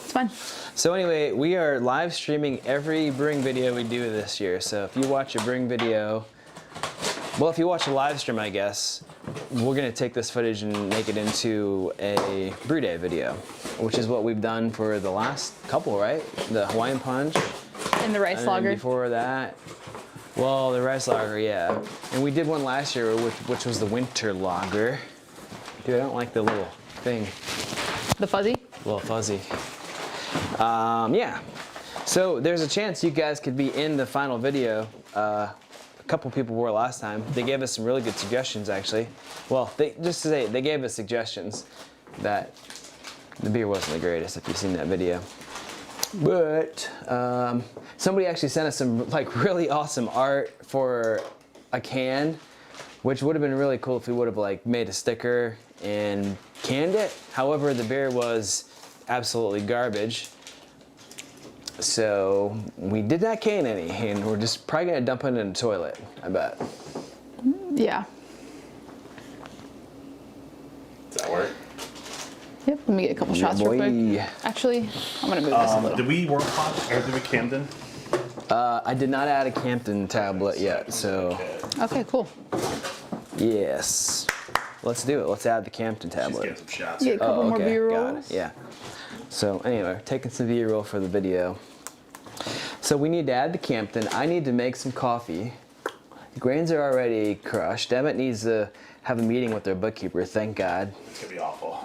It's fun. So anyway, we are live streaming every brewing video we do this year. So if you watch a brewing video, well, if you watch a live stream, I guess, we're gonna take this footage and make it into a brew day video, which is what we've done for the last couple, right? The Hawaiian Punch. And the rice And lager. before that, well, the rice lager, yeah. And we did one last year, which was the winter lager. Dude, I don't like the little thing. The fuzzy? A little fuzzy. Yeah. So there's a chance you guys could be in the final video. A couple people were last time. They gave us some really good suggestions, actually. Well, just to say, they gave us suggestions that the beer wasn't the greatest, if you've seen that video. But somebody actually sent us some like really awesome art for a can, which would have been really cool if we would have like made a sticker and canned it. However, the beer was absolutely garbage. So we did not can any, and we're just probably gonna dump it in the toilet, I bet. Yeah. Does that work? Yep, let me get a couple shots real quick. Actually, I'm gonna move this a little. Did we work on, or did we Camden? I did not add a Campton tablet yet, so Okay, cool. yes. Let's do it. Let's add the Campton She's tablet. getting some shots. Get a couple more beer got rolls. it. Yeah. So anyway, taking some beer roll for the video. So we need to add the Campton. I need to make some coffee. The grains are already crushed. Emmett needs to have a meeting with their bookkeeper. Thank God. It's gonna be awful.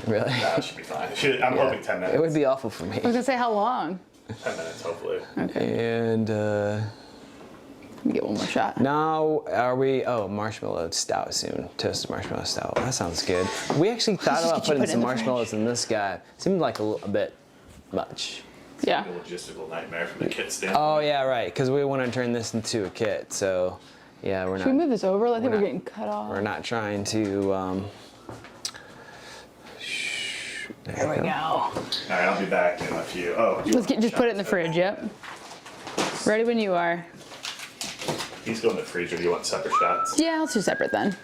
Really? That should be fine. I'm hoping 10 minutes. It would be awful for me. I was gonna say how long? 10 minutes, hopefully. And Let me get one more shot. now are we? Oh, marshmallow stout soon. Toasted marshmallow stout. That sounds good. We actually thought Just about get you putting put it some in the marshmallows in this guy. Seemed like a bit much. Yeah. A logistical nightmare from the kit standpoint. Oh yeah, right. Because we want to turn this into a kit. So yeah, we're Should we not. move this over? I think we're not- getting cut off. We're not trying to. There we go. All right, I'll be back in a few. Oh, you Let's want just put it in the shots? fridge. Yep. Ready when you are. These go in the freezer. Do you want separate shots? Yeah, let's do separate then.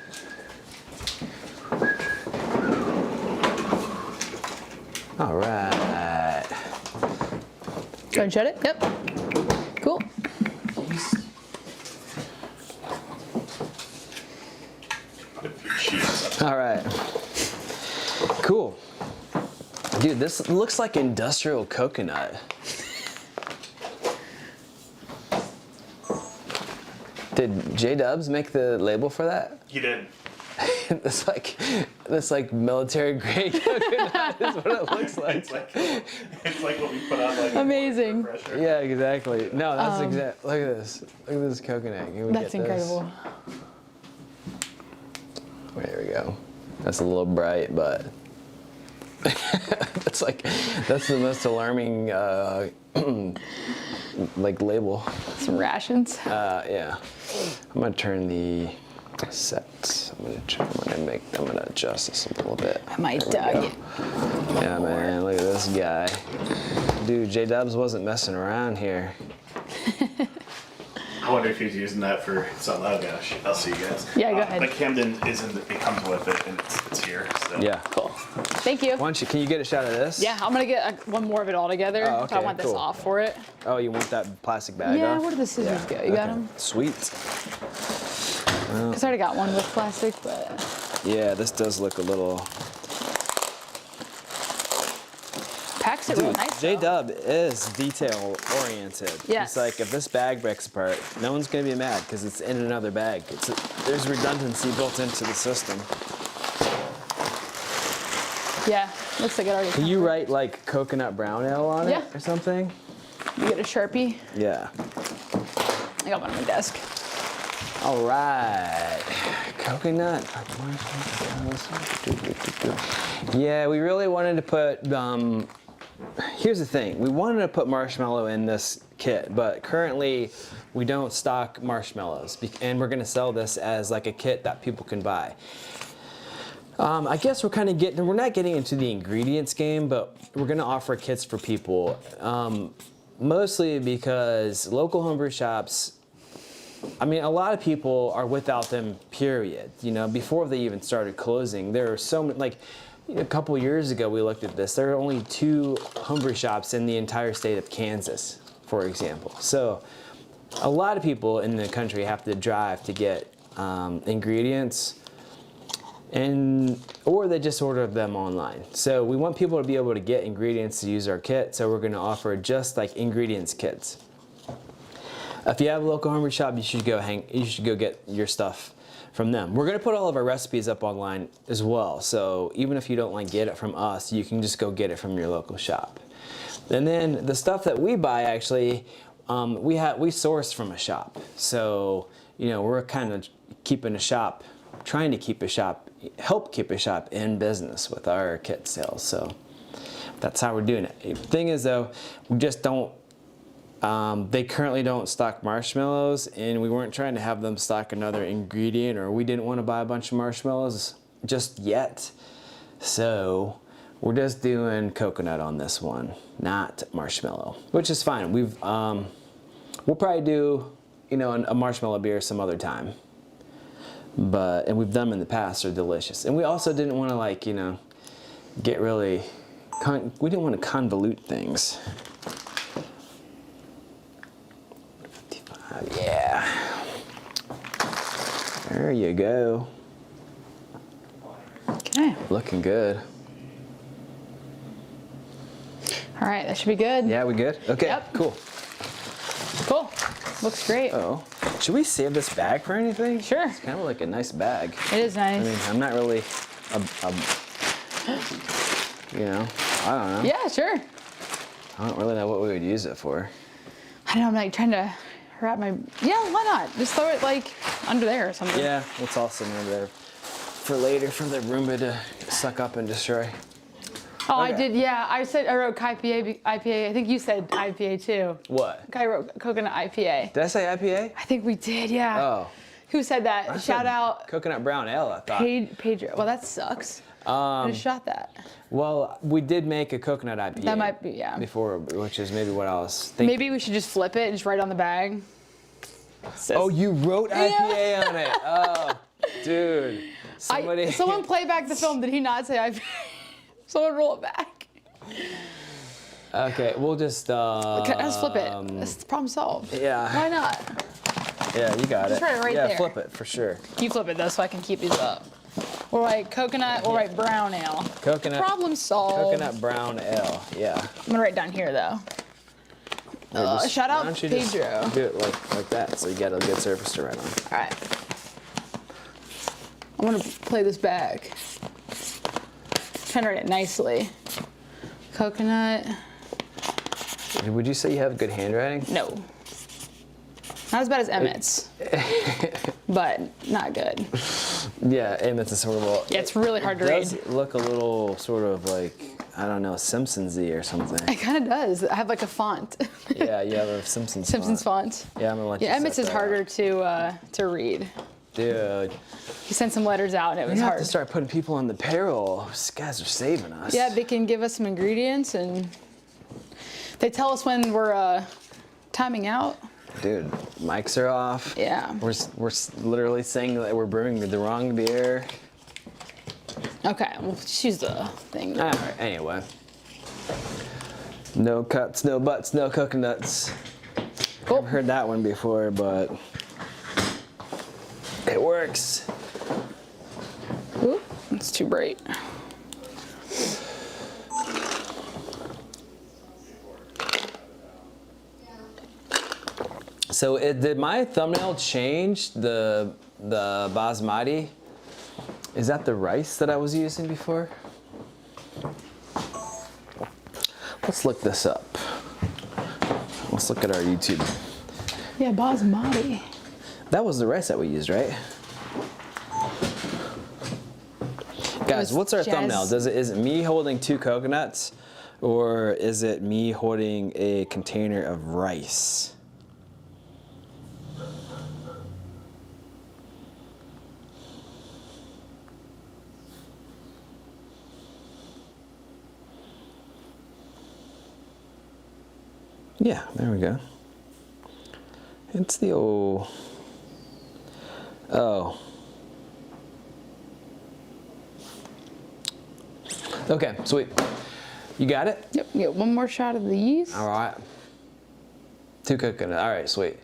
All right. Go and shut it. Yep. Cool. Put a few sheets up. All right. Cool. Dude, this looks like industrial coconut. Did J-Dubs make the label for that? You did. This like military grade coconut is what it looks like. It's like what we put on like. Amazing. Pressure. Yeah, exactly. No, that's exact. Look at this. Look at this coconut. Can we That's get this? incredible. There we go. That's a little bright, but that's the most alarming like label. Some rations. Yeah. I'm gonna turn the sets. I'm gonna adjust this a little bit. I might get Yeah, man. Look at this guy. Dude, J-Dubs wasn't messing around here. I wonder if he's using that for something. Oh gosh, I'll see you guys. Yeah, go ahead. But Camden isn't. It comes with it, and it's here. So. Yeah. Cool. Thank you. Why don't you? Can you get a shot of this? Yeah, I'm gonna get one more of it all together. Oh, So I okay, want this cool. off for it. Oh, you want that plastic bag Yeah, off? where did the scissors go? You got them? Sweet. Because I already got one with plastic, but Yeah, this does look a little. packs it real Dude, nice. though. J-Dub is detail oriented. Yes. It's like if this bag breaks apart, no one's gonna be mad because it's in another bag. There's redundancy built into the system. Yeah, looks like it already. Can you write like coconut brown ale on it Yeah. or something? You get a Sharpie. Yeah. I got one on my desk. All right. Coconut. Yeah, we really wanted to put. Here's the thing. We wanted to put marshmallow in this kit, but currently we don't stock marshmallows, and we're gonna sell this as like a kit that people can buy. I guess we're not getting into the ingredients game, but we're gonna offer kits for people. Mostly because local homebrew shops, I mean, a lot of people are without them, period. You know, before they even started closing, there are so many, like, a couple years ago we looked at this. There are only 2 homebrew shops in the entire state of Kansas, for example. So a lot of people in the country have to drive to get ingredients, or they just order them online. So we want people to be able to get ingredients to use our kit, so we're going to offer just like ingredients kits. If you have a local homebrew shop, you should go get your stuff from them. We're going to put all of our recipes up online as well, so even if you don't like get it from us, you can just go get it from your local shop. And then the stuff that we buy, actually, we source from a shop. So, you know, we're kind of trying to help keep a shop in business with our kit sales. So that's how we're doing it. The thing is, though, we just don't, they currently don't stock marshmallows, and we weren't trying to have them stock another ingredient, or we didn't want to buy a bunch of marshmallows just yet. So we're just doing coconut on this one, not marshmallow, which is fine. We'll probably do, you know, a marshmallow beer some other time. And we've done them in the past, they're delicious. And we also didn't want to, like, you know, we didn't want to convolute things. 55, yeah. There you go. Okay. Looking good. All right, that should be good. Yeah, we good? Okay, Yep. Cool. Cool. Looks great. Oh, should we save this bag for anything? Sure. It's kind of like a nice bag. It is nice. I mean, I'm not really, you know, I don't know. Yeah, sure. I don't really know what we would use it for. I don't know, I'm like trying to wrap my, yeah, why not? Just throw it like under there or something. Yeah, we'll toss some under there for later for the Roomba to suck up and destroy. Oh, Okay. I did, yeah. I wrote IPA. I think you said IPA too. What? I wrote coconut IPA. Did I say IPA? I think we did, yeah. Oh. Who said that? I Shout said out Coconut Brown Ale, I thought. Pedro. Well, that sucks. I just shot that. Well, we did make a coconut IPA. That might be, yeah. Before, which is maybe what I was thinking. Maybe we should just flip it and just write on the bag. Oh, you wrote IPA on it. Oh, dude. Someone play back the film. Did he not say IPA? Someone roll it back. Okay, we'll just. Let's flip it. That's the problem solved. Yeah. Why not? Yeah, you got Just it. write it right yeah, there. flip it for sure. You flip it though, so I can keep these up. We'll write coconut. We'll write brown ale. Coconut. Problem solved. Coconut brown ale. Yeah. I'm gonna write down here though. Shout Why out don't you Pedro. just do it like that, so you get a good surface to write on. All right. I'm gonna play this back. Trying to write it nicely. Coconut. Would you say you have good handwriting? No. Not as bad as Emmett's, but not good. Yeah, Emmett's is horrible. Yeah, it's really hard to It read. does look a little sort of like, I don't know, Simpsons-y or something. It kind of does. I have like a font. Yeah, you have a Simpsons font. Yeah, I'm gonna let you Yeah, Emmett's set is that harder up. to read. Dude, He sent some letters out and it we was have hard. to start putting people on the payroll. These guys are saving us. Yeah, they can give us some ingredients and they tell us when we're timing out. Dude, mics are off. Yeah. We're literally saying that we're brewing the wrong beer. Okay, we'll just use the thing. All right, anyway. No cuts, no butts, no coconuts. Cool. I've heard that one before, but it works. Ooh, it's too bright. So did my thumbnail change the basmati? Is that the rice that I was using before? Let's look this up. Let's look at our YouTube. Yeah, basmati. That was the rice that we used, right? Guys, was what's our jazz- thumbnail? Is it me holding 2 coconuts, or is it me holding a container of rice? Yeah, there we go. It's the old. Oh. Okay, sweet. You got it? Yep, get one more shot of the yeast. All right. 2 coconut. All right, sweet.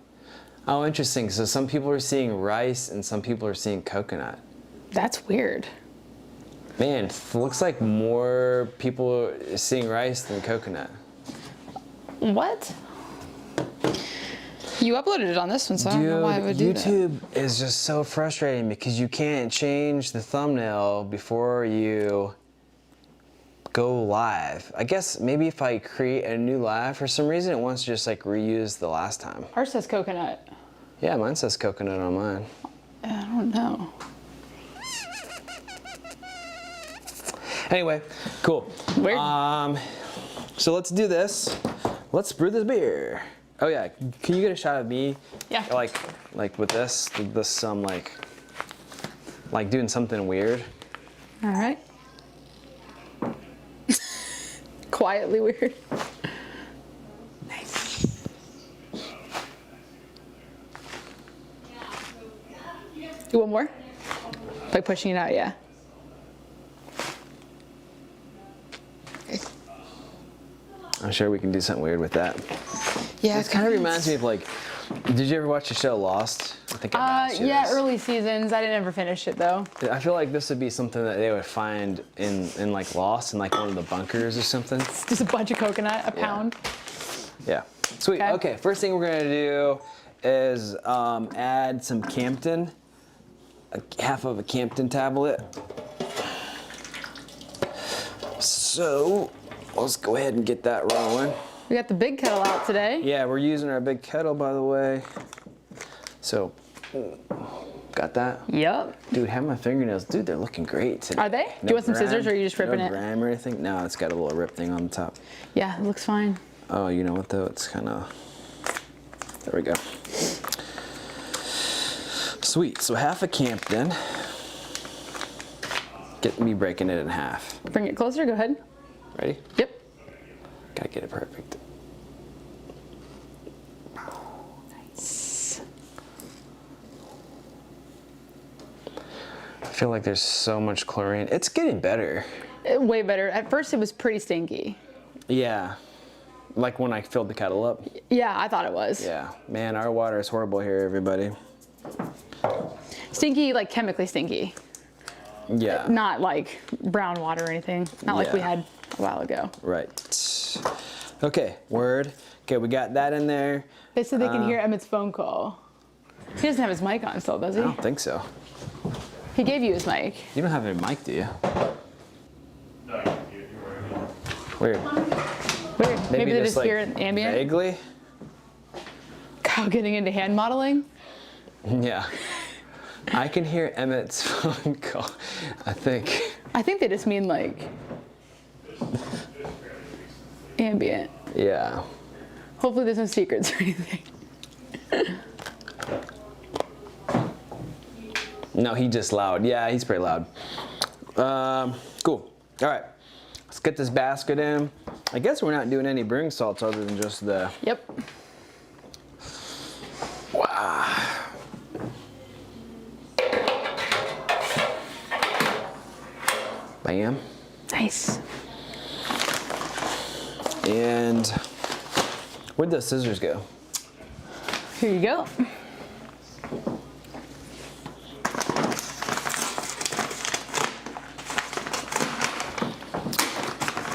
Oh, interesting. So some people are seeing rice and some people are seeing coconut. That's weird. Man, looks like more people are seeing rice than coconut. What? You uploaded it on this one, so I don't know why I would do that. YouTube is just so frustrating because you can't change the thumbnail before you go live. I guess maybe if I create a new live, for some reason it wants to just like reuse the last time. Ours says coconut. Yeah, mine says coconut on mine. I don't know. Anyway, cool. Weird. So let's do this. Let's brew this beer. Oh yeah, can you get a shot of me? Yeah. Like with this like doing something weird. All right. Quietly weird. Nice. Do one more? Like pushing it out, yeah. Okay. I'm sure we can do something weird with that. Yeah, It kind of reminds me of like, did you ever watch the show Lost? I think I asked you yeah, this. early seasons. I didn't ever finish it though. I feel like this would be something that they would find in like Lost in like one of the bunkers or something. It's just a bunch of coconut, a pound. Yeah, sweet. Okay, first thing we're gonna do is add some Campton, half of a Campton tablet. So let's go ahead and get that rolling. We got the big kettle out today. Yeah, we're using our big kettle, by the way. So, got that? Yep. Dude, have my fingernails. Dude, they're looking great today. Are they? Do you want some scissors or are you just ripping no it? grime or anything? No, it's got a little rip thing on the top. Yeah, it looks fine. Oh, you know what though? It's kind of, there we go. Sweet, so half a Campton. Get me breaking it in half. Bring it closer, go ahead. Ready? Yep. Gotta get it perfect. Nice. I feel like there's so much chlorine. It's getting better. Way better. At first it was pretty stinky. Yeah. Like when I filled the kettle up. Yeah, I thought it was. Yeah. Man, our water is horrible here, everybody. Stinky, like chemically stinky. Yeah. Not like brown water or anything. Not like we Yeah. had a while ago. Right. Okay, word. Okay, we got that in there. They said they can hear Emmett's phone call. He doesn't have his mic on still, does he? I don't think so. He gave you his mic. You don't have a mic, do you? No, you're Weird. Weird. Maybe they just like, hear it ambient. Vaguely? Kyle getting into hand modeling. Yeah. I can hear Emmett's phone call, I think. I think they just mean like ambient. Yeah. Hopefully there's no secrets or anything. No, he just loud. Yeah, he's pretty loud. Cool. All right. Let's get this basket in. I guess we're not doing any brewing salts other than just the... Yep. Wow. Bam. Nice. And where'd the scissors go? Here you go.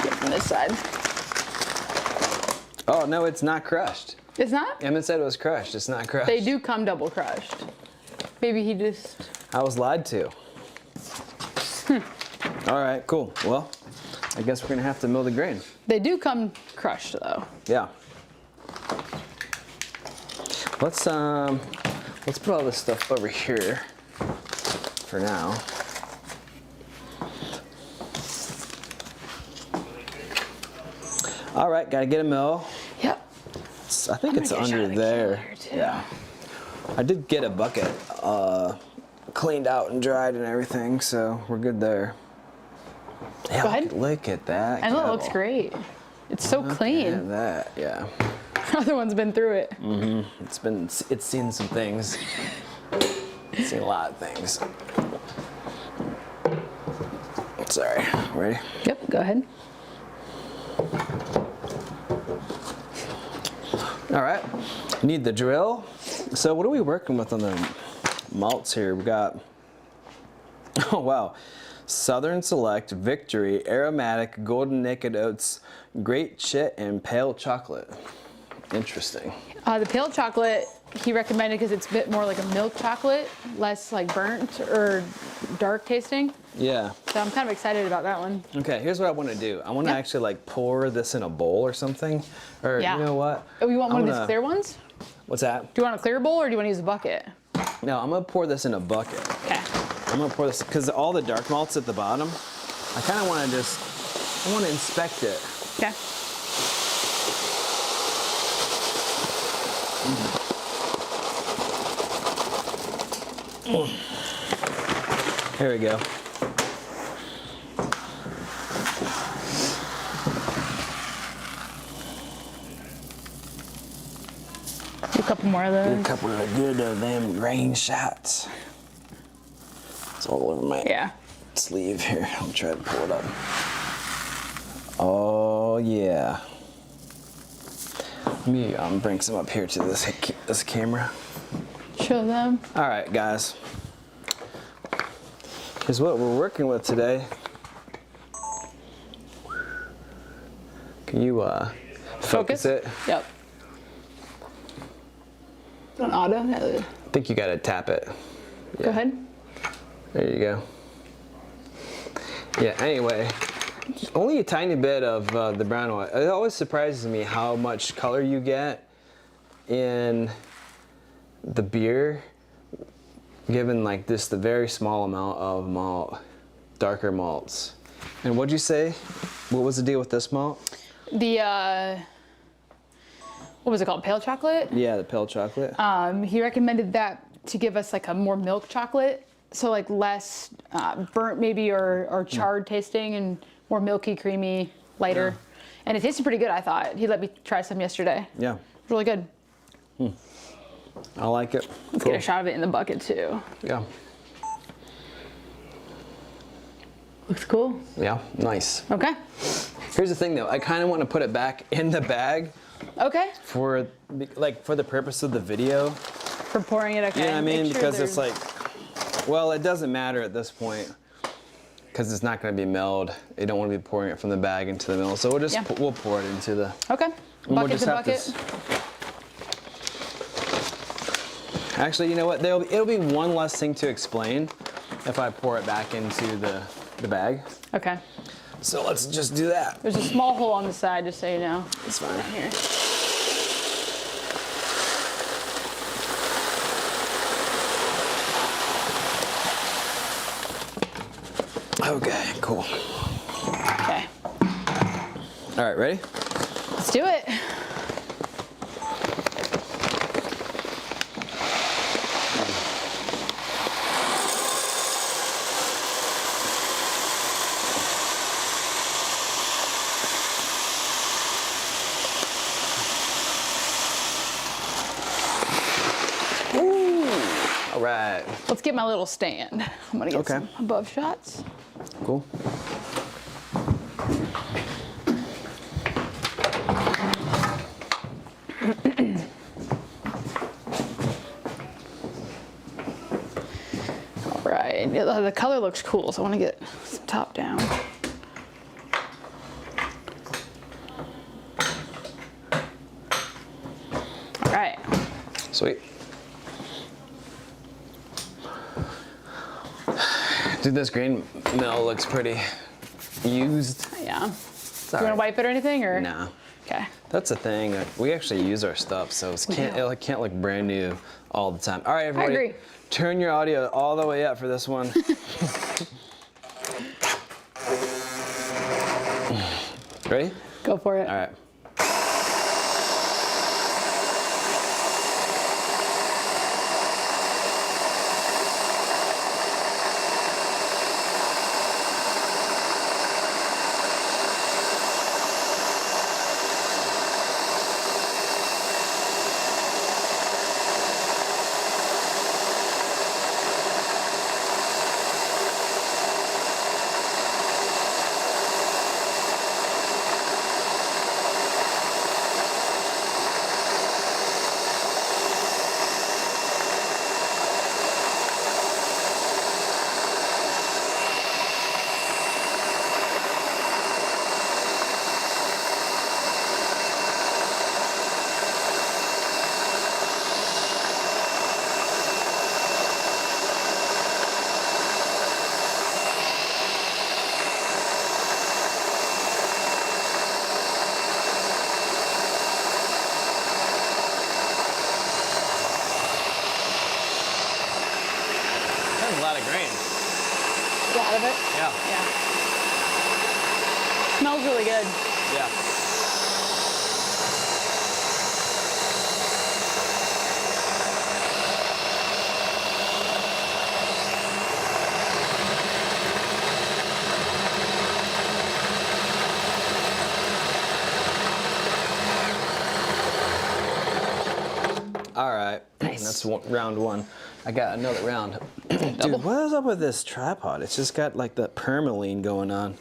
Get from this side. Oh, no, it's not crushed. It's not? Emmett said it was crushed. It's not crushed. They do come double crushed. Maybe he just... I was lied to. All right, cool. Well, I guess we're gonna have to mill the grain. They do come crushed though. Yeah. Let's put all this stuff over here for now. All right, gotta get a mill. Yep. I think it's gonna get a shot under of the there. killer, too. Yeah. I did get a bucket cleaned out and dried and everything, so we're good there. Yeah, Go ahead. look at that. I know it looks kettle. great. It's so Look clean. at that, yeah. Other one's been through it. It's seen some things. It's seen a lot of things. Sorry, ready? Yep, go ahead. All right, need the drill. So what are we working with on the malts here? We got, oh wow, Southern Select, Victory, Aromatic, Golden Naked Oats, Great Chit, and Pale Chocolate. Interesting. The pale chocolate he recommended because it's a bit more like a milk chocolate, less like burnt or dark tasting. Yeah. So I'm kind of excited about that one. Okay, here's what I want to do. I want to actually like pour this in a bowl or something. Or Yeah. you know what? Oh, you want one of gonna- these clear ones? What's that? Do you want a clear bowl or do you want to use a bucket? No, I'm gonna pour this in a bucket. Okay. I'm gonna pour this, because all the dark malts at the bottom, I kind of want to I want to inspect it. Okay. Here we go. Do a couple more of A those. couple of good them grain shots. It's all over my Yeah. sleeve here. I'll try to pull it up. Oh yeah. Let me bring some up here to this camera. Show them. All right, guys. Here's what we're working with today. Can you focus it? Yep. On auto. I think you gotta tap it. Go ahead. There you go. Yeah, anyway, only a tiny bit of the brown oil. It always surprises me how much color you get in the beer, given like this the very small amount of malt, darker malts. And what'd you say? What was the deal with this malt? The, what was it called? Pale chocolate? Yeah, the pale chocolate. He recommended that to give us like a more milk chocolate. So like less burnt maybe or charred tasting and more milky, creamy, lighter. And it tasted pretty good, I thought. He let me try some yesterday. Yeah, It's really good. I like it. Let's get a shot of it in the bucket too. Yeah, Looks cool. yeah, nice. Okay. Here's the thing though, I kind of want to put it back in the bag Okay. for the purpose of the video. For pouring it, okay. You know what I mean? Make sure Because it's there's- like, well, it doesn't matter at this point because it's not going to be milled. You don't want to be pouring it from the bag into the mill. So we'll just Yeah. we'll pour it into the. Okay. and we'll Bucket just to have bucket. Actually, you know what? It'll be one less thing to explain if I pour it back into the bag. Okay. So let's just do that. There's a small hole on the side, just so you know. It's fine. Here. Okay, cool. Okay. All right, ready? Let's do it. All right. Let's get my little stand. I'm gonna get Okay. some above shots. Cool. All right. Yeah, the color looks cool, so I want to get some top down. All right. Sweet. Dude, this grain mill looks pretty used. Yeah. Do you It's want to wipe it or anything, or? No. Okay. That's the thing. We actually use our stuff, so it can't look brand new all the time. All right, everybody. agree. Turn your audio all the way up for this one. Ready? Go for it. All right. out of it. Yeah. Yeah. Smells really good. Yeah. All right, Nice. that's round one. I got another round. Dude, what is up with this tripod? It's just got like that permaline going on.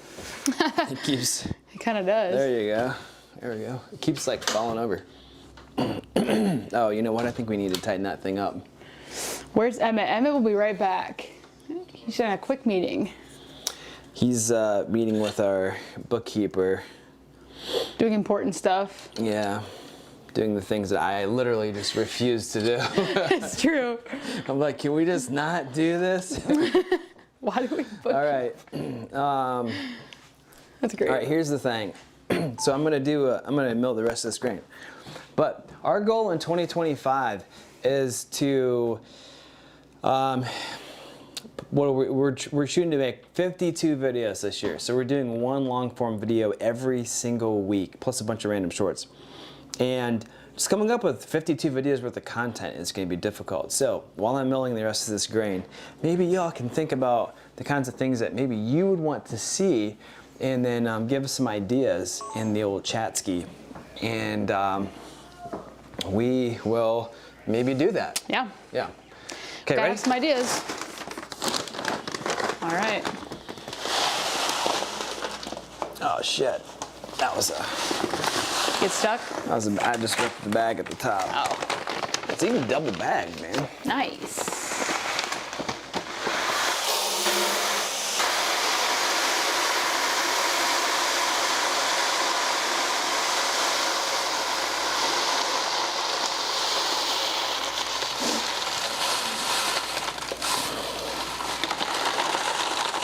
It keeps. It kind of does. There you go. There we go. It keeps like falling over. Oh, you know what? I think we need to tighten that thing up. Where's Emmett? Emmett will be right back. He's in a quick meeting. He's meeting with our bookkeeper. Doing important stuff. Yeah. Doing the things that I literally just refuse to do. It's true. I'm like, can we just not do this? Why do we book? All right. That's great. All right, here's the thing. So I'm gonna mill the rest of this grain. But our goal in 2025 is to, we're shooting to make 52 videos this year. So we're doing one long form video every single week, plus a bunch of random shorts. And just coming up with 52 videos worth of content is going to be difficult. So while I'm milling the rest of this grain, maybe y'all can think about the kinds of things that maybe you would want to see, and then give us some ideas in the old chat ski. And we will maybe do that. Yeah. Yeah. Okay, Got ready? some ideas. All right. Oh shit. That was Get stuck? I just ripped the bag at the top. Oh, It's even double bagged, man. nice.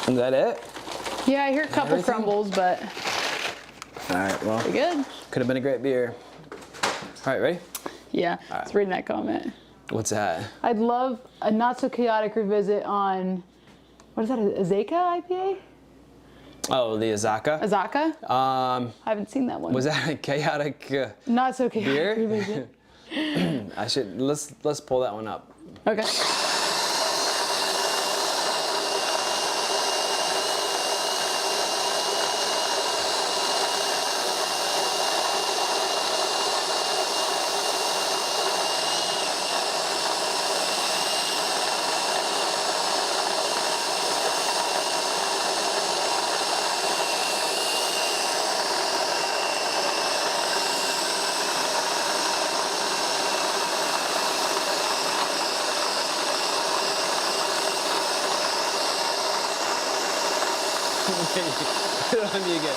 Is that it? Yeah, I hear a couple Everything? crumbles, but All right, well, pretty good. could have been a great beer. All right, ready? Yeah, let's read that comment. What's that? I'd love a not so chaotic revisit on, what is that, a Azaka IPA? Oh, the Azaka. Azaka? I haven't seen that one. Was that a chaotic Not so chaotic beer? revisit. Let's pull that one up. Okay. Put it on me again.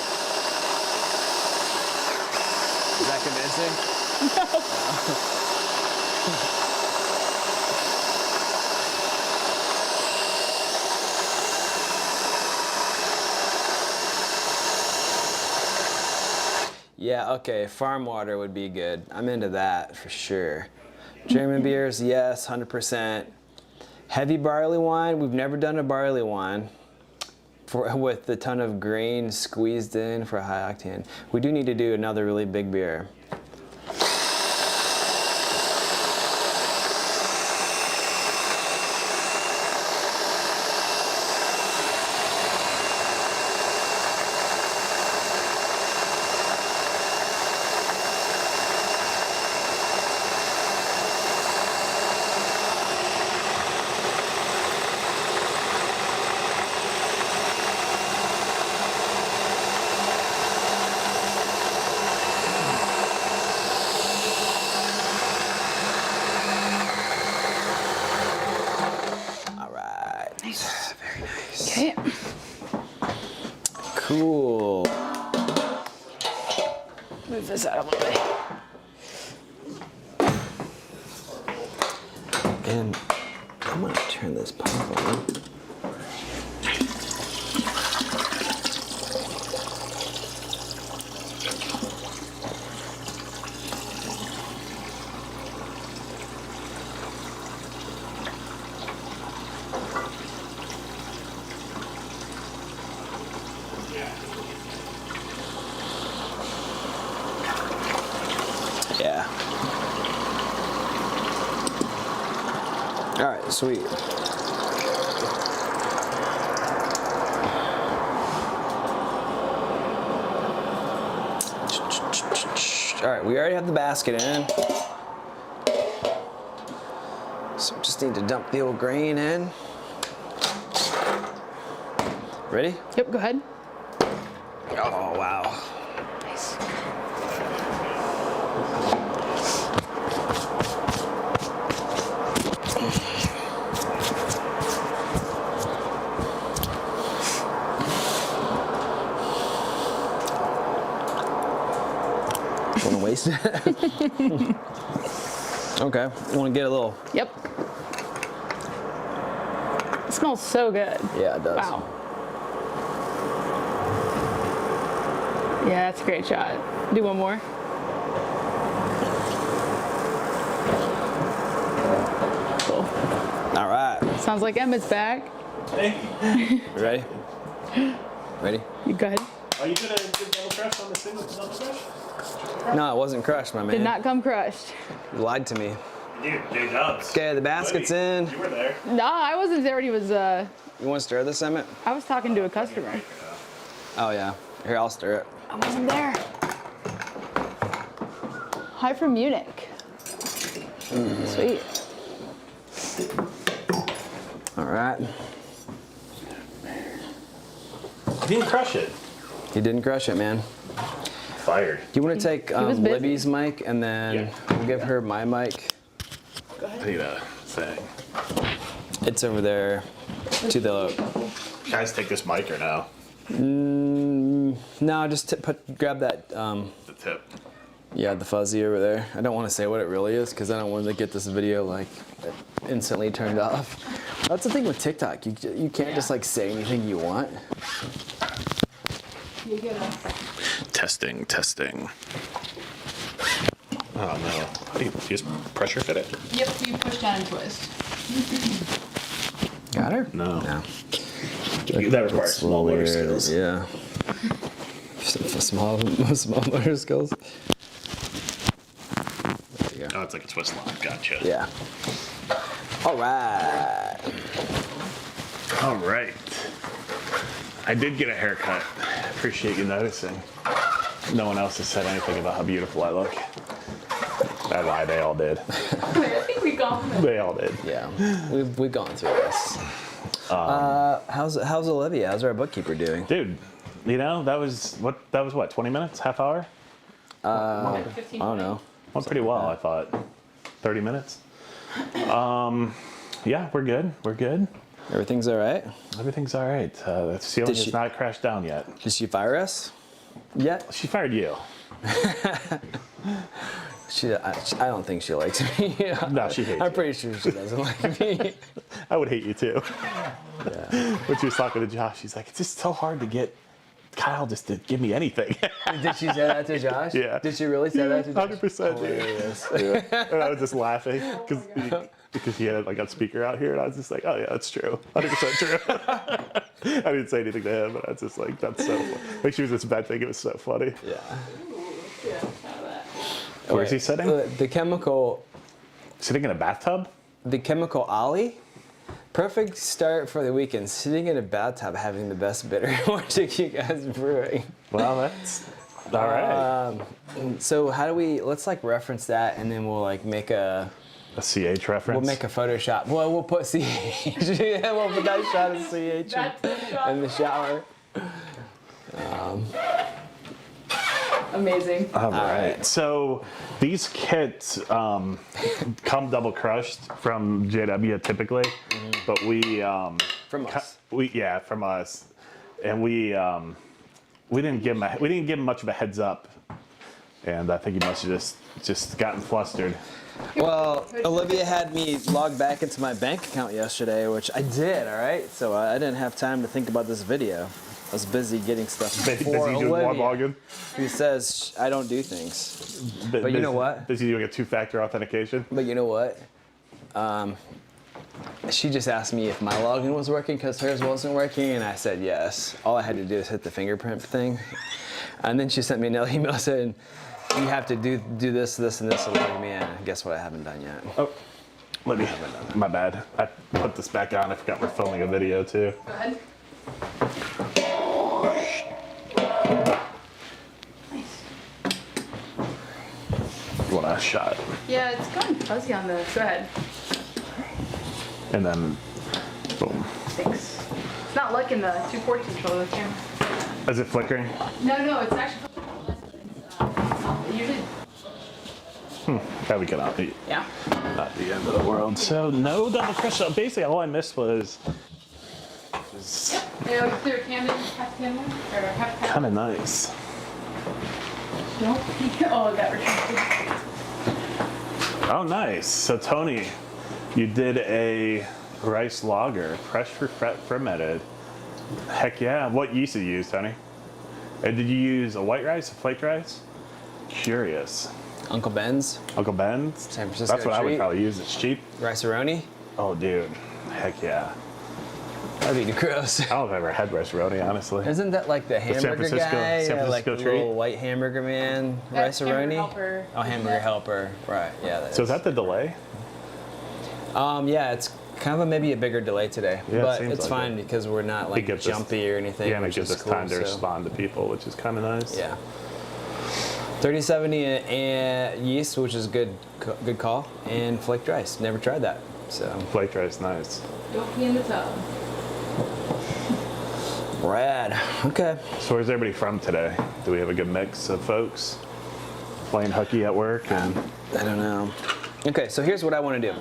Is that convincing? Yeah, okay, farm water would be good. I'm into that for sure. German beers, yes, 100%. Heavy barley wine, we've never done a barley wine with a ton of grain squeezed in for a high octane. We do need to do another really big beer. Okay. Cool. Move this out of the way. And I'm gonna turn this pump on. All right, sweet. All right, we already have the basket in. So we just need to dump the old grain in. Ready? Yep, go ahead. Oh, wow. Nice. Want to waste it? Okay, want to get a little. Yep. It smells so good. Yeah, it does. Wow. Yeah, that's a great shot. Do one more. Cool. All right. Sounds like Emmett's back. Thank you. You ready? Ready? You go ahead. Are you gonna do double crush on the single double crush? No, it wasn't crushed, my man. Did not come crushed. You lied to me. Dude, J Dubs. Okay, the basket's in. You were there. Nah, I wasn't there when he was, You want to stir this, Emmett? I was talking to a customer. Oh, yeah. Here, I'll stir it. I wasn't there. Hi from Munich. Sweet. All right. You didn't crush it. He didn't crush it, man. Fired. Do you want to take was busy. Libby's mic and then we'll give her my mic? I need a thing. It's over there to the. Guys, take this mic or no? No, just grab that. The tip. Yeah, the fuzzy over there. I don't want to say what it really is because I don't want to get this video like instantly turned off. That's the thing with TikTok. You can't just like say anything you want. Testing, testing. Oh no. You just pressure fit it? Yep, you push down and twist. Got her? No. No. That requires small motor skills. Yeah. Small motor skills. There you go. Oh, it's like a twist lock. Gotcha. Yeah. All right. All right. I did get a haircut. Appreciate you noticing. No one else has said anything about how beautiful I look. I lied. They all did. I think we got them. They all did. Yeah. We've gone through this. How's Olivia? How's our bookkeeper doing? Dude, you know, that was what, 20 minutes? Half hour? I don't know. Went pretty well, I thought. 30 minutes? Yeah, we're good. We're good. Everything's all right? Everything's all right. The ceiling has not crashed down yet. Did she fire us? Yet? She fired you. I don't think she likes me. No, she hates I'm you. pretty sure she doesn't like me. I would hate you too. Yeah. When she was talking to Josh, she's like, it's just so hard to get Kyle just to give me anything. Did she say that to Josh? Yeah. Did she really say that to Josh? 100%. Hilarious. Yeah. And I was just laughing because he had like a speaker out here, and I was just like, oh yeah, that's true, 100% true. I didn't say anything to him, but I was just like, that's so funny. Like she was just venting, it was so funny. Yeah. Where's he sitting? The chemical Sitting in a bathtub? Ollie. Perfect start for the weekend. Sitting in a bathtub having the best bitter, watching you guys brewing. Well, that's all right. So how do we? Let's like reference that, and then we'll like make a. A CH reference? We'll make a Photoshop. Well, we'll put CH. Yeah, we'll put that shot of CH in the shower. Amazing. All right. So these kits come double crushed from JW typically, but we From us. from us, and we didn't give him much of a heads up, and I think he must have just gotten flustered. Well, Olivia had me log back into my bank account yesterday, which I did. All right, so I didn't have time to think about this video. I was busy getting stuff for Busy doing more Olivia, logging. who says I don't do things. But you know what? Busy doing a two-factor authentication. But you know what? She just asked me if my login was working because hers wasn't working, and I said yes. All I had to do was hit the fingerprint thing. And then she sent me another email saying, you have to do this, this, and this to log me in. Guess what I haven't done yet. Oh, My bad. I put this back on. I forgot we're filming a video too. Go ahead. Nice. One last shot. Yeah, it's gone fuzzy on the. Go ahead. And then, boom. Thanks. It's not liking the 214 controller of the camera. Is it flickering? No, it's actually. Usually. How we get out? Yeah. Not the end of the world. So no double crush. So basically, all I missed was Yeah, we threw a Camden, half Camden, or half kind of nice. No. Oh, that returned. Oh, nice. So Tony, you did a rice lager, fresh fermented. Heck yeah. What yeast did you use, Tony? And did you use a white rice, a flaked rice? Curious. Uncle Ben's, Uncle Ben's? San Francisco That's what I would treat. probably use. It's cheap. rice-a-roni. Oh, dude. Heck yeah. That'd be gross. I don't know if I've ever had rice-a-roni, honestly. Isn't that like the hamburger Francisco- guy? San Like Francisco the treat? little white hamburger man, That's rice-a-roni? Hamburger Helper. Oh, hamburger helper. Right. Yeah. So is that the delay? Yeah, it's kind of maybe a bigger delay today, Yeah, it but seems it's like fine it. because we're not like gives us- jumpy or anything. Yeah, and it which gives is us cool, time to so- respond to people, which is kind of nice. Yeah. 3070 and yeast, which is good call, and flaked rice. Never tried that. So Flaked rice, nice. Don't pee in the tub. rad. Okay. So where's everybody from today? Do we have a good mix of folks playing hooky at work? And I don't know. Okay, so here's what I want to do.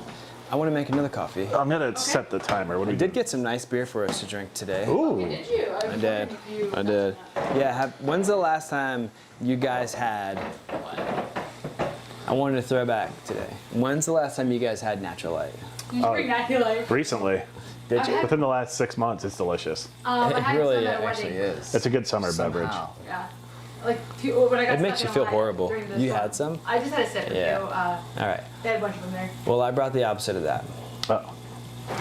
I want to make another coffee. I'm gonna set the timer. What do I we did do? get some nice beer for us to drink today. Ooh. Did you? I did. I did. Yeah. When's the last time you guys had? I wanted to throw back today. When's the last time you guys had Natural Light? Did you bring that here, like? Recently, Did you? within the last 6 months, it's delicious. I It had really some at a actually wedding. is. It's a good summer beverage. Somehow. Yeah. Like when I got It makes stuck you in feel Ohio horrible. during this You one. had some? I just had a sip or Yeah. two. All right. They had a bunch of them there. Well, I brought the opposite of that. Oh,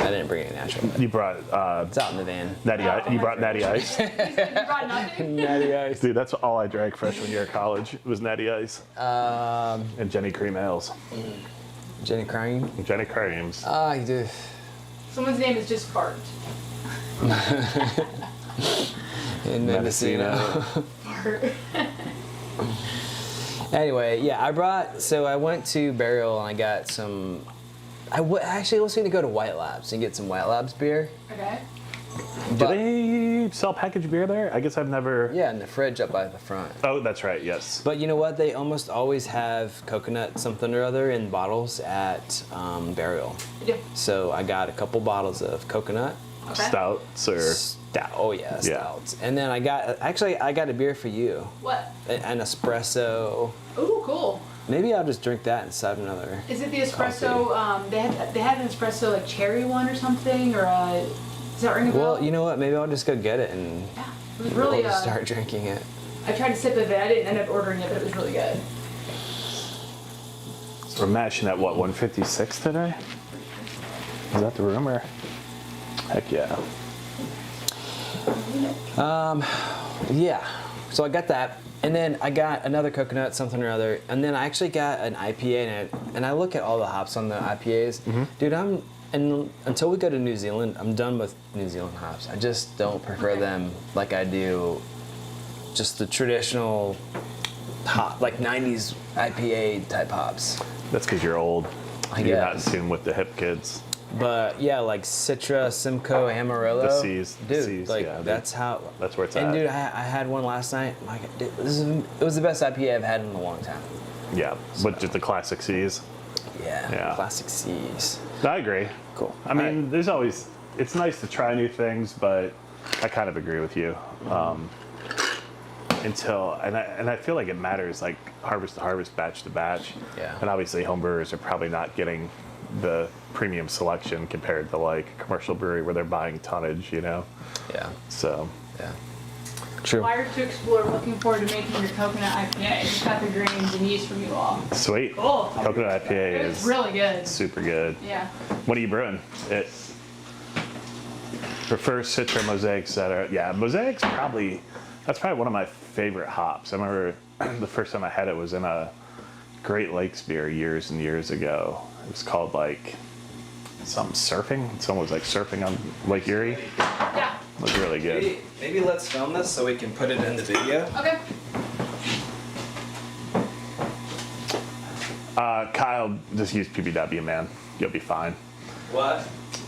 I didn't bring any Natural Light. you brought It's out in the van. Natty. You brought Natty Ice. You brought nothing? Natty Ice. Dude, that's all I drank freshman year of college. Was Natty Ice and Jenny Cream ales. Jenny Crane. And Jenny Creams. Ah, you do. Someone's name is just Fart. In Mendocino. Fart. Anyway, yeah, I went to Burial and I got some. Actually was going to go to White Labs and get some White Labs beer. Okay. Do But, they sell packaged beer there? I guess I've never. yeah, in the fridge up by the front. Oh, that's right. Yes. But you know what? They almost always have coconut something or other in bottles at Burial. Yeah. So I got a couple bottles of coconut Okay. Stouts or stout. Oh yeah, stouts. And then I got a beer for you, What? an espresso. Ooh, cool. Maybe I'll just drink that instead of another. Is it the espresso? They had an espresso like cherry one or something, or does that ring a bell? Well, you know what? Maybe I'll just go get it and Yeah. It was really. we'll just start drinking it. I tried a sip of it. I didn't end up ordering it, but it was really good. We're mashing at what, 156 today? Is that the rumor? Heck yeah. Yeah. So I got that, and then I got another coconut something or other, and then I actually got an IPA, and I look at all the hops on the IPAs, dude. Until we go to New Zealand, I'm done with New Zealand hops. I just don't prefer them like I do just the traditional hop, like 90s IPA type hops. That's because you're old. I You're not in guess. tune with the hip kids. But yeah, like Citra, Simcoe, Amarillo. The C's, Dude, C's, like yeah, dude. that's how. That's where it's And at. dude, I had one last night. My God, dude, it was the best IPA I've had in a long time. Yeah, but just the classic C's. Yeah. Yeah. Classic C's. I agree. Cool. I mean, there's always, it's nice to try new things, but I kind of agree with you. And I feel like it matters, like harvest to harvest, batch to batch. Yeah. And obviously home brewers are probably not getting the premium selection compared to like a commercial brewery where they're buying tonnage, you know? Yeah. So, Yeah. True. Wired to Explore. Looking forward to making your coconut IPA. Just got the grains and yeast from you all. sweet. Cool. Coconut IPA It was is really good. super good. Yeah. What are you brewing? It prefer Citra, Mosaic, etc. Yeah, Mosaic's that's probably one of my favorite hops. I remember the first time I had it was in a Great Lakes beer years and years ago. It was called like something surfing. Someone was like surfing on Lake Erie. Yeah. Looks really good. Maybe let's film this so we can put it in the video. Okay. Kyle, just use PBW, man. You'll be fine. What?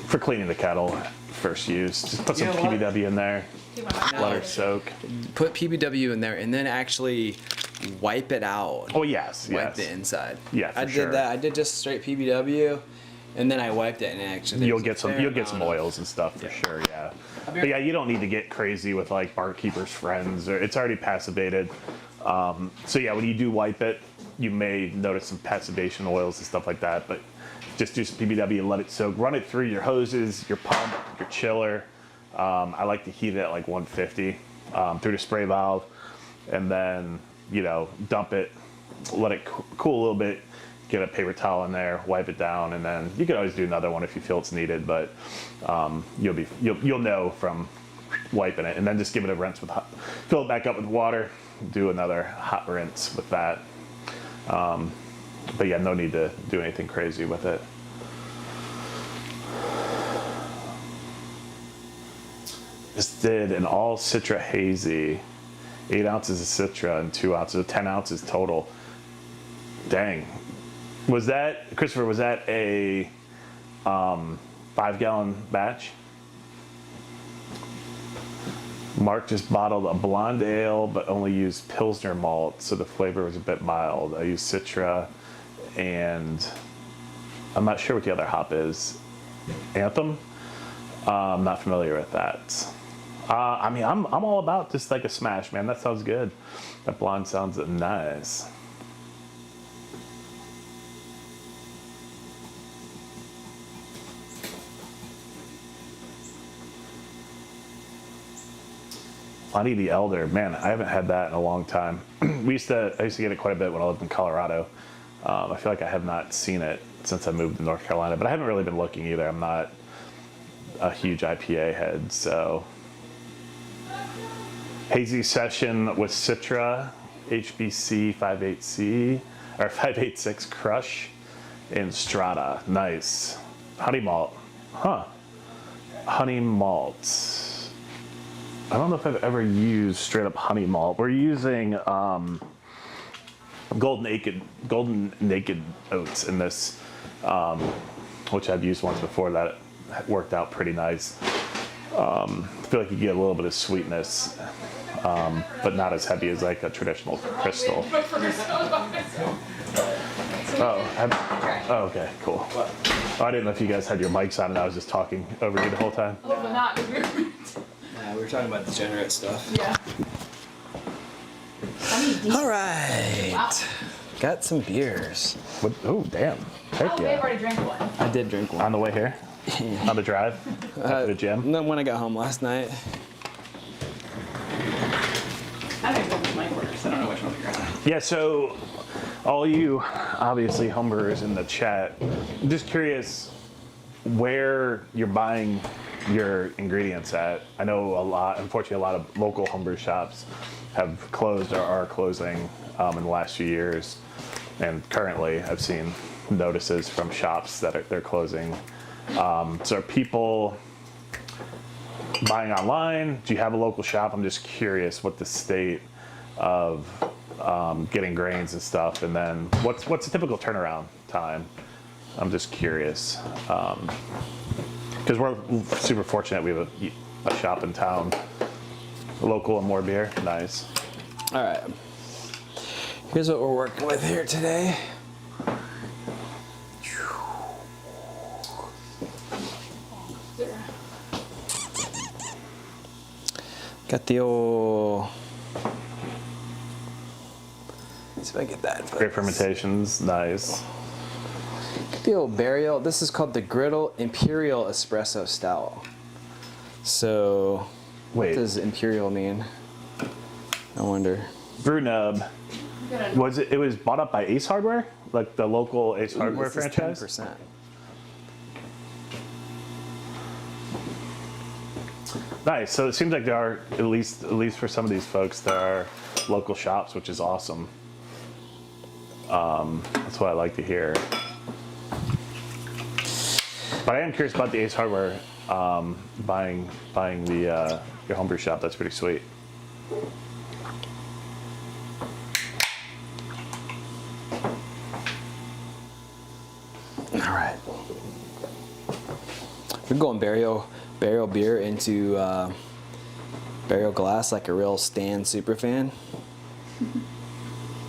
For cleaning the kettle, first use. Just put some You know what? PBW in there. Let her soak. Put PBW in there and then actually wipe it out. Oh yes, Wipe yes. the inside. Yeah, for I did sure. that. I did just straight PBW, and then I wiped it and actually. You'll get some oils and stuff for sure. Yeah. But yeah, you don't need to get crazy with like barkeeper's friends, or it's already passivated. So yeah, when you do wipe it, you may notice some passivation oils and stuff like that. But just do some PBW and let it soak. Run it through your hoses, your pump, your chiller. I like to heat it at like 150 through the spray valve, and then dump it, let it cool a little bit. Get a paper towel in there, wipe it down, and then you can always do another one if you feel it's needed. But you'll know from wiping it, and then just give it a rinse with fill it back up with water. Do another hot rinse with that. But yeah, no need to do anything crazy with it. Just did an all Citra hazy, 8 ounces of Citra and 2 ounces, 10 ounces total. Dang. Was that, Christopher, was that a 5-gallon batch? Mark just bottled a blonde ale, but only used Pilsner malt, so the flavor was a bit mild. I used Citra, and I'm not sure what the other hop is. Anthem? I'm not familiar with that. I mean, I'm all about just like a smash, man. That sounds good. That blonde sounds nice. Pliny the Elder, man, I haven't had that in a long time. I used to get it quite a bit when I lived in Colorado. I feel like I have not seen it since I moved to North Carolina, but I haven't really been looking either. I'm not a huge IPA head, so. Hazy Session with Citra, HBC 58C, or 586 Crush, and Strata. Nice. Honey malt. Huh. Honey malt. I don't know if I've ever used straight up honey malt. We're using golden naked oats in this, which I've used once before. That worked out pretty nice. I feel like you get a little bit of sweetness, but not as heavy as like a traditional crystal. Oh, okay, cool. Oh, I didn't know if you guys had your mics on and I was just talking over you the whole time. But not. Yeah, we were talking about degenerate stuff. Yeah. All right. Wow. Got some beers. Oh, damn. Heck Oh, they've yeah. already drank one. I did drink one. On the way here? On the drive? After the gym? No, when I got home last night. I don't even know my order, so I don't know which one to grab. Yeah, so all you obviously homebrewers in the chat, I'm just curious where you're buying your ingredients at. I know unfortunately, a lot of local homebrew shops have closed or are closing in the last few years. And currently, I've seen notices from shops that they're closing. So are people buying online? Do you have a local shop? I'm just curious what the state of getting grains and stuff, and then what's the typical turnaround time? I'm just curious because we're super fortunate. We have a shop in town, local and more beer. Nice. All right. Here's what we're working with here today. Got the old. Let's see if I get that. Great fermentations. Nice. Got the old burial. This is called the Imperial Espresso Stout. So, Wait. what does Imperial mean? I wonder. Brew Nub. Was it? It was bought up by Ace Hardware, like the local Ace Hardware This is franchise. 10%. Nice. So it seems like there are at least for some of these folks there are local shops, which is awesome. That's what I like to hear. But I am curious about the Ace Hardware buying the your homebrew shop. That's pretty sweet. All right. We're going barrel beer into barrel glass like a real Stan superfan.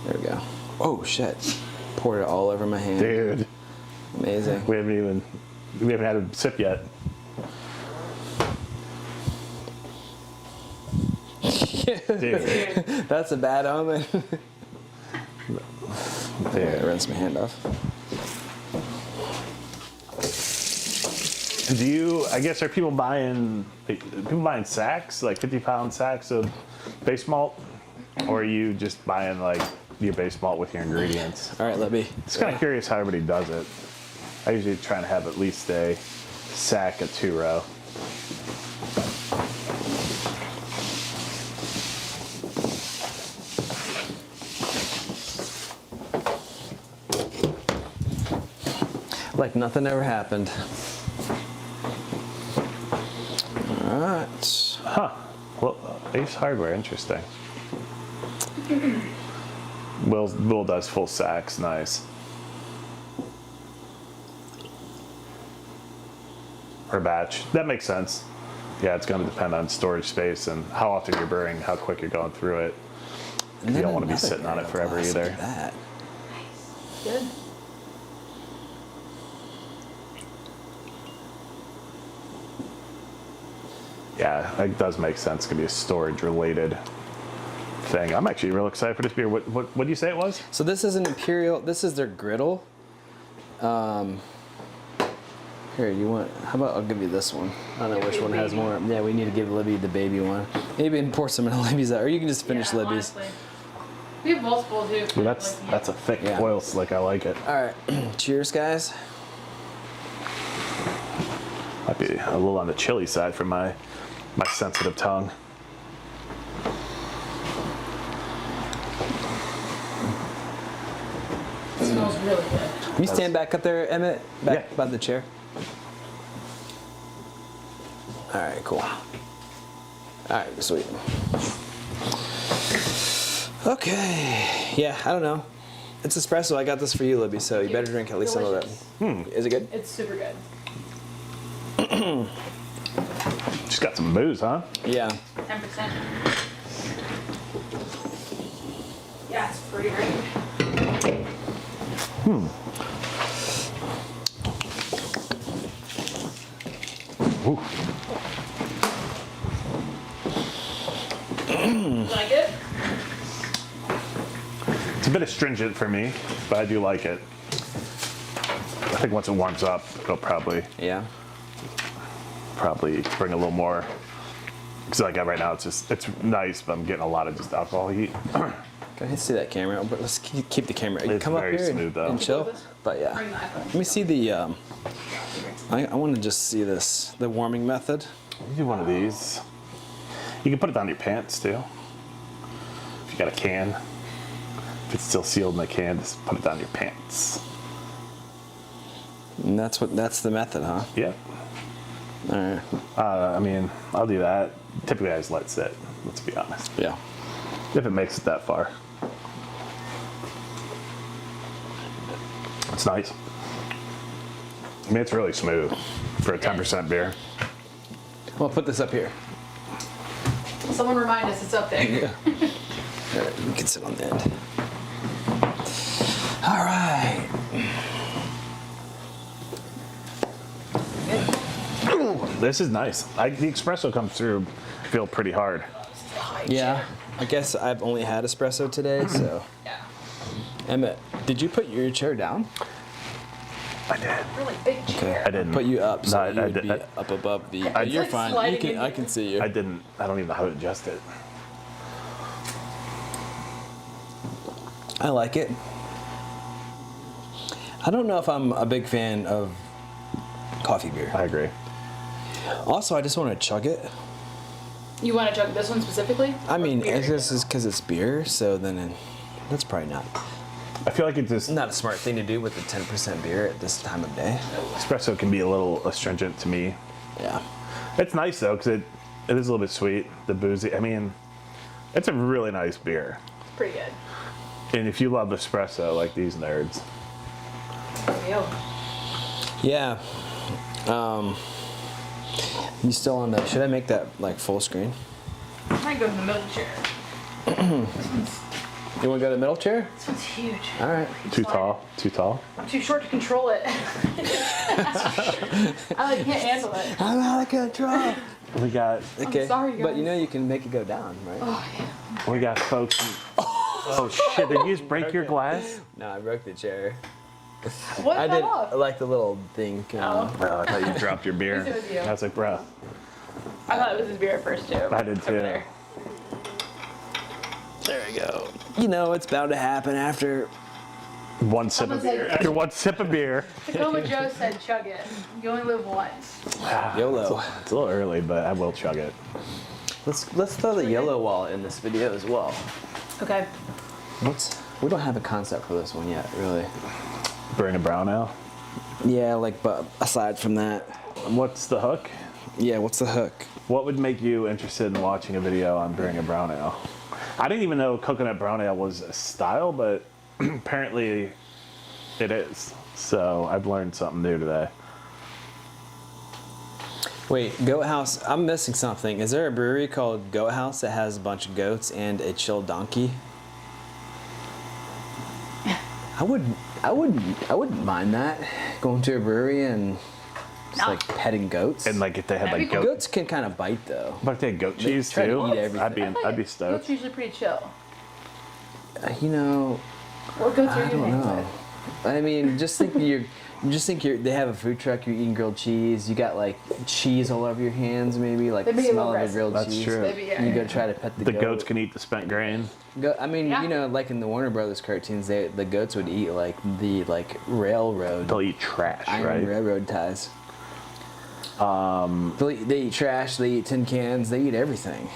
There we go. Oh shit! Poured it all over my hand. Dude, Amazing. we haven't had a sip yet. Dude. That's a bad omen. Dude. Rinse my hand off. Do you? I guess are people buying sacks, like 50-pound sacks of base malt, or are you just buying like your base malt with your ingredients? All right, Libby. Just kind of curious how everybody does it. I usually try and have at least a sack of 2-row. Like nothing ever happened. All right. Huh. Well, Ace Hardware, interesting. Will does full sacks, nice. Or batch. That makes sense. Yeah, it's going to depend on storage space and how often you're brewing, how quick you're going through it. And You then don't want to be another sitting on it barrel forever glass. Look either. at that. Good. Yeah, it does make sense. It could be a storage related thing. I'm actually real excited for this beer. What do you say it was? So this is an Imperial. This is their griddle. Here, you want? How about I'll give you this one? I don't know which one has more. Yeah, we need to give Libby the baby one. Maybe pour some of Libby's out, or you can just finish Libby's. Honestly. We have multiple too. Well, that's a thick Yeah. oil slick. I like it. All right, cheers, guys. Might be a little on the chili side for my sensitive tongue. It smells really good. Can you stand back up there, Emmett? Back Yeah. by the chair. All right, cool. All right, sweet. Okay. Yeah, I don't know. It's espresso. I got this for you, Libby, so you better drink at least some of it. Is it good? It's super good. Just got some booze, huh? Yeah. 10%. Yeah, it's pretty great. Ooh. Like it? It's a bit astringent for me, but I do like it. I think once it warms up, it'll probably Yeah. bring a little more. Because like right now, it's nice, but I'm getting a lot of just alcohol heat. Can I see that camera? But let's keep the camera. It's Come up very here smooth, though. and chill. But yeah. Bring the iPhone. Let me see the. I want to just see this, the warming method. You do one of these. You can put it down your pants too. If you got a can. If it's still sealed in the can, just put it down your pants. And that's the method, huh? Yeah. All right. I mean, I'll do that. Typically, I just let it sit. Let's be honest. Yeah. If it makes it that far. It's nice. I mean, it's really smooth for a 10% beer. Well, put this up here. Someone remind us it's up there. Yeah. All right, you can sit on the end. All right. Ooh, this is nice. The espresso comes through, feel pretty hard. Yeah. I guess I've only had espresso today, so. Yeah. Emmett, did you put your chair down? I did. Really big chair. I didn't. Put you up so No, you I would did- be up above the. It's You're like fine. You sliding can. in I here. can see you. I didn't. I don't even know how to adjust it. I like it. I don't know if I'm a big fan of coffee beer. I agree. Also, I just want to chug it. You want to chug this one specifically? I mean, Or beer? it's just because it's beer, so then that's probably not I feel like it just Not a smart thing to do with a 10% beer at this time of day. espresso can be a little astringent to me. Yeah. It's nice though, because it is a little bit sweet. The boozy. I mean, it's a really nice beer. It's pretty good. And if you love espresso, like these nerds, Yeah. You still on the? Should I make that like full screen? I might go in the middle chair. You want to go to the middle chair? This one's huge. All right. too tall. I'm too short to control it. I can't handle it. I'm out of control. We got Okay. sorry, But you guys. know you can make it go down, right? Oh, yeah. we got folks. Oh shit! Did you just break your glass? No, I broke the chair. What I fell did off? like the little thing. Oh. Oh, I thought you dropped your beer. At least it was you. I was like, bro. I thought it was his beer at first, too. I did too. Over there. There we go. You know it's bound to happen after. One sip of Someone beer. said- After one sip of beer. Tacoma Joe said chug it. You only live once. YOLO. It's a little early, but I will chug it. Let's throw the yellow wall in this video as well. Okay. We don't have a concept for this one yet, really. Brewing a brown ale. Yeah, like, but aside from that, And what's the hook? yeah, what's the hook? What would make you interested in watching a video on brewing a brown ale? I didn't even know coconut brown ale was a style, but apparently it is. So I've learned something new today. Wait, Goat House, I'm missing something. Is there a brewery called Goat House that has a bunch of goats and a chill donkey? I wouldn't mind that. Going to a brewery and just No. like petting goats. And like if they had That'd like be cool. goat, Goats can kind of bite though. but if they had goat cheese try to too, eat everything. I'd be Goats stoked. usually pretty chill. You know, What goats are I you don't hanging know. with? I mean, just think they have a food truck. You're eating grilled cheese. You got like cheese all over your hands, maybe like They the make it smell look of the grilled That's cheese. true. Maybe, yeah. And you go try to pet the The goat. goats can eat the spent grain. I mean, Yeah. you know, like in the Warner Brothers cartoons, the goats would eat like the railroad, They'll eat trash, iron right? railroad ties. They eat trash. They eat tin cans. They eat everything.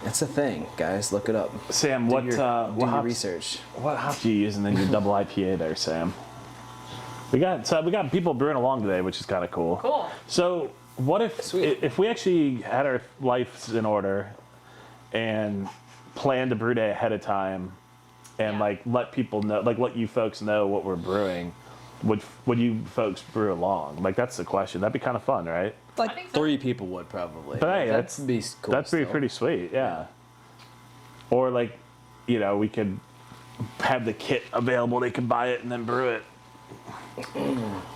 It's a thing, guys. Look it up. Sam, Do what your hops, research. what hops are you using in your double IPA there, Sam? We got people brewing along today, which is kind of cool. Cool. So what if Sweet. if we actually had our lives in order and planned a brew day ahead of time and Yeah. like let people know, like let you folks know what we're brewing? Would you folks brew along? Like that's the question. That'd be kind of fun, right? Like think so. 3 people would probably. But hey, that'd be cool. That'd be still. pretty sweet, yeah. Or like, you know, we could have the kit available. They could buy it and then brew it.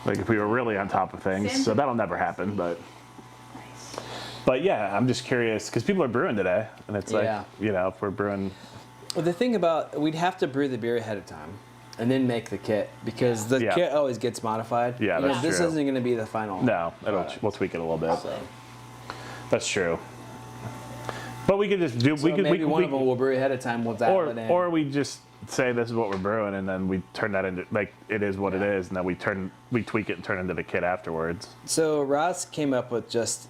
Like if we were really on top of things. Sam- So that'll never happen, but Nice. but yeah, I'm just curious because people are brewing today, and it's Yeah. like, you know, if we're brewing, Well, the thing about we'd have to brew the beer ahead of time, and then make the kit because the Yeah. kit always gets modified. Yeah, You know, that's this true. isn't going to be the final. no, product. we'll tweak it a little bit. So, That's true. But we could just do. so we could. maybe we, one we, of them will brew ahead of time. We'll dial it in. or we just say this is what we're brewing, and then we turn that into like it is what it is, and then we tweak it and turn it into the kit afterwards. So Ross came up with just.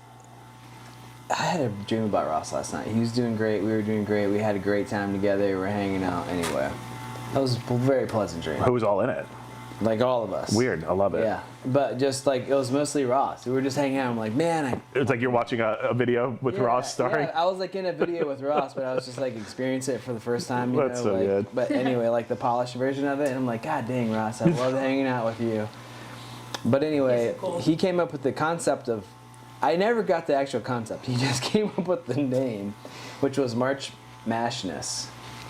I had a dream about Ross last night. He was doing great. We were doing great. We had a great time together. We were hanging out. Anyway, that was a very pleasant dream. Who was all in it? Like all of us. Weird. I love it. Yeah, but just like it was mostly Ross. We were just hanging out. I'm like, man, It's like you're watching a video with Ross starring. Yeah, I was like in a video with Ross, but I was just like experiencing it for the first time. You That's know, so like, good. But anyway, like the polished version of it, and I'm like, God dang, Ross, I love hanging out with you. But anyway, He's so cool. he came up with the concept of. I never got the actual concept. He just came up with the name, which was March Mashness.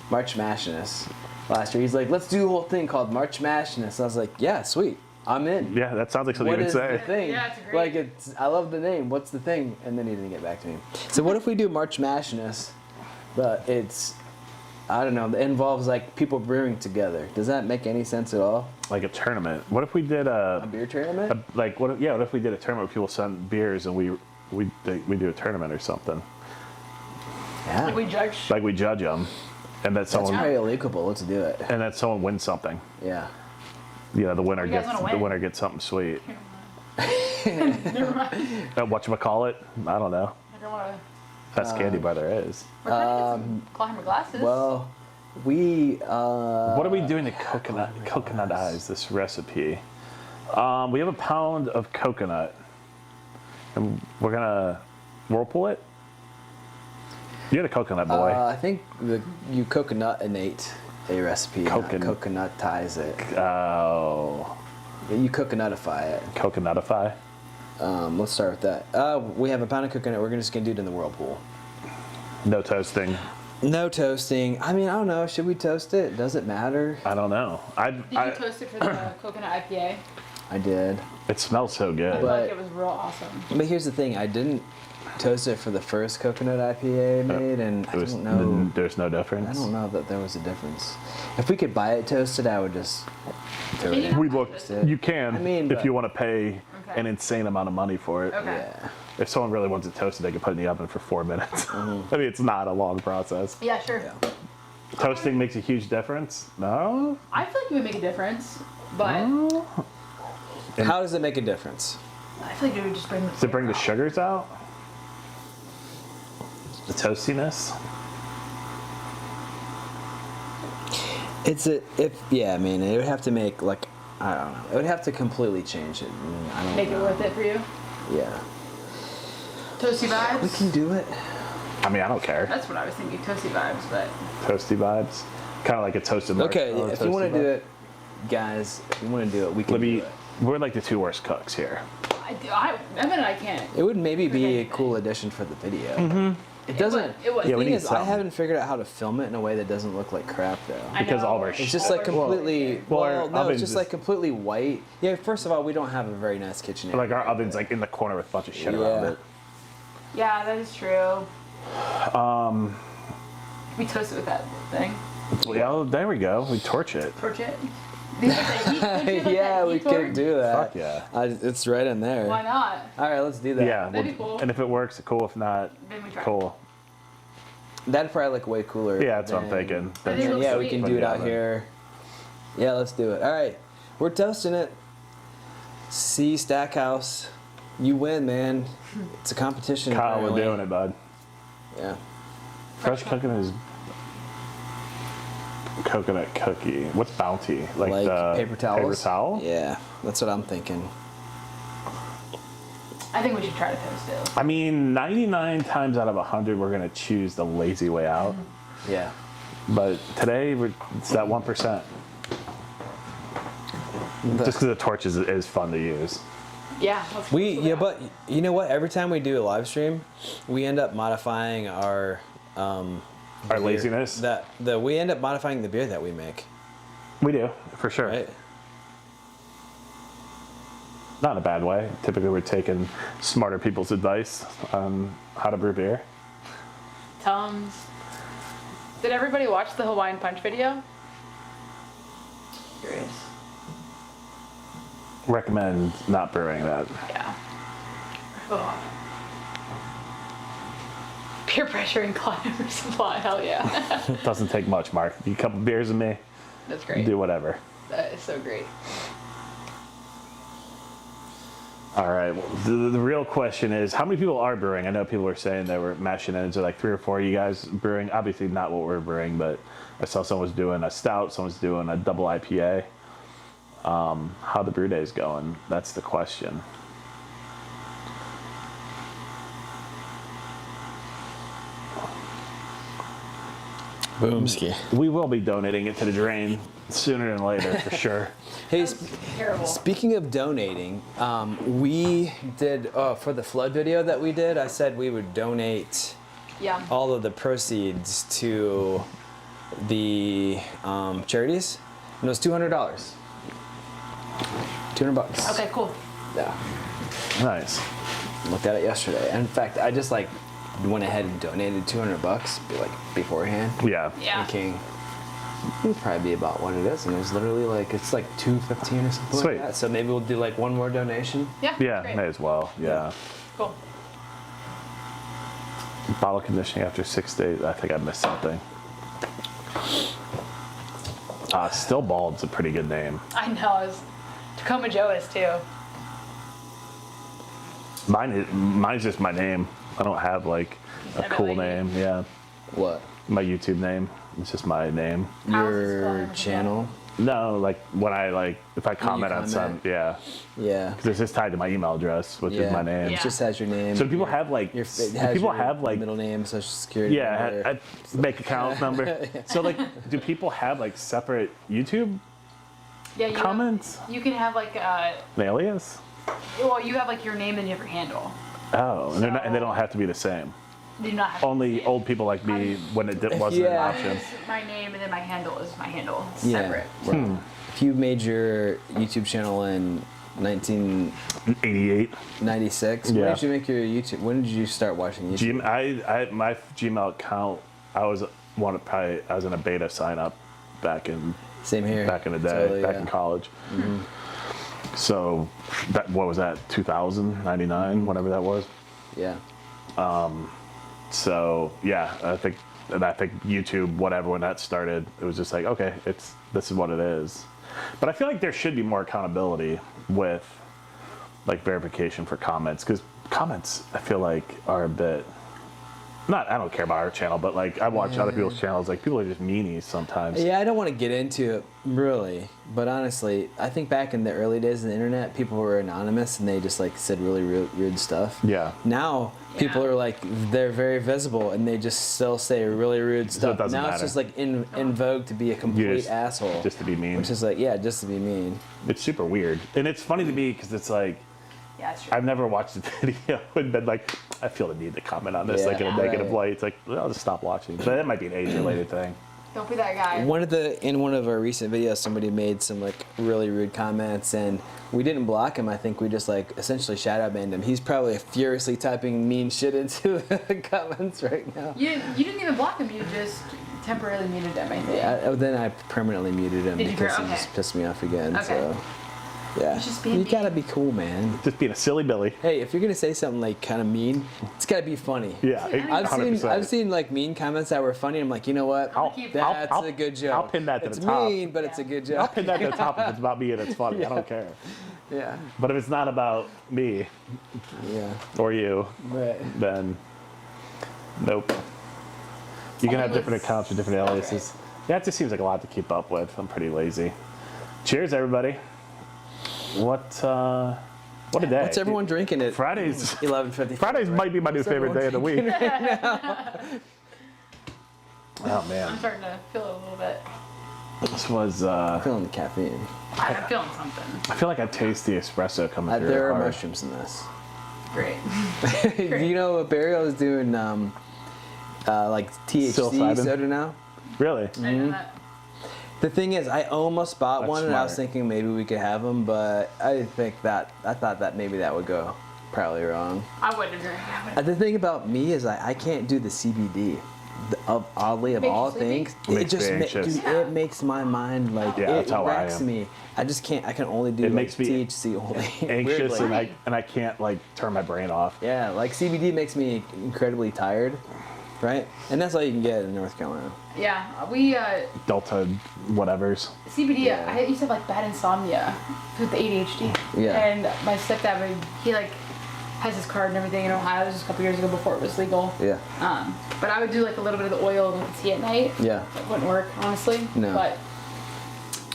March Mashness. Last year, he's like, let's do a whole thing called March Mashness. I was like, yeah, sweet, I'm in. Yeah, that sounds like something What you would is say. the thing? Yeah, it's great. Like it's, I love the name. What's the thing? And then he didn't get back to me. So what if we do March Mashness, but it's, I don't know, it involves like people brewing together. Does that make any sense at all? Like a tournament. What if we did A beer tournament? what if we did a tournament where people send beers and we do a tournament or something? Yeah. Like we judge. Like we judge them, and that That's someone very illegal. Let's do it. and that someone wins something. Yeah. You know, the winner You guys gets wanna the win? winner gets something sweet. Never mind. Whatchamacallit? I don't know. I don't want to. Best candy bar there is. We're trying to get some climber glasses. Well, What are we doing to coconutize this recipe? We have a pound of coconut, and we're gonna whirlpool it. You're the coconut boy. I think you coconut-inate a recipe, not coconutize it. Oh, You coconutify it. coconutify. Let's start with that. We have a pound of coconut. We're just gonna do it in the whirlpool. No toasting. No toasting. I mean, I don't know. Should we toast it? Does it matter? I don't know. Did you toast it for the coconut IPA? I did. It smells so I good. feel But- like it was real awesome. But here's the thing. I didn't toast it for the first coconut IPA I made, and I don't know. There's no difference. I don't know that there was a difference. If we could buy it toasted, I would just throw it Can in. We look. it. You can I mean, if but- you want to pay Okay. an insane amount of money for it. Okay. Yeah. If someone really wants it toasted, they can put it in the oven for 4 minutes. Mm-hmm. I mean, it's not a long process. Yeah, sure. Yeah. Toasting makes a huge difference. No. I feel like it would make a difference, but How does it make a difference? I feel like it would just bring the Does it bring the flavor sugars out? The toastiness? I mean, it would have to make like, I don't know. It would have to completely change it. I don't Make it know. worth it for you. Yeah. Toasty vibes. We can do it. I mean, I don't care. That's what I was thinking. Toasty vibes, but Toasty vibes. Kind of like a toasted Okay, marshmallow. if you want to do it, guys, if you want to do it, we can Let do me. it. We're like the two worst cooks here. Evan and I can't. It would maybe be a anything. cool addition for the video. It doesn't. It would. The Yeah, we thing need is, I something. haven't figured out how to film it in a way that doesn't look like crap, though. I Because know. all of our It's just like Well, completely. well, our Well, no, oven's it's just is- like completely white. Yeah, first of all, we don't have a very nice kitchen area. Like our oven's like in the corner with a bunch of shit around Yeah. it. Yeah, that is true. We toast it with that thing. Well, there we go. We torch it. Torch it. Don't you have, like, Yeah, that we heat could torch? do that. Fuck yeah. It's right in there. Why not? All right, let's do that. Yeah. That'd be cool. And if it works, cool. If not, Then we try. cool. That'd probably look way cooler. Yeah, that's what I'm than- thinking. I think it looks Yeah, we sweet. can Put do it it in the out oven. here. Yeah, let's do it. All right, we're toasting it. See, Stackhouse, you win, man. It's a competition. Kyle, apparently. we're doing it, bud. Yeah. Fresh coconut is coconut cookie. What's Bounty? Like the paper towels. Paper towel? Yeah, that's what I'm thinking. I think we should try to toast it. I mean, 99 times out of 100, we're gonna choose the lazy way out. Yeah. But today, it's that 1%. Just because the torch is fun to use. Yeah. But you know what? Every time we do a live stream, we end up modifying our Our beer. laziness. We end up modifying the beer that we make, We do, for sure. right? Not in a bad way. Typically, we're taking smarter people's advice on how to brew beer. Tums. Did everybody watch the Hawaiian Punch video? Curious. Recommend not brewing that. Yeah. Oh. Peer pressure and client supply. Hell yeah. It doesn't take much, Mark. You a couple beers with me, That's great. do whatever. That is so great. All right. Well, the real question is, how many people are brewing? I know people were saying they were mashing into like 3 or 4 of you guys brewing. Obviously not what we're brewing, but I saw someone was doing a stout, someone's doing a double IPA. How the brew day's going? That's the question. Boomski. We will be donating it to the drain sooner than later, for sure. Hey, Terrible. speaking of donating, we did for the flood video that we did. I said we would donate Yeah. all of the proceeds to the charities, and it was $200. $200. Okay, cool. Yeah. Nice. Looked at it yesterday. In fact, I just like went ahead and donated $200 like beforehand. Yeah. Yeah. Thinking it would probably be about what it is, and it was literally like it's like $2.15 or something Sweet. like that. So maybe we'll do like one more donation. Yeah. Yeah, Great. may as well. Yeah. Cool. Bottle conditioning after 6 days. I think I missed something. Still Bald's a pretty good name. I know. Tacoma Joe is too. Mine's just my name. I don't have like a Have a cool lady. name. Yeah. What? My YouTube name. It's just my name. Your channel. No, like when I if I comment on comment. some, yeah, Yeah. because it's just tied to my email address, which is my name. It just has your name. So do people have like Your, do it has people your have like middle name, social security number. I make account number. So like, do people have like separate YouTube Yeah, you comments? You can have like An alias? well, you have like your name and your handle. Oh, and, and they don't have to be the same. They do not have to Only be old people like me when it wasn't an Yeah. option. my name and then my handle is my handle. It's Yeah. separate. Right. If you made your YouTube channel in 1996, 88. when Yeah. did you make your YouTube? When did you start watching YouTube? My Gmail account, I was in a beta sign up back in Same here. the day, Totally, back yeah. in college. So what was that? 2000, 99, whatever that was. Yeah. So yeah, I think YouTube, whatever, when that started, it was just like, okay, this is what it is. But I feel like there should be more accountability with like verification for comments, because comments I feel like are a bit. I don't care about our channel, but like I watch other people's channels. Like people are just meanies sometimes. Yeah, I don't want to get into it really, but honestly, I think back in the early days of the internet, people were anonymous and they just like said really rude stuff. Yeah. Now people are like they're very visible and they just still say really rude stuff. doesn't Now it's matter. just like in vogue to be a complete asshole. Just to be mean. Which is like just to be mean. It's super weird, and it's funny to me because it's like. Yeah, it's true. I've never watched a video and been like, I feel the need to comment on this, Yeah, like in a negative right. light. It's like, well, I'll just stop watching. But that might be an age-related thing. Don't be that guy. In one of our recent videos, somebody made some like really rude comments, and we didn't block him. I think we just like essentially shadow banned him. He's probably furiously typing mean shit into the comments right now. You didn't even block him. You just temporarily muted him. I think. Then I permanently muted him Did you? because he Okay. just pissed me off again. Okay. So yeah, He's just being you mean. gotta be cool, man. Just being a silly Billy. Hey, if you're gonna say something like kind of mean, it's gotta be funny. Yeah, I've 100%. I've seen like mean comments that were funny. I'm like, you know what? That's a good joke. I'll pin that to it's the top. mean, but it's a good I'll joke. pin that to the top if it's about me and it's funny. I don't care. Yeah. But if it's not about me Yeah. or you, Right. then nope. You can have different accounts with different aliases. Yeah, it just seems like a lot to keep up with. I'm pretty lazy. Cheers, everybody. What a day. What's everyone drinking at Fridays. 11:50? Fridays might be my new favorite day of the week. Oh I'm man, starting to feel it a little bit. this was. I'm feeling the caffeine. I'm feeling something. I feel like I taste the espresso coming through. There are hard. mushrooms in this. Great. Do you know Imperial is doing like THC Psilocybin? soda now? Really? I Mm-hmm. know that. The thing is, I almost bought That's one, and I was smart. thinking maybe we could have them, but I thought that maybe that would go probably wrong. I wouldn't drink. The thing about me is I can't do the CBD. Oddly, of Makes you all sleepy? things, Makes it just me anxious. dude, it makes my mind like Yeah, it that's how I wrecks am. me. I just can't. I can only do It like, makes me THC only. Anxious Weirdly. and I can't like turn my brain off. Yeah, like CBD makes me incredibly tired, right? And that's all you can get in North Carolina. Yeah, we Delta whatevers. CBD. Yeah. I used to have like bad insomnia with the ADHD. Yeah. And my stepdad, he like has his card and everything in Ohio. This was a couple years ago before it was legal. Yeah. But I would do like a little bit of the oil with the tea at night. Yeah. It wouldn't work, honestly. No. But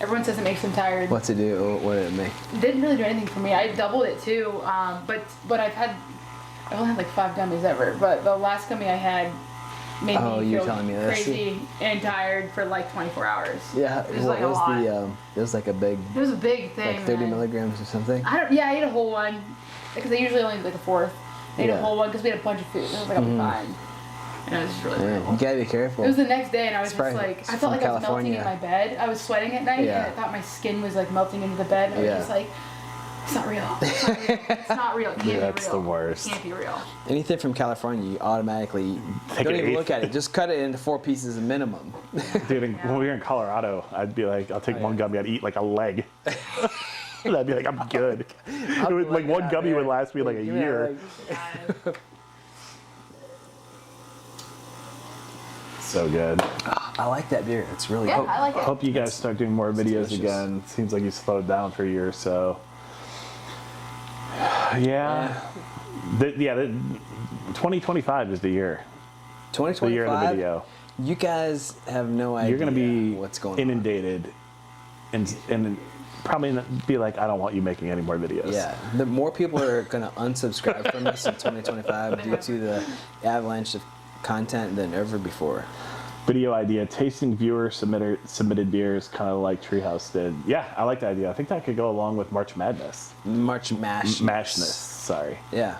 everyone says it makes them tired. What's it do? What did it make? It didn't really do anything for me. I doubled it too. But I've only had like 5 gummies ever. But the last gummy I had made Oh, me you're feel telling me this. crazy and tired for like 24 hours. Yeah. It was What like a was lot. it was like a big, It was a big thing. like 30 man. milligrams or something. I ate a whole one because I usually only do like a fourth. I ate Yeah. a whole one because we had a bunch of food. And I was like, I'll be fine. And it was just really Yeah, terrible. you gotta be careful. It was the next day, and I was just probably- like, it's I from felt like I was melting California. in my bed. I was sweating at night, Yeah. and I thought my skin was like melting into the bed. And I was Yeah. just like, it's not real. It's not real. It's not real. It can't That's be real. the worst. It can't be real. Anything from California, you automatically Take don't an even eighth. look at it. Just cut it into 4 pieces minimum. Dude, when we were in Colorado, I'd be like, I'll take one gummy, I'd eat like a leg. And I'd be like, I'm good. It was, like one gummy would last me like a year. Yeah. So good. I like that beer. It's really Yeah, good. I like it. Hope you guys start doing more videos delicious. again. Seems like you slowed down for a year or so. Yeah. 2025 is the year. The year of the 2025. video. You guys have no idea You're going to be what's going on. inundated and probably be like, I don't want you making any more videos. Yeah, the more people are going to unsubscribe from us in 2025 due to the avalanche of content than ever before. Video idea, tasting viewer submitted beers, kind of like Treehouse did. Yeah, I like the idea. I think that could go along with March Madness. March Mash. Mashness, sorry. Yeah.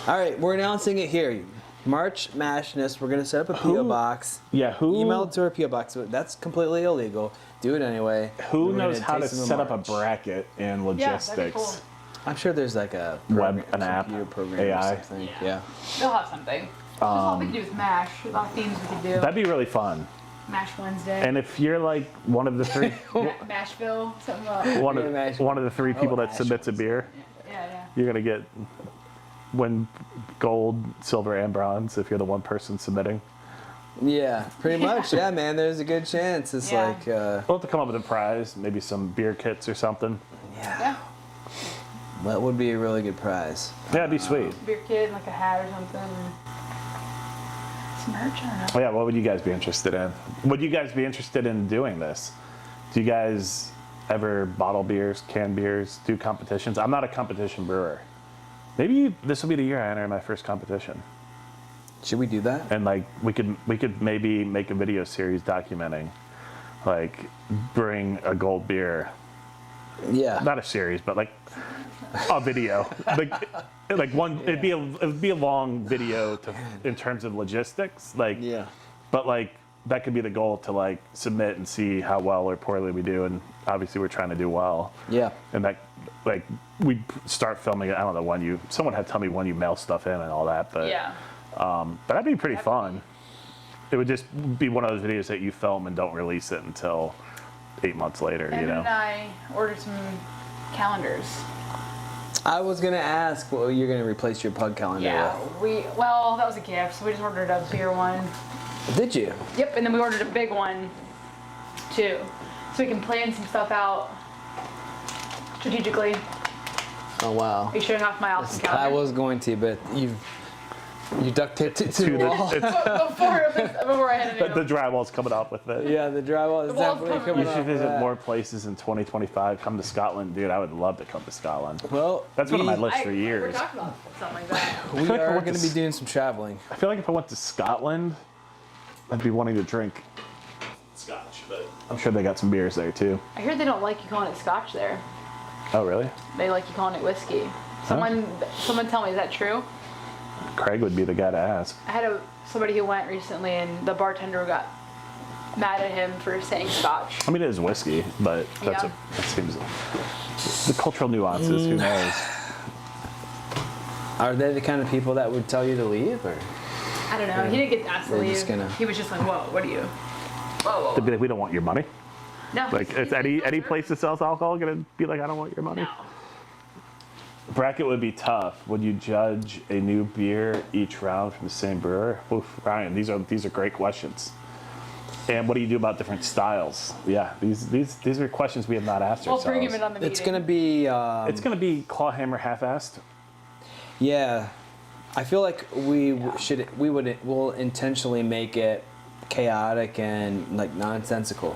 All right, we're announcing it here. March Mashness. We're gonna set up a PO box. Yeah, who? Email it to our PO box. That's completely illegal. Do it anyway. Who We're knows gonna how to taste them in set up a March. bracket and Yeah, logistics? that'd be cool. I'm sure there's like a An app, computer program AI. or something. Yeah. They'll have something. There's a lot we could do with MASH. There's a lot of themes we could do. That'd be really fun. MASH Wednesday. And if you're like one of the three, Mashville. Something about. one of the three people that Ash submits a ones. beer, Yeah. you're gonna win gold, silver, and bronze if you're the one person submitting. Yeah, pretty much. Yeah, man. There's a good chance. It's Yeah. like, We'll have to come up with a prize, maybe some beer kits or something. Yeah. that would be a really good prize. Yeah, it'd be sweet. Beer kid, like a hat or something. Some merch, I don't know. Oh, yeah, what would you guys be interested in? Would you guys be interested in doing this? Do you guys ever bottle beers, can beers, do competitions? I'm not a competition brewer. Maybe this will be the year I enter my first competition. Should we do that? And like we could maybe make a video series documenting like brewing a gold beer. Yeah. Not a series, but like a video. like one it'd be a long video in terms of logistics. Like Yeah. But like that could be the goal, to like submit and see how well or poorly we do, and obviously we're trying to do well. Yeah. And that like we start filming it. I don't know when someone had to tell me when you mail stuff in and all that, but Yeah. but that'd be pretty fun. It would just be one of those videos that you film and don't release it until 8 months later, you Evan know. and I ordered some calendars. I was gonna ask, well, you're gonna replace your pug calendar Yeah. Well, that was a gift, so we just ordered a beer one. with. Did you? Yep, and then we ordered a big one too, so we can plan some stuff out strategically. Oh wow. Are you showing off my awesome I calendar? was going to, but you duct taped it to the wall. Before I had The drywall's coming up with it. Yeah, the drywall is The wall's definitely coming. coming You off should of visit that. more places in 2025. Come to Scotland, dude. I would love to come to Scotland. Well, That's one of my we- lists for We're years. talking about something like that. We like I are went going to to be doing some traveling. I feel like if I went to Scotland, I'd be wanting to drink Scotch, but I'm sure they got some beers there too. I hear they don't like you calling it Scotch there. Oh, really? They like you calling it whiskey. Someone tell me, is that true? Craig would be the guy to ask. I had somebody who went recently, and the bartender got mad at him for saying Scotch. I mean, it is whiskey, but that seems the cultural nuances. Who knows? Are they the kind of people that would tell you to leave, or? I don't know. He didn't get asked to They're leave. just gonna- He was just like, "Whoa, what are you?" Whoa. They'd be like, we don't want your money. No. Like, it's any place that sells alcohol gonna be like, I don't want your money. No. Bracket would be tough. Would you judge a new beer each round from the same brewer? Oof, Ryan, these are great questions. And what do you do about different styles? Yeah, these are questions we have not asked We'll ourselves. bring him in on the meeting. It's going to be. It's gonna be clawhammer half-assed. Yeah, I feel like we'll intentionally make it chaotic and like nonsensical.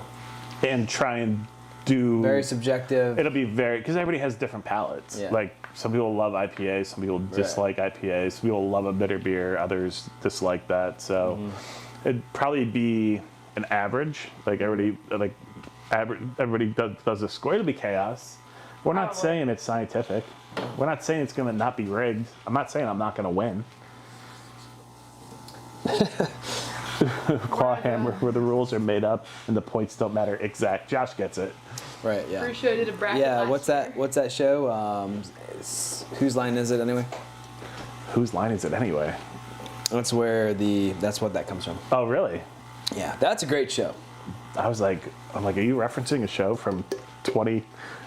And try and do Very subjective. It'll be because everybody has different palates. Yeah. Like some people love IPAs, some people dislike IPAs, some people love a bitter beer, others dislike that. So it'd probably be an average. Like everybody does a score. It'll be chaos. We're not Probably. saying it's scientific. We're not saying it's gonna not be rigged. I'm not saying I'm not gonna win. Clawhammer, where the rules are made up and the points don't matter exact. Josh gets it. Right. Yeah. Pretty sure I did a bracket. Yeah. last What's year. that? What's that show? Whose line is it anyway? Whose line is it anyway? That's what that comes from. Oh, really? Yeah, that's a great show. I'm like, are you referencing a show from 20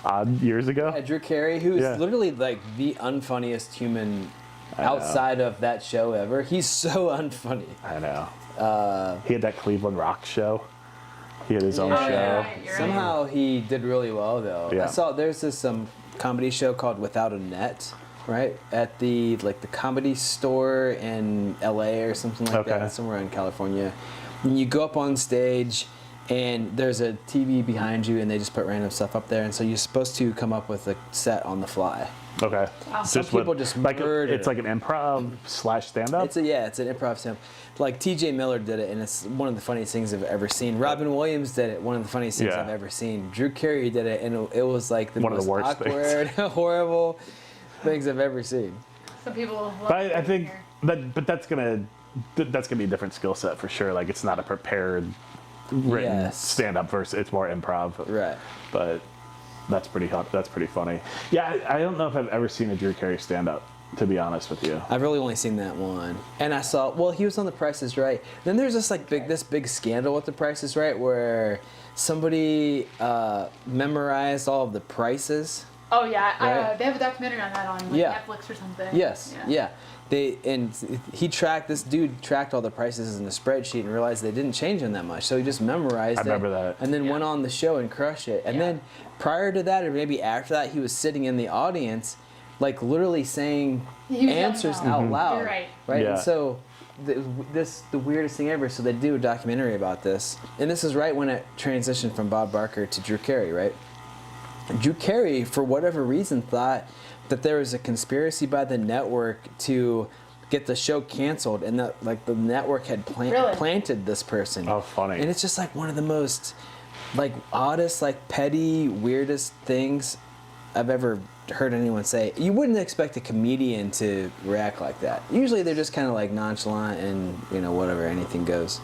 odd years ago? Yeah, Drew Carey, who is Yeah. literally like the unfunniest human outside of that show ever. He's so unfunny. I know. He had that Cleveland Rock show. He had his own Yeah. show. You're right, you're right. Somehow he did really well though. Yeah. I saw there's this comedy show called Without a Net, right? At the Comedy Store in LA or something like Okay. that, somewhere in California. you go up on stage and there's a TV behind you and they just put random stuff up there, and so you're supposed to come up with a set on the fly. Okay. Some people just like murder. it's like an improv / stand-up. It's an improv stand. Like T.J. Miller did it, and it's one of the funniest things I've ever seen. Robin Williams did it, one of the funniest things I've ever seen. Drew Carey did it, and it was like the One of most the worst awkward, horrible things I've ever seen. Some people love But I it think here. but that's gonna be a different skill set for sure. Like it's not a prepared written stand-up versus it's more improv. Right. But that's pretty hot. That's pretty funny. Yeah, I don't know if I've ever seen a Drew Carey stand-up, to be honest with you. I've really only seen that one, and I saw. Well, he was on The Price is Right. Then there's this big scandal with The Price is Right, where somebody memorized all of the prices. Oh yeah, Right. they have a documentary on that on Netflix or something. Yes. Yeah. This dude tracked all the prices in a spreadsheet and realized they didn't change them that much, so he just memorized it. I remember that. And then went on the show and crushed it. And then prior to that, or maybe after that, he was sitting in the audience, like literally saying He was answers yelling out. out loud. You're right. Right. Yeah. And so the weirdest thing ever. So they do a documentary about this, and this is right when it transitioned from Bob Barker to Drew Carey, right? Drew Carey, for whatever reason, thought that there was a conspiracy by the network to get the show canceled, and that like the network had Really? planted this person. Oh, funny. And it's just like one of the most like oddest, like petty, weirdest things I've ever heard anyone say. You wouldn't expect a comedian to react like that. Usually they're just kind of like nonchalant and whatever, anything goes.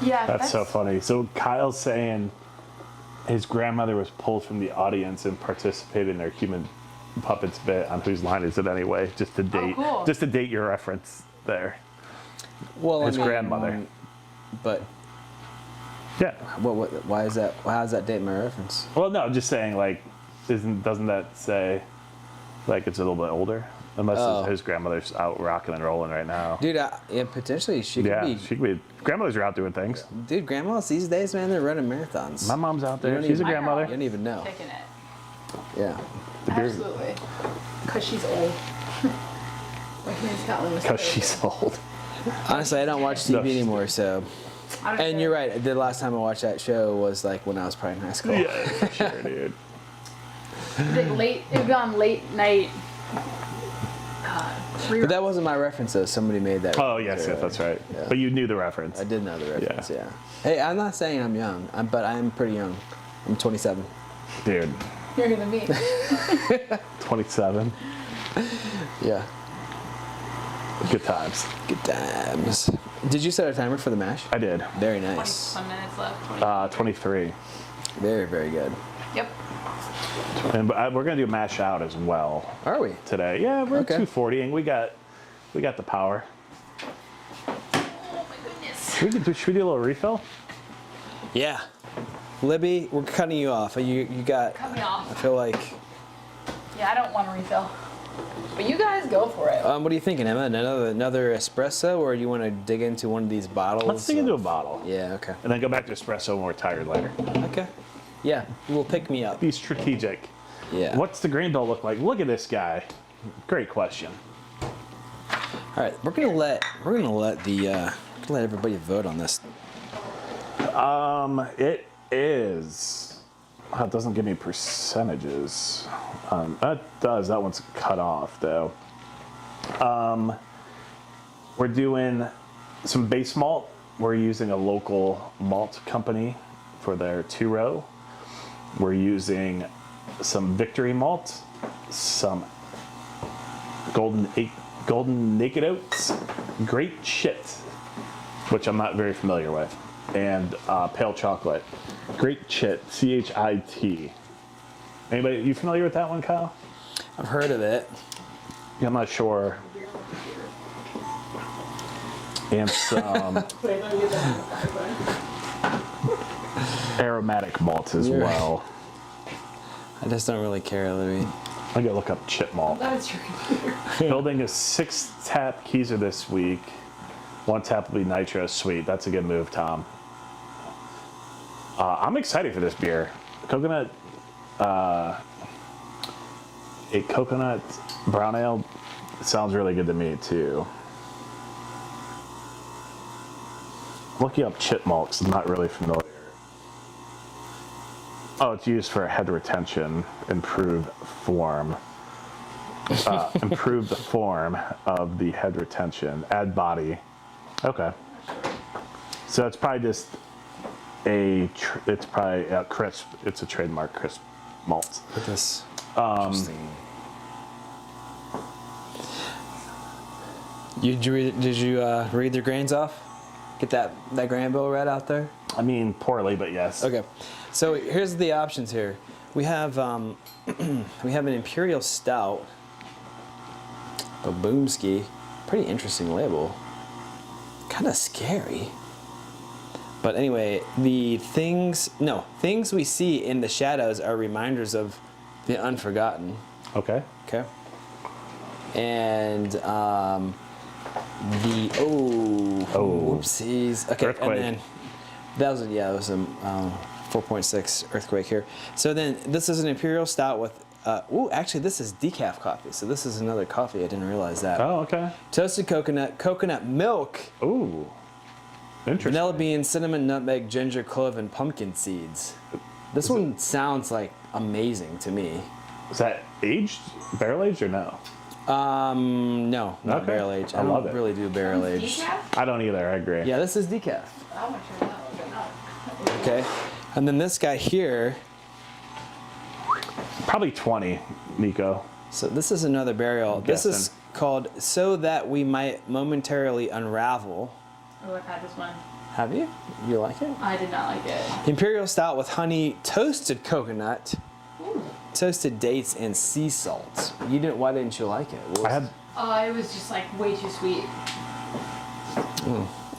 Yeah, That's so funny. So Kyle's saying his grandmother was pulled from the audience and participated in their human puppets bit on Whose Line Is It Anyway? Just to date, cool. just to date your reference there. Well, His grandmother. But Yeah. why is that? How does that date my reference? Well, no, just saying like, doesn't that say like it's a little bit older? Unless his grandmother's out rocking and rolling right now. Dude, potentially she could be. she could be. Grandmothers are out doing things. Dude, grandmas these days, man, they're running marathons. My mom's out there. don't She's a even- My grandmother. You don't even know. Taking it. Yeah. Absolutely. Because she's old. Like me in Scotland was Because so she's old. Honestly, I don't watch No, TV anymore, so. I don't And care. you're right. The last time I watched that show was like when I was probably in high school. Yeah, for sure, dude. It would be on late night. But that wasn't my reference, though. Somebody made that. Oh, yes, that's right. Yeah. But you knew the reference. I did know the reference, yeah. Hey, I'm not saying I'm young, but I'm pretty young. I'm 27. Dude, You're gonna meet. 27. Yeah. Good times. Good times. Did you set a timer for the mash? I did. Very nice. some minutes left. 23. Very, very good. Yep. And we're going to do a mash out as well Are we? today. Yeah, we're Okay. at 240 and we got the power. Oh my goodness. Should we do a little refill? Yeah. Libby, we're cutting you off. You got. Cut me off. I feel like. Yeah, I don't want to refill. But you guys go for it. What are you thinking, Emma? Another espresso, or do you want to dig into one of these bottles? Let's dig into a bottle. Yeah. Okay. And then go back to espresso when we're tired later. Okay. Yeah. We'll pick me up. Be strategic. Yeah. What's the grain bill look like? Look at this guy. Great question. All right. We're gonna let let everybody vote on this. It is. Oh, it doesn't give me percentages. That does. That one's cut off though. We're doing some base malt. We're using a local malt company for their 2-row. We're using some Victory malt, some golden naked oats, great shit, which I'm not very familiar with, and pale chocolate. Great Chit, CHIT. Anybody, you familiar with that one, Kyle? I've heard of it. Yeah, I'm not sure. And some aromatic malts as You're- well. I just don't really care, Libby. I'm gonna look up chip malt. That's your computer. Building a 6-tap Keyser this week. 1 tap will be nitro sweet. That's a good move, Tom. I'm excited for this beer. Coconut, a coconut brown ale sounds really good to me too. looking up chip malt 'cause I'm not really familiar. Oh, it's used for head retention, improve form. Improve the form of the head retention, add body. Okay. So it's probably just it's probably a crisp, it's a trademark crisp malt. Look at this. Interesting. Did you read their grains off? Get that grain bill right out there? I mean, poorly, but yes. Okay. So here's the options here. We have we have an Imperial stout, a Boomski. Pretty interesting label. Kind of scary. But anyway, the things we see in the shadows are reminders of the unforgotten. Okay. Okay. And whoopsies. Okay, Earthquake. and then that was a 4.6 earthquake here. So then this is an Imperial stout with actually this is decaf coffee. So this is another coffee. I didn't realize that. Oh, okay. Toasted coconut milk, Ooh. Interesting. vanilla bean, cinnamon, nutmeg, ginger, clove, and pumpkin seeds. This one sounds like amazing to me. Is that aged, barrel aged or no? No, not Okay. barrel aged. I love don't it. really do barrel aged. Decaf? I don't either, I agree. Yeah, this is decaf. I'm not sure that one, but no. Okay. And then this guy here. Probably 20, Nico. So this is another barrel. This is guessing. called So That We Might Momentarily Unravel. Oh, I've had this one. Have you? You like it? I did not like it. Imperial stout with honey, toasted coconut, toasted dates, and sea salt. You didn't? Why didn't you like it? I had It was just like way too sweet.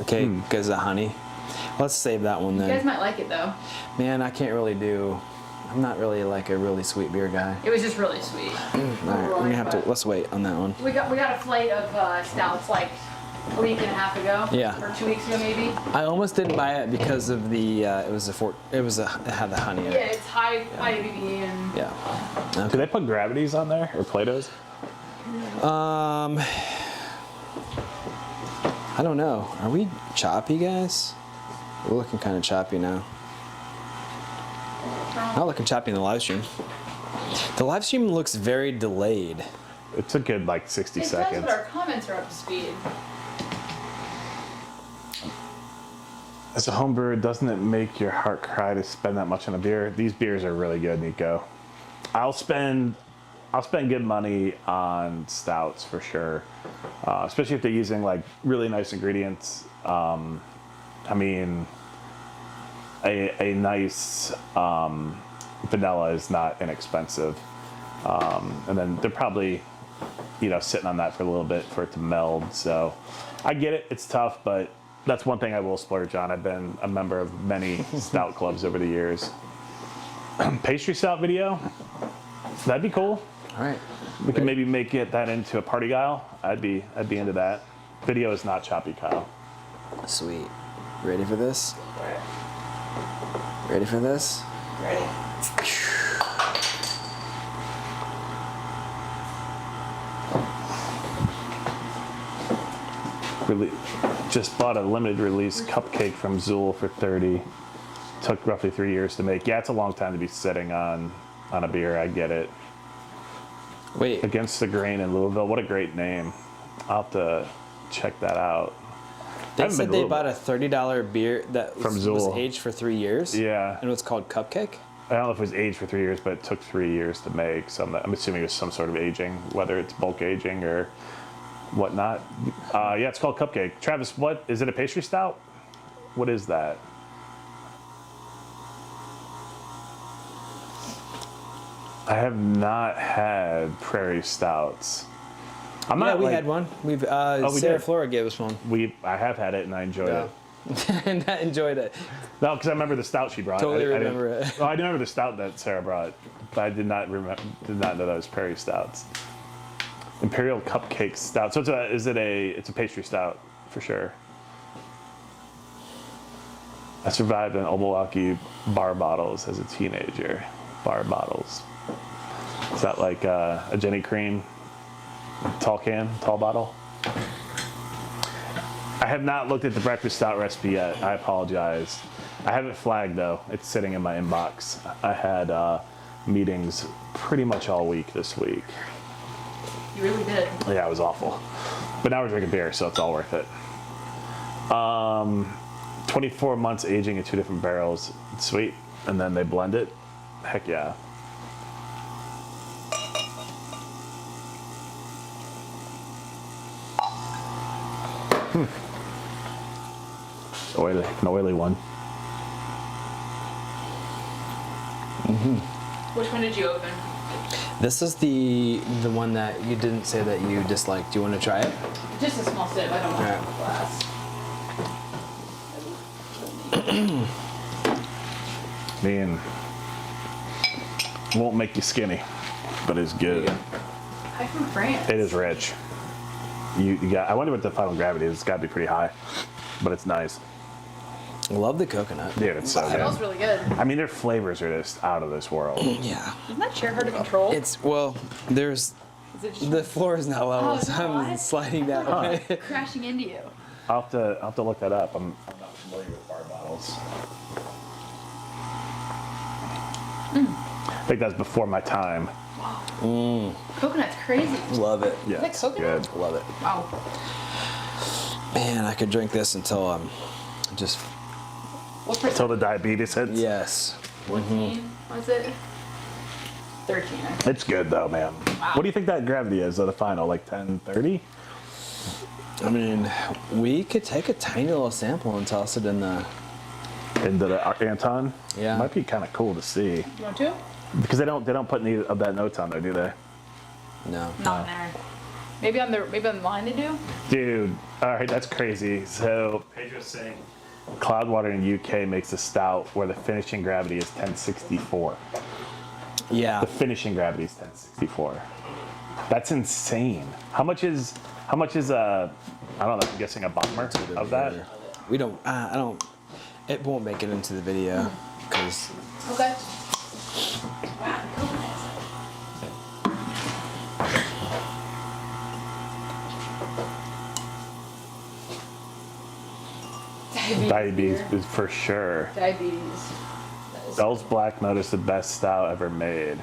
Okay, because of honey. Let's save that one You guys then. might like it though. Man, I can't really do. I'm not really like a really sweet beer guy. It was just really sweet. All right, we're gonna have to. Let's wait on that one. We got a flight of stouts like a week and a half ago. Yeah. Or 2 weeks ago maybe. I almost didn't buy it because of the. It had the honey in Yeah, it. it's high ABV and Yeah. Do they put gravities on there or Play-Dohs? I don't know. Are we choppy, guys? We're looking kind of choppy now. Not looking choppy in the live stream. The live stream looks very delayed. It's a good like 60 it seconds. does, but our comments are up to speed. As a home brewer, doesn't it make your heart cry to spend that much on a beer? These beers are really good, Nico. I'll spend good money on stouts for sure, especially if they're using like really nice ingredients. I mean, a nice vanilla is not inexpensive, and then they're probably sitting on that for a little bit for it to meld. So I get it; it's tough, but that's one thing I will splurge on. I've been a member of many stout clubs over the years. Pastry stout video, that'd be cool. All right. We can maybe make that into a party guile. I'd be into that. Video is not choppy, Kyle. Sweet. Ready for this? Ready for this? Ready. Just bought a limited release cupcake from Zool for $30. Took roughly 3 years to make. Yeah, it's a long time to be sitting on a beer. I get it. Wait. Against the Grain in Louisville. What a great name. I'll have to check that out. They haven't said been they to bought a $30 beer that From was Zool. aged for 3 years. Yeah. And it was called Cupcake. I don't know if it was aged for 3 years, but it took 3 years to make. So I'm assuming it was some sort of aging, whether it's bulk aging or whatnot. Yeah, it's called Cupcake. Travis, what is it? A pastry stout? What is that? I have not had prairie stouts. I'm Yeah, not we like, had one. we Sarah did? Flora gave us one. I have had it and I enjoyed it. And I enjoyed it. No, because I remember the stout she brought. Totally I remember didn't- it. Well, I do remember the stout that Sarah brought, but I did not know that was prairie stouts. Imperial cupcake stout. So it's a pastry stout for sure. I survived on Milwaukee bar bottles as a teenager. Bar bottles. Is that like a Jenny Cream tall bottle? I have not looked at the breakfast stout recipe yet. I apologize. I have it flagged though. It's sitting in my inbox. I had meetings pretty much all week this week. You really did. Yeah, it was awful. But now we're drinking beer, so it's all worth it. 24 months aging in 2 different barrels. It's sweet. And then they blend it. Heck yeah. Oily, an oily one. Which one did you open? This is the one that you didn't say that you disliked. Do you want to try it? Just a small sip. I don't want Alright. a glass. Man, won't make you skinny, but it's good. I'm from France. It is rich. You got. I wonder what the final gravity is. It's got to be pretty high, but it's nice. Love the coconut. Dude, it's so It smells good. really good. I mean, their flavors are just out of this world. Yeah. Isn't that chair hard to control? There's Is it just the floor is not level, Oh, it's so I'm not? sliding that way. crashing into you? I'll have to look that up. I'm not familiar with bar bottles. I think that's before my time. Coconut's crazy. Love it. Yeah, that it's coconut? good. Love it. Wow. Man, I could drink this until I'm just What Until percent? the diabetes hits. yes. 14? Was it? 13. I think. It's good though, man. What do you think that gravity is at the final? Like 10-30? I mean, we could take a tiny little sample and toss it in the. Into the Anton? Yeah. Might be kind of cool to see. You want to? Because they don't put any of that notes on there, do they? No. Not in there. Maybe on the line they do. Dude, all right, that's crazy. So Pedro's saying Cloudwater in UK makes a stout where the finishing gravity is 1064. Yeah. The finishing gravity is 1064. That's insane. How much is I don't know, I'm guessing a bomber of that? We don't. I don't. It won't make it into the video because Okay. Wow, coconut. Diabetes is for sure. Diabetes. That is- Bell's Black Note is the best stout ever made.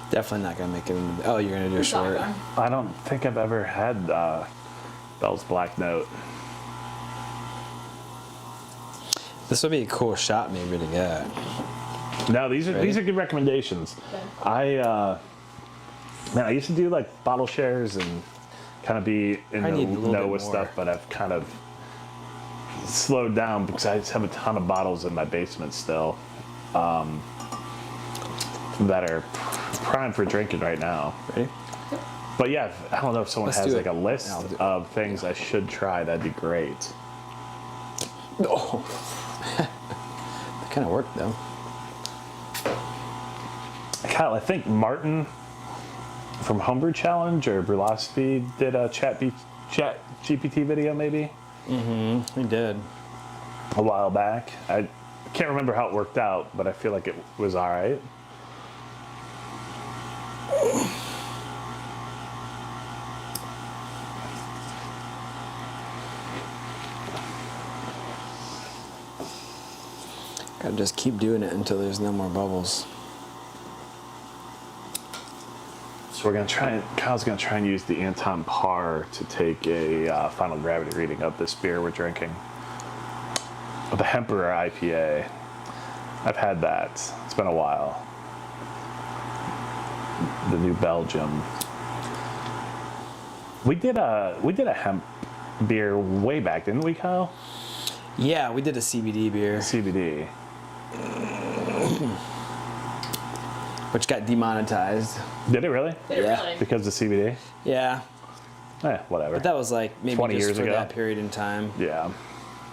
definitely not gonna make it. Oh, you're gonna do a It's not short. done. I don't think I've ever had Bell's Black Note. This would be a cool shot maybe to get. No, these are good recommendations. I used to do like bottle shares and kind of be in I the need a little know bit with more. stuff, but I've kind of slowed down because I just have a ton of bottles in my basement still that are prime for drinking right now. Ready? But yeah, I don't know if someone Let's has do like it. a list I'll do it. of things I should try. That'd be great. Oh. That kind of worked though. Kyle, I think Martin from Homebrew Challenge or Brewlosophy did a chat GPT video maybe We did. a while back. I can't remember how it worked out, but I feel like it was all right. Gotta just keep doing it until there's no more bubbles. So Kyle's gonna try and use the Anton Par to take a final gravity reading of this beer we're drinking. The Emperor IPA. I've had that. It's been a while. The New Belgium. We did a hemp beer way back, didn't we, Kyle? Yeah, we did a CBD beer, CBD. which got demonetized. Did it really? Did it Yeah. really? Because of CBD? Yeah, Whatever. but that was like maybe 20 just years for ago. that period in time. Yeah.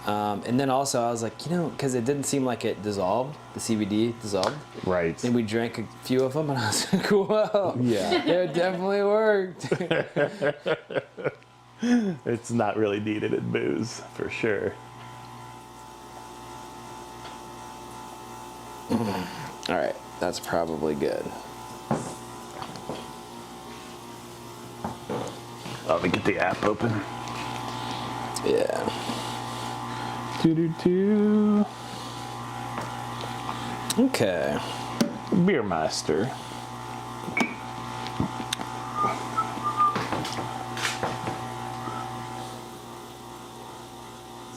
And then also I was like, because it didn't seem like it dissolved, the CBD dissolved. Right. And we drank a few of them, and I was like, whoa, Yeah. it definitely worked. It's not really needed in booze, for sure. All right, that's probably good. Let me get the app open. Yeah. Do. Okay. Beer Master.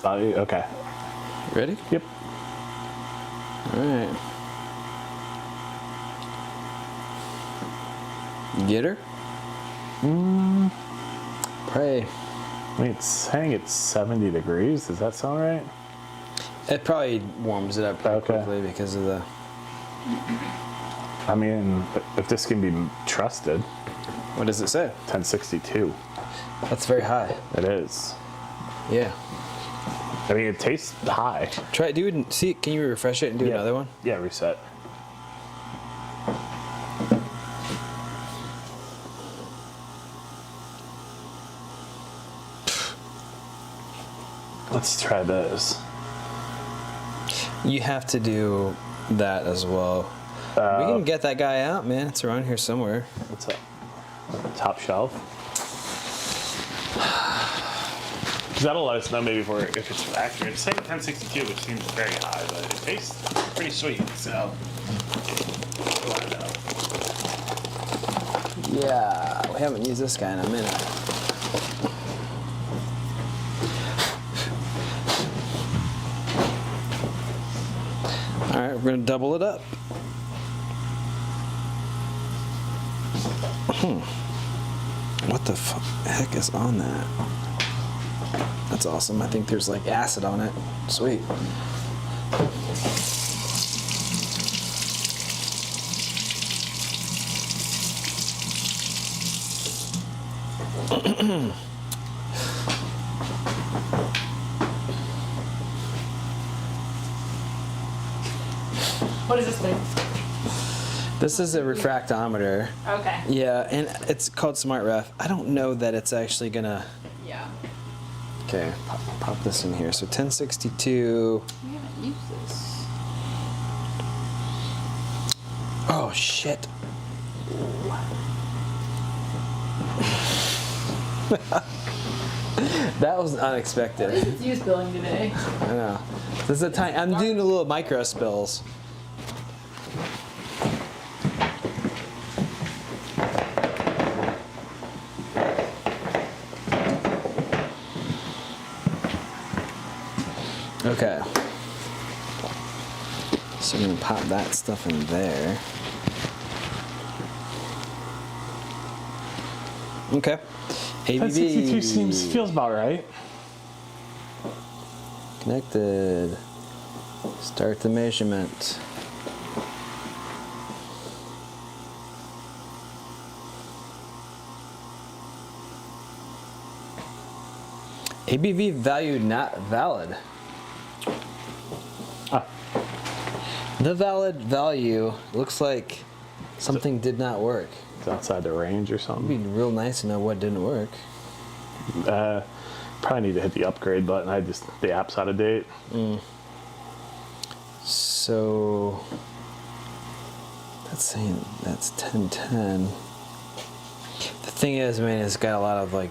Okay. Ready? Yep. All right. Get her? Pray. I mean, it's saying it's 70 degrees. Does that sound right? It probably warms it up pretty Okay. quickly because of the... I mean, if this can be trusted, What does it say? 1062. That's very high. It is. Yeah. I mean, it tastes high. Try it, dude. See, can you refresh it and do another one? Yeah, reset. Let's try this. You have to do that as well. We can get that guy out, man. It's around here somewhere. What's up? Top shelf. Because that'll let us know maybe if it's accurate. It's saying 1062, which seems very high, but it tastes pretty sweet. So, what do I know? Yeah, we haven't used this guy in a minute. All right, we're gonna double it up. What the heck is on that? That's awesome. I think there's like acid on it. Sweet. What is this thing? This is a refractometer. Okay. Yeah, and it's called Smart Ref. I don't know that it's actually gonna. Yeah. Okay, pop this in here. So 1062. We haven't used this. Oh shit. That was unexpected. It's used billing today. I know. This is a tiny. I'm doing a little micro spills. Okay. So I'm gonna pop that stuff in there. Okay. ABV. 1062 feels about right. Connected. Start the measurement. ABV value not valid. The valid value looks like something did not work. It's outside the range or It'd something. be real nice to know what didn't work. Probably need to hit the upgrade button. The app's out of date. So that's saying that's 1010. The thing is, man, it's got a lot of like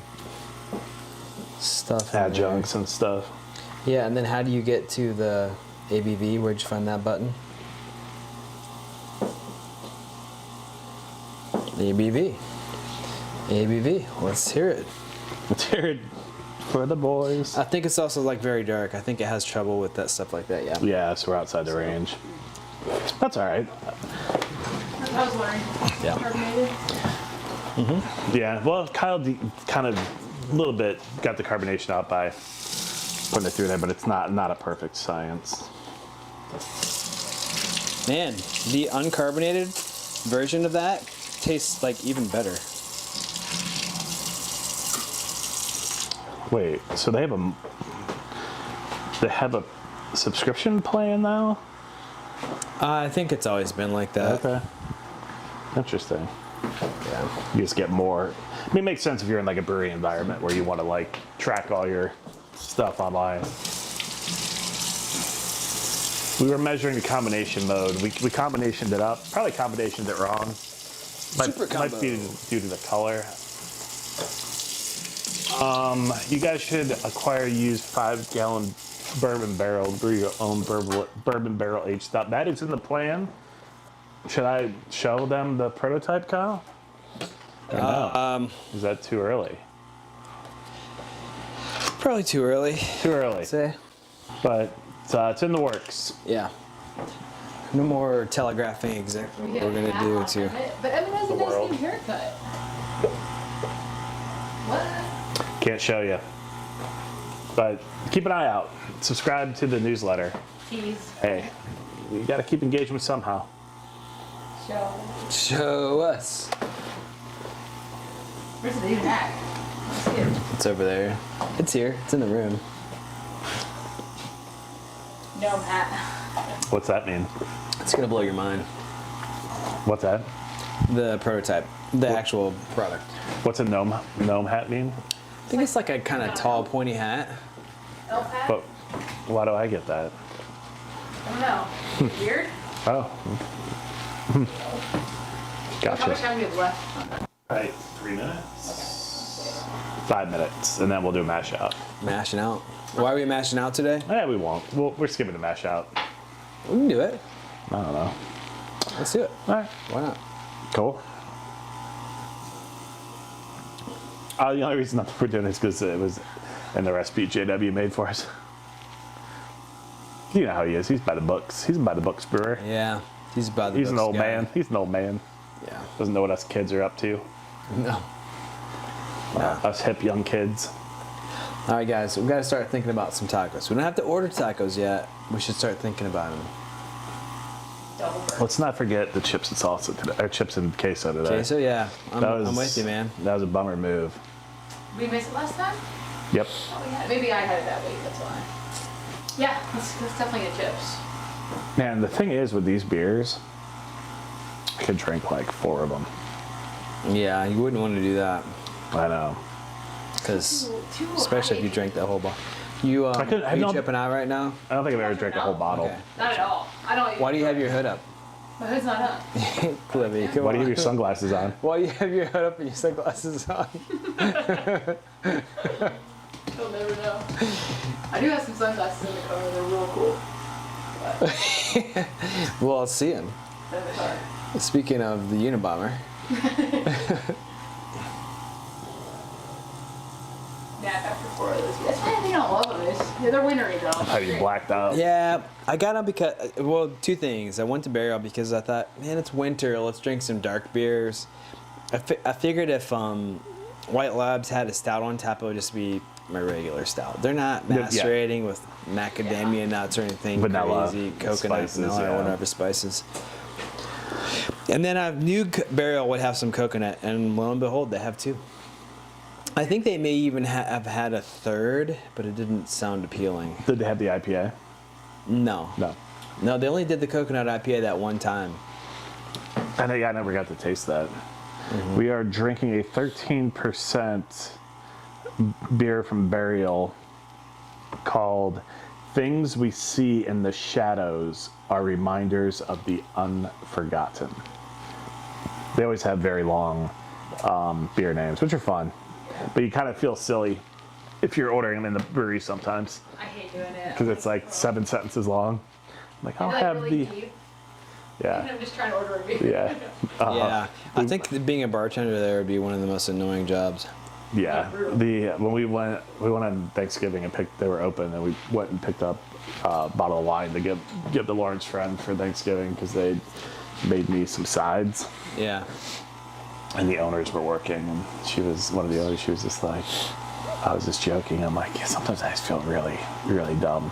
stuff in Adjuncts and stuff. there. Yeah, and then how do you get to the ABV? Where'd you find that button? ABV. ABV. Let's hear it. Let's hear it for the boys. I think it's also like very dark. I think it has trouble with that stuff like that. Yeah. Yeah, so we're outside the range. That's all right. I was wondering. Yeah. Carbonated. Yeah, well, Kyle kind of a little bit got the carbonation out by putting it through there, but it's not a perfect science. Man, the uncarbonated version of that tastes like even better. Wait, so they have a subscription plan now? I think it's always been like that. Okay. Interesting. Yeah. You just get more. I mean, it makes sense if you're in like a brewery environment where you want to like track all your stuff online. We were measuring the combination mode. We combinationed it up. Probably combinationed it wrong. Super combo. Might be due to the color. You guys should acquire used 5-gallon bourbon barrel, brew your own bourbon barrel aged stout. That is in the plan. Should I show them the prototype, Kyle? Or no? Is that too early? Probably too early. Too early. Say. But it's in the works. Yeah. No more telegraphing exactly what we're gonna do to. But Evan has a The nice world. new haircut. What? Can't show you. But keep an eye out. Subscribe to the newsletter. Tease. Hey, you got to keep engagement somehow. Show. Show us. Where's it even at? Let's see it. It's over there. It's here. It's in the room. Gnome hat. What's that mean? It's gonna blow your mind. What's that? The prototype, the actual product. What's a gnome hat mean? I think it's like a kind of tall, pointy hat. Elf hat? But why do I get that? I don't know. Weird? Oh. How much Gotcha. time do we have left? Right, 3 minutes? 5 minutes, and then we'll do a mash out. Mashing out. Why are we mashing out today? We won't. We're skipping the mash out. We can do it. I don't know. Let's do it. All right. Why not? Cool. The only reason we're doing this is because it was in the recipe JW made for us. You know how he is. He's by the books. He's by the books brewer. Yeah. He's about the He's an books old guy. man. He's an old man. Yeah. Doesn't know what us kids are up to. No. Us hip young kids. All right, guys. We've got to start thinking about some tacos. We don't have to order tacos yet. We should start thinking about them. Double burn. Let's not forget the chips and salsa today, or chips and queso today. Okay, so yeah, I'm That with you, man. That was a bummer move. We missed it last time? Yep. Oh, we had it. Maybe I had it that week, that's why. Yeah, let's definitely get chips. Man, the thing is with these beers, I could drink like 4 of them. Yeah, you wouldn't want to do that I know. because, Too especially if you high. drank that whole bottle. You I are you don't- tripping out right now? I don't think I've ever drank a whole bottle. Okay. Not at all. I don't. Why do you have your hood up? My hood's not up. Clippy, come Why do you on. have your sunglasses on? Why do you have your hood up and your sunglasses on? You'll never know. I do have some sunglasses in the car. They're real cool. But Well, I'll see him. they're in the car. Speaking of the Unabomber, Yeah, after 4 of those. That's why I think I don't love them. Yeah, they're wintery though. Have you blacked out? yeah, I got on because, well, 2 things. I went to Imperial because I thought, man, it's winter. Let's drink some dark beers. I figured if White Labs had a stout on tap, it would just be my regular stout. They're not Yeah. macerating with macadamia nuts or anything Vanilla, crazy, coconut, spices, vanilla, yeah. or whatever spices. And then I knew Burial would have some coconut, and lo and behold, they have 2. I think they may even have had a 3rd, but it didn't sound appealing. Did they have the IPA? No. No. They only did the coconut IPA that one time. I think I never got to taste that. Mm-hmm. We are drinking a 13% beer from Burial called Things We See in the Shadows Are Reminders of the Unforgotten. They always have very long beer names, which are fun. But you kind of feel silly if you're ordering them in the brewery sometimes I hate doing it. because it's like 7 sentences long. Like, I'll They're, like, have really the... deep. Yeah, I'm just trying to order a beer. yeah. Yeah. I think that being a bartender there would be one of the most annoying jobs. Yeah, when we went on Thanksgiving and they were open, and we went and picked up a bottle of wine to give the Lawrence friend for Thanksgiving because they made me some sides, Yeah. and the owners were working, and she was one of the owners. She was just like, I was just joking. I'm like, yeah, sometimes I just feel really, really dumb,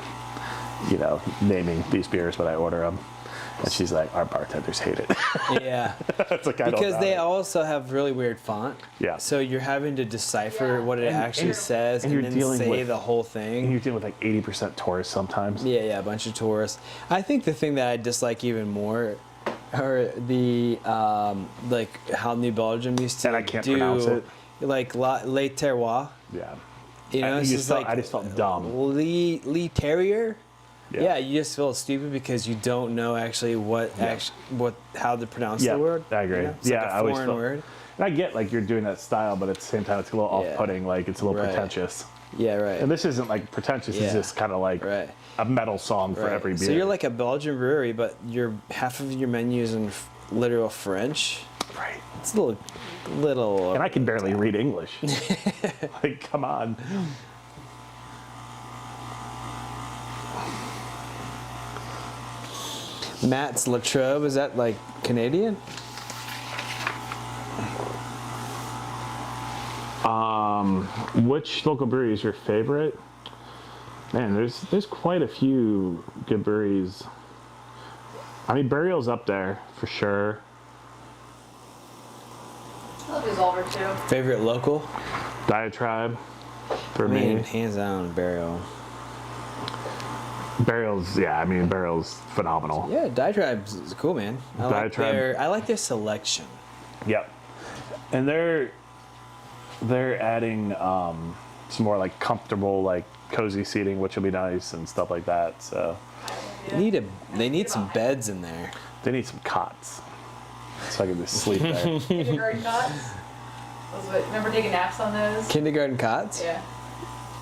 naming these beers when I order them. And she's like, our bartenders hate it. Yeah. It's like, I don't Because doubt they it. also have really weird font. Yeah. So you're having to decipher what it actually says and and, you're then dealing say with- the whole And thing. you're dealing with like 80% tourists sometimes. Yeah, a bunch of tourists. I think the thing that I dislike even more are the like how New Belgium used to And I can't do pronounce it. like Le Terroir. Yeah. You know, I it's just just like I just felt dumb. Lee Terrier. Yeah. Yeah, you just feel stupid because you don't know actually how to pronounce Yeah, the word. I agree. It's Yeah, like I a always foreign felt- word. And I get like you're doing that style, but at the same time, it's a little Yeah. off-putting. Like it's a little Right. pretentious. Yeah, right. And this isn't like pretentious. Yeah. It's just kind of like Right. a metal song for Right. every beer. So you're like a Belgian brewery, but half of your menu is in literal French. right. It's a little. And I can barely read English. Like, come on. Matt's La Trobe, is that like Canadian? Which local brewery is your favorite? Man, there's quite a few good breweries. I mean, Burial's up there for sure. I love Dissolver too. Favorite local? Diatribe for I mean, me. hands down, Burial. Burial's phenomenal. Yeah, Diatribe's cool, man. I like their selection. Yep. And they're adding some more like comfortable, like cozy seating, which will be nice and stuff like that. So They need some beds in there. they need some cots, so I can just sleep there. Kindergarten cots. Remember taking naps on those? Kindergarten cots? Yeah.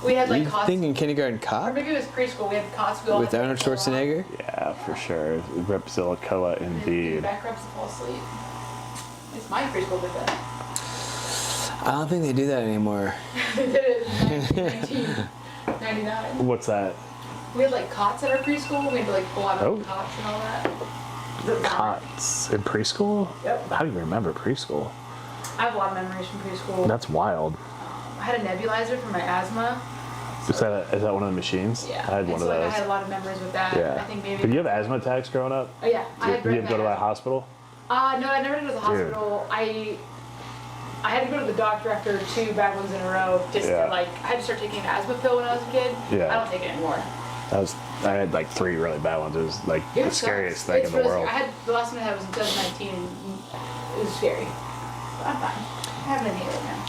We had like You cots. thinking kindergarten Or cot? maybe it was preschool. We had cots. We all With had to Arnold fall on. Schwarzenegger? Yeah, for sure. Rip Silicoa And indeed. back rubs to fall asleep. At least my preschool did that. I don't think they do that anymore. They did it in 1999. What's that? We had like cots at our preschool. We had to like go out Oh. on cots and all that. The Cots in preschool? Yep. How do you remember preschool? I have a lot of memories from preschool. That's wild. I had a nebulizer for my asthma. Is that one of the machines? Yeah. I had And one so, of like, those. I had a lot of memories with that. Yeah. I think maybe. Did you have asthma attacks growing up? Oh yeah. I had Did you have to go to a bad- hospital? No, I never did go to the hospital. I had to go to the doctor after 2 bad ones in a row. Just Yeah. to, like, I had to start taking an asthma pill when I was a kid. Yeah. I don't take it anymore. I had like 3 really bad ones. It was like It the sucks. scariest thing It's in the really world. scary. The last one I had was in 2019. And it was scary. But I'm fine. I have an inhaler now.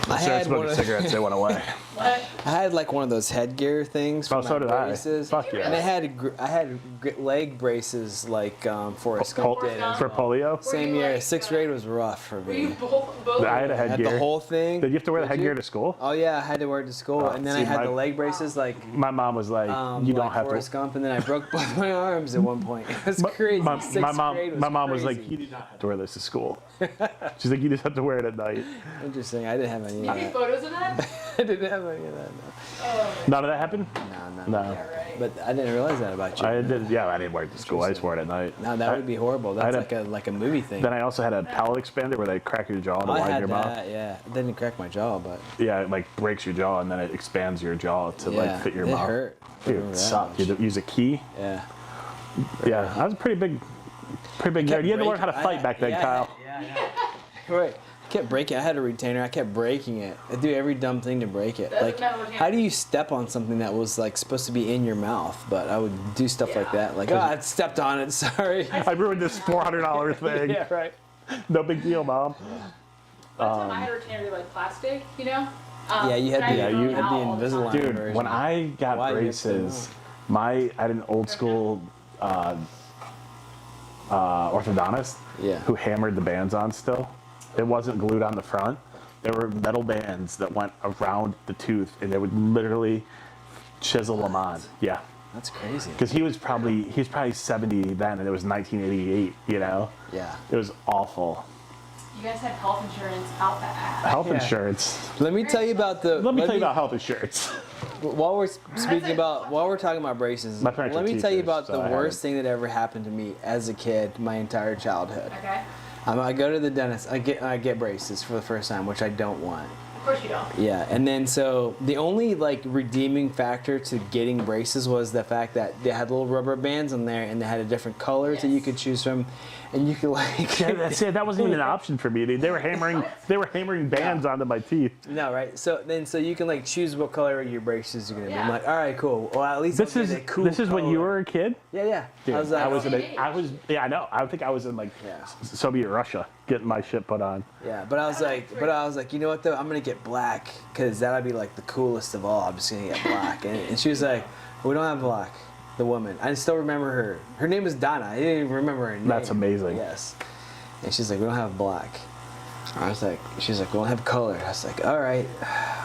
I Started had one smoking of, cigarettes, they went away. What? I had like one of those headgear things for Oh, so my did I. braces. Fuck yeah. And I had leg braces like Forrest Gump did. Gump? For polio? Same Were you year. like, 6th grade was rough for Were you me. both? I had a I had headgear. the whole thing. Did you have to wear the Did headgear you? to school? Oh yeah, I had to wear it to school, and then see, I had my- the leg braces like My mom was like, you don't like have Forrest to. Gump, and then I broke both my arms at one point. It was crazy. My, Sixth my mom, grade was my mom was like, crazy. you do not have to wear this to school. She's like, you just have to wear it at night. Interesting. I didn't have any You of have that. photos of that? I didn't have any of that. None of that happened? No. No. Right. But I didn't realize that about you. I did. Yeah, I didn't wear it to school. I just wore it at night. No, that would be horrible. That's had like a movie thing. Then I also had a palate expander where they crack your jaw to I widen had your that. mouth. Yeah, it didn't crack my jaw, but Yeah, it like breaks your jaw and then it expands your jaw to yeah, like fit your it mouth. hurt. I Dude, remember it that sucked. You much. had to use a key. Yeah. Yeah, I was a pretty big nerd. You had to learn how to fight back then, Kyle. Right. I kept breaking. I had a retainer. I kept breaking it. I do every dumb thing to break it. Doesn't Like, matter what you how do you step on something that was like supposed to be in your mouth? But I would do stuff like that. Like, oh, I stepped on it. Sorry. I ruined this $400 thing. Yeah, right. No big deal, Mom. One time I had a retainer like plastic, you know? Yeah, you had and the I you used it had the all the time. Invisalign Dude, version. when I got Why you have to braces, I had an old school orthodontist Yeah. who hammered the bands on still. It wasn't glued on the front. There were metal bands that went around the tooth and they would literally chisel them on. Yeah. That's crazy. Because he was probably 70 then and it was 1988, you know? Yeah. It was awful. You guys had health insurance out the ass. Health Yeah. insurance. Let me tell you about the. Let me tell you about health insurance. While we're talking about braces, My parents let were me tell you teachers, about so the I worst had- thing that ever happened to me as a kid, my entire childhood. Okay? I go to the dentist. I get braces for the first time, which I don't want. Of course you don't. Yeah, and then so the only like redeeming factor to getting braces was the fact that they had little rubber bands on there, and they had a different colors that you could choose from, and you could like. That wasn't even an option for me. They were hammering bands onto my teeth. No, right? So you can like choose what color your braces are gonna be. I'm Yeah. like, all right, cool. Well, at least This I'll is get a cool this is when you color." were a kid. Yeah. Dude, I was like, I know. I think I was in like Yeah. Soviet Russia getting my shit put on. yeah, but I was like, you know what though? I'm gonna get black because that'd be like the coolest of all. I'm just gonna get black. And she was like, we don't have black. The woman, I still remember her. Her name is Donna. I didn't even remember her name. That's amazing. Yes. And she's like, we don't have black. I was like, she's like, we'll have color. I was like, all right,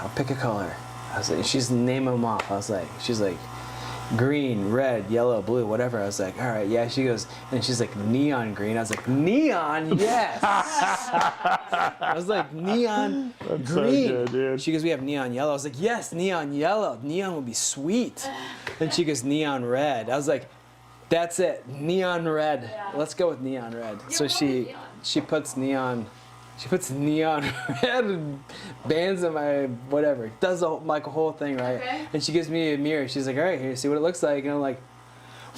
I'll pick a color. I was like, she's name them off. I was like, she's like, green, red, yellow, blue, whatever. I was like, all right, yeah. She goes, and she's like, neon green. I was like, neon, yes. I was like, neon That's so green. good, dude. She goes, we have neon yellow. I was like, yes, neon yellow. Neon would be sweet. Then she goes, neon red. I was like, that's it, neon red. Yeah. Let's go with neon red. Yeah, So we'll go with she neon. she puts neon. She puts neon red and bands in my whatever. Does like a whole thing, right? Okay. And she gives me a mirror. She's like, all right, here, see what it looks like. And I'm like,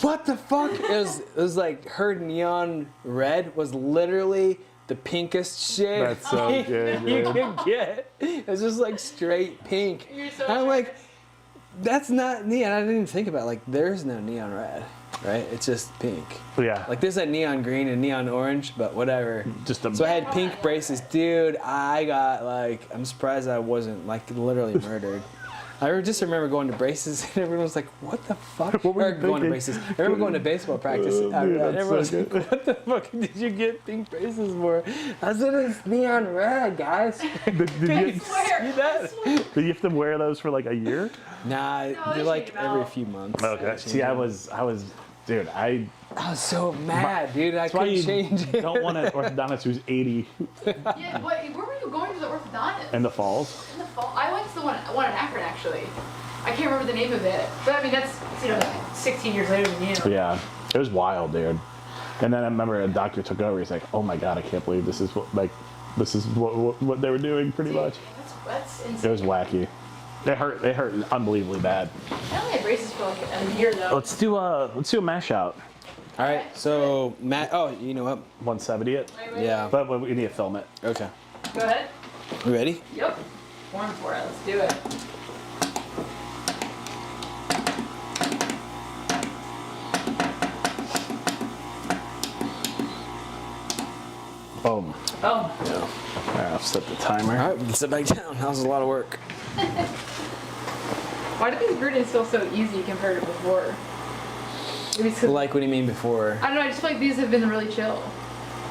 what the fuck? It was like her neon red was literally the pinkest shade That's so good, you dude. could get. It was just like straight pink. You're so And I'm like, nervous. that's not neon. I didn't even think about it. Like, there's no neon red, right? It's just pink. Yeah. Like, there's that neon green and neon orange, but whatever. Just a So I had pink braces. Dude, I got like, I'm surprised I wasn't like literally murdered. I just remember going to braces and everyone was like, what the fuck? What were you Or going to thinking? braces. I remember going to baseball practice. Oh, and dude, that's everyone was so like, good. what the fuck did you get pink braces for? I said, it's neon red, guys. did, you, I swear. See that? I swear. did you have to wear those for like a year? Nah, they they're like change 'em every out. few months. Okay. See, I was, dude, I I was so mad, dude. I that's why couldn't you change it. don't want an orthodontist who's 80 Yeah, where were you going to the orthodontist? in the falls. In the fall? I went to the one in Akron, actually. I can't remember the name of it. But I mean, that's, 16 years later than you. Yeah, it was wild, dude. And then I remember a doctor took over. He's like, "Oh my god, I can't believe this is what they were doing, pretty much." That's It insane. was wacky. They hurt unbelievably bad. I only had braces for like a year, though. Let's do a mash out. All right, so Matt. Oh, you know what? 170 it. Wait, Yeah. But we need to film it. Okay. Go ahead. You ready? Yep. Born for it. Let's do it. Boom. Oh. All right, I'll set the timer. All right, we can sit back down. That was a lot of work. Why do these brew days feel so easy compared to before? Maybe it's 'cause- Like, what do you mean before? I don't know. I just feel like these have been really chill.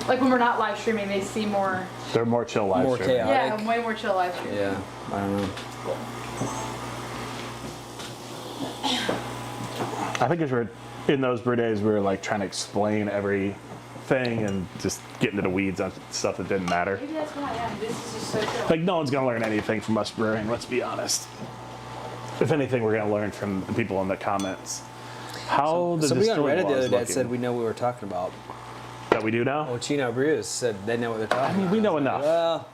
Like when we're not live streaming, they seem more. They're more chill live More streaming. chaotic. Yeah, way more chill live streaming. Yeah, I don't know. Cool. I think as we're in those brew days, we were like trying to explain everything and just get into the weeds on stuff that didn't matter. Maybe that's why. Yeah, this is just so chill. Like no one's gonna learn anything from us brewing. Let's be honest. If anything, we're gonna learn from the people in the comments. How the Somebody on distilling Reddit the law other is day looking. said we know what we were talking about. That we do now. Oh, Chino Brews said they know what they're talking I mean, about. we know I was like, enough. Well,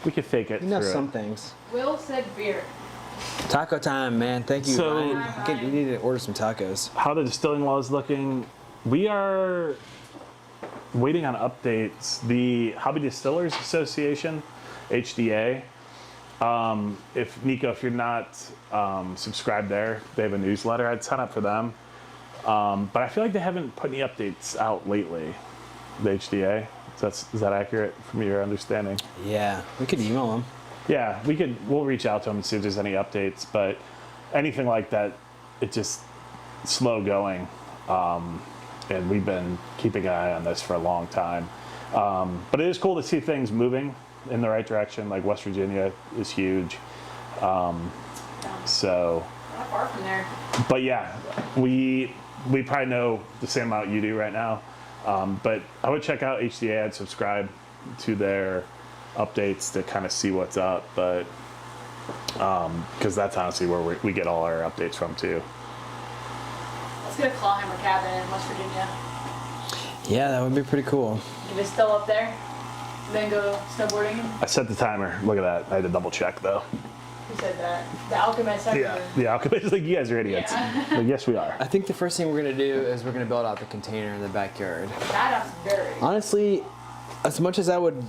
We could fake it. we know through it. some things. Will said beer. Taco time, man. Thank you. So- Ryan. We need to order some tacos. How the distilling law is looking. We are waiting on updates. The Hobby Distillers Association, HDA. If Nico, if you're not subscribed there, they have a newsletter. I'd sign up for them. But I feel like they haven't put any updates out lately. The HDA. Is that accurate from your understanding? Yeah, we could email them. Yeah, we'll reach out to them and see if there's any updates, but anything like that, it's just slow going. And we've been keeping an eye on this for a long time. But it is cool to see things moving in the right direction. Like West Virginia is huge. So, Not far from there. but yeah, we probably know the same amount you do right now. But I would check out HDA. I'd subscribe to their updates to kind of see what's up, but because that's honestly where we get all our updates from too. Let's get a Clawhammer cabin in West Virginia. Yeah, that would be pretty cool. If it's still up there, then go snowboarding. I set the timer. Look at that. I had to double check though. Who said that? The Alchemist. The alchemist. Like you guys are idiots. Yeah. Like, yes, we are. I think the first thing we're gonna do is we're gonna build out the container in the backyard. That I'm very. Honestly, as much as I would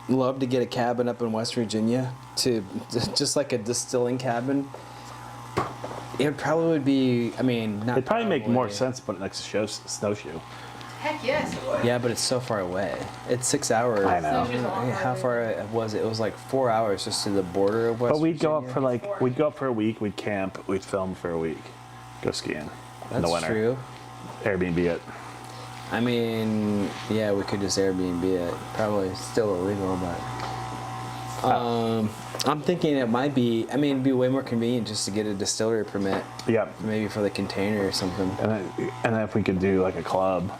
love to get a cabin up in West Virginia, to just like a distilling cabin, it probably would be. I mean, not. It'd probably make more sense to put it next to snowshoe. Heck yes, it would. Yeah, but it's so far away. It's 6 hours. I know. Snowshoe's a long How way. far was it? It was like 4 hours just to the border of West But we'd go up Virginia. for we'd go up for a week. We'd camp. We'd film for a week. Go skiing in That's the winter. true. Airbnb it. I mean, yeah, we could just Airbnb it. Probably still illegal, but I'm thinking it might be. I mean, it'd be way more convenient just to get a distillery permit. Yeah. Maybe for the container or something. And then if we could do like a club,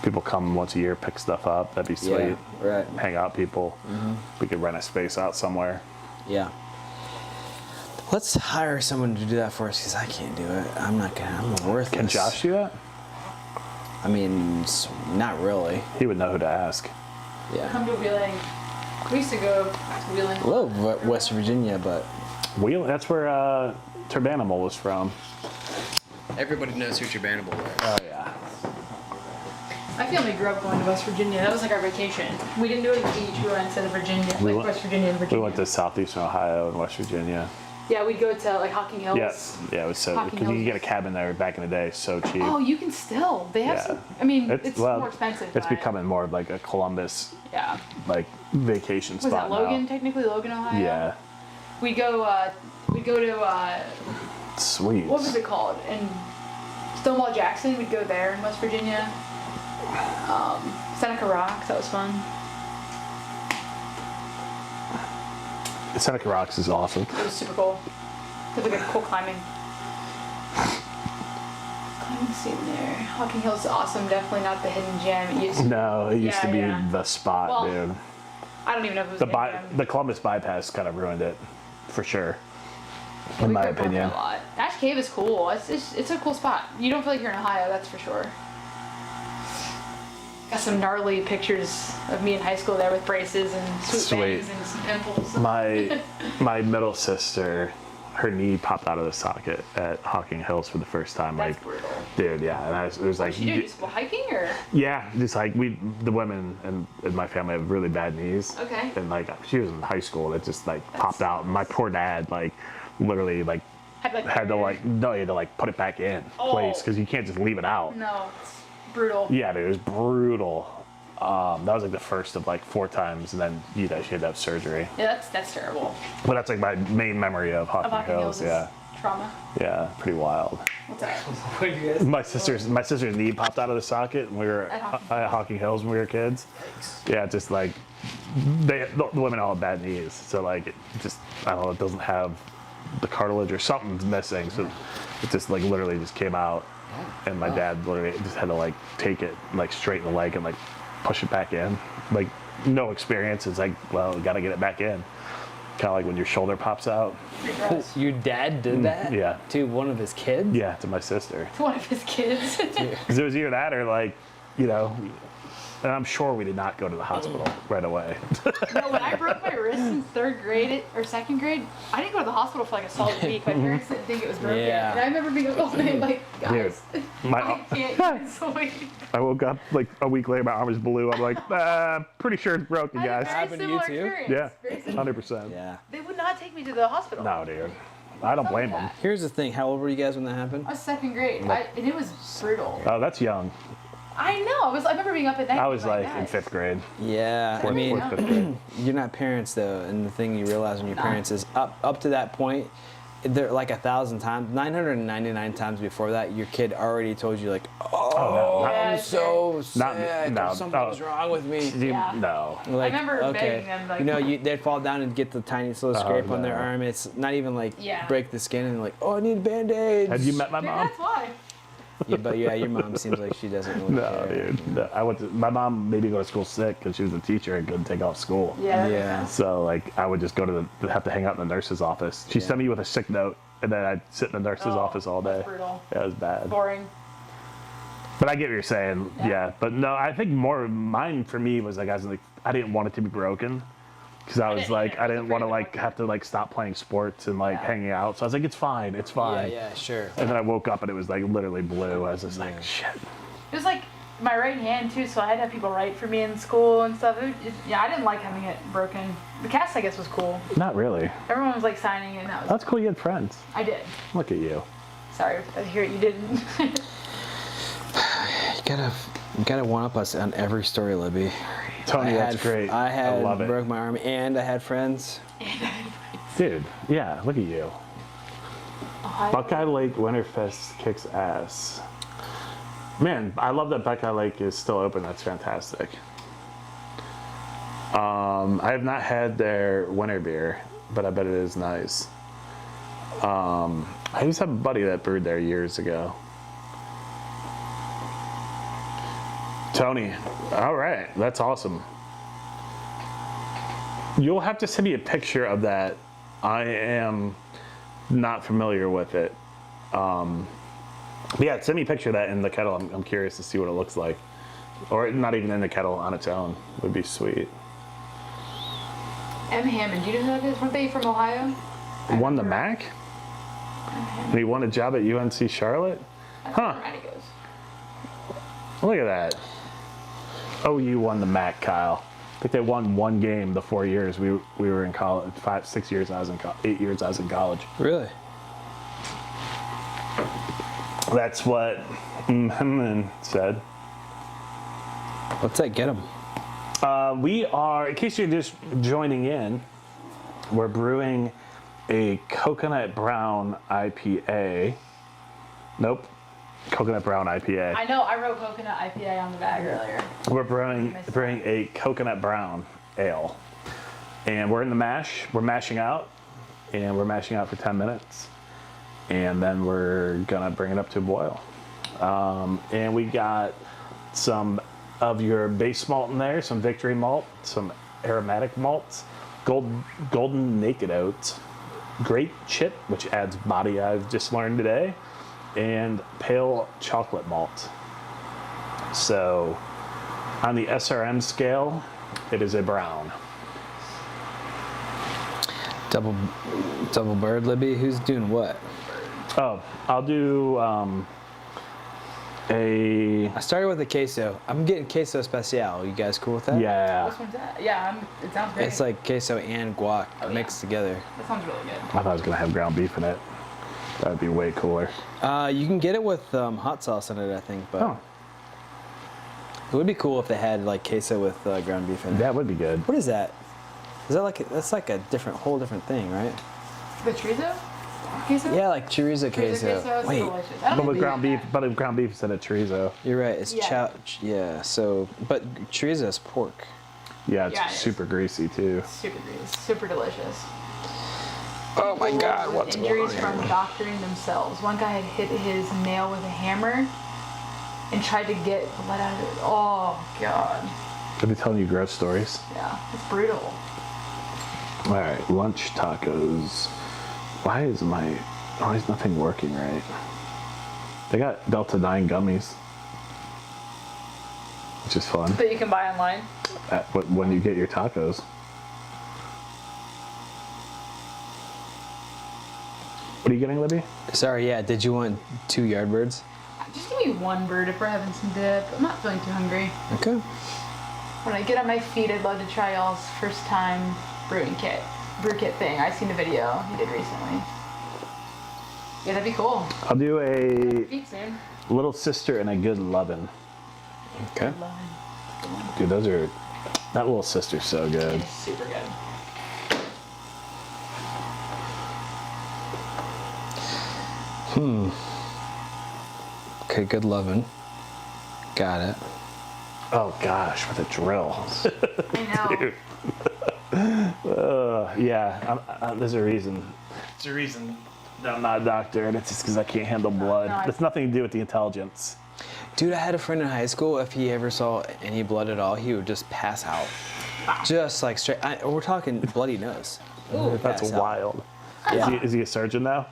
people come once a year, pick stuff up. That'd be sweet. Yeah, right. Hang out, people. We could rent a space out somewhere. Yeah. Let's hire someone to do that for us because I can't do it. I'm worthless. Can Josh do that? I mean, not really. He would know who to ask. Yeah. Come to Wheeling. We used to go to Wheeling. I love West Virginia, but Wheeling, that's where Turbanimal was from. everybody knows who Turbanimal is. Oh, yeah. My family grew up going to West Virginia. That was like our vacation. We didn't do it at the beach. We went to Virginia, We like went- West Virginia and We Virginia. went to southeastern Ohio and West Virginia. Yeah, we'd go to like Hocking Hills. Yes. Yeah, it was so, Hocking because you could Hills. get a cabin there back in the day, so cheap. Oh, you can still. They have Yeah. some. I mean, it's well, more expensive. It's but- becoming more of like a Columbus, Yeah. like, vacation Was spot that Logan? now. Technically, Logan, Ohio. Yeah. We'd go. We'd go to. Sweet. What was it called? In Stonewall Jackson. We'd go there in West Virginia. Seneca Rocks. That was fun. Seneca Rocks is awesome. It was super cool. It was like a cool climbing scene there. Hocking Hills is awesome. Definitely not the hidden gem. It used to, No, it used Yeah, to be yeah. the spot, Well, dude. I don't even know if it was The, a hidden gem. the Columbus bypass kind of ruined it, for sure. Yeah, In we my grew up around there opinion. A lot. Ash Cave is cool. It's a cool spot. You don't feel like you're in Ohio, that's for sure. Got some gnarly pictures of me in high school there with braces and swoop bangs and some pimples. My middle sister, her knee popped out of the socket at Hocking Hills for the first time. That's like, brutal. dude, yeah. And it was like, You do just go hiking or? yeah, just like the women in my family have really bad knees. Okay. And like she was in high school, and it just like popped out. And my poor dad, like, literally like had to like put it back in place because you can't just leave it out. No, it's brutal. Yeah, dude, it was brutal. That was like the first of like 4 times, and then she had to have surgery. Yeah, that's terrible. But that's like my main memory of Hocking Hocking Hills. Hills is Yeah, trauma. yeah, pretty wild. What's that? What do you guys? My sister's knee popped out of the socket, and we were at Hocking Hills when we were kids. Yeah, just like the women all have bad knees, so like it just, I don't know, it doesn't have the cartilage or something's missing, so it just like literally just came out, and my dad literally just had to like take it, like straighten the leg and like push it back in. Like no experience. It's like, well, we gotta get it back in. Kind of like when your shoulder pops out. Pretty gross. Your dad did that? Yeah. To one of his kids? Yeah, to my sister. To one of his kids. Because it was either that or like, you know, and I'm sure we did not go to the hospital right away. No, when I broke my wrist in 3rd grade or 2nd grade, I didn't go to the hospital for like a solid week. My parents didn't think it was broken. Yeah. And I remember being like, oh man, like, guys, My, I can't use so many. I woke up like a week later, my arm was blue. I'm like, pretty sure it's broken, I had a guys. very Happened to you similar too? experience. Yeah, Very similar. 100%. Yeah. They would not take me to the hospital. No, dude. I don't blame them. Here's the thing. How old were you guys when that happened? I was 2nd grade, and it was brutal. Oh, that's young. I know. I remember being up at night. I being was like in guys. 5th grade. Yeah. I Fourth, mean, 5th grade. you're not parents though, and the thing you realize when you're parents is up to that point, they're like 1,000 times, 999 times before that, your kid already told you like, oh, no, Yeah, I'm so Not- sick, no, something's wrong with me. Yeah. No. Like, remember begging them, like- you know, they'd fall down and get the tiniest little scrape on their no. arm. It's not even like Yeah. break the skin and like, oh, I need Band-Aids. Have you met my Maybe mom? that's why. Yeah, but yeah, your mom seems like she doesn't really No, care. dude. No. My mom made me go to school sick because she was a teacher and couldn't take off school. Yeah. that makes Yeah. sense. So like I would just go to have to hang out in the nurse's office. She sent me with a sick note, and then I'd sit in the nurse's Oh, office all day. that's brutal. Yeah, it was bad. Boring. But I get what you're saying. Yeah. Yeah. But no, I think more mine for me was like I didn't want it to be broken. Because I was didn't like, either. I I was didn't want to afraid like of have to like stop playing sports and like Yeah. hanging out. So I was like, it's fine, it's Yeah, fine. yeah, sure. And then I woke up and it was like literally blue. I was just like, shit. It was like my right hand too, so I had to have people write for me in school and stuff. Yeah, I didn't like having it broken. The cast, I guess, was cool. Not really. Everyone was like signing it, and that was. That's cool. You had friends. I did. Look at you. Sorry, I hear you didn't. You gotta one up us on every story, Libby. Tony, I that's had- great. I had love it. broke my arm and I had friends. Dude, yeah, look at you. Ohio. Buckeye Lake Winterfest kicks ass. Man, I love that Buckeye Lake is still open. That's fantastic. I have not had their winter beer, but I bet it is nice. I used to have a buddy that brewed there years ago. Tony, all right, that's awesome. You'll have to send me a picture of that. I am not familiar with it. But yeah, send me a picture of that in the kettle. I'm curious to see what it looks like. Or not even in the kettle on its own would be sweet. M. Hammond, do you know who that is? Weren't they from Ohio? Won the MAC? And he won a job at UNC Charlotte? Huh. Look at that. OU won the MAC, Kyle. I think they won one game the 4 years we were in college. 6 years I was in 8 years I was in college. Really? That's what said. What's that get them? We are, in case you're just joining in, we're brewing a coconut brown IPA. Nope, coconut brown IPA. I know, I wrote coconut IPA on the bag earlier. We're brewing a coconut brown ale. And we're in the mash, we're mashing out, and we're mashing out for 10 minutes. And then we're gonna bring it up to a boil. And we got some of your base malt in there, some victory malt, some aromatic malts, golden naked oats, grape chip, which adds body, I've just learned today, and pale chocolate malt. So on the SRM scale, it is a brown. Double bird, Libby. Who's doing what? Oh, I'll do I started with a queso. I'm getting queso especial. You guys cool with that? yeah. Which one's that? Yeah, it sounds great. It's like queso and guac mixed together. That sounds really good. I thought I was gonna have ground beef in it. That would be way cooler. You can get it with hot sauce in it, I think, but Oh, it would be cool if they had like queso with ground beef in it. that would be good. What is that? Is that like that's like a whole different thing, right? The chorizo? Queso? Yeah, like chorizo queso. queso is Wait, delicious. I don't But with think ground we beef, have but with ground beef instead of chorizo. you're right. It's Yeah. yeah. So, but chorizo is pork. Yeah, it's Yeah, it is. super greasy too. that. Super greasy, super delicious. Oh my God, With what's going injuries on from here? doctoring themselves. One guy had hit his nail with a hammer and tried to get blood out of it. Oh God. I'll be telling you gross stories. Yeah, it's brutal. All right, lunch tacos. Why is nothing working right? They got Delta 9 gummies, which is fun. That you can buy online. When you get your tacos. What are you getting, Libby? Sorry, yeah. Did you want 2 Yardbirds? Just give me one bird if we're having some dip. I'm not feeling too hungry. Okay. When I get on my feet, I'd love to try y'all's first time brew kit thing. I seen a video you did recently. Yeah, that'd be cool. I'll do a Feet soon. little sister and a good lovin'. Okay. Dude, that little sister's so good. It's super good. Okay, good lovin'. Got it. Oh gosh, with a drill. I know. Yeah, there's a reason. There's a reason that I'm not a doctor, and it's just because I can't handle blood. No, It's nothing to do with the intelligence. Dude, I had a friend in high school. If he ever saw any blood at all, he would just pass out. Just like straight. We're talking bloody nose. Ooh. That's Pass out. wild. Yeah. Is he a surgeon now?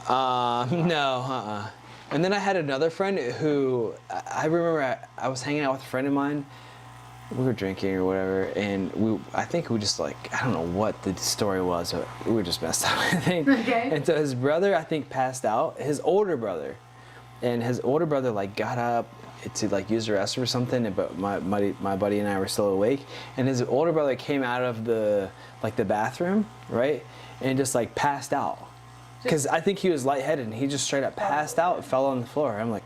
No. And then I had another friend who I remember I was hanging out with a friend of mine. We were drinking or whatever, and I think we just like, I don't know what the story was, but we were just messed up, I think. Okay. And so his brother, I think, passed out. His older brother, and his older brother like got up to like use the restroom or something, but my buddy and I were still awake, and his older brother came out of the bathroom, right, and just like passed out. Because I think he was lightheaded, and he just straight up passed out and fell on the floor. I'm like,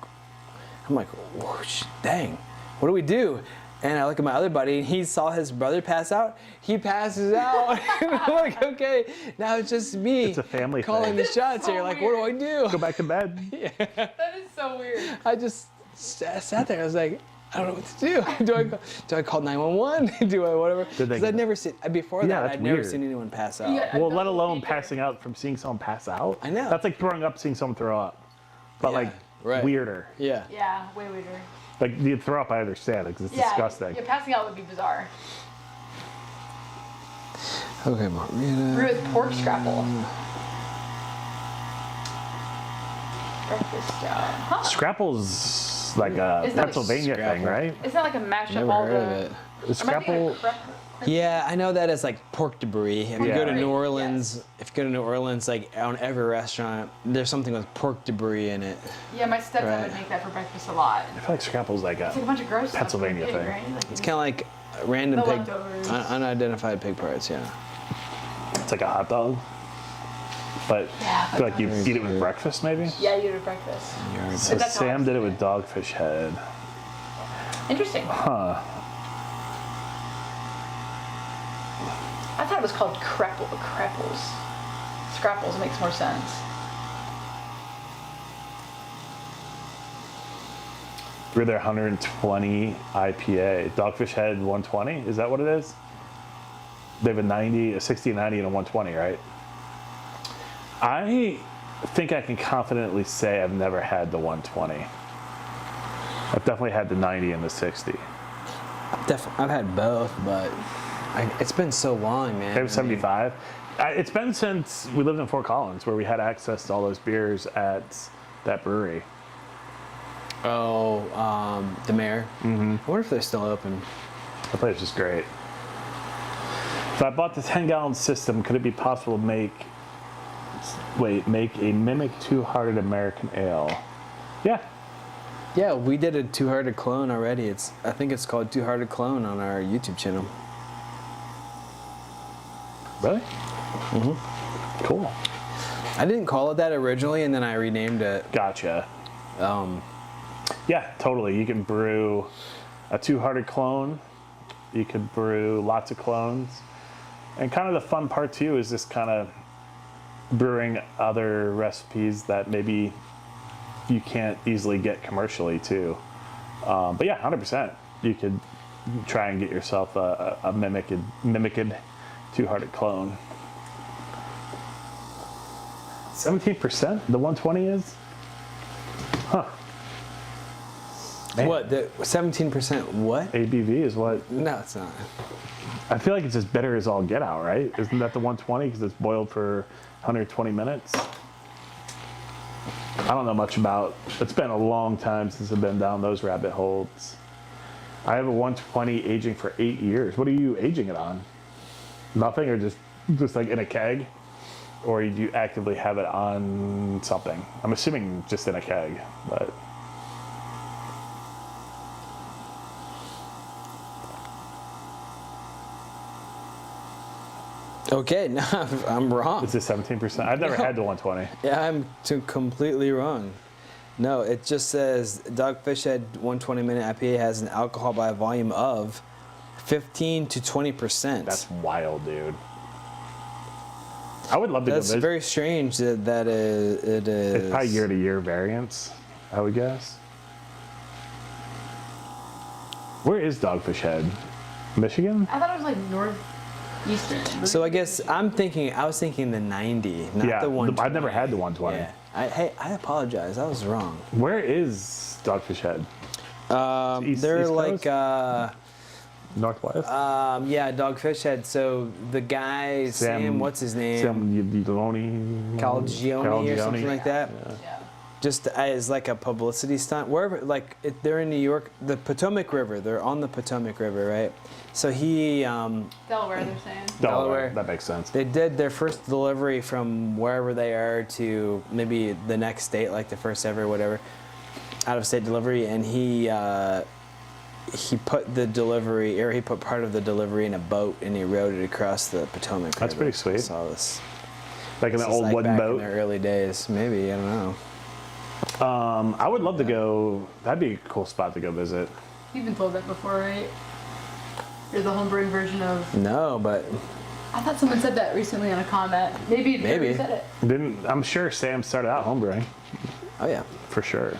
whoosh, dang, what do we do? And I look at my other buddy, and he saw his brother pass out. He passes out. I'm like, okay, now it's just me. It's a family calling thing. the shots so here. Like, what do I do? Go back to bed. That is so weird. I just sat there. I was like, I don't know what to do. Do I call 911? Do I whatever? Because I'd never seen before that. that's I'd never weird. seen anyone pass out. Yeah. Well, let alone passing out from seeing someone pass out. I know. That's like throwing up, seeing someone throw up, but Yeah, like right. weirder. Yeah. Yeah, way weirder. Like you throw up, I understand, because it's disgusting. Yeah, passing out would be bizarre. Okay, margarita. Brew with pork scrapple. Breakfast stout. Huh. Scrapple's like a Is that a Pennsylvania thing, scrapple? right? Isn't that like a mash up Never all heard the... of it. Am I thinking Scrapple. of crep- Yeah, I know that as like pork debris. If you go to Yeah. New Orleans, like on every restaurant, there's something with pork debris in it. Yeah, my stepdad Right. would make that for breakfast a lot. I feel like Scrapple's like It's like a bunch of gross stuff. Pennsylvania Pig, thing. right? Like It's kind of like random The pig, leftovers. unidentified pig parts. Yeah. it's like a hot dog, but Yeah, I feel like you hot eat it with breakfast maybe. Yeah, you do it at breakfast. So That's how Sam I did it see with Dogfish Head. Interesting. Huh. I thought it was called crepples. Scrapples makes more sense. We're their 120 IPA. Dogfish Head 120, is that what it is? They have a 90, a 60, a 90, and a 120, right? I think I can confidently say I've never had the 120. I've definitely had the 90 and the 60. I've had both, but it's been so long, man. They have 75. It's been since we lived in Fort Collins, where we had access to all those beers at that brewery. Oh, the mayor. Mm-hmm. I wonder if they're still open. That place is great. If I bought the 10-gallon system, could it be possible to make a Mimic Two-Hearted American Ale? Yeah. Yeah, we did a Two-Hearted Clone already. I think it's called Two-Hearted Clone on our YouTube channel. Really? Mm-hmm. Cool. I didn't call it that originally, and then I renamed it. Gotcha. Yeah, totally. You can brew a Two-Hearted Clone. You could brew lots of clones. And kind of the fun part, too, is just kind of brewing other recipes that maybe you can't easily get commercially, too. But yeah, 100%. You could try and get yourself a mimicked Two-Hearted Clone. 17%? The 120 is? Huh. Man. What? The 17% what? ABV is what? No, it's not. I feel like it's as bitter as all get out, right? Isn't that the 120 because it's boiled for 120 minutes? I don't know much about. It's been a long time since I've been down those rabbit holes. I have a 120 aging for 8 years. What are you aging it on? Nothing, or just like in a keg, or do you actively have it on something? I'm assuming just in a keg, but. Okay, no, I'm wrong. Is it 17%? I've never had the 120. Yeah, I'm completely wrong. No, it just says Dogfish Head 120-minute IPA has an alcohol by volume of 15 to 20%. That's wild, dude. I would love to go That's visit. very strange it is. It's probably year-to-year variance, I would guess. Where is Dogfish Head? Michigan? I thought it was like northeastern. So I guess I was thinking the 90, not Yeah, the 120. I've never had the 120. Yeah. I apologize. I was wrong. Where is Dogfish Head? East They're Coast? like, Northwest? yeah, Dogfish Head. So the guy, Sam, what's his name? Sam Yuloni? Calagione or something like that. Yeah. Just as like a publicity stunt. Wherever, like, they're in New York, the Potomac River. They're on the Potomac River, right? So he, Delaware, they're saying. Delaware. That makes sense. they did their first delivery from wherever they are to maybe the next state, like the first ever, whatever, out of state delivery, and he put the delivery, or he put part of the delivery in a boat and he rowed it across the Potomac River. That's pretty sweet. I saw this. Like an This is old like wooden back boat. in the early days, maybe, I don't know. I would love to go. That'd be a cool spot to go visit. You've been told that before, right? You're the homebrewing version of... No, but I thought someone said that recently on a comment. Maybe you said it. I'm sure Sam started out homebrewing, oh yeah. for sure.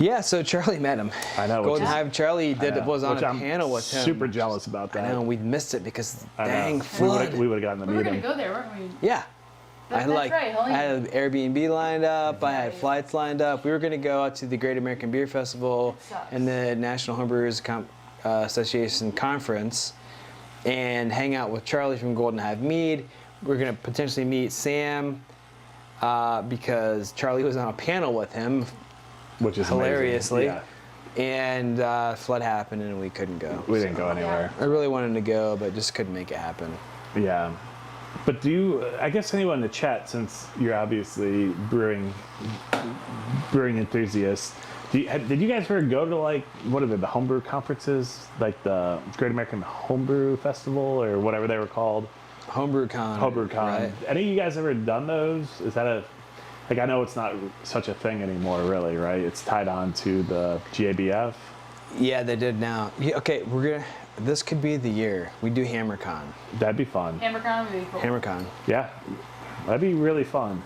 Yeah, so Charlie met him. I know. Golden Hive Charlie was on Which a I'm panel with him. Super jealous about that. I know, we missed it because I know. dang flood. We would have gotten the We were gonna meeting. go there, weren't we? Yeah. That's I right, I had an Airbnb lined up. I had flights lined up. We were going to go out to the Great American Beer Festival sucks. and the National Homebrewers Association conference and hang out with Charlie from Golden Hive Mead. We're going to potentially meet Sam because Charlie was on a panel with him, Which is hilariously. amazing. And flood happened and we couldn't go. We didn't go anywhere. I really wanted to go, but just couldn't make it happen. Yeah. But I guess anyone in the chat, since you're obviously brewing enthusiasts, did you guys ever go to like, what are the homebrew conferences? Like the Great American Homebrew Festival or whatever they were called? HomebrewCon. HomebrewCon. Right? Any of you guys ever done those? Is that like, I know it's not such a thing anymore, really, right? It's tied on to the GABF. Yeah, they did now. Yeah, okay, this could be the year. We do HammerCon. That'd be fun. HammerCon would be cool. HammerCon. Yeah, that'd be really fun.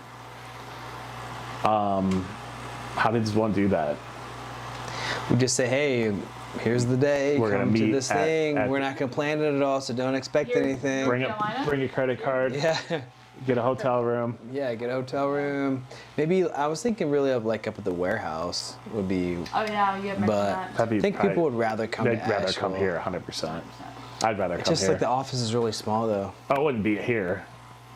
How did one do that? We just say, hey, here's the day. We're gonna come meet to this thing. at- We're not gonna plan it at all, so don't expect Here. anything. Carolina? Bring a credit card, Yeah, get a hotel room. yeah. Get a hotel room. Maybe I was thinking really of like up at the warehouse would be. Oh yeah, you have mentioned But that. That'd be I think probably- people would rather come. They'd to rather come Asheville. here, 100%. I'd rather come Just here. like the office is really small though. I wouldn't be here.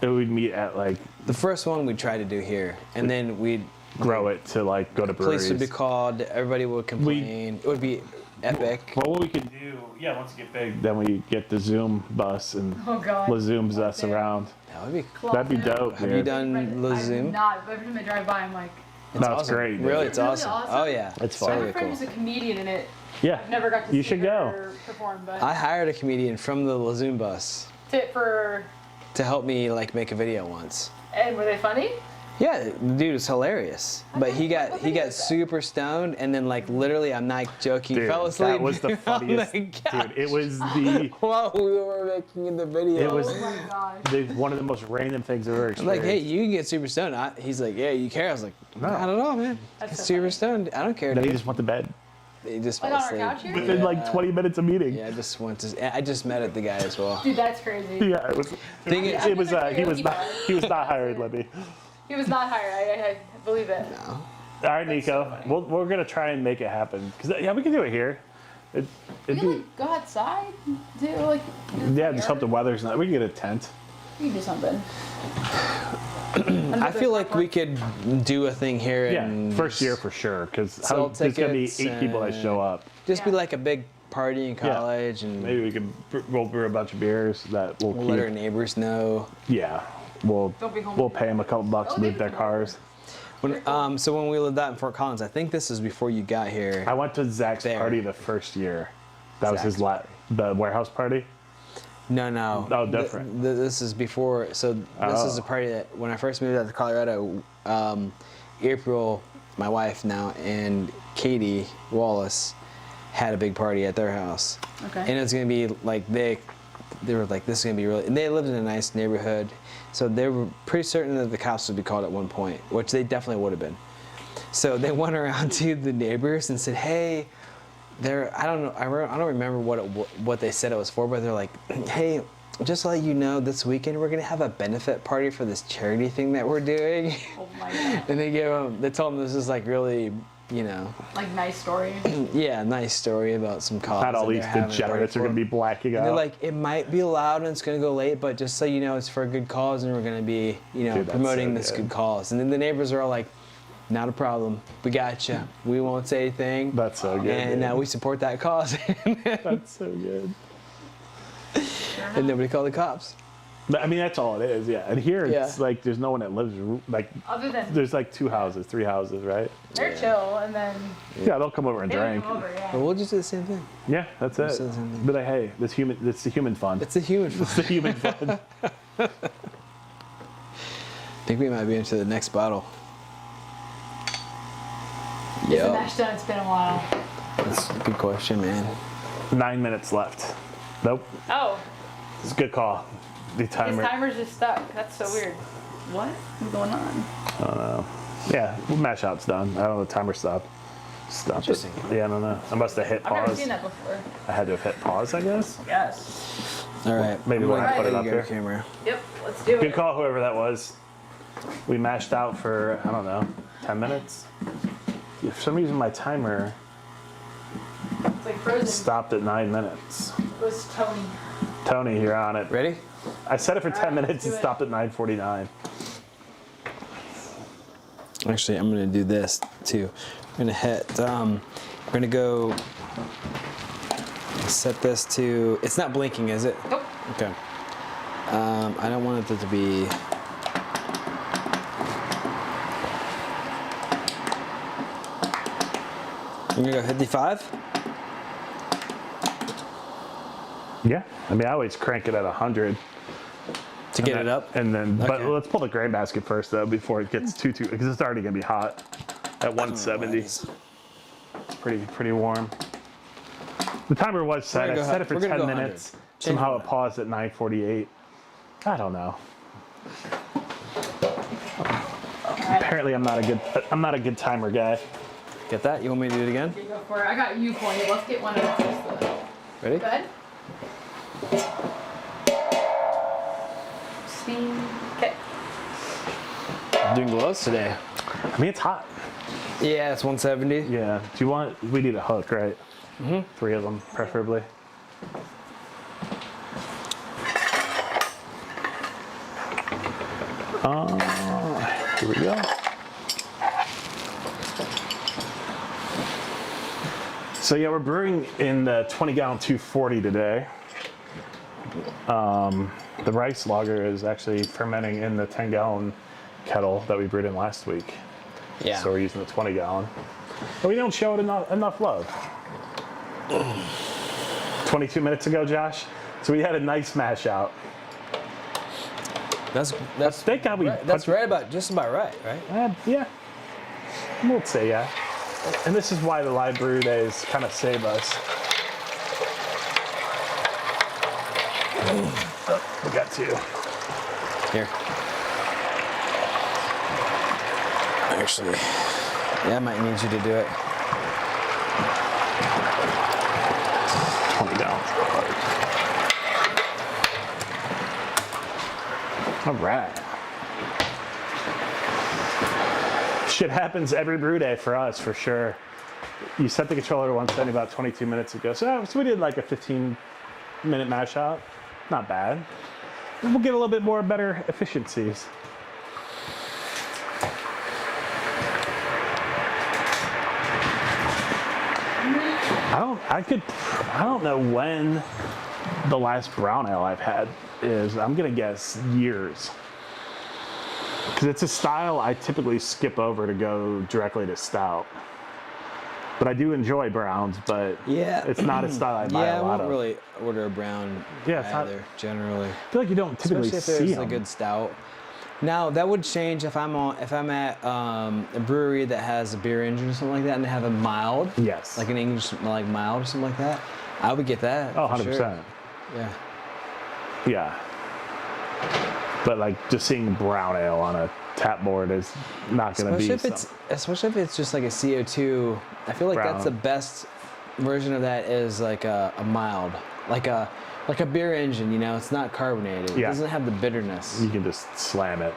It would meet at like The first one we tried to do here, and then we'd grow it to like go to breweries. police would be called. Everybody would complain. It would be epic. Well, what we could do, yeah, once you get big, then we get the Zoom bus and Oh god. Lazooms us Yeah. around. That would be. That'd be dope. Have dude. you done La I've Zoom? not, but every time I drive by, I'm like, It's No, it's awesome. great, dude. Really, it's Really awesome. awesome? Oh yeah, It's I fun. have very a friend cool. who's a comedian in it. Yeah. I've never got to You see should go. her perform, but I hired a comedian from the Lazoom bus tip for, to help me like make a video once. and were they funny? Yeah, the dude was hilarious. But he what got video is that? super stoned and then like literally, I'm not joking, Dude, fell asleep. that was the on funniest. the couch Dude, it was the while we were making the video. It was- Oh my gosh. one of the most random things I've ever I'm experienced. like, hey, you can get super stoned. He's like, yeah, you care? I was like, No. I don't know, man. That's Get so super funny. stoned. I don't care. Then he Dude. just went to bed He just Like fell on our asleep. couch here? within like 20 minutes of meeting. Yeah, I just went to. I just met at the guy as well. Dude, that's crazy. Yeah, it was. Thing is- It was. He was Karaoke not. bar. He was not hired, Libby. He was not hired. I believe it. No. All right, Nico. We're gonna try and make it happen. Cause yeah, we can do it here. You It'd can be, like go outside, do like. yeah, just hope the weather's not. We can get a tent. You can do something. I feel like we could do a thing here Yeah, and first year for sure. Cause Sell there's gonna be tickets 8 people that and- show up. just be Yeah. like a big party in college and Maybe we could roll through a bunch of beers that we'll we'll keep. let our neighbors know. Yeah, we'll Don't be home. we'll pay them a couple bucks Oh, to move they their can cars. So when we lived out in Fort Collins, I think this is before you got here. I went to Zach's There. party the first year. That was his Zach's the warehouse party. No. Oh, different. This is before. So this is Oh. a party that when I first moved out to Colorado, April, my wife now, and Katie Wallace had a big party at their house. Okay. And it's gonna be like they were like, this is gonna be really. And they lived in a nice neighborhood, so they were pretty certain that the cops would be called at one point, which they definitely would have been. So they went around to the neighbors and said, hey. I don't know. I don't remember what they said it was for, but they're like, "Hey, just to let you know, this weekend we're gonna have a benefit party for this charity thing that we're doing." Oh my god. And they told them this is like really, you know, Like nice story. yeah, nice story about some cause. Not all that these they're having a degenerates party are gonna for. be blacking And they're out. like, it might be loud and it's gonna go late, but just so you know, it's for a good cause, and we're gonna be, you know, Dude, that's promoting so this good. good cause. And then the neighbors are all like, not a problem. We got you. We won't say anything. That's so good. And dude. we support that cause. That's so good. And nobody called the cops. But, I mean, that's all it is. Yeah. And here it's Yeah. like there's no one that lives like Other than there's like 2 houses, 3 houses, right? they're Yeah. chill, and then Yeah, they'll come over and they don't drink. come over. Yeah. But we'll just do the same thing. Yeah, that's it. says something. But like, hey, it's the human fun. It's a human It's fun. the human fun. I think we might be into the next bottle. Is the Yeah, mash done? It's been a while. that's a good question, man. 9 minutes left. Nope. Oh, It's a good call. The his timer. timer's just stuck. That's so weird. What's going on? Yeah, mash out's done. I don't know, the timer stopped. Stop it. Interesting. Yeah, I don't know. I must have hit I've never pause. seen that before. I had to have hit pause, I guess. Yes. All right. Maybe I'm we'll gonna put it up go here. Camera. Yep, let's do Good it. call, whoever that was. We mashed out for, I don't know, 10 minutes? For some reason, my timer It's like frozen. stopped at 9 minutes. It was Tony. Tony, you're on it. Ready? I set it for 10 Alright, minutes do and it. stopped at 9:49. Actually, I'm gonna do this too. I'm gonna hit. We're gonna go set this to. It's not blinking, is it? Nope. Okay. I don't want it to be. I'm gonna go 55. Yeah, I mean, I always crank it at 100. To get it up. And then, but Okay. let's pull the grain basket first, though, before it gets too, because it's already gonna be hot at 170. It's pretty warm. The timer was set. I We're gonna set go it for we're gonna 10 go 100. minutes. Change Somehow the it line. paused at 9:48. I don't know. Apparently, I'm not a good timer guy. Get that? You want me to do it again? Okay, go for it. I got you pointed. Let's get one of those. Ready? Good. Steam. Okay. Doing glows today. I mean, it's hot. Yeah, it's 170. Yeah. Do you want? We need a hook, right? Mm-hmm. 3 of them, preferably. Here we go. So yeah, we're brewing in the 20-gallon 240 today. The rice lager is actually fermenting in the 10-gallon kettle that we brewed in last week. Yeah. So we're using the 20-gallon. But we don't show it enough love. 22 minutes ago, Josh. So we had a nice mash out. That's Thank God we. that's right about just about right, right? Yeah. We'll say yeah. And this is why the live brew days kind of save us. Oh, we got 2. Here. Actually, yeah, I might need you to do it. 20 gallons. All right. Shit happens every brew day for us, for sure. You set the controller to 170 about 22 minutes ago. So we did like a 15-minute mash out. Not bad. We'll get a little bit more better efficiencies. I don't know when the last brown ale I've had is. I'm gonna guess years. Because it's a style I typically skip over to go directly to stout. But I do enjoy browns, but Yeah. it's not a style I buy Yeah, I a lot won't of. really order a brown Yeah, it's not- either, generally. I feel like you don't typically Especially if see there's them. a good stout. Now that would change if I'm at a brewery that has a beer engine or something like that, and they have a mild, Yes. like an English like mild or something like that. I would get that. Oh, for 100%. sure. Yeah. Yeah. But like just seeing brown ale on a tap board is not going to be Especially if it's just like a CO2. I feel like Brown. that's the best version of that is like a mild, like a beer engine. You know, it's not carbonated. It Yeah. doesn't have the bitterness. You can just slam it.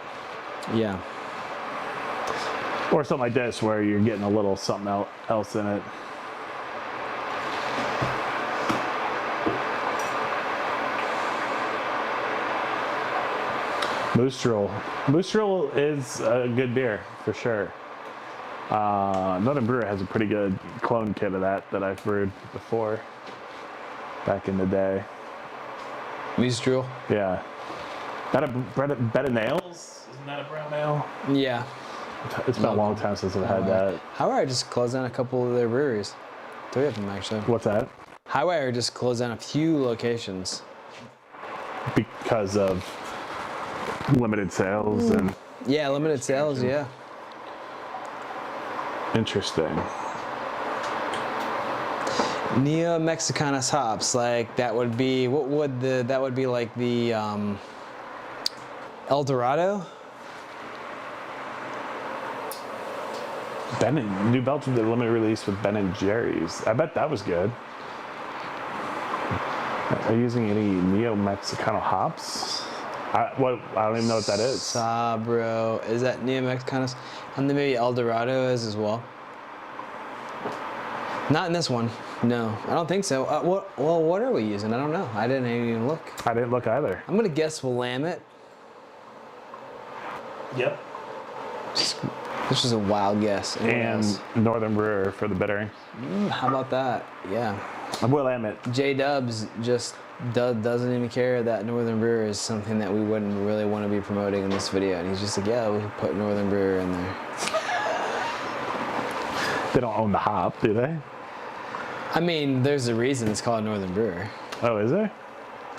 Yeah. Or something like this where you're getting a little something else in it. Moose Drool is a good beer for sure. Northern Brewer has a pretty good clone kit of that I've brewed before, back in the day. Mistral. Yeah. That a Bed of Nails? Isn't that a brown ale? Yeah. It's been a long time since I've had that. Highwire just closed down a couple of their breweries. 3 of them actually. What's that? Highwire just closed down a few locations. Because of limited sales and Yeah, limited sales. Yeah. interesting. Neo Mexicanas hops, like that would be that would be like the El Dorado. New Belgium did a limited release with Ben and Jerry's. I bet that was good. Are you using any Neo-Mexicano hops? I don't even know what that is. Sabro. Is that Neo-Mexicanos? And then maybe El Dorado is as well. Not in this one. No, I don't think so. What are we using? I don't know. I didn't even look. I didn't look either. I'm gonna guess Willamette. Yep. This is a wild guess. And Northern Brewer for the bittering. How about that? Yeah. Willamette. J-Dubs just doesn't even care that Northern Brewer is something that we wouldn't really want to be promoting in this video. And he's just like, yeah, we'll put Northern Brewer in there. They don't own the hop, do they? I mean, there's a reason it's called Northern Brewer. Oh, is there?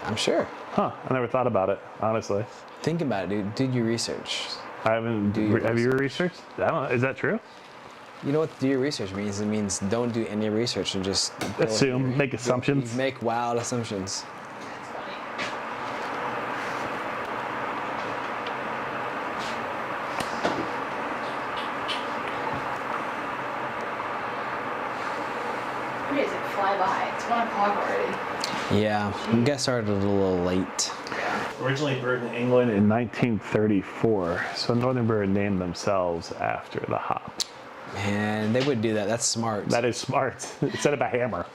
I'm sure. Huh, I never thought about it, honestly. Think about it, dude. Did your research. I haven't. Have you researched? I don't know. Is that true? You know what do your research means? It means don't do any research and just Assume, make assumptions. You make wild assumptions. What is it? Fly by. It's 1 o'clock already. Yeah, I guess started a little late. Originally brewed in England in 1934, so Northern Brewer named themselves after the hop. Man, they would do that. That's smart. That is smart. Instead of a hammer.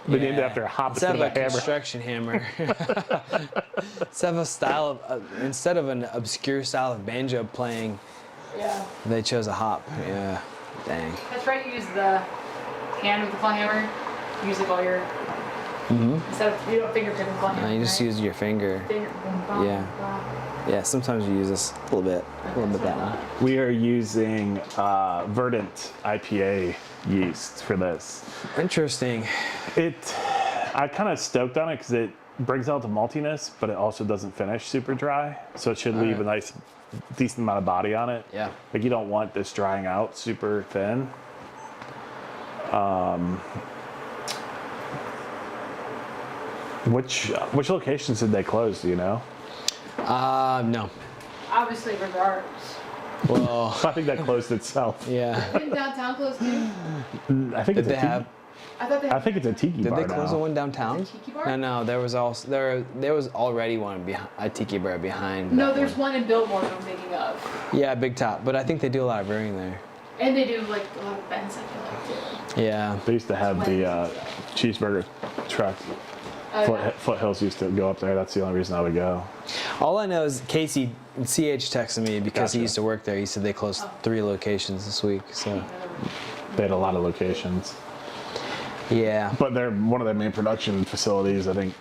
They named it after a hop Instead of a hammer. construction hammer. Instead of an obscure style of banjo playing, Yeah. they chose a hop. Yeah, dang. That's right. You use the hand with the claw hammer. You use like all your. Instead of you don't fingertip and claw hammer. No, you just right? use your finger. Yeah. Yeah, sometimes you use this a little bit that one. We are using Verdant IPA yeast for this. Interesting. I kind of stoked on it because it brings out the maltiness, but it also doesn't finish super dry. So it should leave a nice, decent amount of body on it. Yeah. Like you don't want this drying out super thin. Which locations did they close? Do you know? No. Obviously, regards. Well, I think that closed itself. yeah. Didn't downtown close too? I think Did it's they a have? I thought they I had. think it's a tiki Did bar they close the now. one downtown? Tiki bar? No. There was already one a tiki bar behind. No, that there's one. one in Biltmore that I'm thinking of. Yeah, Big Top. But I think they do a lot of brewing there. And they do like a lot of events, I feel like too. Yeah. They used to have the cheeseburger truck. Foothills used to go up there. That's the only reason I would go. All I know is Casey CH texted me because he Gotcha. used to work there. He said they closed 3 locations this week. So They had a lot of locations. yeah. But one of their main production facilities, I think,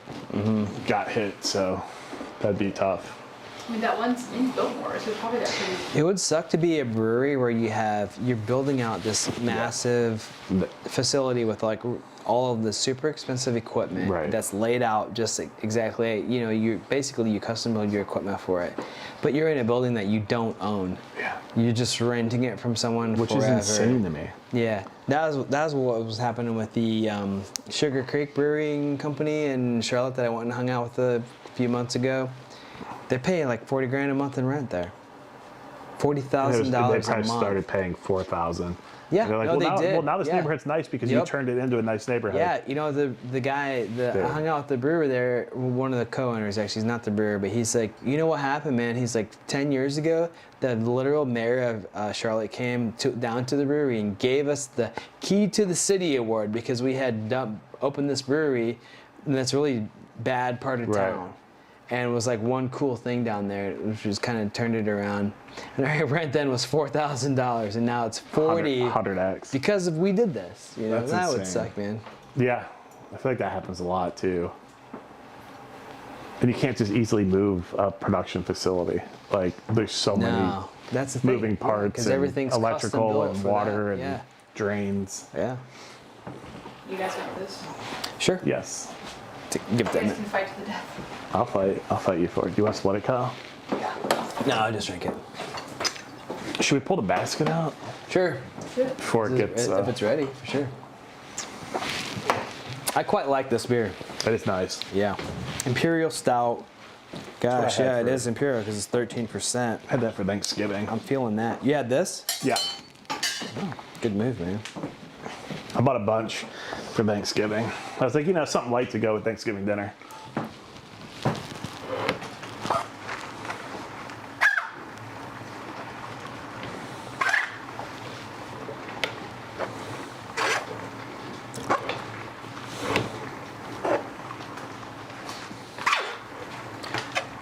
got hit. So that'd be tough. I mean, that one's in Biltmore, so it's probably that pretty. It would suck to be a brewery where you're building out this massive facility with like all of the super expensive equipment Right. that's laid out just exactly. You know, you custom build your equipment for it, but you're in a building that you don't own. Yeah. You're just renting it from someone Which forever. is insane to me. Yeah, that was what was happening with the Sugar Creek Brewing Company in Charlotte that I went and hung out with a few months ago. They're paying like $40,000 a month in rent there. $40,000 They a probably month. started paying $4,000. Yeah, They're like, no, well, they did. Well, now this Yeah. neighborhood's nice because Yep. you turned it into a nice neighborhood. Yeah, you know the guy I hung out with the brewer there. One of the co-owners actually, he's not the brewer, but he's like, you know what happened, man? He's like, 10 years ago, the literal mayor of Charlotte came down to the brewery and gave us the key to the city award because we had opened this brewery in this really bad part of Right. town. And it was like one cool thing down there, which was kind of turned it around. And our rent then was $4,000, and now it's 40 100x. because we did this. You know, That's that would insane. suck, man. Yeah, I feel like that happens a lot too. And you can't just easily move a production facility. Like there's so many No, that's the thing. moving parts because and everything's electrical custom-built and for water that. and Yeah. drains. Yeah. You guys got this. Sure. Yes, Give You that. guys can fight to the death. I'll fight you for it. Do you want to split it, Kyle? Yeah. No, I just drink it. Should we pull the basket out Sure. before it gets? If it's ready, for sure. I quite like this beer. That is nice. Yeah. Imperial Stout. Gosh, had yeah, it for- is Imperial because it's 13%. Had that for Thanksgiving. I'm feeling that. You had this? Yeah. Good move, man. I bought a bunch for Thanksgiving. I was like, you know, something light to go with Thanksgiving dinner.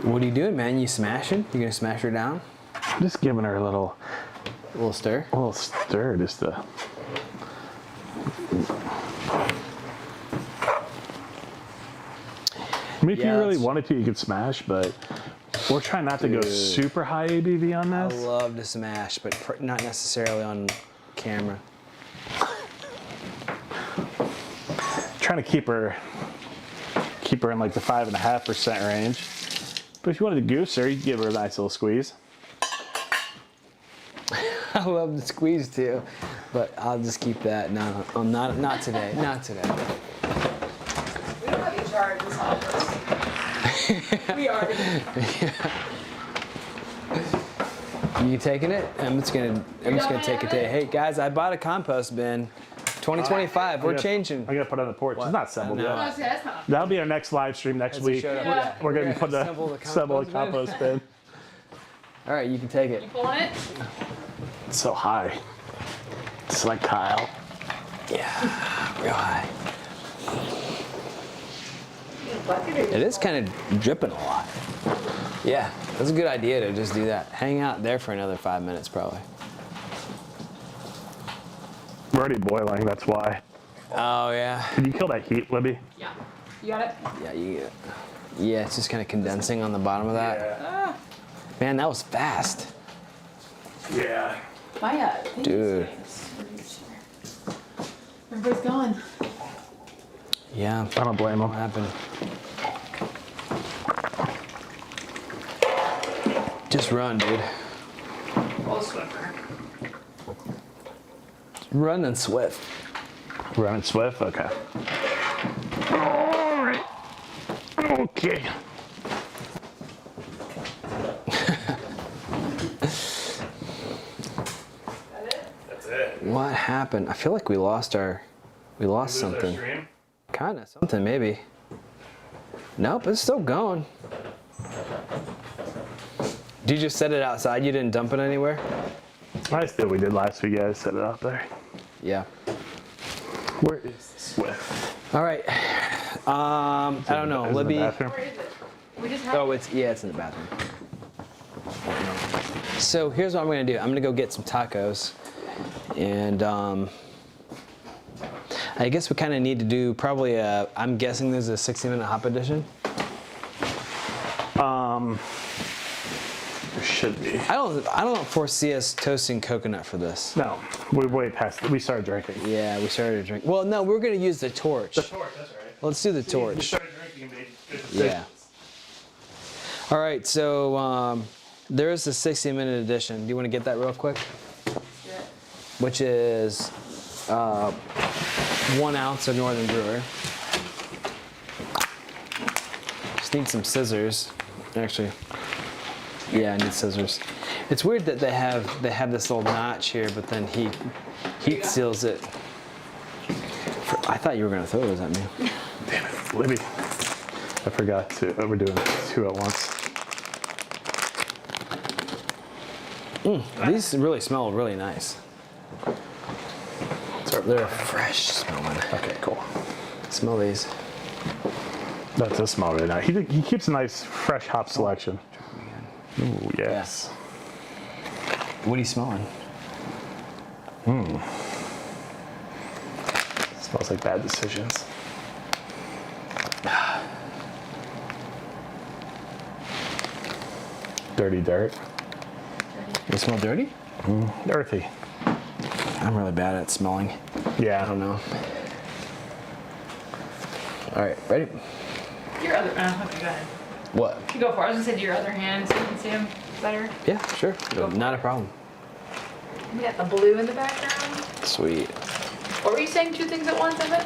What are you doing, man? You smashing? You gonna smash her down? Just giving her a little stir? A little stir, just to. I mean, if you really wanted to, you could smash, but we're trying not to go super high ABV on I this. love to smash, but not necessarily on camera. Trying to keep her in like the 5.5% range. But if you wanted to goose her, you could give her a nice little squeeze. I love the squeeze too, but I'll just keep that. No, not today. Not today. We don't have you charged this office. We are. You taking it? I'm just gonna take it today. Hey guys, I bought a compost bin. 2025. We're changing. I gotta put it on the porch. It's not assembled No. yet. That'll be our next live stream next week. Yeah. We're gonna put the assemble a bin. compost bin. All right, you can take it. You pulling it? It's so high. It's like Kyle. Yeah, real high. It is kind of dripping a lot. Yeah, that's a good idea to just do that. Hang out there for another 5 minutes, probably. We're already boiling, that's why. Oh yeah. Did you kill that heat, Libby? Yeah. You got it? Yeah, you get it. Yeah, it's just kind of condensing on the bottom of that. Yeah. Man, that was fast. Yeah. My Dude. Everybody's going. Yeah. I don't blame What them. happened? Just run, dude. Well, swimmer. Run and swift. Running swift? Okay. All right. Okay. What happened? I feel like we lost something. Kinda something, maybe. Nope, it's still going. Did you just set it outside? You didn't dump it anywhere? Nice deal we did last week, guys. Set it out there. Yeah. Where is Swift? All right. I don't know, Libby. Where is it? We just have Oh, it's in the bathroom. So here's what I'm gonna do. I'm gonna go get some tacos, and I guess we kind of need to do probably a. I'm guessing there's a 60-minute hop edition. There should be. I don't foresee us toasting coconut for this. No, we're way past it. We started drinking. Yeah, we started to drink. Well, no, we're gonna use the torch. The torch, that's right. Let's do the We torch. started drinking and made good decisions. Yeah. All right, so there is the 60-minute edition. Do you want to get that real quick? Which is 1 ounce of Northern Brewer. Just need some scissors. Actually, yeah, I need scissors. It's weird that they have this little notch here, but then heat seals it. I thought you were gonna throw those at me. Damn it, Libby. I forgot to. We're doing 2 at once. These really smell really nice. They're fresh smelling. Okay, cool. Smell these. That does smell really nice. He keeps a nice fresh hop selection. Ooh, yes. What are you smelling? Smells like bad decisions. Dirty dirt. You smell dirty? Earthy. I'm really bad at smelling. Yeah. I don't know. All right, ready? your other. Okay, go ahead. What? You go for it. I was gonna say, do your other hand so you can see them better. Yeah, sure. Go for Not it. a problem. We got the blue in the background. Sweet. Or were you saying 2 things at once, Evan?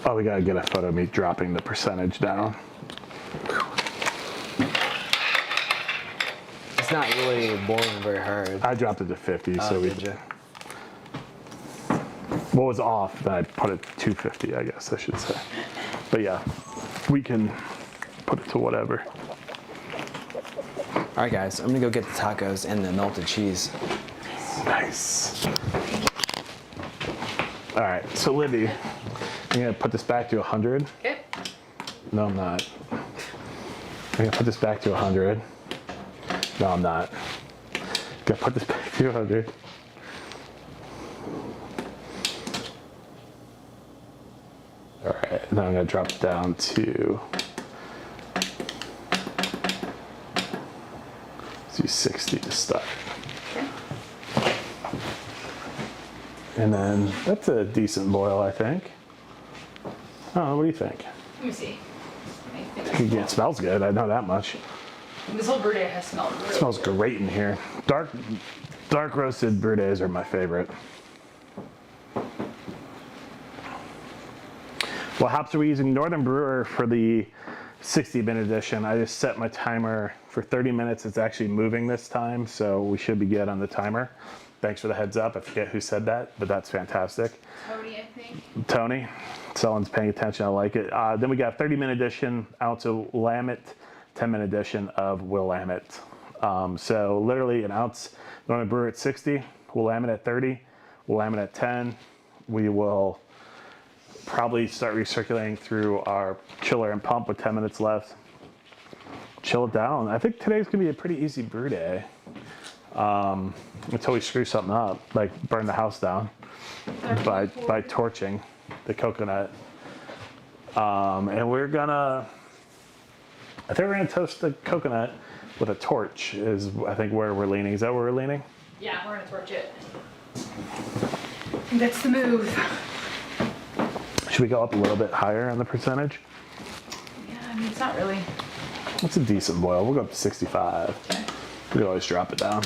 Oh, we gotta get a photo of me dropping the percentage down. It's not really boiling very hard. I dropped it to 50, so we. Did you? what was off, then I put it 250, I guess I should say. But yeah, we can put it to whatever. All right, guys, I'm gonna go get the tacos and the melted cheese. Nice. All right, so Libby, I'm gonna put this back to 100. Okay. No, I'm not. I'm gonna put this back to 100. No, I'm not. Gonna put this back to 100. All right, and then I'm gonna drop it down to, let's do 60 to start. And then that's a decent boil, I think. Oh, what do you think? Let me see. It smells good, I know that much. This whole brew day has smelled really It smells great in here. Dark roasted brew days are my favorite. What hops are we using? Northern Brewer for the 60-minute edition. I just set my timer for 30 minutes. It's actually moving this time, so we should be good on the timer. Thanks for the heads up. I forget who said that, but that's fantastic. Tony, I think. Tony, someone's paying attention. I like it. Then we got 30-minute edition, ounce of Willamette, 10-minute edition of Willamette. So literally an ounce. Northern Brewer at 60, Willamette at 30, Willamette at 10. We will probably start recirculating through our chiller and pump with 10 minutes left. Chill it down. I think today's gonna be a pretty easy brew day. Until we screw something up, like burn the house down by torching the coconut. And we're gonna, I think we're gonna toast the coconut with a torch is I think where we're leaning. Is that where we're leaning? Yeah, we're gonna torch it. That's the move. Should we go up a little bit higher on the percentage? Yeah, I mean, it's not really. That's a decent boil. We'll go up to 65. Okay. We can always drop it down.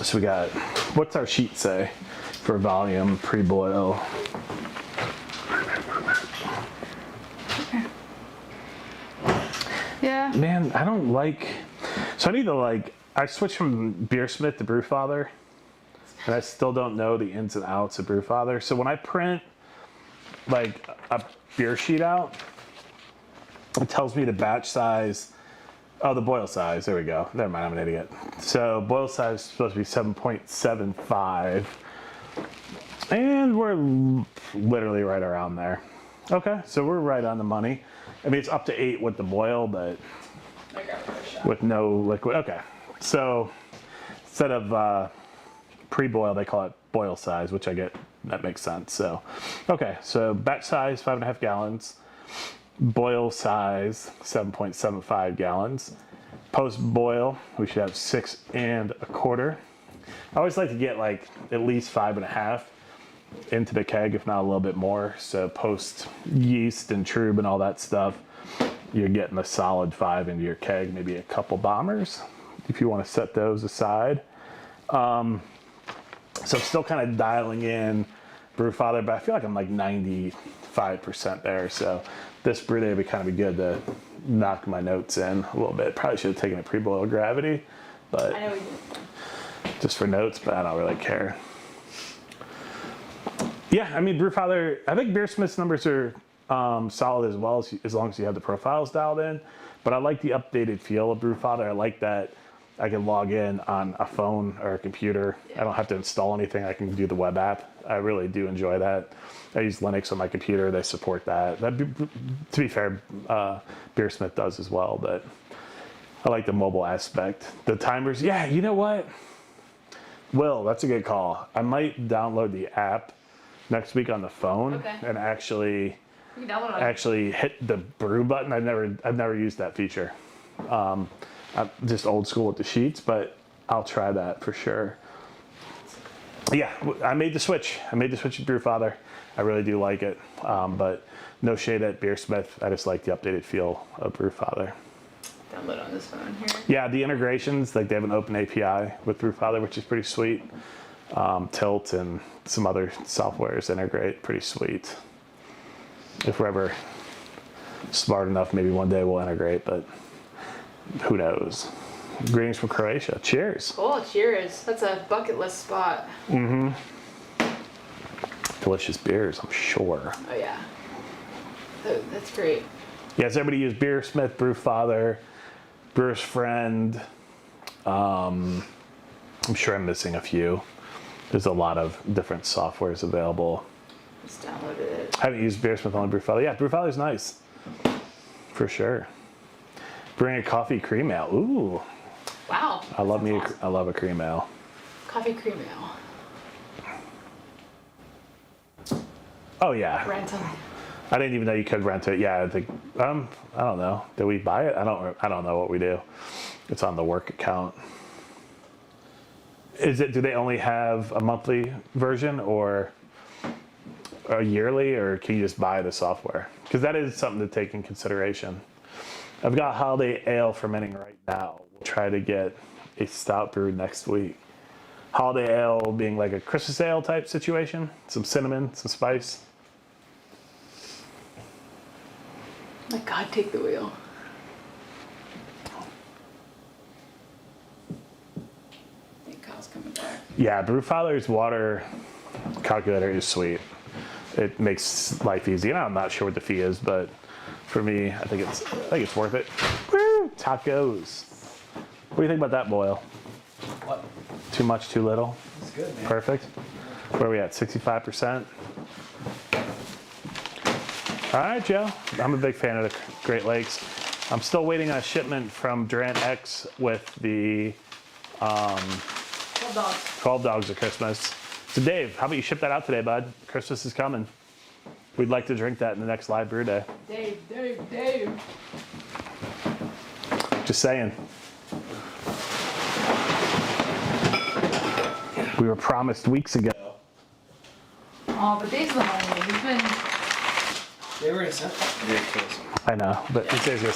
So we got, what's our sheet say for volume pre-boil? Yeah. Man, I don't like, so I need to like, I switched from Beersmith to Brewfather, and I still don't know the ins and outs of Brewfather. So when I print like a beer sheet out, it tells me the batch size, oh, the boil size, there we go. Never mind, I'm an idiot. So boil size is supposed to be 7.75, and we're literally right around there. Okay, so we're right on the money. I mean, it's up to 8 with the boil, but with no liquid. Okay, so instead of pre-boil, they call it boil size, which I get, that makes sense. So, okay, so batch size, 5.5 gallons. Boil size, 7.75 gallons. Post-boil, we should have 6 1/4. I always like to get like at least 5.5 into the keg, if not a little bit more. So post yeast and trub and all that stuff, you're getting a solid 5 into your keg, maybe a couple bombers if you want to set those aside. So I'm still kind of dialing in Brewfather, but I feel like I'm like 95% there. So this brew day would kind of be good to knock my notes in a little bit. Probably should have taken a pre-boil gravity, but I know we did. just for notes, but I don't really care. Yeah, I mean, Brewfather, I think Beersmith's numbers are solid as well, as long as you have the profiles dialed in. But I like the updated feel of Brewfather. I like that I can log in on a phone or a computer. I don't have to install anything. I can do the web app. I really do enjoy that. I use Linux on my computer. They support that. To be fair, Beersmith does as well, but I like the mobile aspect. The timers, yeah, you know what? Will, that's a good call. I might download the app next week on the phone and actually hit the brew button. I've never used that feature. I'm just old school with the sheets, but I'll try that for sure. Yeah, I made the switch. I made the switch to Brewfather. I really do like it, but no shade at Beersmith. I just like the updated feel of Brewfather. Download on this phone here. Yeah, the integrations, like they have an open API with Brewfather, which is pretty sweet. Tilt and some other softwares integrate, pretty sweet. If we're ever smart enough, maybe one day we'll integrate, but who knows? Greetings from Croatia. Cheers. Cool, cheers. That's a bucket list spot. Delicious beers, I'm sure. Oh yeah. That's great. Yes, everybody use Beersmith, Brewfather, Brewer's Friend. I'm sure I'm missing a few. There's a lot of different softwares available. Just downloaded it. I haven't used Beersmith, only Brewfather. Yeah, Brewfather's nice. For sure. Bring a coffee cream ale. Ooh. Wow. I love awesome. I love a cream ale. Coffee cream ale. Oh yeah. Rental. I didn't even know you could rent it. Yeah, I think I don't know. Did we buy it? I don't know what we do. It's on the work account. Do they only have a monthly version or a yearly, or can you just buy the software? Because that is something to take in consideration. I've got Holiday Ale fermenting right now. We'll try to get a stout brewed next week. Holiday Ale being like a Christmas ale type situation. Some cinnamon, some spice. My God, take the wheel. I think Kyle's coming back. Yeah, Brewfather's water calculator is sweet. It makes life easy. And I'm not sure what the fee is, but for me, I think it's worth it. Woo! Tacos. What do you think about that boil? What? Too much, too little? It's good, man. Perfect. Where are we at? 65%? All right, Joe. I'm a big fan of the Great Lakes. I'm still waiting on a shipment from Durant X with the 12 dogs of Christmas. So Dave, how about you ship that out today, bud? Christmas is coming. We'd like to drink that in the next live brew day. Dave. Just saying. We were promised weeks ago. Oh, but Dave's the homie. He's been. They were sent ridiculous. I know, but it says this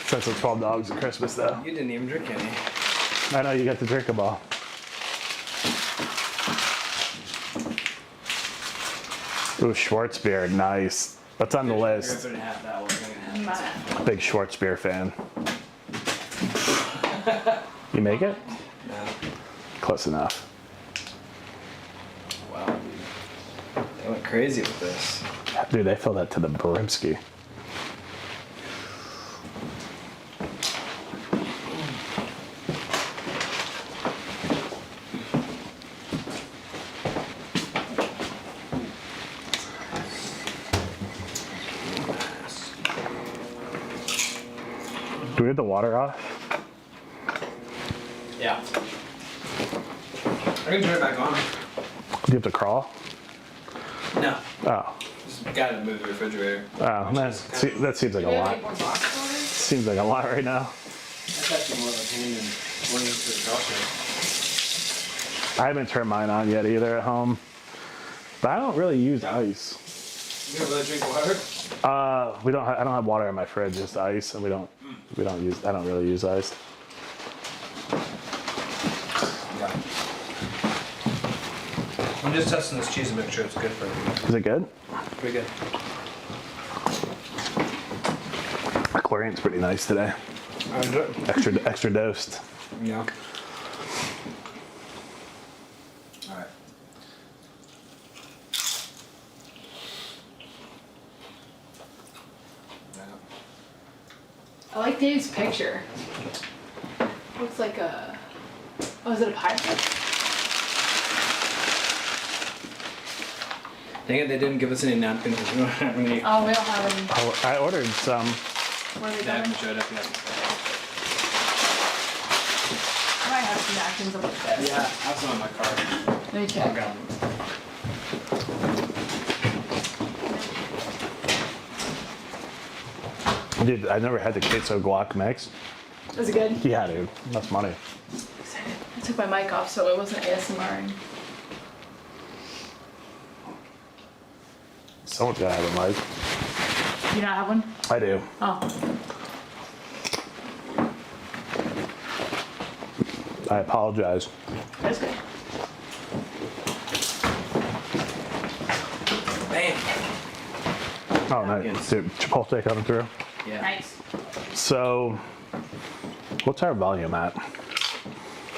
since the 12 dogs at Christmas though. You didn't even drink any. I know you got to drink them all. Ooh, Schwarzbier, nice. What's on the list? Big Schwarzbier fan. You make it? No. Close enough. Wow, dude. They went crazy with this. Dude, they fill that to the brimsky. Do we have the water off? Yeah. I can turn it back on. Do you have to crawl? No. Oh. Just gotta move the refrigerator. Oh, that seems like a lot. Seems like a lot right now. That's actually more of a pain than going into the crosser. I haven't turned mine on yet either at home. But I don't really use ice. You don't really drink water? I don't have water in my fridge, just ice, and I don't really use ice. Yeah. I'm just testing this cheese to make sure it's good for you. Is it good? Pretty good. The chlorine's pretty nice today. I enjoy it. Extra dosed. Yeah. Alright. I like Dave's picture. Looks like a. Oh, is it a pirate? Dang it, they didn't give us any napkins. We don't have any Oh, we don't have them. Oh, I ordered some. Where are they going? napkins showed up yet. I might have some napkins on the desk. Yeah, I have some on my car. Let me I'll check. grab them. Dude, I never had the queso guac mix. Was it good? Yeah, dude, that's money. Excited. I took my mic off so it wasn't ASMRing. Someone's gotta have a mic. You not have one? I do. Oh. I apologize. That's good. Bam! Oh, nice. Dude, Chipotle coming through. Yeah. Nice. So, What's our volume at?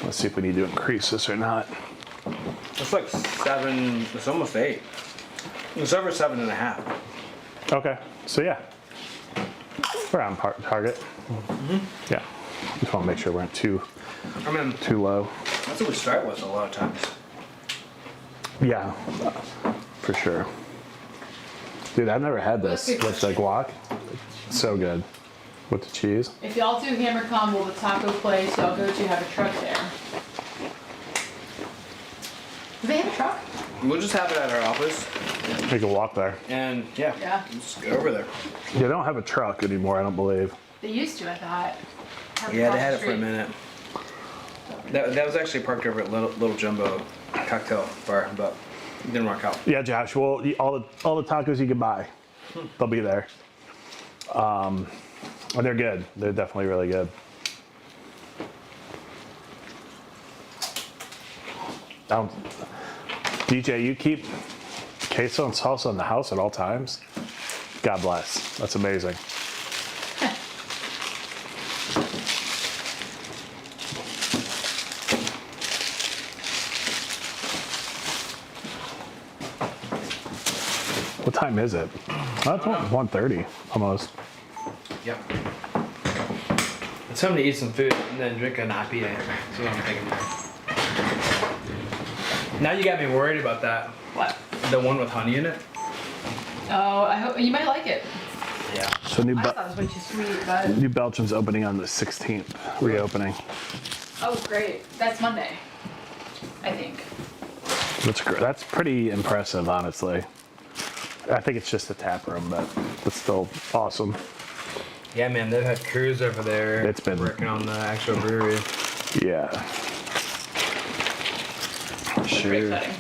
Let's see if we need to increase this or not. It's like 7. It's almost 8. It's over 7.5. Okay, so yeah, we're on target. Yeah, just want to make sure we aren't too low. That's what we start with a lot of times. Yeah, for sure. Dude, I've never had this with the guac. It's so good with the cheese. If y'all do Hammer Combo, the taco place y'all go to have a truck there. Do they have a truck? We'll just have it at our office. We can walk there. And yeah, just go over there. They don't have a truck anymore, I don't believe. They used to, I thought. Yeah, they had it for a minute. That was actually parked over at Little Jumbo Cocktail Bar, but it didn't work out. Yeah, Josh. Well, all the tacos you can buy, they'll be there. And they're good. They're definitely really good. DJ, you keep queso and salsa in the house at all times. God bless. That's amazing. What time is it? Oh, it's 1:30 almost. Yep. It's time to eat some food and then drink an IPA. That's what I'm thinking. Now you got me worried about that. What? The one with honey in it. Oh, I hope you might like it. Yeah. So I thought it was way too sweet, but New Belgium's opening on the 16th, reopening. oh great. That's Monday, I think. That's pretty impressive, honestly. I think it's just a tap room, but it's still awesome. Yeah, man, they've had crews over there. It's been working on the actual brewery. Yeah. Pretty Sure. exciting.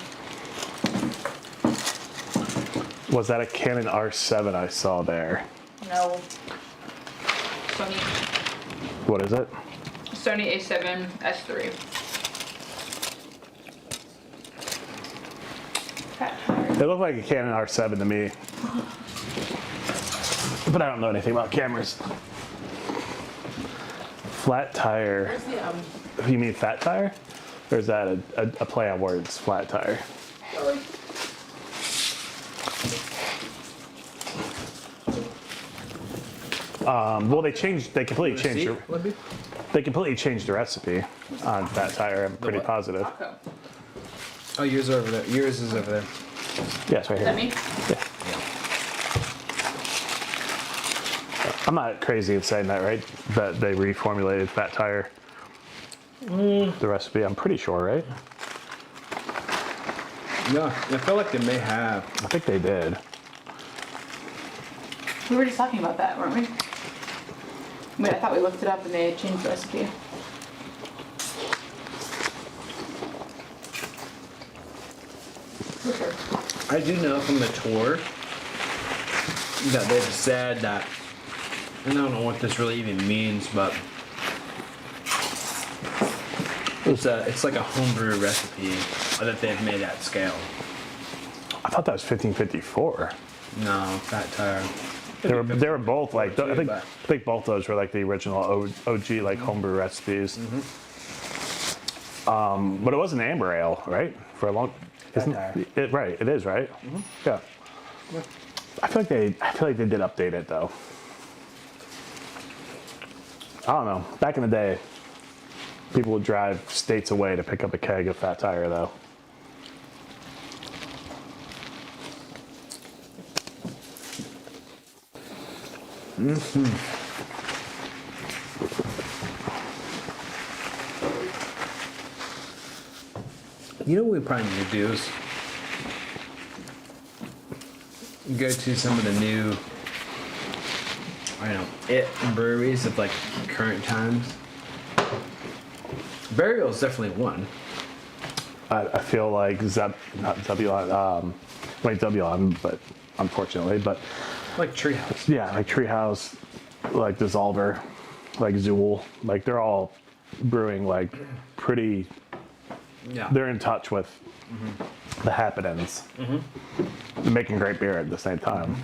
Was that a Canon R7 I saw there? No. Sony What is it? A7 S3. It looked like a Canon R7 to me. But I don't know anything about cameras. Flat tire. Where's the You mean fat tire? Or is that a play on words, flat tire? Well, they completely changed the recipe on fat tire. I'm pretty positive. taco? Oh, yours are over there. Yours is over there. Yeah, it's right Is that here. me? I'm not crazy in saying that, right? That they reformulated fat tire. The recipe, I'm pretty sure, right? Yeah, I feel like they may have. I think they did. We were just talking about that, weren't we? Wait, I thought we looked it up and they had changed the recipe. For sure. I do know from the tour that they've said that, and I don't know what this really even means, but it's like a homebrew recipe that they've made at scale. I thought that was 1554. No, fat tire. They were both like I think but- both those were like the original OG like homebrew recipes. But it was an amber ale, right? For a long. Tire. It right? It is right. Yeah. I feel like they did update it though. I don't know. Back in the day, people would drive states away to pick up a keg of fat tire though. You know what we probably need to do is go to some of the new, breweries of like current times. Burial is definitely one. I feel like not Zebulon, Zebulon, but unfortunately, but Like Treehouse. yeah, like Treehouse, like Dissolver, like Zool, like they're all brewing like pretty. Yeah. They're in touch with the happenings. They're making great beer at the same time.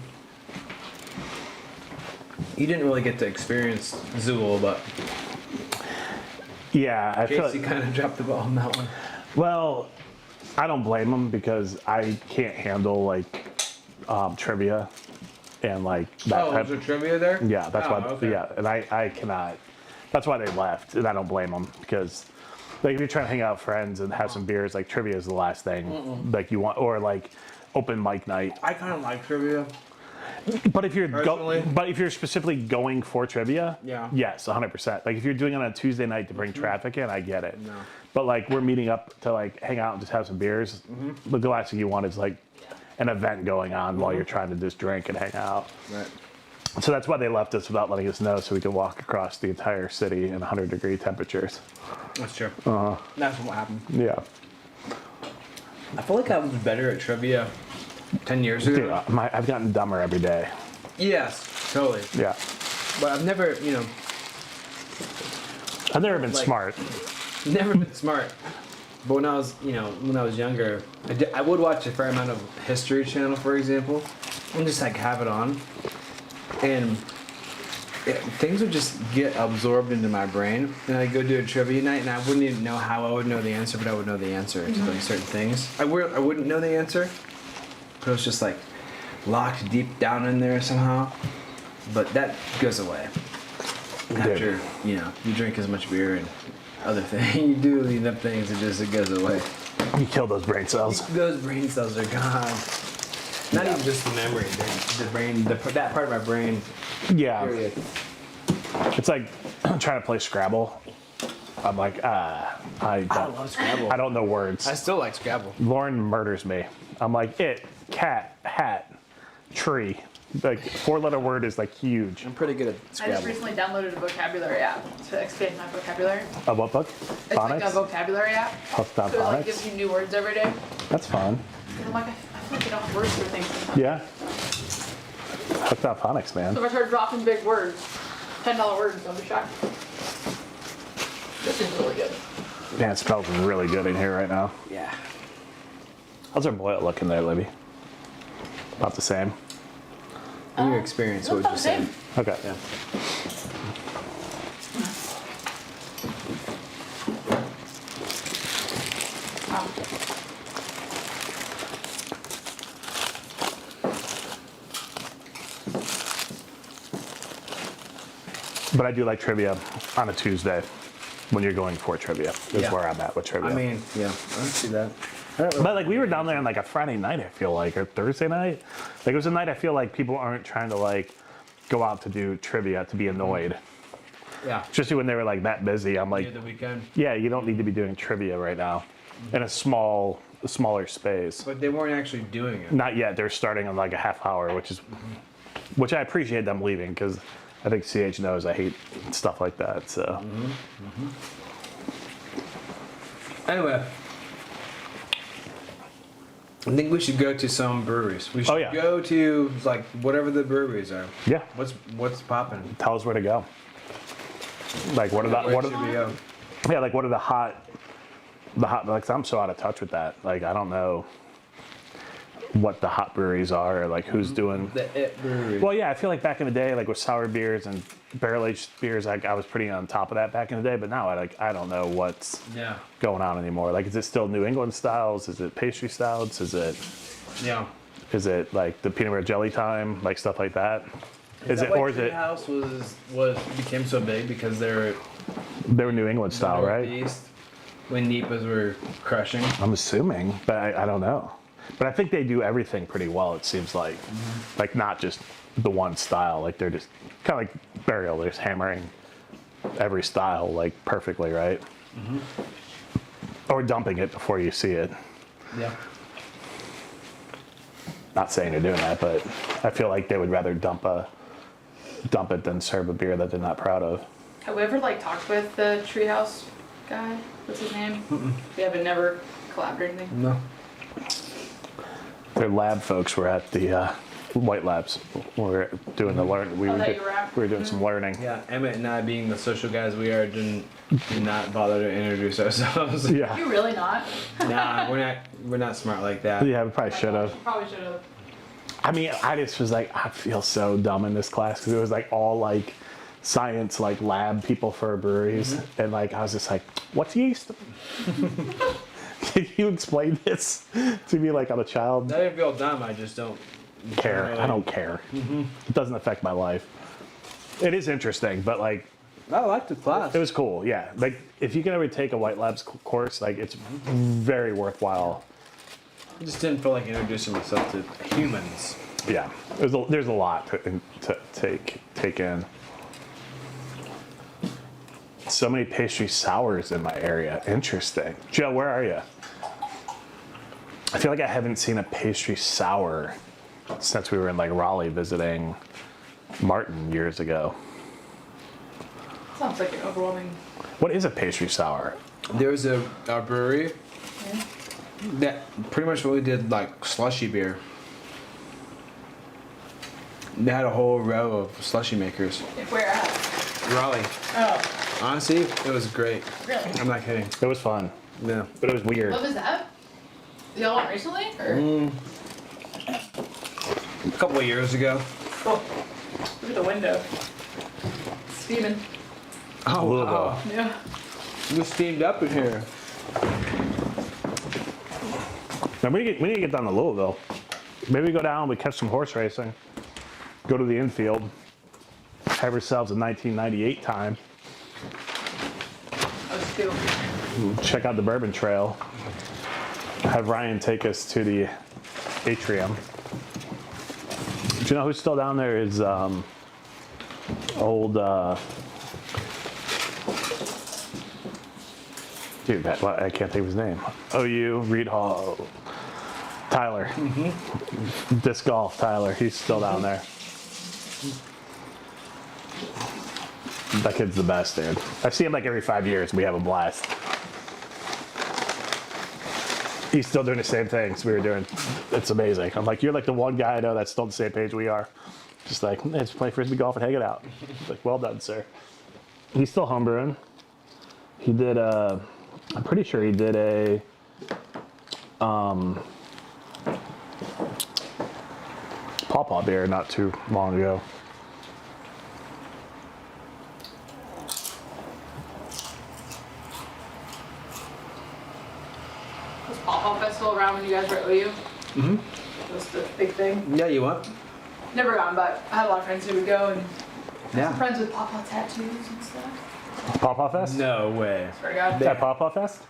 You didn't really get to experience Zool, but Yeah, I feel Casey like, kind of dropped the ball on that one. well, I don't blame him because I can't handle like trivia and like that Oh, type. was there trivia there? Yeah, that's Oh, why. okay. Yeah, and I cannot. That's why they left, and I don't blame them because, like, if you're trying to hang out with friends and have some beers, like trivia is the last thing like you want, or like open mic night. I kind of like trivia. But if you're Personally? but if you're specifically going for trivia, Yeah. yes, 100%. Like if you're doing it on a Tuesday night to bring traffic in, I get it. No. But like we're meeting up to like hang out and just have some beers. But the last thing you want is like an event going on while you're trying to just drink and hang out. Right. So that's why they left us without letting us know, so we could walk across the entire city in 100-degree temperatures. That's true. That's what happened. Yeah. I feel like I was better at trivia 10 years ago. Dude, I've gotten dumber every day. Yes, totally. Yeah. But I've never, I've never been Like- smart. never been smart. But when I was, when I was younger, I would watch a fair amount of History Channel, for example, and just like have it on, and things would just get absorbed into my brain. And I'd go do a trivia night, and I wouldn't even know how I would know the answer, but I would know the answer to like certain things. I wouldn't know the answer, but it was just like locked deep down in there somehow. But that goes away after you drink as much beer and other things. You do enough things, it goes away. You kill those brain cells. Those brain cells are gone. Not even just the memory, the brain, that part of my brain. Yeah. Period. It's like trying to play Scrabble. I'm like, I love Scrabble. I don't know words. I still like Scrabble. Lauren murders me. I'm like, cat, hat, tree. Like 4-letter word is like huge. I'm pretty good at I just Scrabble. recently downloaded a vocabulary app to expand my vocabulary. A what book? It's like a Phonics? vocabulary app. Hooked on So it like gives phonics? you new words every day. That's fun. And I'm like, I feel like I don't have words for things sometimes. Yeah. Hooked on phonics, man. So if I start dropping big words, $10 words, don't be shocked. This is really good. Man, it smells really good in here right now. Yeah. How's our boil looking there, Libby? About the same. In your experience, what would about you the say? same. Okay. Yeah. Wow. But I do like trivia on a Tuesday when you're going for trivia. Is Yeah. where I'm at with trivia. I mean, yeah, I see that. But like we were down there on like a Friday night, I feel like, or Thursday night. Like it was a night I feel like people aren't trying to like go out to do trivia to be annoyed. Yeah. Especially when they were like that busy. I'm like, Near the weekend. yeah, you don't need to be doing trivia right now in a smaller space. But they weren't actually doing it. Not yet. They're starting in like a half hour, which I appreciate them leaving because I think CH knows I hate stuff like that. So Anyway, I think we should go to some breweries. We should Oh, yeah. go to like whatever the breweries are. yeah, What's popping? tell us where to go. Like what are the Where should we go? yeah, like what are the hot like I'm so out of touch with that. Like I don't know what the hot breweries are or like who's doing. The It Brewery. Well, yeah, I feel like back in the day, like with sour beers and barrel aged beers, like I was pretty on top of that back in the day. But now I don't know what's Yeah. going on anymore. Like, is it still New England styles? Is it pastry stouts? Is it like the peanut butter jelly time, like stuff like that? Is it or is it House was became so big because they were New England style, right? Northeast when Nipas were crushing. I'm assuming, but I don't know. But I think they do everything pretty well. It seems like, like not just the one style. Like they're just kind of like Burial. They're just hammering every style like perfectly, right? Or dumping it before you see it. Yeah. Not saying they're doing that, but I feel like they would rather dump it than serve a beer that they're not proud of. Have we ever like talked with the Treehouse guy? What's his name? We haven't never collabed or anything. No. Their lab folks were at the White Labs. We were doing the learn. We Oh, were that you were at? we were doing some learning. Yeah, Emmett and I, being the social guys we are, did not bother to introduce ourselves. Yeah. You really not? Nah, we're not smart like that. Yeah, we probably should have. Probably should have. I mean, I just was like, I feel so dumb in this class because it was like all like science, like lab people for breweries, and like I was just like, what's yeast? Can you explain this to me like I'm a child? I didn't feel dumb. I just don't Care. I don't care. It doesn't affect my life. It is interesting, but like I liked the class. it was cool. Yeah, like if you can ever take a White Labs course, like it's very worthwhile. I just didn't feel like introducing myself to humans. Yeah, there's a lot to take in. So many pastry sours in my area. Interesting. Joe, where are you? I feel like I haven't seen a pastry sour since we were in like Raleigh visiting Martin years ago. Sounds like an overwhelming. What is a pastry sour? There was a brewery that pretty much really did like slushy beer. They had a whole row of slushy makers. Where at? Raleigh. Oh, Honestly, it was great. really? I'm not kidding. It was fun, Yeah. but it was weird. What was that? Y'all went recently? Or? A couple of years ago. Oh, look at the window. Steaming. Oh, Louisville. Yeah. We steamed up in here. Now we need to get down to Louisville. Maybe go down, we catch some horse racing, go to the infield, have ourselves a 1998 time, Let's do. check out the Bourbon Trail, have Ryan take us to the atrium. Do you know who's still down there is old, dude, I can't think of his name. OU, Reed Hall, Tyler. Disc golf, Tyler. He's still down there. That kid's the best, dude. I see him like every 5 years. We have a blast. He's still doing the same things we were doing. It's amazing. I'm like, you're like the one guy I know that's still on the same page we are. Just like, let's play frisbee golf and hang it out. Like, well done, sir. He's still homebrewing. He did I'm pretty sure he did a Pawpaw beer not too long ago. Was Pawpaw Festival around when you guys were at OU? Mm-hmm. Was the big thing? Yeah, you want? Never gone, but I had a lot of friends who would go and Yeah. friends with Pawpaw tattoos and stuff. Pawpaw Fest? No way. Swear to God. At Pawpaw Fest?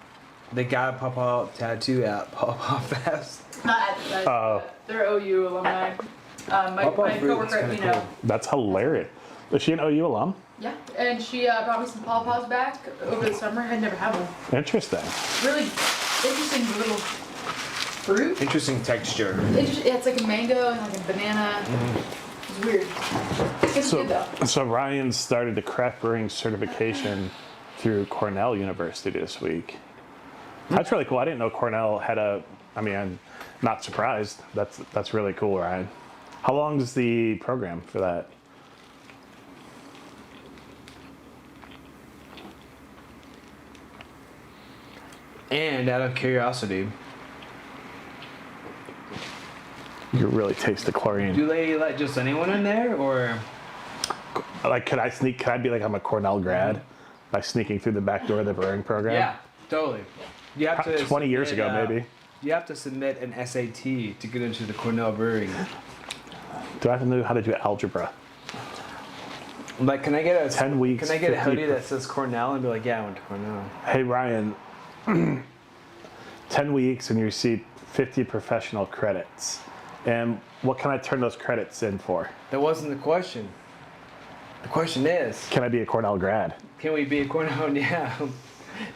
They got a Pawpaw tattoo at Pawpaw Fest. Not at that. Oh. They're OU alumni. My Pawpaw fruit is coworker, kinda you know. cool. That's hilarious. Is she an OU alum? Yeah, and she brought me some pawpaws back over the summer. I'd never had one. Interesting. Really interesting little fruit. Interesting texture. Yeah, it's like a mango and like a banana. It's weird. It's good though. So Ryan started the craft brewing certification through Cornell University this week. That's really cool. I didn't know Cornell had a. I mean, I'm not surprised. That's really cool, Ryan. How long is the program for that? And out of curiosity, You can really taste the chlorine. do they let just anyone in there, or Like, could I sneak? Could I be like I'm a Cornell grad by sneaking through the back door of the brewing program? yeah, totally. You have to 20 years submit, ago, maybe. You have to submit an SAT to get into the Cornell Brewing. Do I have to know how to do algebra? Like, can I get a 10 weeks, Can I get a 50 hoodie that says Cornell and be like, yeah, I went to Cornell? Hey Ryan, 10 weeks and you receive 50 professional credits. And what can I turn those credits in for? That wasn't the question. The question is, Can I be a Cornell grad? can we be a Cornell? Yeah.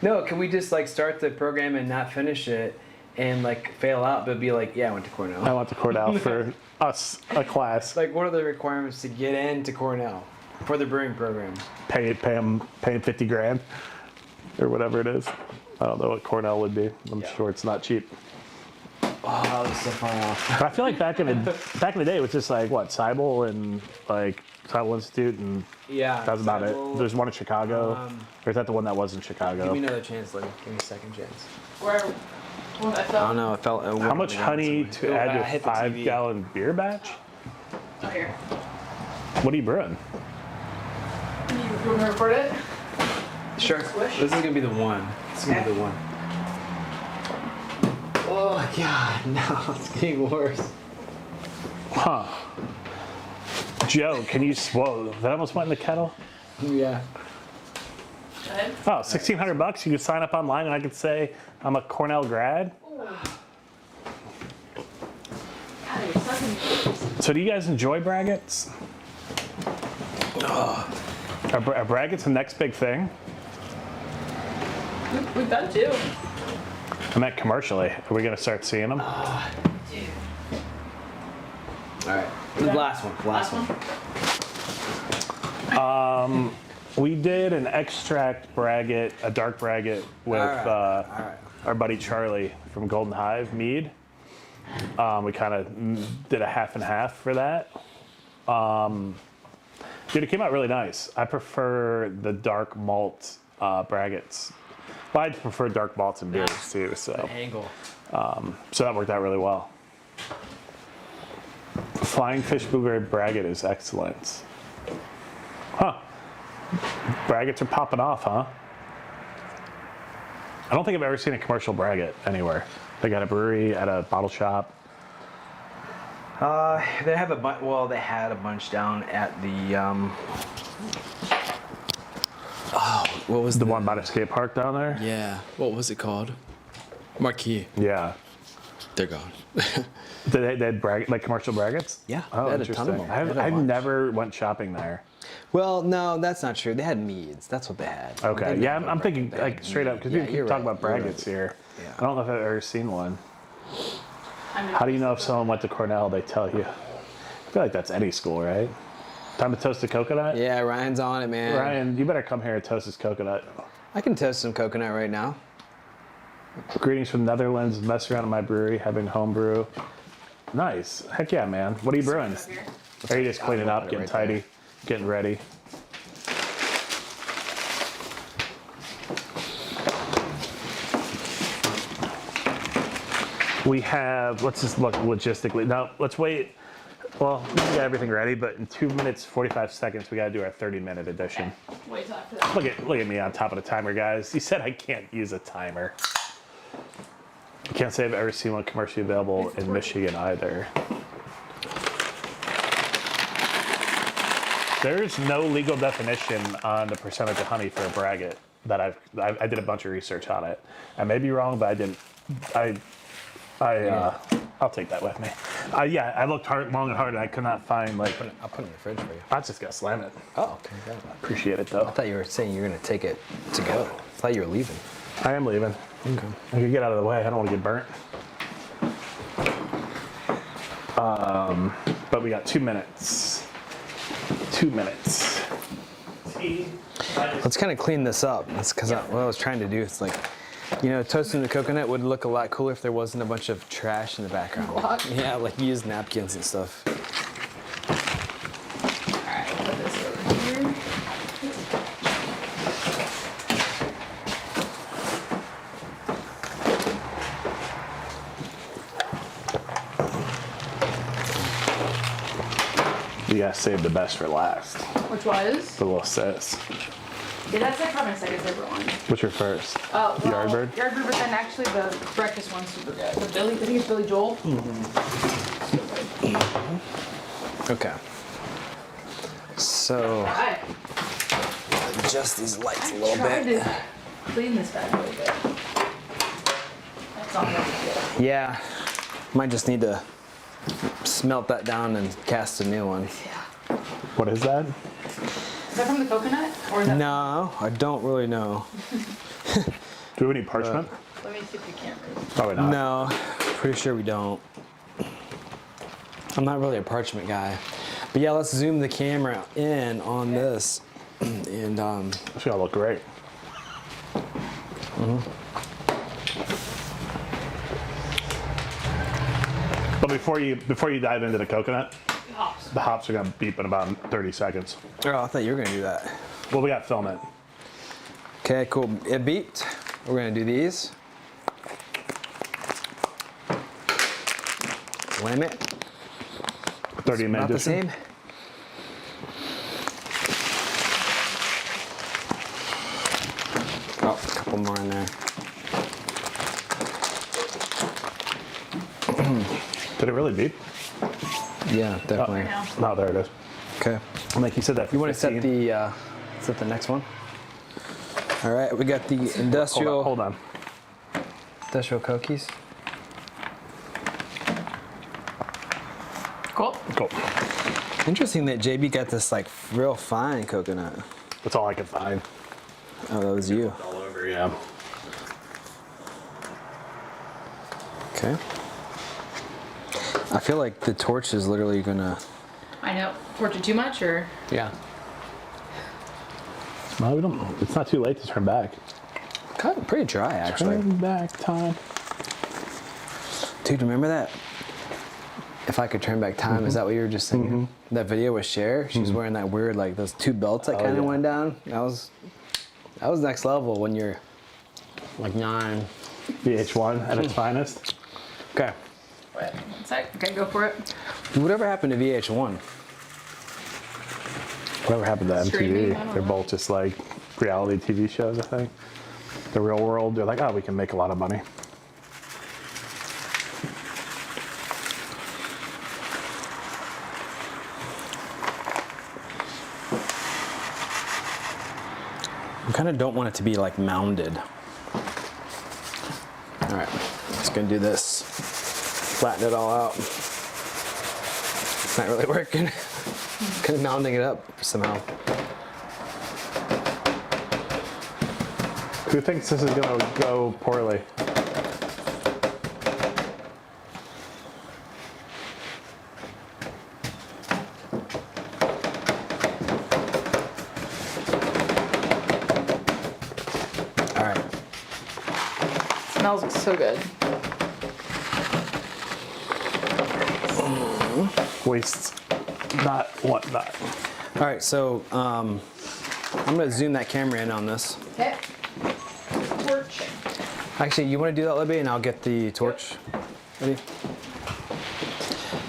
No, can we just like start the program and not finish it and like fail out, but be like, yeah, I went to Cornell. I went to Cornell for us, a class. Like, what are the requirements to get into Cornell for the brewing program? Paying 50 grand or whatever it is. I don't know what Cornell would be. I'm Yeah. sure it's not cheap. Oh, that was so far off. But I feel like back in the day, it was just like what Seibel and like Seibel Institute, and Yeah. that's about it. Seibel, There's one in Chicago, um, or is that the one that was in Give Chicago? me another chance, Lynn. Give me a second chance. Where What I I felt. don't know. It felt. How much honey to add to a 5-gallon beer batch? Oh, here. What are you brewing? You want to record it? Sure. Swish? This is gonna be the one. This is gonna be the one. Oh God, no, it's getting worse. Huh. Joe, can you swallow? That almost went in the kettle. Yeah. Go ahead. Oh, $1,600. You can sign up online and I could say I'm a Cornell grad. God, you're sucking. So do you guys enjoy braggots? Are braggots the next big thing? We've done two. I meant commercially. Are we gonna start seeing them? All right. The last one. Last one. We did an extract braggot, a dark braggot with All right. our buddy Charlie from Golden Hive Mead. We kind of did a half and half for that. Dude, it came out really nice. I prefer the dark malt braggots. But I prefer dark malts and beers too, so Angle. so that worked out really well. Flying Fish Blueberry Braggot is excellent. Huh. Braggots are popping off, huh? I don't think I've ever seen a commercial braggot anywhere. Like at a brewery, at a bottle shop. They have a bunch. Well, they had a bunch down at the. Oh, what was The one by the skate park down there? Yeah. What was it called? Marquee. Yeah. They're gone. They had like commercial braggots? Yeah, Oh, they had a ton of interesting. them. They had a I've bunch. never went shopping there. Well, no, that's not true. They had meads. That's what they had. Okay. They Yeah, didn't I'm have thinking they had like straight up because mead. people you're keep talking right, about you're braggots right. here. Yeah. I don't know if I've ever seen one. I mean, How do you know if someone went to Cornell? They tell you. I feel like that's any school, right? Time to toast a coconut? Yeah, Ryan's on it, man. Ryan, you better come here and toast this coconut. I can toast some coconut right now. Greetings from Netherlands, messing around in my brewery, having homebrew. Nice. Heck yeah, man. What are you brewing? up here. Are you just cleaning up, getting Right tidy, there. getting ready? We have, let's just look logistically. No, let's wait. Well, we got everything ready, but in 2 minutes, 45 seconds, we got to do our 30-minute edition. Wait till after that. Look at me on top of the timer, guys. You said I can't use a timer. I can't say I've ever seen one commercially available in Michigan either. There's no legal definition on the percentage of honey for a braggot that I did a bunch of research on it. I may be wrong, but I didn't. I'll take that with me. Yeah, I looked long and hard, and I could not find like. I'll put it in the fridge for you. I just gotta slam it. Oh, okay. Got it. Appreciate it though. I thought you were saying you were going to take it to go. I thought you were leaving. I am leaving. Okay. I can get out of the way. I don't want to get burnt. But we got 2 minutes. 2 minutes. Let's kind of clean this up. That's because what I was trying to do is like, you know, toasting the coconut would look a lot cooler if there wasn't a bunch of trash in the background. What? Yeah, like used napkins and stuff. Alright, put this over here. You gotta save the best for last. Which was? The little sis. Yeah, that's like probably my second favorite one. What's your first? Oh, well, Yardbird? Yardbird, but then actually the breakfast one's super good. The Billy, I think it's Billy Joel. Okay. So Hi. adjust these lights a I little tried bit. to clean this bad a little bit. That's not really good. Yeah, might just need to smelt that down and cast a new one. Yeah. What is that? Is that from the coconut? Or is that No, I don't really know. Do we have any parchment? Let me see if you can read. Probably not. No, pretty sure we don't. I'm not really a parchment guy. But yeah, let's zoom the camera in on this. And It's gonna look great. But before you dive into the coconut, Hops. the hops are gonna beep in about 30 seconds. oh, I thought you were gonna do that. Well, we got film it. Okay, cool. It beeped. We're gonna do these. limit. 30 About minute the edition. same. Oh, a couple more in there. Did it really beep? Yeah, definitely. No, there it is. Okay. Like you said that. You want to set the next one? All right, we got the industrial. Hold on. Industrial cookies. Cool. Cool. Interesting that JB got this like real fine coconut. That's all I could find. Oh, that was you. All over, yeah. Okay. I feel like the torch is literally gonna. I know. Torch it too much, or? Yeah. Well, we don't. It's not too late to turn back. Kind of pretty dry, actually. Turn back time. Dude, remember that? If I could turn back time, is that what you were just saying? That video with Cher, she was wearing that weird, like those two belts that kind of went down. That was next level when you're like 9. VH1 at its finest. Okay. Wait, one sec. Okay, go for it. Dude, whatever happened to VH1? Whatever happened to Streaming, I MTV? don't They're know. both just like reality TV shows, I think. The real world, they're like, oh, we can make a lot of money. I kind of don't want it to be like mounded. All right, just gonna do this. Flatten it all out. It's not really working. Kind of mounding it up somehow. Who thinks this is gonna go poorly? All right. Smells so good. Wastes not whatnot. All right, so I'm gonna zoom that camera in on this. Okay. Torch. Actually, you want to do that, Libby, and I'll get the torch ready.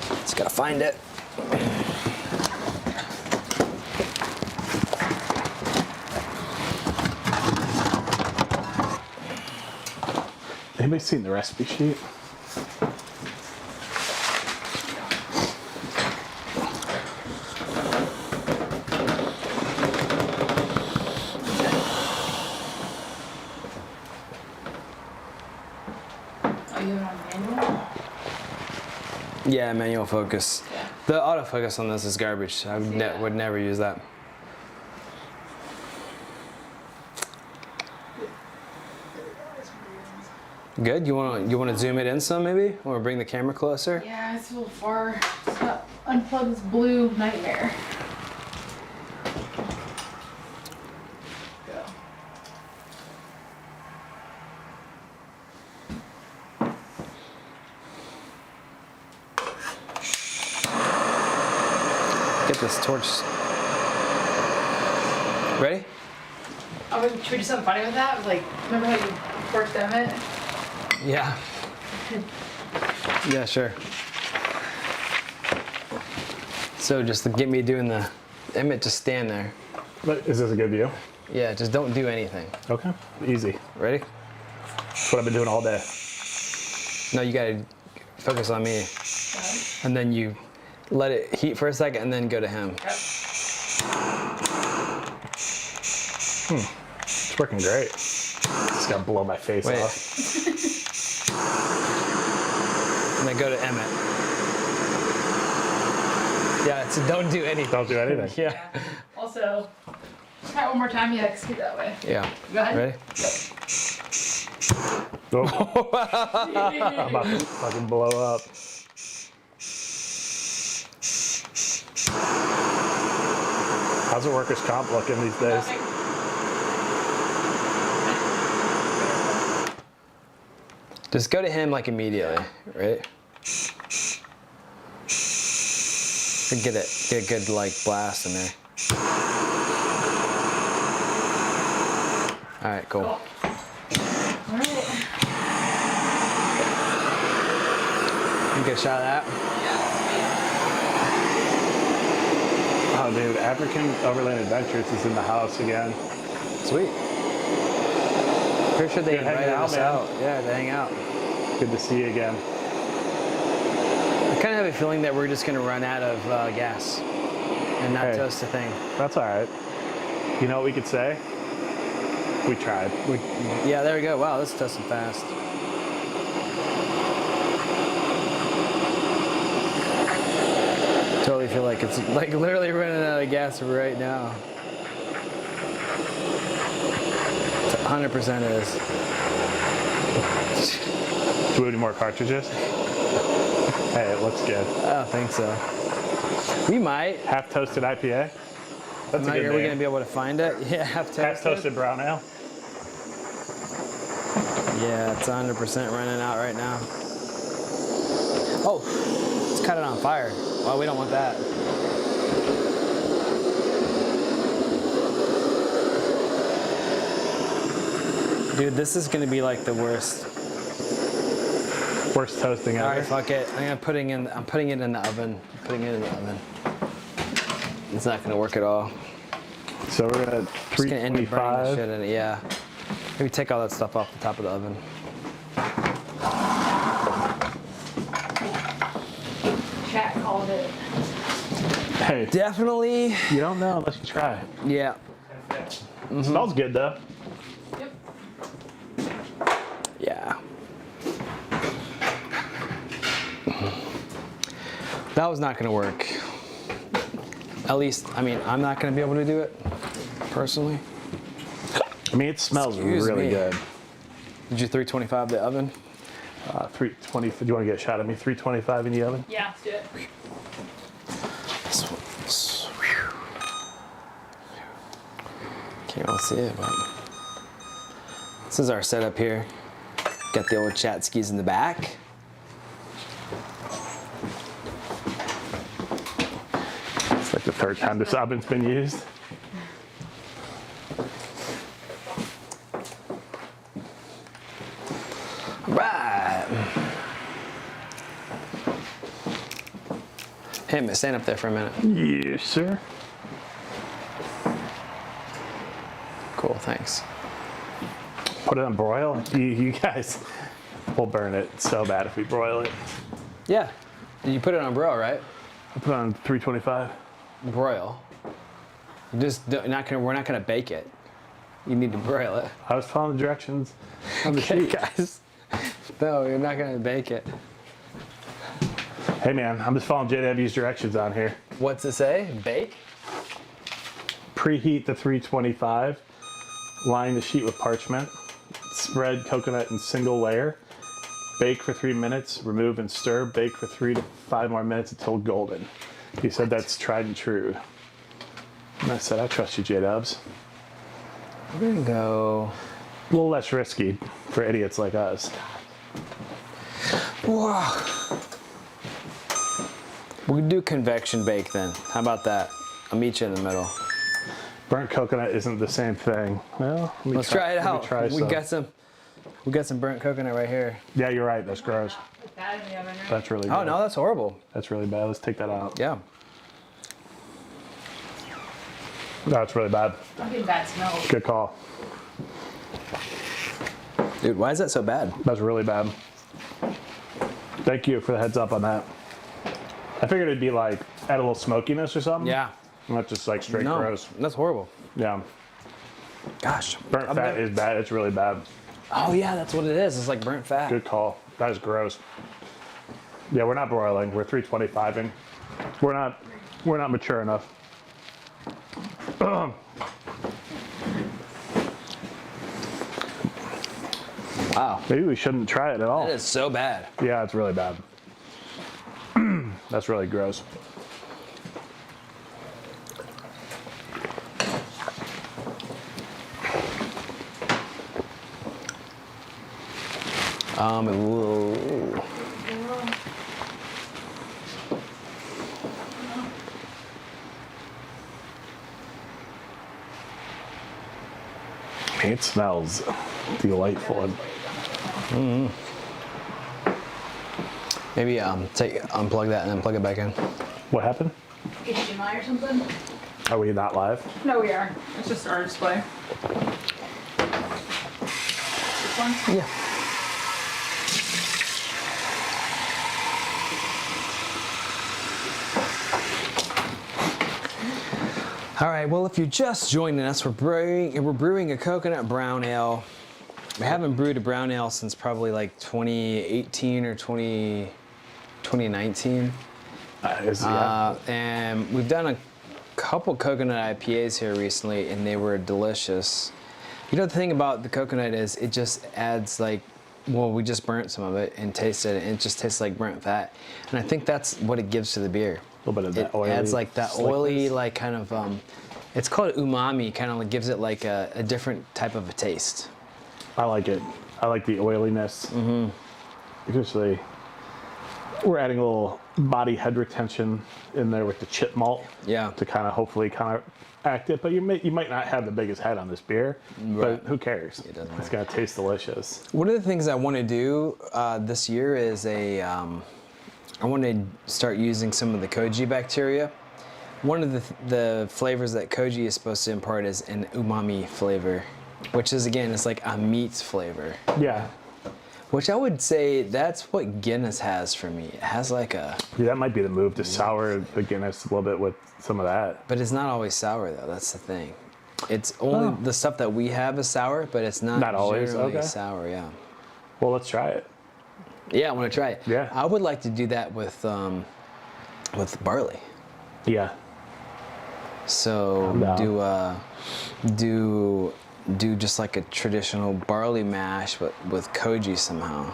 Just gotta find it. Anybody seen the recipe sheet? Oh, you have it on manual? Yeah, manual focus. Yeah. The autofocus on this is garbage. I would, Yeah. would never use that. Good. You want to zoom it in some maybe, or bring the camera closer? Yeah, it's a little far. It's got unplug this blue nightmare. Go. Get this torch. Ready? Oh, should we do something funny with that? Like, remember how you torched Emmett? Yeah. Yeah, sure. So just to get me doing the Emmett, just stand there. But is this a good view? Yeah, just don't do anything. Okay, easy. Ready? That's what I've been doing all day. No, you gotta focus on me. And then you let it heat for a second and then go to him. Yep. It's working great. Just gotta blow my face Wait. off. And then go to Emmett. Yeah, so don't do anything. Don't do anything. Yeah. Also, try it one more time. Yeah, scoot that way. Yeah. Go ahead. Ready? Oh. I'm about to fucking blow up. How's the workers' comp looking these days? Just go to him like immediately, right? And get a good like blast in there. All right, cool. All right. Get a shot of that. Oh, dude, African Overland Adventures is in the house again. Sweet. Pretty sure they Good hanging invited out, us man. out. Yeah, to hang out. Good to see you again. I kind of have a feeling that we're just going to run out of gas and not Hey. toast a thing. That's all right. You know what we could say? We tried. Yeah, there we go. Wow, this is toasting fast. Totally feel like it's like literally running out of gas right now. 100% is. Do we need more cartridges? Hey, it looks good. I don't think so. We might. Half toasted IPA. That's a Are good we name. going to be able to find it? Yeah, half toasted. Half toasted brown ale. Yeah, it's 100% running out right now. Oh, let's cut it on fire. Well, we don't want that. Dude, this is gonna be like the worst. Worst toasting ever. All right, fuck it. I'm putting it in the oven. It's not gonna work at all. So we're at Just gonna end up burning the 325. shit in it. Yeah. Maybe take all that stuff off the top of the oven. Chat called it. Hey, Definitely. you don't know unless you try. Yeah. Smells good though. Yep. Yeah. That was not going to work. At least, I mean, I'm not going to be able to do it personally. I mean, it smells Excuse really me. good. Did you 325 the oven? 320. Do you want to get a shot at me? 325 in the oven. Yeah, let's do it. Can't really see it, but this is our setup here. Got the old chat skis in the back. It's like the third time this oven's been used. Right. Hey, man, stand up there for a minute. Yes, sir. Cool, thanks. Put it on broil. You guys will burn it so bad if we broil it. Yeah. You put it on broil, right? I put it on 325. Broil. We're not gonna bake it. You need to broil it. I was following the directions on the Okay, sheet. guys. No, you're not gonna bake it. Hey man, I'm just following JW's directions on here. What's it say? Bake? Preheat the 325. Line the sheet with parchment. Spread coconut in single layer. Bake for 3 minutes. Remove and stir. Bake for 3 to 5 more minutes until golden. He said that's tried and true. And I said, I trust you, J-Dubs. We're gonna go. A little less risky for idiots like us. Whoa. We can do convection bake then. How about that? I'll meet you in the middle. Burnt coconut isn't the same thing. Well, Let's try it out. Try We got some burnt coconut right here. Yeah, you're right. That's gross. Put that in the oven, right? That's really Oh gross. no, that's horrible. That's really bad. Let's take that out. Yeah. That's really bad. I'm getting bad smell. Good call. Dude, why is that so bad? That's really bad. Thank you for the heads up on that. I figured it'd be like add a little smokiness or something. Yeah. Not just like straight No, gross. that's horrible. Yeah. Gosh. Burnt fat is bad. It's really bad. Oh yeah, that's what it is. It's like burnt fat. Good call. That is gross. Yeah, we're not broiling. We're 325ing. We're not mature enough. Wow. Maybe we shouldn't try it at all. That is so bad. Yeah, it's really bad. That's really gross. Ooh. It smells delightful. Maybe unplug that and then plug it back in. What happened? HDMI or something? Are we not live? No, we are. It's just our display. This one? Yeah. All right, well, if you're just joining us, we're brewing a coconut brown ale. We haven't brewed a brown ale since probably like 2018 or 2019. And we've done a couple coconut IPAs here recently, and they were delicious. You know, the thing about the coconut is it just adds like, well, we just burnt some of it and tasted it, and it just tastes like burnt fat. And I think that's what it gives to the beer. A little bit of that oily. It adds like that oily, like kind of, it's called umami, kind of like gives it like a different type of a taste. I like it. I like the oiliness. Mm-hmm. Especially, we're adding a little body head retention in there with the chip malt. Yeah. To kind of hopefully act it, but you might not have the biggest head on this beer, Right. but who cares? It doesn't It's matter. gonna taste delicious. One of the things I want to do this year is I want to start using some of the koji bacteria. One of the flavors that koji is supposed to impart is an umami flavor, which is, again, it's like a meat flavor. Yeah. Which I would say that's what Guinness has for me. It has like a... Yeah, that might be the move to sour the Guinness a little bit with some of that. But it's not always sour, though. That's the thing. It's only the stuff that we have is sour, but it's not always, generally okay. sour, yeah. Well, let's try it. Yeah, I want to try it. Yeah. I would like to do that with barley. Yeah. So I'm down. do just like a traditional barley mash, but with koji somehow.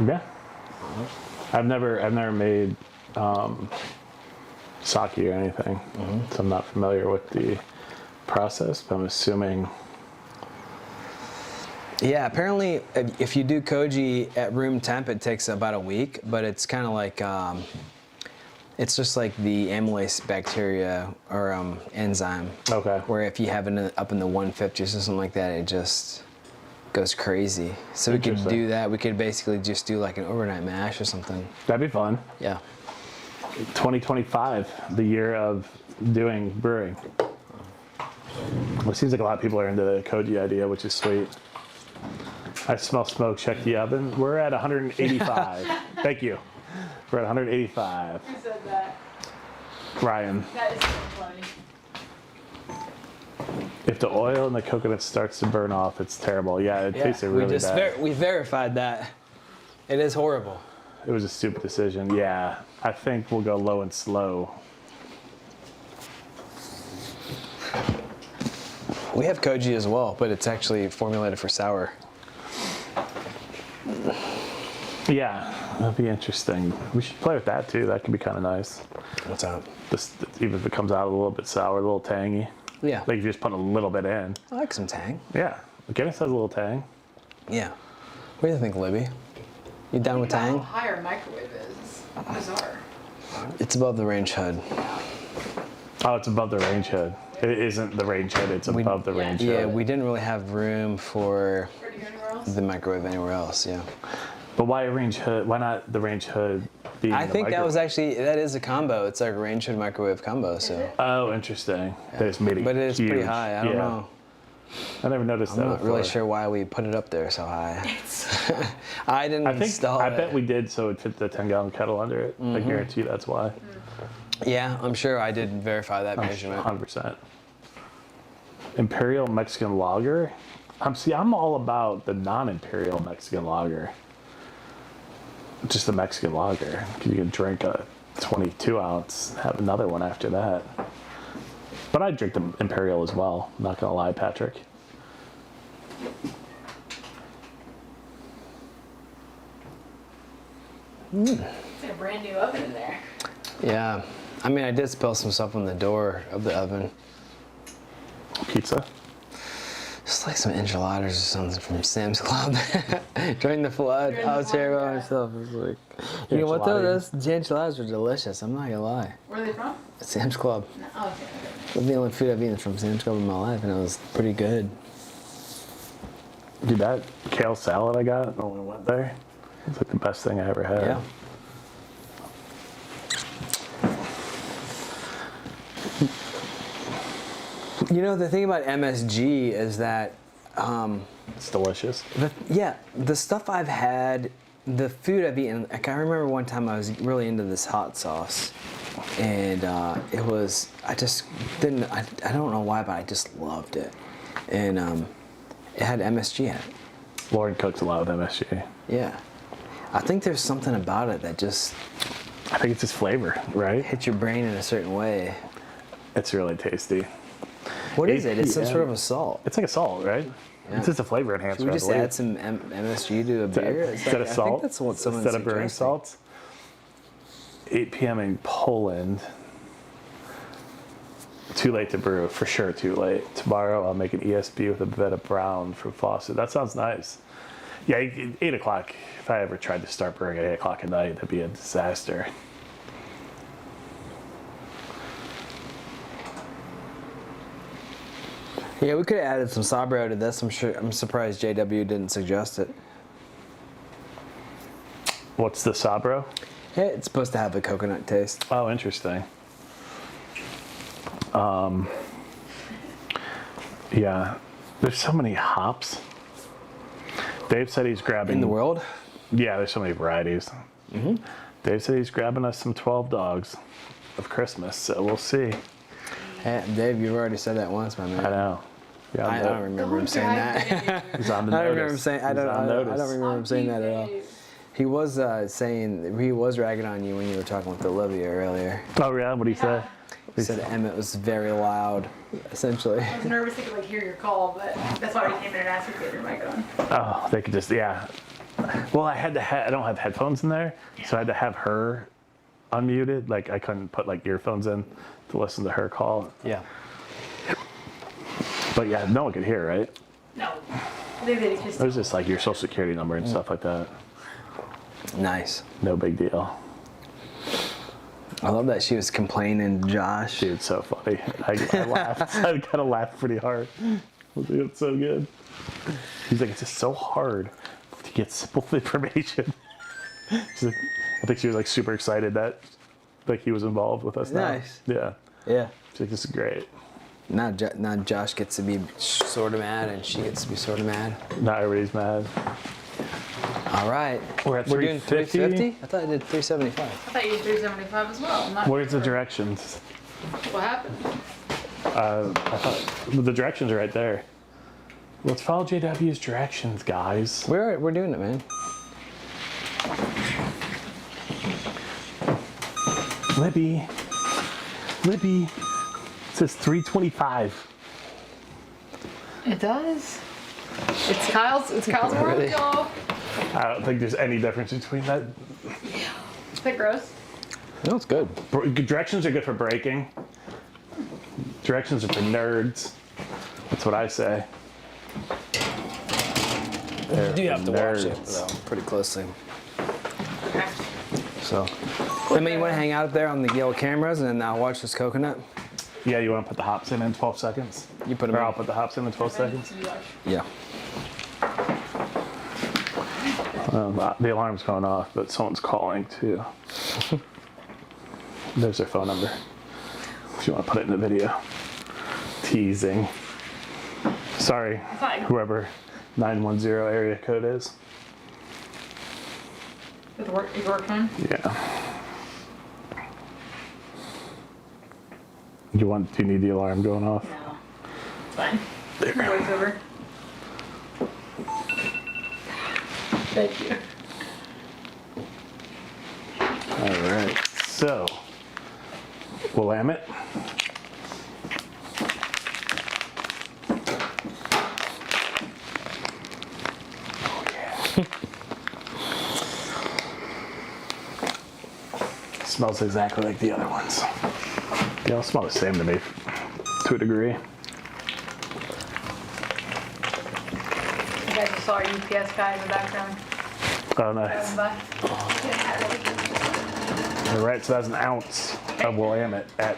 Yeah. I've never made sake or anything, so I'm not familiar with the process, but I'm assuming. Yeah, apparently if you do koji at room temp, it takes about a week, but it's kind of like, it's just like the amylase bacteria or enzyme. Okay. Where if you have it up in the 150s or something like that, it just goes crazy. So we could Interesting. do that. We could basically just do like an overnight mash or something. That'd be fun. Yeah. 2025, the year of doing brewing. Well, it seems like a lot of people are into the koji idea, which is sweet. I smell smoke. Check the oven. We're at 185. Thank you. We're at 185. Who said that? Ryan, That is so funny. if the oil in the coconut starts to burn off, it's terrible. Yeah, it tasted really bad. We verified that. It is horrible. It was a stupid decision. Yeah, I think we'll go low and slow. We have koji as well, but it's actually formulated for sour. Yeah, that'd be interesting. We should play with that too. That could be kind of nice. What's up? Even if it comes out a little bit sour, a little tangy. Yeah. Like if you just put a little bit in. I like some tang. Yeah, Guinness has a little tang. Yeah. What do you think, Libby? You down with How tang? high our microwave is. Bizarre. It's above the range hood. Oh, it's above the range hood. It isn't the range hood, it's above the range Yeah, hood. we didn't really have room for Where do you go anywhere else? the microwave anywhere else, yeah. But why a range hood? Why not the range hood being I the think that was microwave? actually, that is a combo. It's like a range hood microwave combo, so. Oh, interesting. They just made it But it is pretty huge. high, I don't Yeah. know. I never noticed that I'm not before. really sure why we put it up there so high. I didn't install it. I bet we did so it fit the 10-gallon kettle under it. I guarantee that's why. Yeah, I'm sure I did verify that measurement. 100%. Imperial Mexican lager. I'm all about the non-imperial Mexican lager. Just the Mexican lager. You can drink a 22 ounce, have another one after that. But I'd drink the imperial as well. Not gonna lie, Patrick. It's like a brand new oven in there. Yeah, I mean, I did spill some stuff on the door of the oven. Pizza. Just like some enchiladas or something from Sam's Club. During the flood, During I the was here flood, by yeah. myself. I was like, you know what though? Enchiladas. The enchiladas were delicious. I'm not gonna lie. Where are they from? Sam's Club. No. Oh, okay. It was the only food I've eaten from Sam's Club in my life, and it was pretty good. Dude, that kale salad I got when we went there, it's like the best thing I ever had. Yeah. You know, the thing about MSG is that, It's delicious. the stuff I've had, the food I've eaten, like I remember one time I was really into this hot sauce, and it was, I just didn't, I don't know why, but I just loved it. And it had MSG in it. Lauren cooks a lot with MSG. Yeah. I think there's something about it that just I think it's just flavor, right? hits your brain in a certain way. It's really tasty. What is it? It's some Yeah. sort of a salt. It's like a salt, right? Yeah. It's just a flavor enhancer. Should we I just believe. add some MSG to a beer? It's Instead like- of I salt, think that's what someone instead of brewing suggested. salts. 8 p.m. in Poland. Too late to brew, for sure too late. Tomorrow I'll make an ESB with a bit of brown from Fawcett. That sounds nice. Yeah, 8 o'clock. If I ever tried to start brewing at 8 o'clock at night, that'd be a disaster. Yeah, we could have added some Sabro to this. I'm surprised JW didn't suggest it. What's the Sabro? Yeah, it's supposed to have a coconut taste. Oh, interesting. Yeah, there's so many hops. Dave said he's grabbing In the world? Yeah, there's so many varieties. Dave said he's grabbing us some 12 dogs of Christmas, so we'll see. Hey, Dave, you've already said that once, my man. I know. Yeah, I don't remember him saying that. He's on the I don't remember him notice. saying. I He's don't. on I don't notice. remember him saying that at all. He was saying he was ragging on you when you were talking with Olivia earlier. Oh yeah, what do you say? He said Emmett was very loud, essentially. I was nervous they could like hear your call, but that's why we came in and asked if you had your mic on. Oh, they could just Well, I had to. I don't have headphones in there, so I had to have her unmuted. Like I couldn't put like earphones in to listen to her call. Yeah. But yeah, no one could hear, right? No. They just It was just like your social security number and stuff like that. Nice. No big deal. I love that she was complaining, Josh. Dude, so funny. I laughed. I kind of laughed pretty hard. I was like, it's so good. He's like, it's just so hard to get simple information. She's like, I think she was like super excited that like he was involved with us now. Nice. Yeah. Yeah. She's like, this is great. Now Josh gets to be sort of mad, and she gets to be sort of mad. Not everybody's mad. All right. We're doing 350? 350? I thought I did 375. I thought you did 375 as well. I'm not Where's the sure directions? what happened. I thought the directions are right there. Let's follow JW's directions, guys. We're doing it, man. Libby. It says 325. It does. It's Kyle's world, Really? y'all. I don't think there's any difference between that. Is that gross? No, it's good. Directions are good for breaking. Directions are for nerds. That's what I say. You do have to watch it, Nerds. though, pretty closely. Okay. So, I mean, you want to hang out there on the yellow cameras and then I'll watch this coconut? Yeah, you want to put the hops in 12 seconds? You put them Or in. I'll put the hops in 12 seconds. Yeah. The alarm's going off, but someone's calling too. There's their phone number. If you want to put it in the video. Teasing. Sorry, Fine. whoever 910 area code is. With work, your work phone? Yeah. Do you need the alarm going off? No. It's fine. There. Voiceover. Thank you. All right. So, Willamette. Oh yeah. Smells exactly like the other ones. They all smell the same to me, to a degree. You guys just saw our UPS guy in the background. Oh, nice. By. All right, so that's an ounce of Willamette at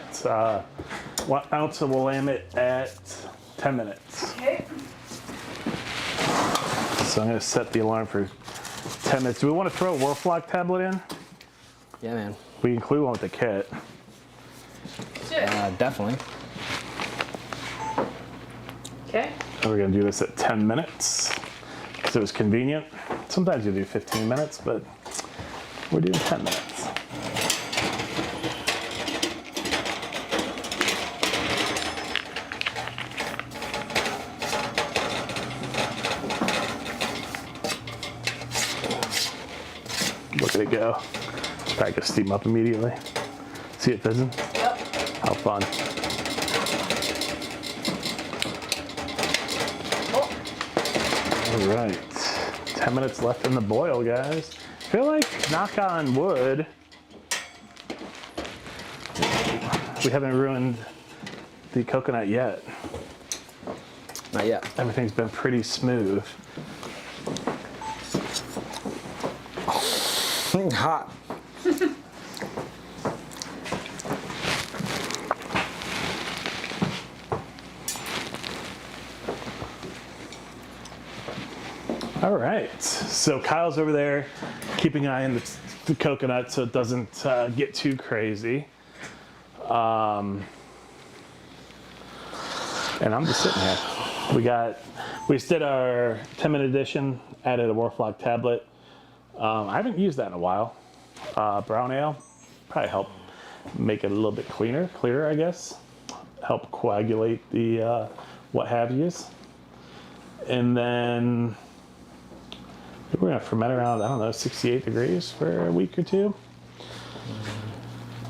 1 ounce of Willamette at 10 minutes. Okay. So I'm gonna set the alarm for 10 minutes. Do we want to throw a Wolflock tablet in? Yeah, man. We include one with the kit. Shit. Definitely. Okay. And we're gonna do this at 10 minutes. So it was convenient. Sometimes you do 15 minutes, but we're doing 10 minutes. Look at it go. Probably gonna steam up immediately. See it fizzing? Yep. How fun. All right. 10 minutes left in the boil, guys. I feel like, knock on wood, we haven't ruined the coconut yet. Not yet. Everything's been pretty smooth. Hot. All right, so Kyle's over there keeping an eye on the coconut so it doesn't get too crazy. And I'm just sitting here. We just did our 10-minute edition, added a Warflock tablet. I haven't used that in a while. Brown ale, probably help make it a little bit clearer, I guess. Help coagulate the what have yous. And then we're gonna ferment around, I don't know, 68 degrees for a week or two.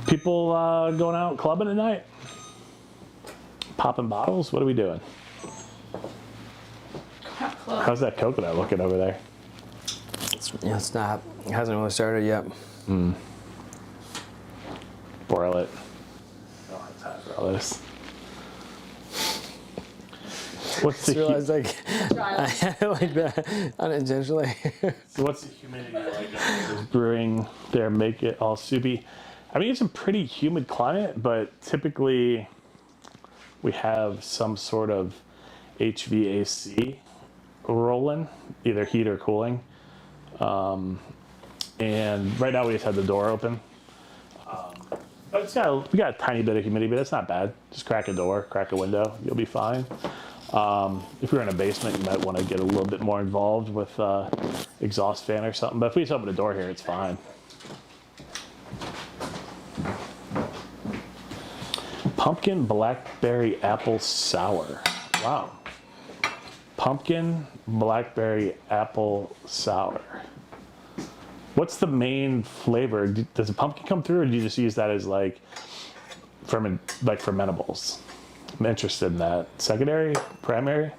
People going out clubbing at night? Popping bottles? What are we doing? How's that coconut looking over there? It's not. It hasn't really started yet. Boil it. Oh, I have time for all this. What's I realized I had it like that unintentionally. So what's the humidity like this brewing there? Make it all soupy. I mean, it's a pretty humid climate, but typically we have some sort of HVAC rolling, either heat or cooling. And right now we just have the door open. But we got a tiny bit of humidity, but it's not bad. Just crack a door, crack a window, you'll be fine. If you're in a basement, you might want to get a little bit more involved with exhaust fan or something. But if we just open the door here, it's fine. Pumpkin blackberry apple sour. Wow. Pumpkin blackberry apple sour. What's the main flavor? Does the pumpkin come through, or do you just use that as like fermentables? I'm interested in that. Secondary, primary?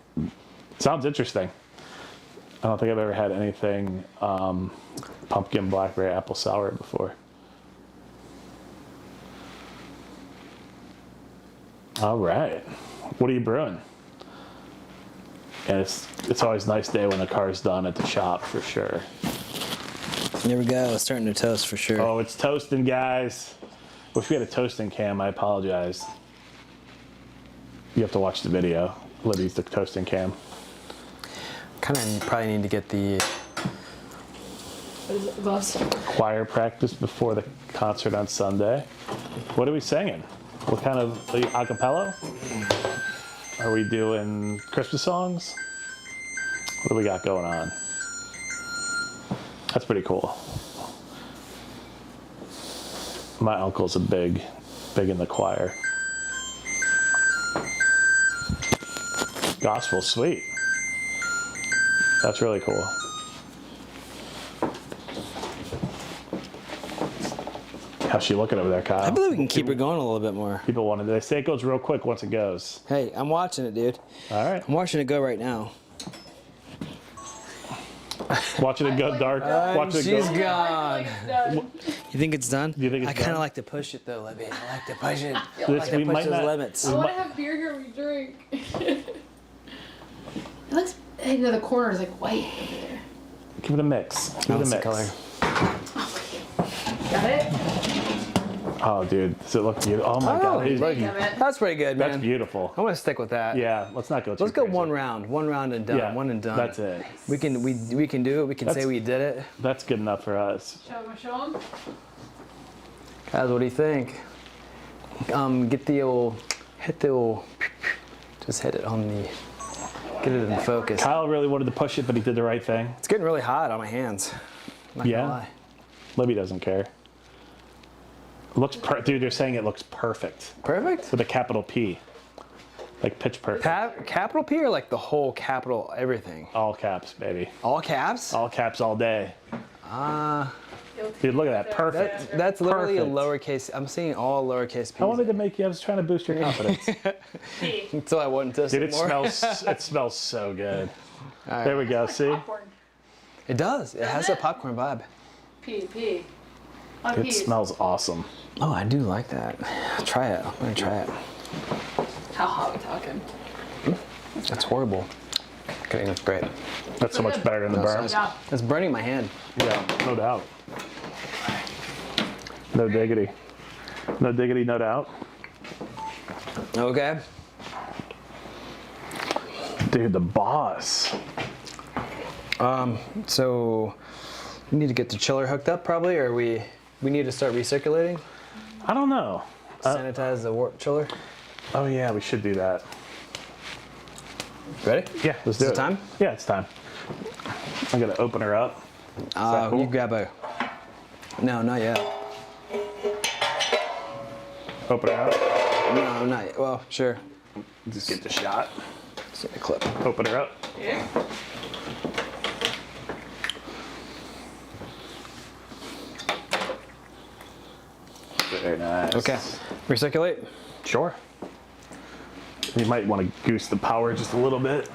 Sounds interesting. I don't think I've ever had anything pumpkin blackberry apple sour before. All right. What are you brewing? And it's always a nice day when the car's done at the shop for sure. There we go. It's starting to toast for sure. Oh, it's toasting, guys. Wish we had a toasting cam. I apologize. You have to watch the video. Libby's the toasting cam. Kind of probably need to get the Gloves. Choir practice before the concert on Sunday. What are we singing? What kind of a cappella? Are we doing Christmas songs? What do we got going on? That's pretty cool. My uncle's big in the choir. Gospel, sweet. That's really cool. How's she looking over there, Kyle? I believe we can keep her going a little bit more. People wanted. They say it goes real quick once it goes. Hey, I'm watching it, dude. All right. I'm watching it go right now. Watching it go dark. Watching it She's go. gone. You think it's done? You think it's I kind done? of like to push it though, Libby. I like to push it. I This- like to we push might those not- limits. I want to have beer here when we drink. It looks, you know, the corner is like white. Give it a mix. Give Oh, it a it's the mix. color. Got it? Oh, dude, does it look beautiful? Oh my God, he's- Damn it. That's pretty good, man. that's beautiful. I'm gonna stick with that. Yeah, let's not go too Let's go crazy. one round and done. Yeah, One and done. That's it. We can do it. We can say That's- we did it. That's good enough for us. Show him. Guys, what do you think? Get the old, hit the old, just hit it on the. Get it in focus. Kyle really wanted to push it, but he did the right thing. It's getting really hot on my hands. Not gonna lie. Libby doesn't care. It looks dude, they're saying it looks perfect. Perfect? With a capital P. Like pitch perfect. Capital P or like the whole capital everything? All caps, baby. All caps? All caps all day. Dude, look at that. Perfect. That's literally Perfect. a lowercase. I'm seeing all lowercase P's. I wanted to make you, I was trying to boost your confidence. Until I wouldn't test Dude, it more. it smells so good. There we go, see? It does. It has a popcorn vibe. P. It smells awesome. Oh, I do like that. Try it. I'm gonna try it. How hot are we talking? That's horrible. Okay, that's great. That's so much better than the burn. Yeah. It's burning my hand. Yeah, no doubt. No diggity. No diggity, no doubt. Okay. Dude, the boss. So we need to get the chiller hooked up probably, or we need to start recirculating? I don't know. Sanitize the warp chiller. Oh yeah, we should do that. Ready? Yeah, let's do it. Is it time? Yeah, it's time. I'm gonna open her up. that cool? You grab a. No, not yet. Open her up. No, not yet. Well, sure. Just get the shot. See the clip. Open her up. Yeah. Very nice. Okay. Recirculate. Sure. You might want to goose the power just a little bit,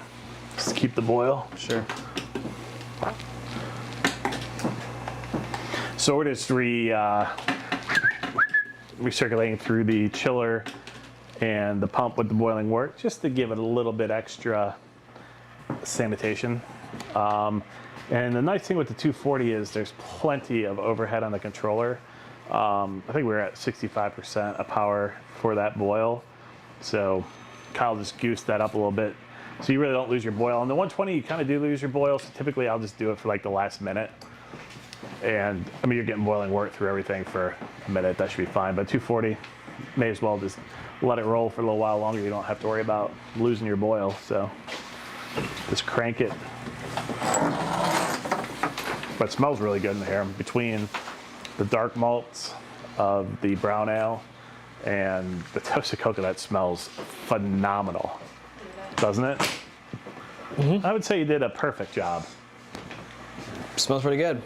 just to keep the boil. Sure. So we're just recirculating through the chiller and the pump with the boiling wort, just to give it a little bit extra sanitation. And the nice thing with the 240 is there's plenty of overhead on the controller. I think we're at 65% of power for that boil. So Kyle just goosed that up a little bit. So you really don't lose your boil. On the 120, you kind of do lose your boil. So typically I'll just do it for like the last minute. And I mean, you're getting boiling wort through everything for a minute. That should be fine. But 240, may as well just let it roll for a little while longer. You don't have to worry about losing your boil. So just crank it. But it smells really good in here. Between the dark malts of the brown ale and the toasted coconut smells phenomenal, doesn't it? Mm-hmm. I would say you did a perfect job. Smells pretty good.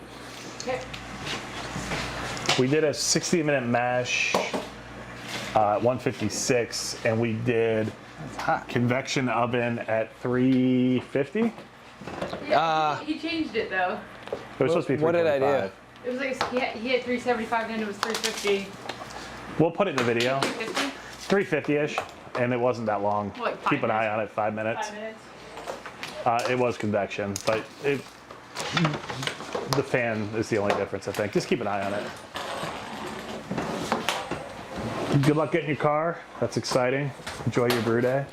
Okay. We did a 60-minute mash at 156, and we did convection oven at 350. He changed it though. It was supposed to be 325. What did I do? It was like he had 375 and it was 350. We'll put it in the video. 350? 350-ish, and it wasn't that long. Like 5 Keep an eye minutes. on it, 5 minutes. 5 minutes. It was convection, but the fan is the only difference, I think. Just keep an eye on it. Good luck getting your car. That's exciting. Enjoy your brew day.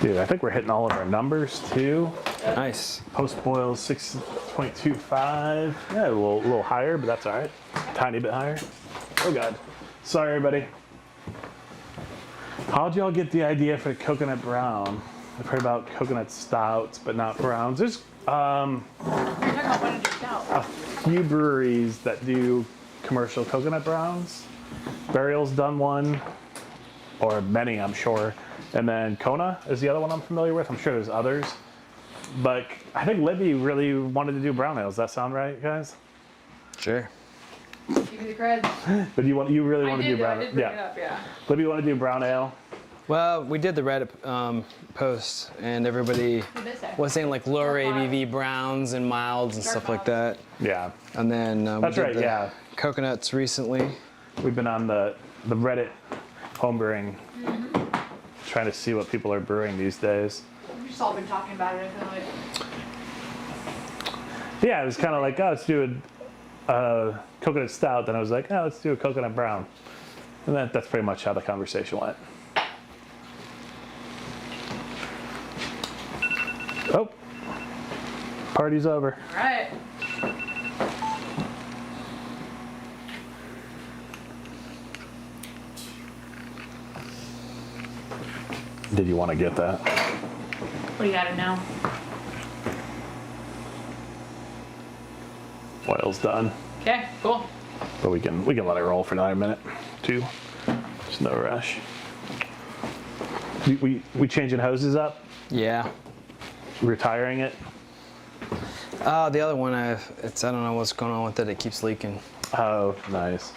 Dude, I think we're hitting all of our numbers too. Nice. Post boil 6.25. Yeah, a little higher, but that's all right. Tiny bit higher. Oh God. Sorry, everybody. How'd y'all get the idea for the coconut brown? I've heard about coconut stouts, but not browns. There's You're talking about one of the stout. a few breweries that do commercial coconut browns. Burial's done one, or many, I'm sure. And then Kona is the other one I'm familiar with. I'm sure there's others. But I think Libby really wanted to do brown ales. Does that sound right, guys? Sure. Give me the cred. But you really want to do brown I did bring it up, yeah. Libby, you want to do brown ale? Well, we did the Reddit post, and everybody What did they say? was saying like lower Dark mild. ABV browns and milds and Dark stuff like mild. that. Yeah. And then we That's did right, the yeah. coconuts recently. We've been on the Reddit homebrewing, trying to see what people are brewing these days. We've just all been talking about it, I feel like. Yeah, it was kind of like, oh, let's do a coconut stout. Then I was like, oh, let's do a coconut brown. And that's pretty much how the conversation went. Oh, party's over. All right. Did you want to get that? What do you got it now? Oil's done. Okay, cool. But we can let it roll for another minute, too. There's no rush. We changing hoses up? Yeah. Retiring it? The other one, I don't know what's going on with it. It keeps leaking. Oh, nice.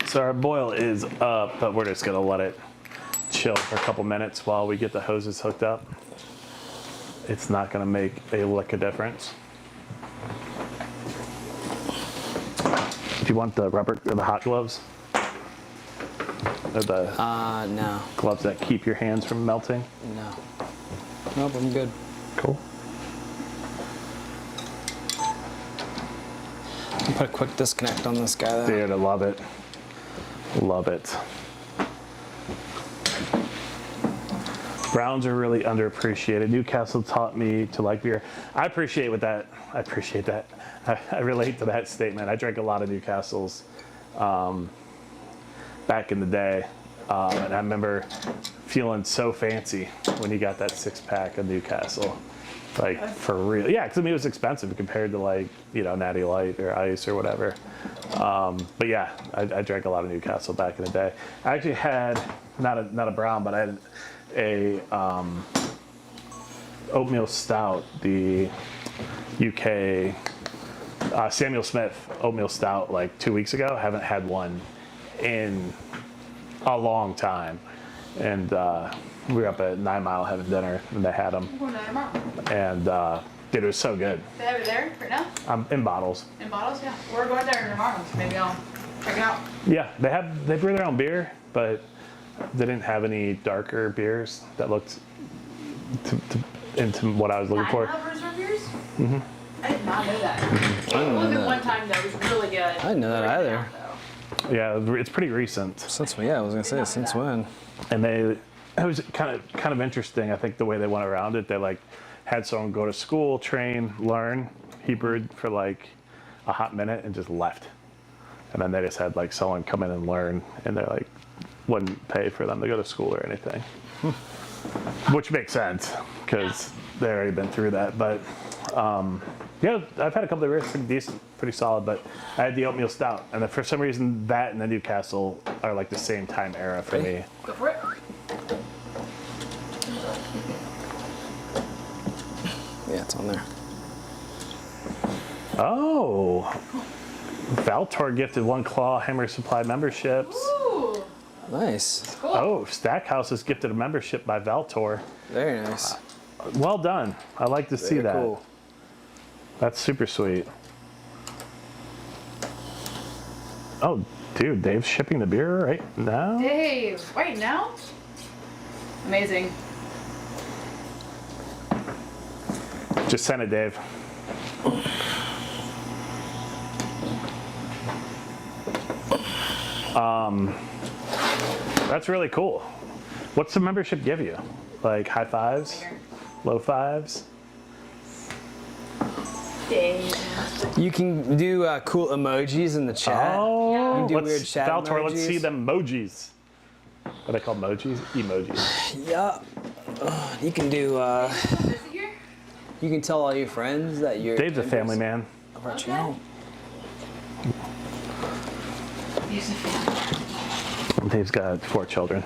So our boil is up, but we're just gonna let it chill for a couple minutes while we get the hoses hooked up. It's not gonna make a lick of difference. Do you want the rubber or the hot gloves? Or the No. gloves that keep your hands from melting? No. Nope, I'm good. Cool. I'll put a quick disconnect on this guy though. Dude, I love it. Love it. Browns are really underappreciated. Newcastle taught me to like beer. I appreciate that. I relate to that statement. I drank a lot of Newcastles back in the day. And I remember feeling so fancy when you got that 6-pack of Newcastle. Like, for real. Yeah, because I mean, it was expensive compared to, like, you know, Natty Light or Ice or whatever. But yeah, I drank a lot of Newcastle back in the day. I actually had, not a brown, but I had a oatmeal stout, the UK Samuel Smith oatmeal stout, like 2 weeks ago. I haven't had one in a long time. And we were up at 9 Mile having dinner, and they had them. We're going there tomorrow. And dude, it was so good. They have it there right now? In bottles. In bottles? Yeah. We're going there tomorrow, so maybe I'll check it out. Yeah, they brew their own beer, but they didn't have any darker beers that looked into what I was looking for. Beers? Mm-hmm. I did not know that. I only been one time though. It was really good. I didn't know that either. Yeah, it's pretty recent. Since when? Yeah, I was gonna say since when? And it was kind of interesting. I think the way they went around it, they like had someone go to school, train, learn. He brewed for like a hot minute and just left. And then they just had like someone come in and learn, and they're like wouldn't pay for them to go to school or anything. Which makes sense because they already been through that. But yeah, I've had a couple of beers, pretty decent, pretty solid. But I had the oatmeal stout, and for some reason that and the Newcastle are like the same time era for me. Go for it. Yeah, it's on there. Oh, Valtor gifted 1 Claw Hammer Supply memberships. Ooh. Nice. Cool. Oh, Stackhouse has gifted a membership by Valtor. Very nice. Well done. I like to see Very that. cool. That's super sweet. Oh, dude, Dave's shipping the beer right now? Dave, right now? Amazing. Just send it, Dave. That's really cool. What's the membership give you? Like high fives? Low fives? Dave. You can do cool emojis in the chat. Oh, You can do let's, weird chat Valtor, let's emojis. see them emojis. What are they called? Emojis? Emojis. Yeah. You can do. Is it here? You can tell all your friends that you're. Dave's a family man. Of our channel. He's a family man. Dave's got 4 children.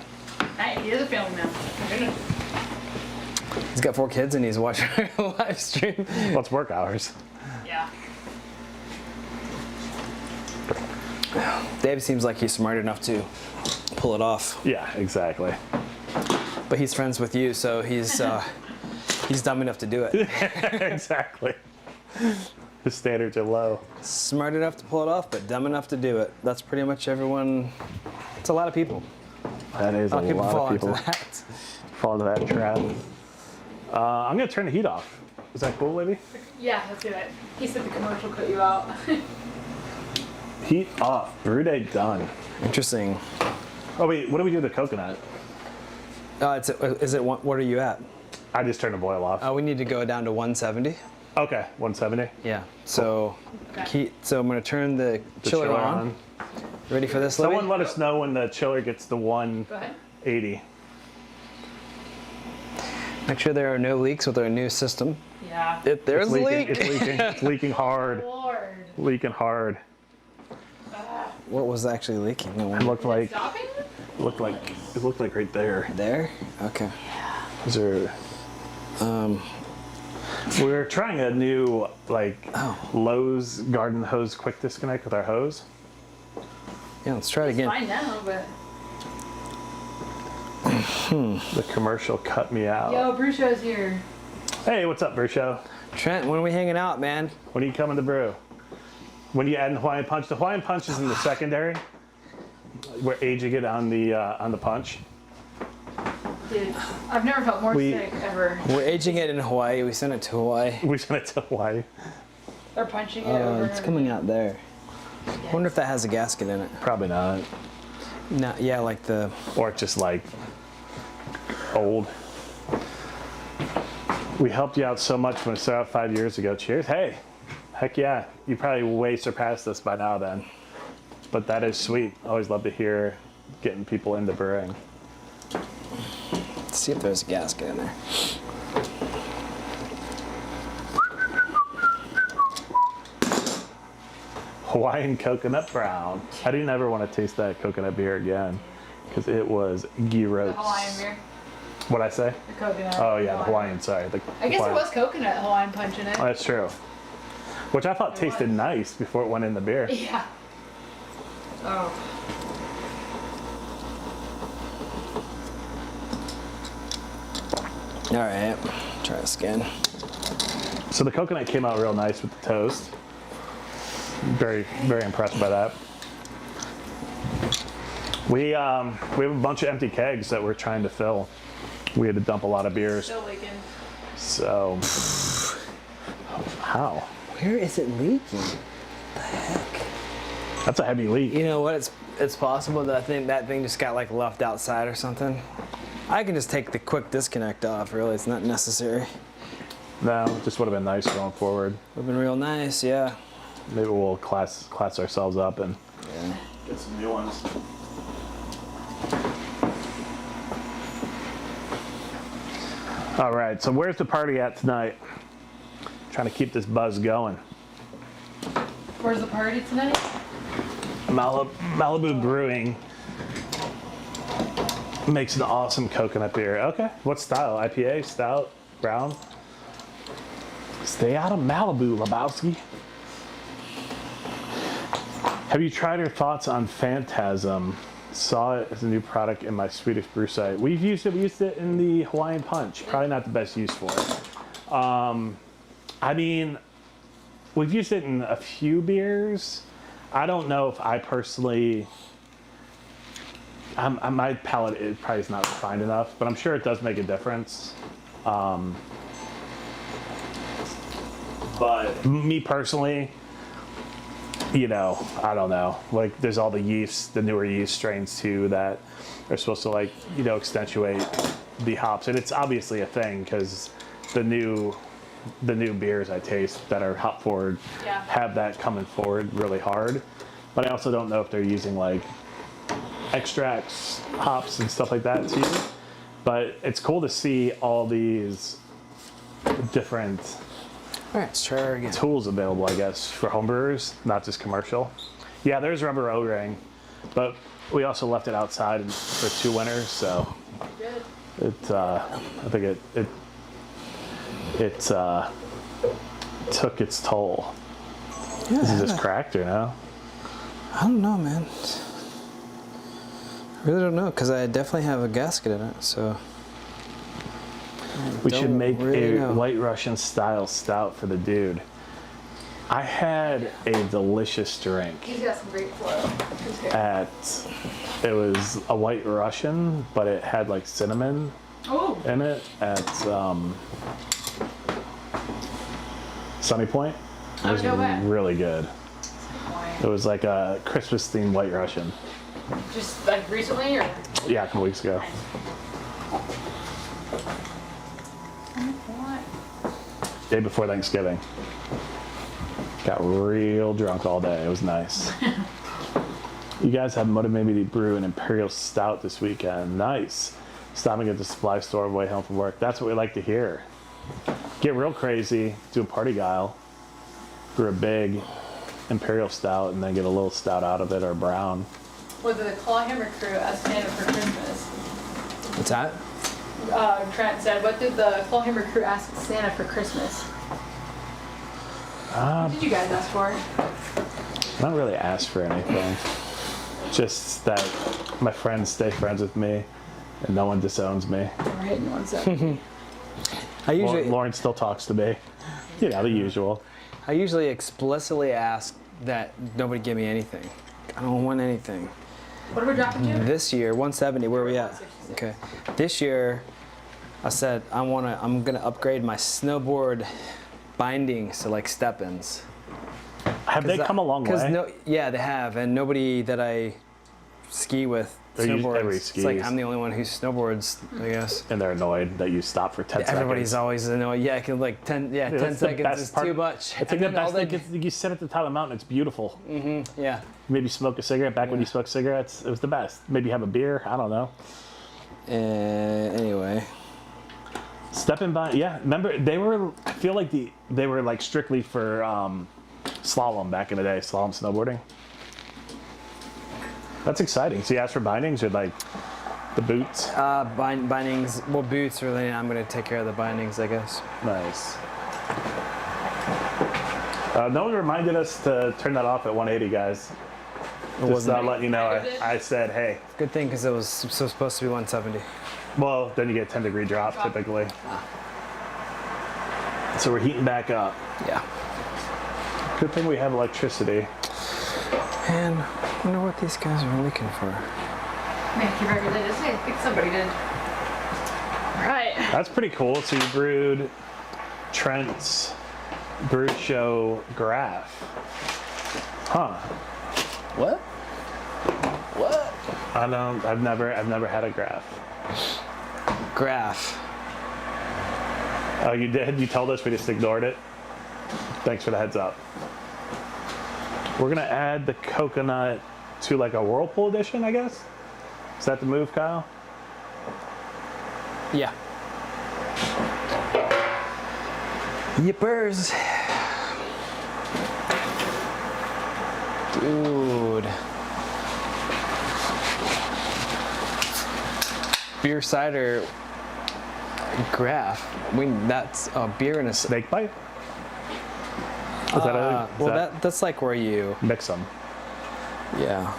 Hey, he is a family man. My goodness. He's got 4 kids and he's watching our live stream. Well, it's work hours. Yeah. Dave seems like he's smart enough to pull it off, Yeah, exactly. but he's friends with you, so he's dumb enough to do it. Exactly. His standards are low. Smart enough to pull it off, but dumb enough to do it. That's pretty much everyone. It's a lot of people. That is a People lot fall of people into that. fall into that trap. I'm gonna turn the heat off. Is that cool, Libby? Yeah, let's do it. He said the commercial cut you out. Heat off. Brew day done. Interesting. Oh wait, what do we do with the coconut? What are you at? I just turned the boil off. We need to go down to 170. Okay, 170. Yeah. So, Okay. I'm gonna turn the chiller on. Ready for this, Libby? Someone let us know when the chiller gets to Go ahead. 180. Make sure there are no leaks with our new system. Yeah. There's a leak. It's leaking. It's leaking hard. Lord. Leaking hard. What was actually leaking? It looked like Stopping? it looked like right there. There? Okay. Is there? We were trying a new Lowe's garden hose quick disconnect with our hose. Yeah, let's try it again. Fine now, but. The commercial cut me out. Yo, Brucho's here. Hey, what's up, Brusho? Trent, when are we hanging out, man? When are you coming to brew? When are you adding Hawaiian Punch? The Hawaiian Punch is in the secondary. We're aging it on the punch. Dude, I've never felt more sick ever. We're aging it in Hawaii. We sent it to Hawaii. We sent it to Hawaii. They're punching it over. It's coming out there. I wonder if that has a gasket in it. Probably not. No, yeah, like the. Or it's just like old. We helped you out so much when we started out 5 years ago. Cheers. Hey, heck yeah. You probably way surpassed us by now then. But that is sweet. Always love to hear getting people into brewing. Let's see if there's a gasket in there. Hawaiian coconut brown. I didn't ever want to taste that coconut beer again because it was The gyros. Hawaiian beer. What'd I say? The coconut. Oh yeah, the Hawaiian. Sorry. I guess there was coconut Hawaiian punch in it. Oh, that's true. Which I thought tasted nice before it went in the beer. Yeah. Oh. All right, try this again. So the coconut came out real nice with the toast. Very, very impressed by that. We have a bunch of empty kegs that we're trying to fill. We had to dump a lot of beers. Still leaking. So, how? Where is it leaking? The heck? That's a heavy leak. You know what? It's possible that that thing just got like left outside or something. I can just take the quick disconnect off. Really, it's not necessary. No, just would have been nice going forward. Would have been real nice, yeah. Maybe we'll class ourselves up and Yeah. get some new ones. All right, so where's the party at tonight? Trying to keep this buzz going. Where's the party tonight? Malibu Brewing makes an awesome coconut beer. Okay, what style? IPA, stout, brown? Stay out of Malibu, Lebowski. Have you tried your thoughts on Phantasm? Saw it as a new product in my Swedish brew site. We've used it. We used it in the Hawaiian Punch. Probably not the best use for it. I mean, we've used it in a few beers. I don't know if I personally. My palate is probably not refined enough, but I'm sure it does make a difference. But me personally, you know, I don't know. Like, there's all the yeasts, the newer yeast strains too, that are supposed to, like, you know, accentuate the hops, and it's obviously a thing because the new beers I taste that are hop forward have that coming forward really hard. But I also don't know if they're using like extracts, hops, and stuff like that too. But it's cool to see all these different All right, let's try her again. tools available, I guess, for homebrewers, not just commercial. Yeah, there's rubber O-ring, but we also left it outside for 2 winters, so it I think it took its toll. Yeah, Is it just cracked or no? I don't know, man. I really don't know because I definitely have a gasket in it, so. We should make really a know. White Russian style stout for the dude. I had a delicious drink He's got some great flow. it was a White Russian, but it had like cinnamon Oh, in it at Sunny Point. It was no way. really good. boy. It was like a Christmas themed White Russian. Just like recently, or? Yeah, a couple weeks ago. Day before Thanksgiving. Got real drunk all day. It was nice. You guys have motivated me to brew an Imperial stout this weekend. Nice. Stopping at the supply store on the way home from work. That's what we like to hear. Get real crazy, do a party guile, brew a big Imperial stout, and then get a little stout out of it, or brown. What did the Clawhammer crew ask Santa for Christmas? What's that? Trent said, what did the Clawhammer crew ask Santa for Christmas? What did you guys ask for? I don't really ask for anything. Just that my friends stay friends with me and no one disowns me. Right, in 1 second. I usually Lauren still talks to me. You know, the usual. I usually explicitly ask that nobody give me anything. I don't want anything. What are we dropping to? This year, 170. Where are we at? 166. Okay. This year, I said I'm gonna upgrade my snowboard bindings to like step-ins. Have they come a long way? Yeah, they have, and nobody that I ski with snowboards. everybody It's like skis. I'm the only one who snowboards, I guess. And they're annoyed that you stop for 10 Everybody's seconds. always annoyed. Yeah, I can like 10. Yeah, Dude, 10 that's the seconds best is part. too much. It's like And the then all best thing. You sit at the top of the mountain. It's beautiful. Yeah. Maybe smoke a cigarette. Back when you smoked cigarettes, it was the best. Maybe have a beer. I don't know. Anyway. Stepping by, yeah. Remember, they were. I feel like they were like strictly for slalom back in the day. Slalom snowboarding. That's exciting. So you asked for bindings or like the boots? Bindings. Well, boots really. I'm gonna take care of the bindings, I guess. Nice. No one reminded us to turn that off at 180, guys. Just wasn't- letting you know, I said, hey. Good thing, because it was supposed to be 170. Well, then you get a 10-degree drop typically. So we're heating back up. Yeah. Good thing we have electricity. And I wonder what these guys are looking for. Thank you very religious. I think somebody did. Right. That's pretty cool. So you brewed Trent's Brew Show Graph. Huh. What? What? I've never had a graph. Graph. Oh, you did? You told us, we just ignored it? Thanks for the heads up. We're gonna add the coconut to like a Whirlpool edition, I guess? Is that the move, Kyle? Yeah. Yippers. Dude. Beer cider graph. That's a beer and a Snake bite? Is that's like where you mix them? yeah.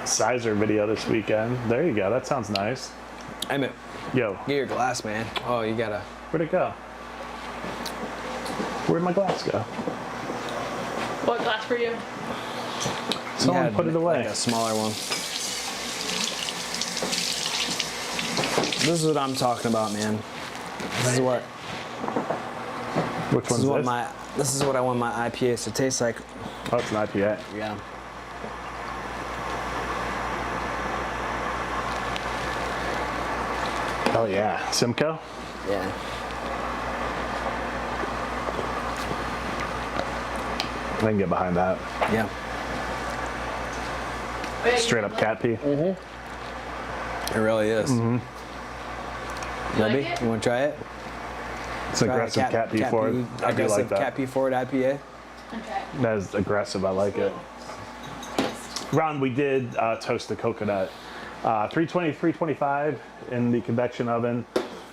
Sizer video this weekend. There you go. That sounds nice. Emmett, Yo, get your glass, man. Oh, you gotta. where'd it go? Where'd my glass go? What glass for you? Someone Yeah, put it away. Like a smaller one. This is what I'm talking about, man. This is what. Which This one's is what this? This is what I want my IPAs to taste like. Oh, it's an IPA. Yeah. Oh yeah, Simcoe. Yeah. I can get behind that. Yeah. Wait, Straight up cat pee. It really is. You like Maybe it? you want to try it? It's an aggressive cat pee forward. I do like that. Cat pee forward IPA. Okay. That is aggressive. I like it. Ron, we did toast the coconut. 320, 325 in the convection oven.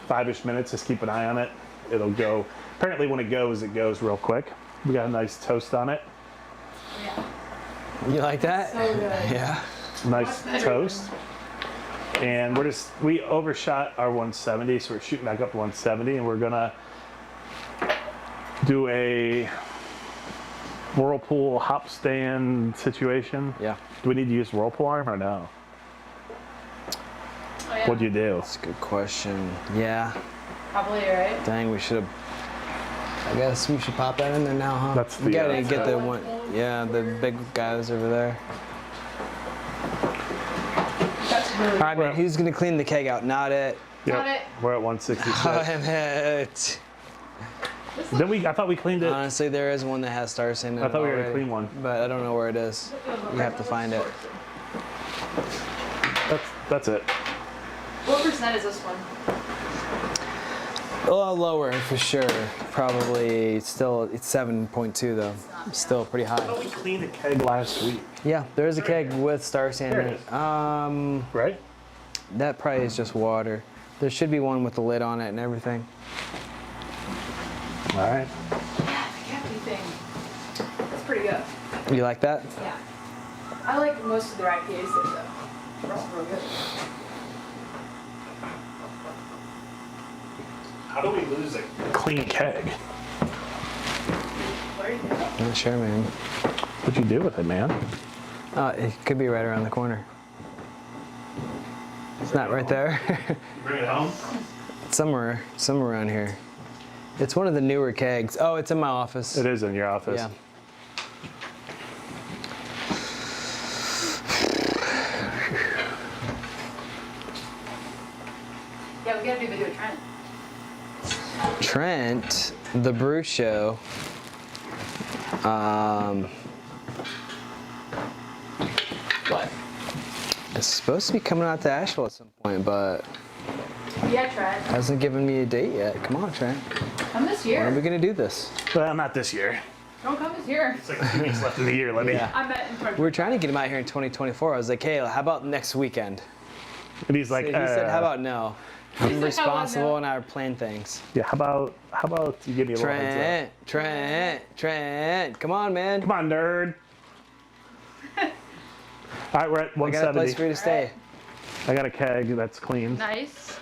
5-ish minutes. Just keep an eye on it. It'll go. Apparently, when it goes real quick. We got a nice toast on it. Yeah. You like that? So good. Yeah. Nice toast. And we overshot our 170, so we're shooting back up to 170, and we're gonna do a Whirlpool hop stand situation. Yeah. Do we need to use Whirlpool arm or no? Oh, yeah. What'd you do? That's a good question. Yeah. Probably, right? Dang, we should have. I guess we should pop that in there now, huh? That's we the, gotta that's get the- the one. Yeah, the big guys over there. That's really All right, man. Who's gonna clean the keg out? Not it. Got it. We're at 166. Damn it. Then I thought we cleaned it. Honestly, there is one that has star sand in it I thought we were gonna already, clean one. but I don't know where it is. You have to find it. That's it. What percent is this one? A lot lower for sure. Probably still, it's 7.2 though. Still pretty I high. thought we cleaned a keg last week, Yeah, there is a keg with star sand in There it. right? That probably is just water. There should be one with the lid on it and everything. All right. Yeah, the cappy thing. That's pretty good. You like that? Yeah. I like most of their IPAs though. They're all real good. How do we lose a clean keg? Where are you? Not sure, man. What'd you do with it, man? It could be right around the corner. It's not right there. Bring it home. It's somewhere around here. It's one of the newer kegs. Oh, it's in my office. It is in your office. Yeah. Yeah, we gotta do a video of Trent. Trent, the brew show. What? It's supposed to be coming out to Asheville at some point, but Yeah, Trent. hasn't given me a date yet. Come on, Trent. Come this When are we year. gonna do this? Well, not this year. Don't come this year. It's like 2 weeks left in the year. Let me. Yeah. I met in front. We were trying to get him out here in 2024. I was like, hey, how about next weekend? And he's like, He said, how about no? I'm said, "How about responsible no?" and I plan things. Yeah. How about you give me a little heads Trent, come on, man. up? Come on, nerd. All right, we're at I got a place 170. for you to stay. I got a keg that's clean. Nice.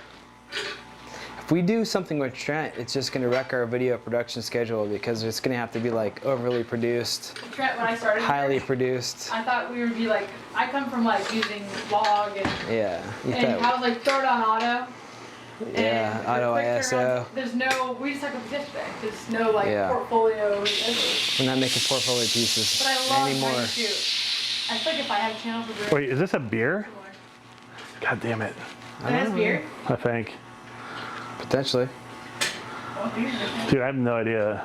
If we do something with Trent, it's just gonna wreck our video production schedule because it's gonna have to be like overly produced, Trent, when I started highly here, produced. I thought we would be like, I come from like using log and Yeah. You and how thought, like throw it on auto. yeah, And auto quick ISO. turnarounds. There's no, we just have a pitch deck. There's no like Yeah. portfolio. We're not making portfolio pieces But I love anymore. trying to shoot. I feel like if I had a channel for brewing, Wait, is this a beer? God damn it. it has beer. I think. Potentially. Oh, beer. Dude, I have no idea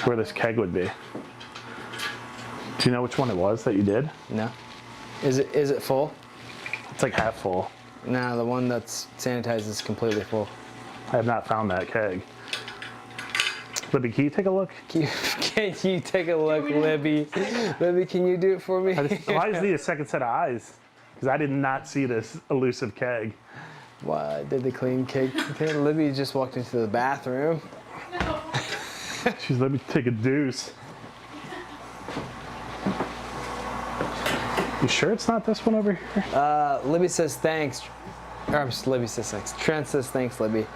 where this keg would be. Do you know which one it was that you did? No. Is it full? It's like half full. No, the one that's sanitized is completely full. I have not found that keg. Libby, can you take a look? Can you take a look, Libby? Libby, can you do it for me? I just need a second set of eyes because I did not see this elusive keg. Why did the clean cake? Okay, Libby just walked into the bathroom. No. She's let me take a deuce. You sure it's not this one over here? Libby says thanks. Libby says thanks. Trent says thanks, Libby.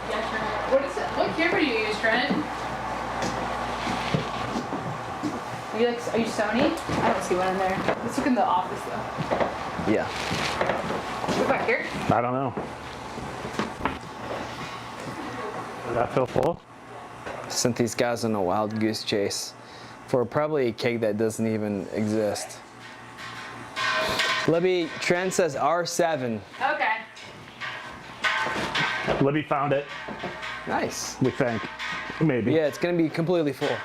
Yeah, Trent. What is it? What camera do you use, Trent? Are you Sony? I don't see one in there. Let's look in the office though. Yeah. Look back here. I don't know. Does that feel full? Sent these guys on a wild goose chase for probably a keg that doesn't even exist. Libby, Trent says R7. Okay. Libby found it, Nice. we think. Maybe. Yeah, it's gonna be completely full.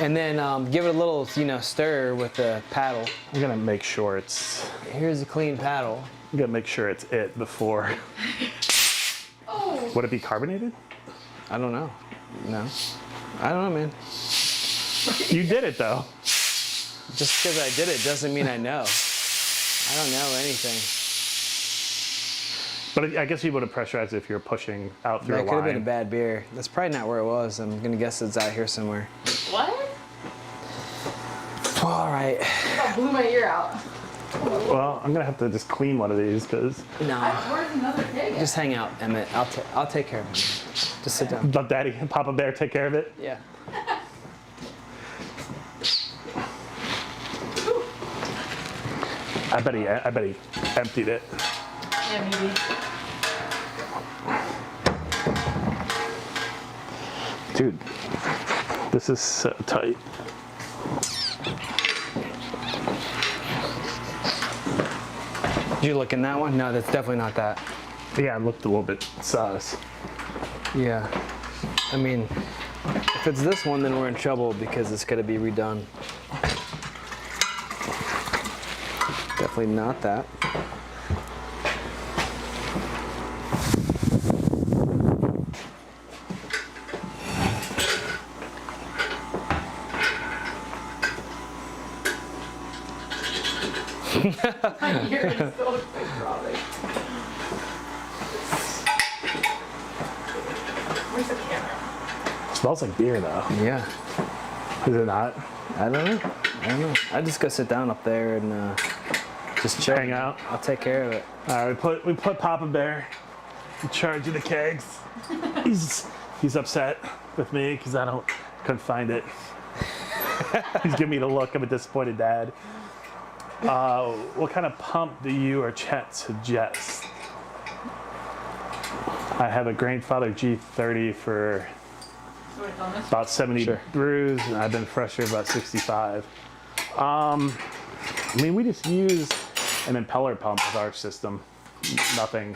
And then give it a little, stir with the paddle. I'm gonna make sure it's. Here's a clean paddle. I'm gonna make sure it's it before. Oh. Would it be carbonated? I don't know. No. I don't know, man. You did it though. Just because I did it doesn't mean I know. I don't know anything. But I guess you would have pressurized it if you're pushing out through That a could have been a line. bad beer. That's probably not where it was. I'm gonna guess it's out here somewhere. What? All right. That blew my ear out. Well, I'm gonna have to just clean one of these because No. Where's another keg? Just hang out, Emmett. I'll take care of it. Just sit down. let Daddy and Papa Bear take care of it. Yeah. I bet he emptied it. Yeah, maybe. Dude, this is so tight. Did you look in that one? No, that's definitely not that. Yeah, it looked a little bit sus. Yeah. I mean, if it's this one, then we're in trouble because it's got to be redone. Definitely not that. Here it still looks like throbbing. Where's the camera? Smells like beer though. Yeah. Is it not? I don't know. I don't know. I just go sit down up there and just chill. Hang out. I'll take care of it. All right, we put Papa Bear in charge of the kegs. He's upset with me because I couldn't find it. He's giving me the look of a disappointed dad. What kind of pump do you or Chet suggest? I have a Grainfather G30 for about 70 brews, and I've been fresher about 65. I mean, we just use an impeller pump with our system. Nothing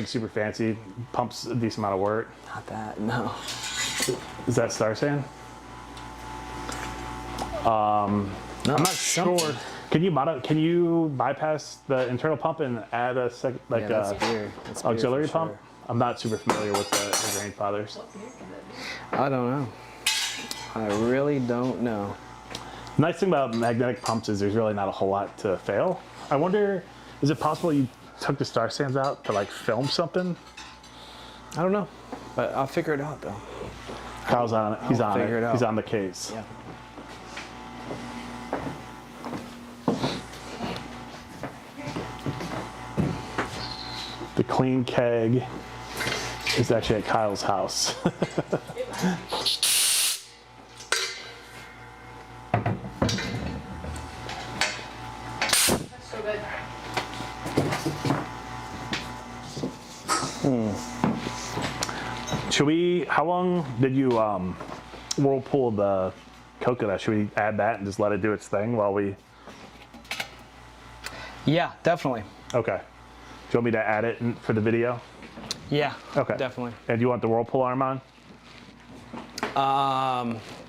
super fancy. Pumps a decent amount of work. Not that, no. Is that Star Sand? No, I'm not sure. Can you bypass the internal pump and add a That's beer. That's beer auxiliary for pump? sure. I'm not super familiar with the Grainfathers. I don't know. I really don't know. Nice thing about magnetic pumps is there's really not a whole lot to fail. I wonder, is it possible you took the Star Sands out to like film something? I don't know, but I'll figure it out though. Kyle's on it. He's on figure it. it out. He's on the case. Yeah. The clean keg is actually at Kyle's house. That's so good. Should we, how long did you whirlpool the coconut? Should we add that and just let it do its thing while we? Yeah, definitely. Okay. Do you want me to add it for the video? Yeah. Okay. Definitely. And do you want the whirlpool arm on?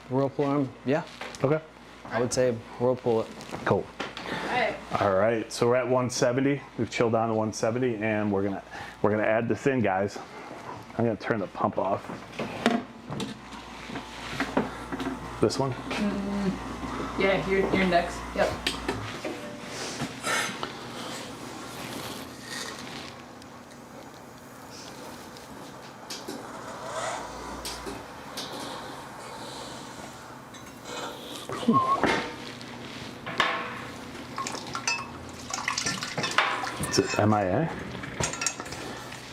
Whirlpool arm. Yeah. Okay. I would say whirlpool it. Cool. Alright. All right. So we're at 170. We've chilled down to 170, and we're gonna add this in, guys. I'm gonna turn the pump off. This one. Yeah, you're next. Yep. Is it MIA?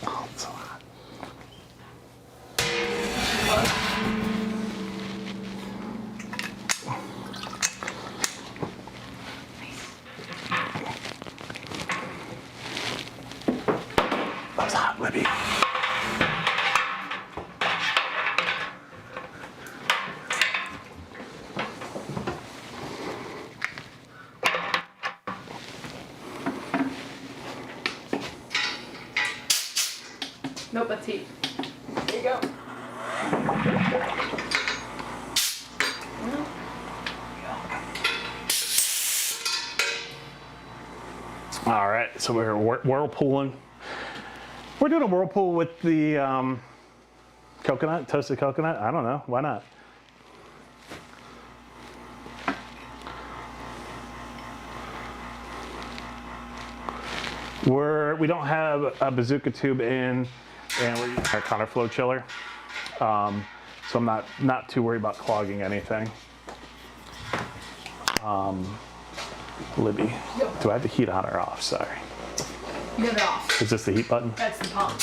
Oh, it's so hot. That was hot, Libby. Nope, that's heat. There you go. All right, so we're whirlpooling. We're doing a whirlpool with the coconut, toasted coconut. I don't know, why not? We don't have a bazooka tube in, and we're using our counterflow chiller, so I'm not too worried about clogging anything. Libby, do I have the heat on or off? Sorry. You have it off. Is this the heat button? That's the pump.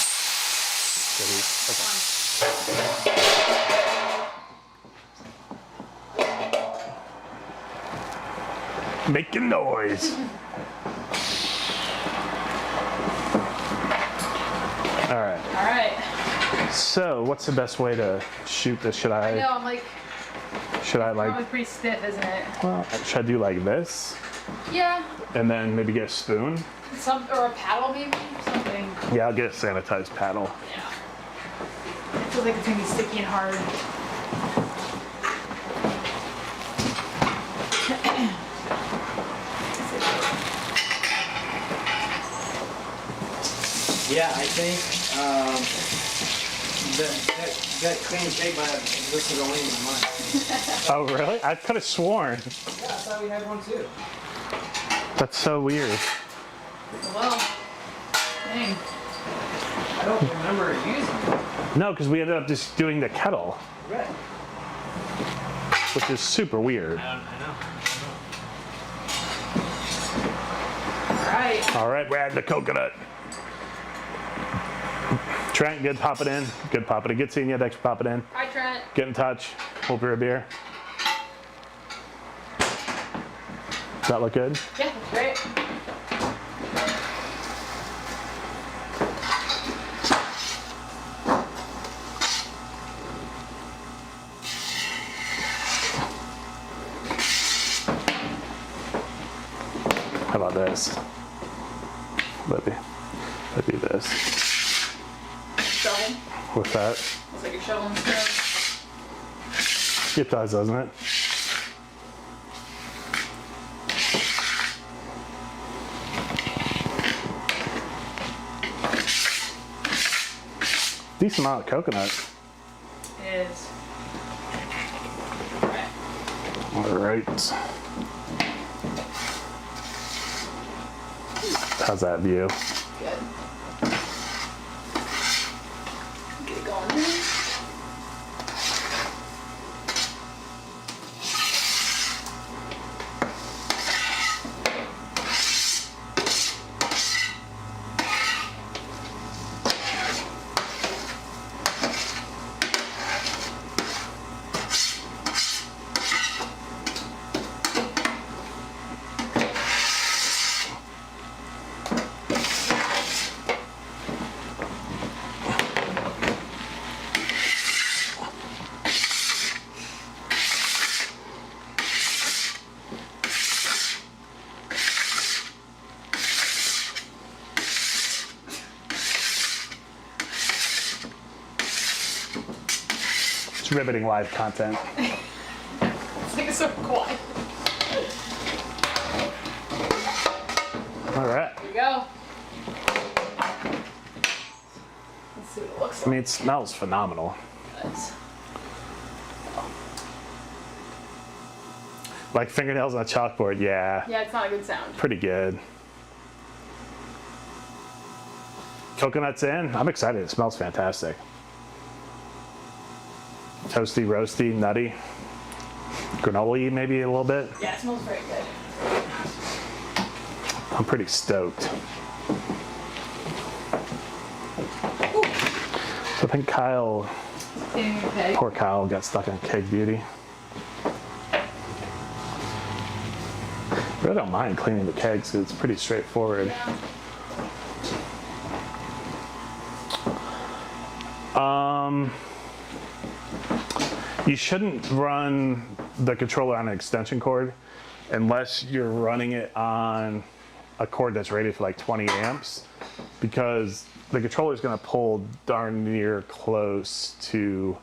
Okay. Making noise. All right. Alright. So, what's the best way to shoot this? Should I I know, I'm like, like, probably pretty stiff, isn't it? well, should I do like this? Yeah. And then maybe get a spoon? Or a paddle maybe, something. Yeah, I'll get a sanitized paddle. Yeah. It feels like it's gonna be sticky and hard. Yeah, I think that clean keg might have listed only in my mind. Oh, really? I could have sworn. Yeah, I thought we had one too. That's so weird. Well, dang. I don't remember using it. No, because we ended up just doing the kettle, Right. which is super weird. I know. Alright. All right, we're adding the coconut. Trent, good, pop it in. Good, pop it in. Good seeing you. Thanks for popping in. Hi, Trent. Get in touch. We'll brew a beer. Does that look good? Yeah, that's great. How about this? Let me do this. Shovel. With that. Looks like you're shoveling snow. It does, doesn't it? Decent amount of coconut. It is. All right. How's that view? Good. Get it going. It's riveting live content. It's like so quiet. All right. Here we go. Let's see what it looks I mean, it smells phenomenal. like. Like fingernails on a chalkboard, yeah. Yeah, it's not a good sound. Pretty good. Coconut's in. I'm excited. It smells fantastic. Toasty, roasty, nutty. Granola-y maybe a little bit. Yeah, it smells very good. I'm pretty stoked. So I think Kyle, Okay. poor Kyle, got stuck on Keg Beauty. I really don't mind cleaning the kegs because it's pretty straightforward. Yeah. You shouldn't run the controller on an extension cord unless you're running it on a cord that's rated for like 20 amps, because the controller is going to pull darn near close to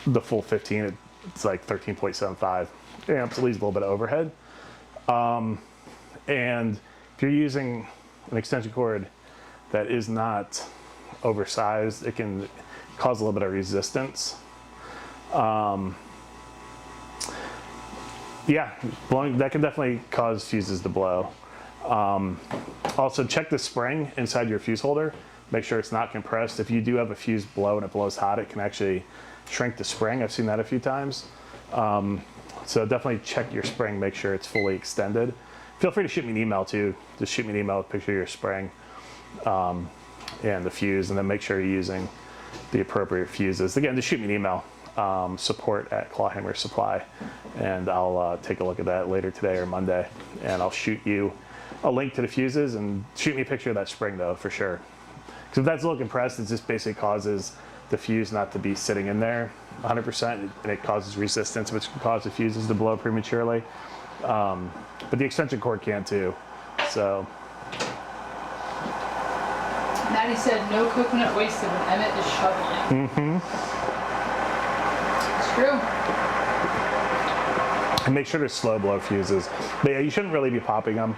the full 15. It's like 13.75 amps, at least a little bit of overhead. And if you're using an extension cord that is not oversized, it can cause a little bit of resistance. Yeah, blowing, that can definitely cause fuses to blow. Also, check the spring inside your fuse holder. Make sure it's not compressed. If you do have a fuse blow and it blows hot, it can actually shrink the spring. I've seen that a few times. So definitely check your spring, make sure it's fully extended. Feel free to shoot me an email too. Just shoot me an email with a picture of your spring and the fuse, and then make sure you're using the appropriate fuses. Again, just shoot me an email, support@Clawhammer Supply, and I'll take a look at that later today or Monday, and I'll shoot you a link to the fuses, and shoot me a picture of that spring though, for sure. Because if that's a little compressed, it just basically causes the fuse not to be sitting in there 100%, and it causes resistance, which can cause the fuses to blow prematurely. But the extension cord can too. So Maddie said no coconut wasted when Emmett is shoveling. mm-hmm. It's true. And make sure to slow blow fuses. But yeah, you shouldn't really be popping them.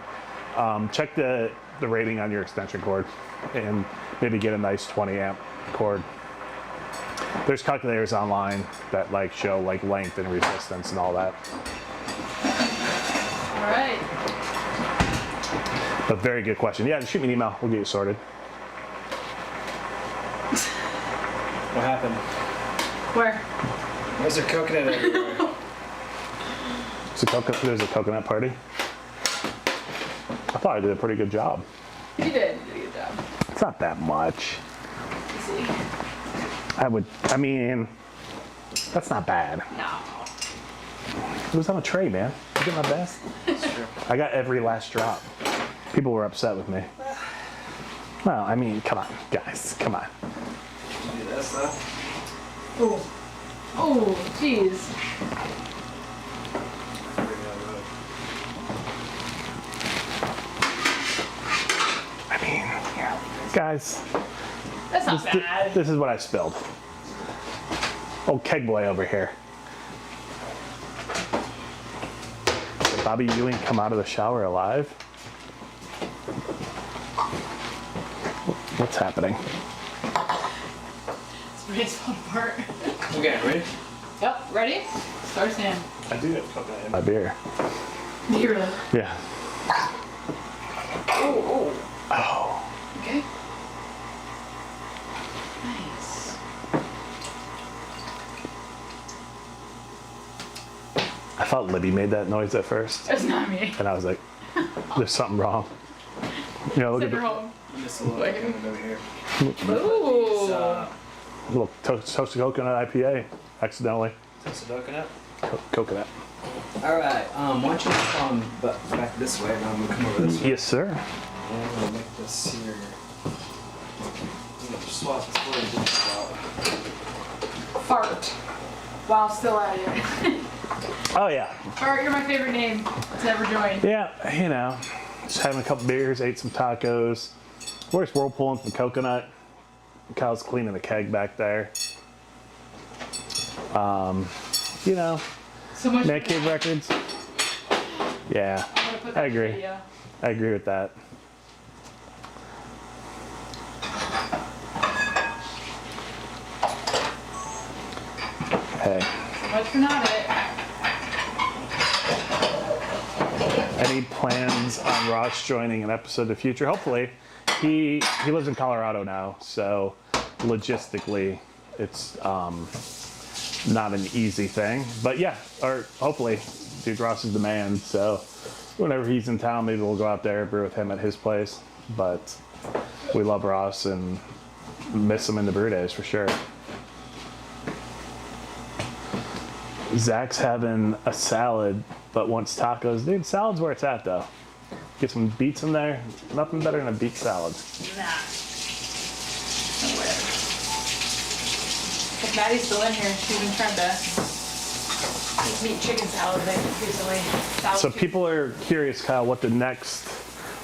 Check the rating on your extension cord and maybe get a nice 20 amp cord. There's calculators online that like show like length and resistance and all that. All right. But very good question. Yeah, just shoot me an email. We'll get you sorted. What happened? Where? There's a coconut everywhere. There's a coconut party. I thought I did a pretty good job. You did. You did a good job. It's not that much. Let's see. I mean, that's not bad. No. It was on a tray, man. I did my best. That's true. I got every last drop. People were upset with me. Well, I mean, come on, guys, come on. Do this though. Oh. Oh, jeez. I mean, yeah. Guys, That's not bad. this is what I spilled. Old keg boy over here. Did Bobby Ewing come out of the shower alive? What's happening? Spray's falling apart. Okay, ready? Yep, ready? Start Sam. I do have coconut in my beer. Do you really? Yeah. Oh, oh. Oh. Okay. Nice. I thought Libby made that noise at first, That's not me. and I was like, "There's something wrong." You know, look Send at her the home. Just a little Wait. over here. Ooh. little toasted coconut IPA, accidentally. Toasted coconut. Coconut. All right. Why don't you come back this way, and I'm gonna come over this way. Yes, sir. And I'm gonna make this here. I'm gonna swap this word and this out. Fart. While still at it. Oh yeah, Fart, you're my favorite name to ever join. yeah. You know, just having a couple beers, ate some tacos. Where's Whirlpool and some coconut? Kyle's cleaning the keg back there. You know, So much. Man Cave Records. Yeah, I'm gonna put that I agree. video. I agree with that. Hey, So much for not it. any plans on Ross joining an episode in the future? Hopefully. He lives in Colorado now, so logistically it's not an easy thing. But yeah, or hopefully, dude, Ross is the man. So whenever he's in town, maybe we'll go out there, brew with him at his place. But we love Ross and miss him in the brew days for sure. Zach's having a salad, but wants tacos. Dude, salad's where it's at though. Get some beets in there. Nothing better than a beet salad. Nah. Nowhere. If Maddie's still in here, she's been trying to make meat chicken salad recently. Salad So chicken. people are curious, Kyle, what the next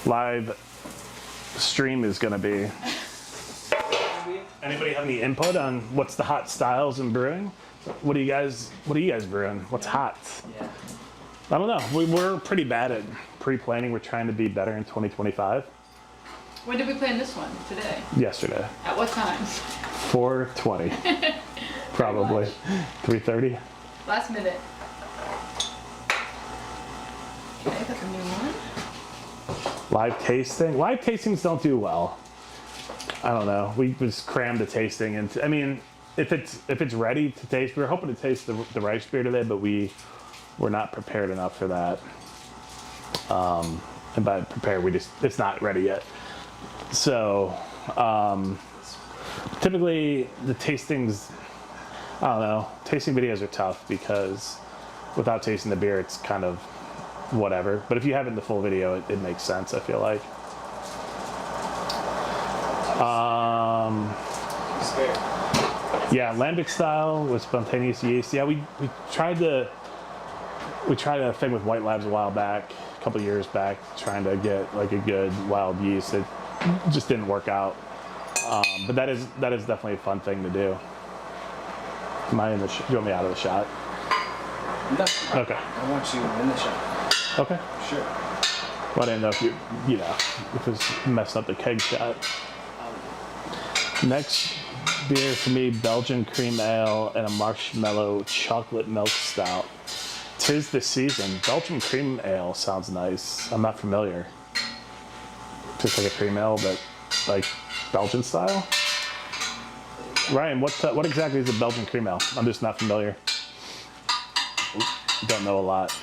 live stream is going to be. Anybody have any input on what's the hot styles in brewing? What are you guys brewing? What's hot? Yeah. I don't know. We're pretty bad at pre-planning. We're trying to be better in 2025. When did we plan this one? Today. Yesterday, At what time? 4:20, probably 3:30. Last minute. Okay, that's a new one. Live tasting. Live tastings don't do well. I don't know. We just crammed the tasting into. I mean, if it's ready to taste, we were hoping to taste the rice beer today, but we're not prepared enough for that. And by prepared, it's not ready yet. So typically the tastings, I don't know. Tasting videos are tough because without tasting the beer, it's kind of whatever. But if you have it in the full video, it makes sense. I feel like. Spare. Yeah, lambic style with spontaneous yeast. Yeah, we tried a thing with White Labs a while back, a couple years back, trying to get like a good wild yeast. It just didn't work out. But that is definitely a fun thing to do. Am I in the? Do you want me out of the shot? No. Okay. I want you in the shot. Okay. Sure. Well, I didn't know if if it was messing up the keg shot. Next beer for me, Belgian cream ale and a marshmallow chocolate milk stout. 'Tis the season. Belgian cream ale sounds nice. I'm not familiar. Just like a cream ale, but like Belgian style. Ryan, what exactly is a Belgian cream ale? I'm just not familiar. Don't know a lot.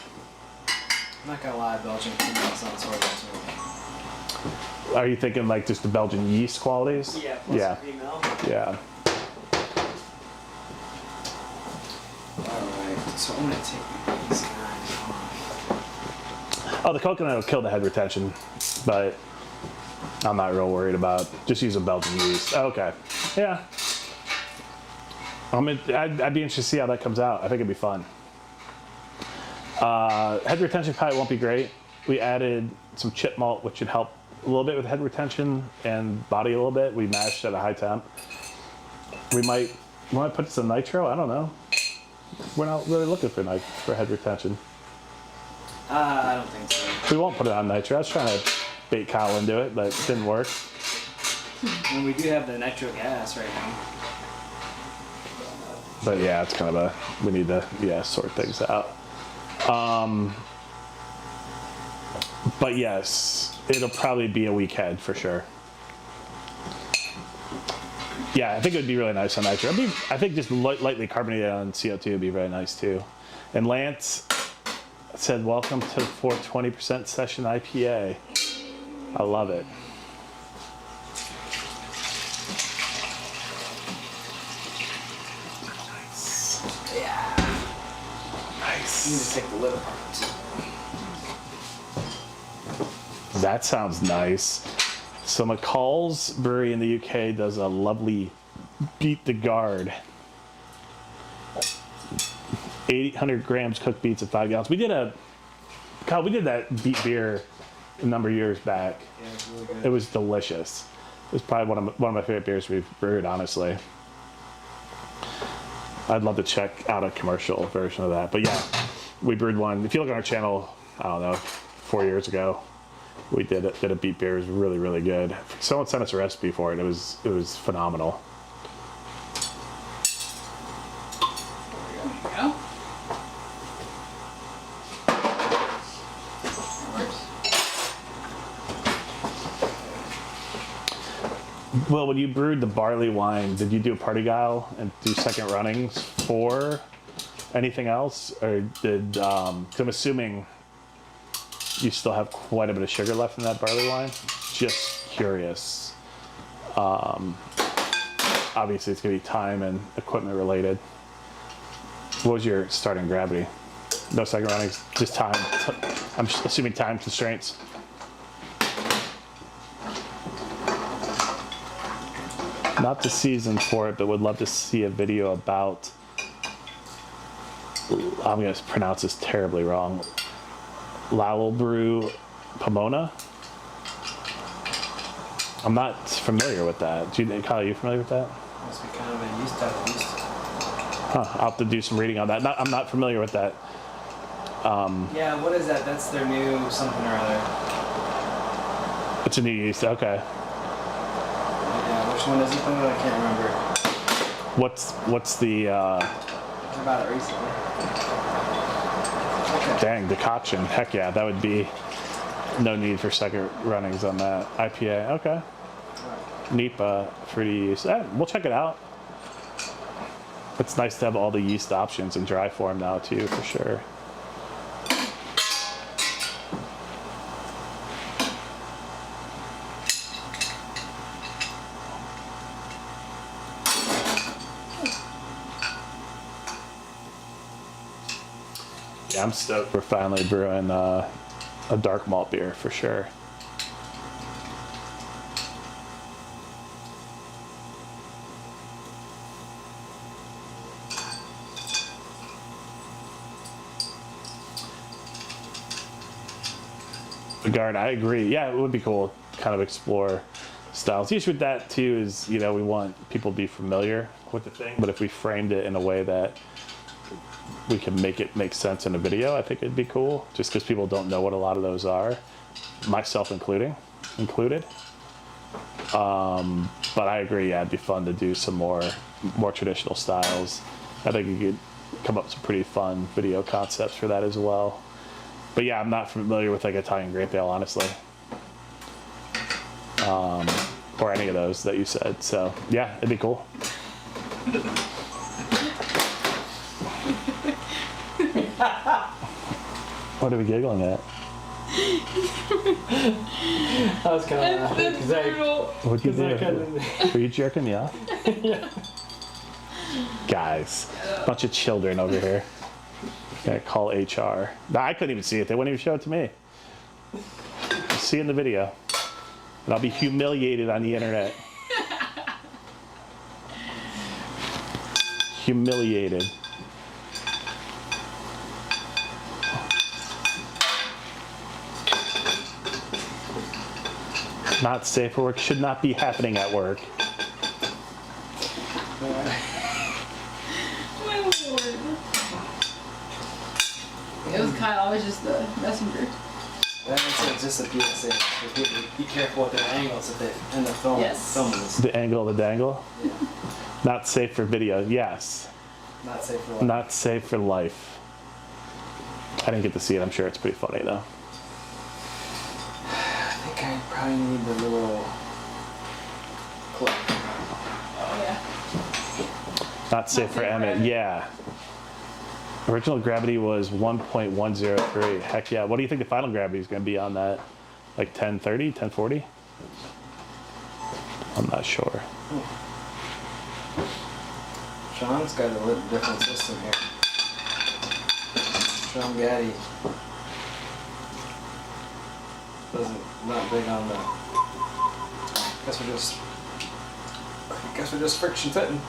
I'm not gonna lie, Belgian cream ale sounds horrible to me. Are you thinking like just the Belgian yeast qualities? Yeah. Plus Yeah. cream ale. Yeah. Alright, so I'm gonna take these guys off. Oh, the coconut will kill the head retention, but I'm not real worried about. Just use a Belgian yeast. Okay. Yeah. I'd be interested to see how that comes out. I think it'd be fun. Head retention probably won't be great. We added some chip malt, which should help a little bit with head retention and body a little bit. We mashed at a high temp. We might put some nitro. I don't know. We're not really looking for head retention. I don't think so. We won't put it on nitro. I was trying to bait Kyle into it, but it didn't work. And we do have the nitro gas right now. But yeah, it's kind of we need to sort things out. But yes, it'll probably be a weak head for sure. Yeah, I think it would be really nice on nitro. I think just lightly carbonated on CO2 would be very nice too. And Lance said, "Welcome to 420% session IPA." I love it. You need to take the lid apart too. That sounds nice. So McCall's Brewery in the UK does a lovely beat the guard. 800 grams cooked beets at 5 gallons. We did that beet beer a number of years back. Yeah, it's really good. It was delicious. It was probably one of my favorite beers we've brewed, honestly. I'd love to check out a commercial version of that. But yeah, we brewed one. If you look on our channel, I don't know, 4 years ago, we did a beet beer. It was really, really good. Someone sent us a recipe for it. It was phenomenal. There we go. Well, when you brewed the barley wine, did you do a party guile and do second runnings for anything else? Or did, 'cause I'm assuming you still have quite a bit of sugar left in that barley wine? Just curious. Obviously it's gonna be time and equipment related. What was your starting gravity? No second runnings, just time. I'm assuming time constraints. Not the season for it, but would love to see a video about, I'm going to pronounce this terribly wrong, Brew Pomona? I'm not familiar with that. Kyle, are you familiar with that? Must be kind of a yeast type of yeast. Huh, I'll have to do some reading on that. I'm not familiar with that. Yeah, what is that? That's their new something or other. It's a new yeast, okay. Yeah, which one is it though? I can't remember. What's the, I heard about it recently. Okay. dang, decoction? Heck yeah, that would be no need for second runnings on that. IPA, okay. NEPA, fruity yeast. We'll check it out. It's nice to have all the yeast options in dry form now too, for sure. Yeah, I'm stoked we're finally brewing a dark malt beer for sure. The guard, I agree. Yeah, it would be cool. Kind of explore styles. The issue with that too is, you know, we want people to be familiar with the thing, but if we framed it in a way that we can make it make sense in a video, I think it'd be cool. Just because people don't know what a lot of those are, myself included. But I agree. Yeah, it'd be fun to do some more traditional styles. I think you could come up with some pretty fun video concepts for that as well. But yeah, I'm not familiar with like Italian grape ale, honestly. Or any of those that you said. So yeah, it'd be cool. What are we giggling at? I was kind of laughing What'd you do? Were you jerking me off? Yeah. Guys, bunch of children over here. Gotta call HR. Nah, I couldn't even see it. They wouldn't even show it to me. See it in the video. And I'll be humiliated on the internet. Humiliated. Not safe for work. Should not be happening at work. My lord. It was Kyle. I was just the messenger. That makes sense. Just a PSA. Be careful with their angles if they end up filming this. The angle of the dangle? Yeah. Not safe for video. Yes. Not safe for life. Not safe for life. I didn't get to see it. I'm sure it's pretty funny though. I think I probably need the little clip. Oh yeah. Not safe for Emmett. Yeah. Original gravity was 1.103. Heck yeah. What do you think the final gravity is going to be on that? Like 1030, 1040? I'm not sure. Sean's got a little different system here. Sean Gaddy not big on the. Guess we're just friction fitting.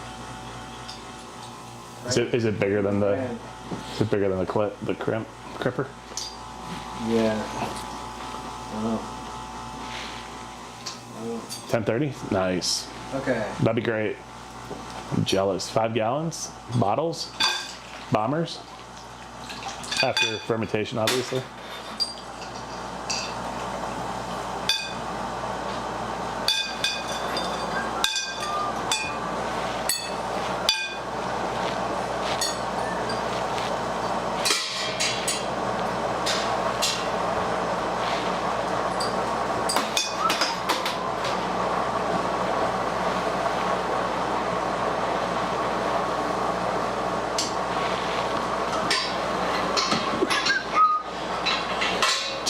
Right? Is it bigger than the? Is it bigger than the cripper? Yeah. I don't know. 1030? Nice. Okay. That'd be great. I'm jealous. 5 gallons? Bottles? Bombers? After fermentation, obviously.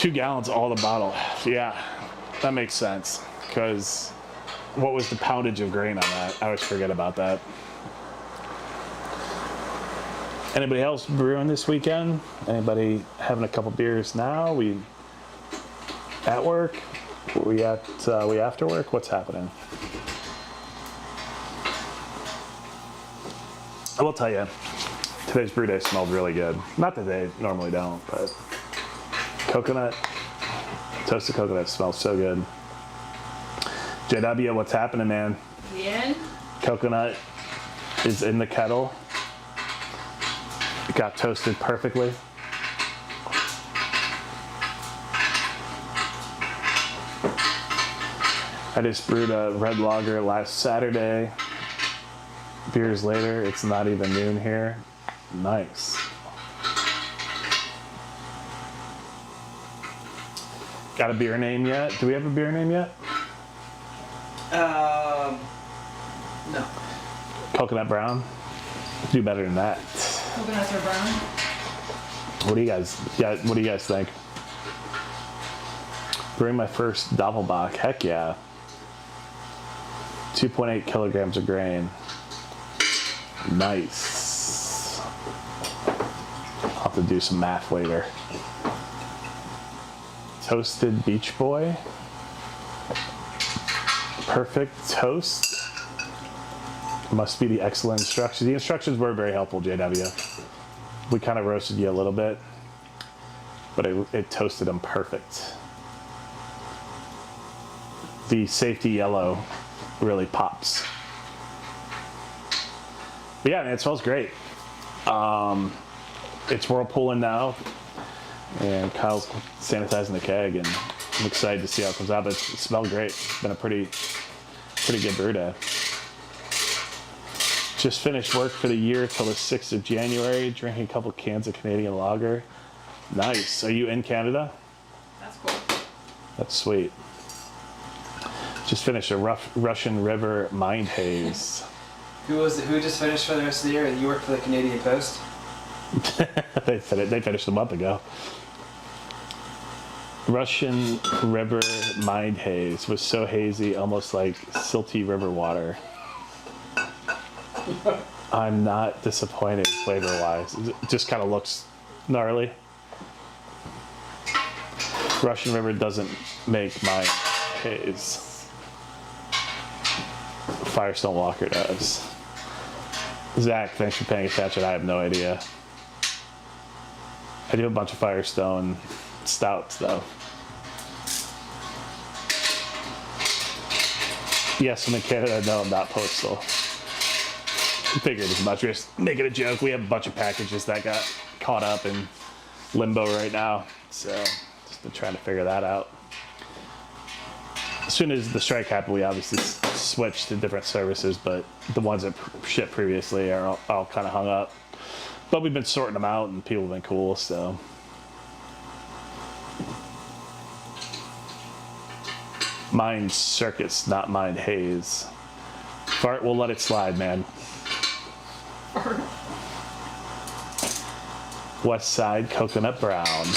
$2 gallons all the bottle. Yeah, that makes sense. Because what was the poundage of grain on that? I always forget about that. Anybody else brewing this weekend? Anybody having a couple beers now? We at work? We after work? What's happening? I will tell you, today's brew day smelled really good. Not that they normally don't, but coconut, toasted coconut smells so good. JW, what's happening, man? The end? Coconut is in the kettle. It got toasted perfectly. I just brewed a red lager last Saturday. Beers later, it's not even noon here. Nice. Got a beer name yet? Do we have a beer name yet? No. Coconut Brown? Do better than that. Coconuts are brown. What do you guys think? Brewing my first Doppelbock. Heck yeah. 2.8 kilograms of grain. Nice. I'll have to do some math later. Toasted Beach Boy. Perfect toast. Must be the excellent instructions. The instructions were very helpful, JW. We kind of roasted you a little bit, but it toasted them perfect. the safety yellow really pops. But yeah, man, it smells great. It's Whirlpool in now, and Kyle's sanitizing the keg, and I'm excited to see how it comes out. But it smelled great. It's been a pretty good brew day. Just finished work for the year till the 6th of January, drinking a couple cans of Canadian lager. Nice. Are you in Canada? That's cool. That's sweet. Just finished a Russian River Mind Haze. Who just finished for the rest of the year? You work for the Canadian Post? They finished a month ago. Russian River Mind Haze was so hazy, almost like silty river water. I'm not disappointed flavor-wise. It just kind of looks gnarly. Russian River doesn't make my haze. Firestone Walker does. Zach, thanks for paying attention. I have no idea. I do a bunch of Firestone stouts though. Yes, I'm in Canada. No, I'm not postal. Figured as much. We're just making a joke. We have a bunch of packages that got caught up in limbo right now. So just been trying to figure that out. As soon as the strike happened, we obviously switched to different services, but the ones that shipped previously are all kind of hung up. But we've been sorting them out, and people have been cool, so. Mind circuits, not mind haze. Fart, we'll let it slide, man. West Side Coconut Brown.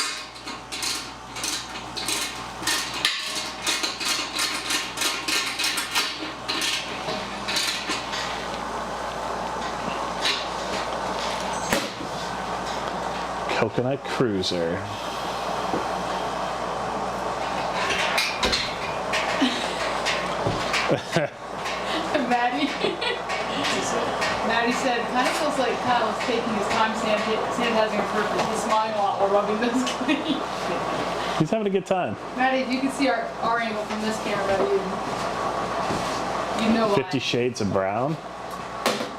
Coconut Cruiser. Maddie said, kind of feels like Kyle is taking his time sanitizing her purpose. He's smiling a lot while rubbing those clean. He's having a good time. Maddie, if you can see our angle from this camera, you know why. 50 Shades of Brown?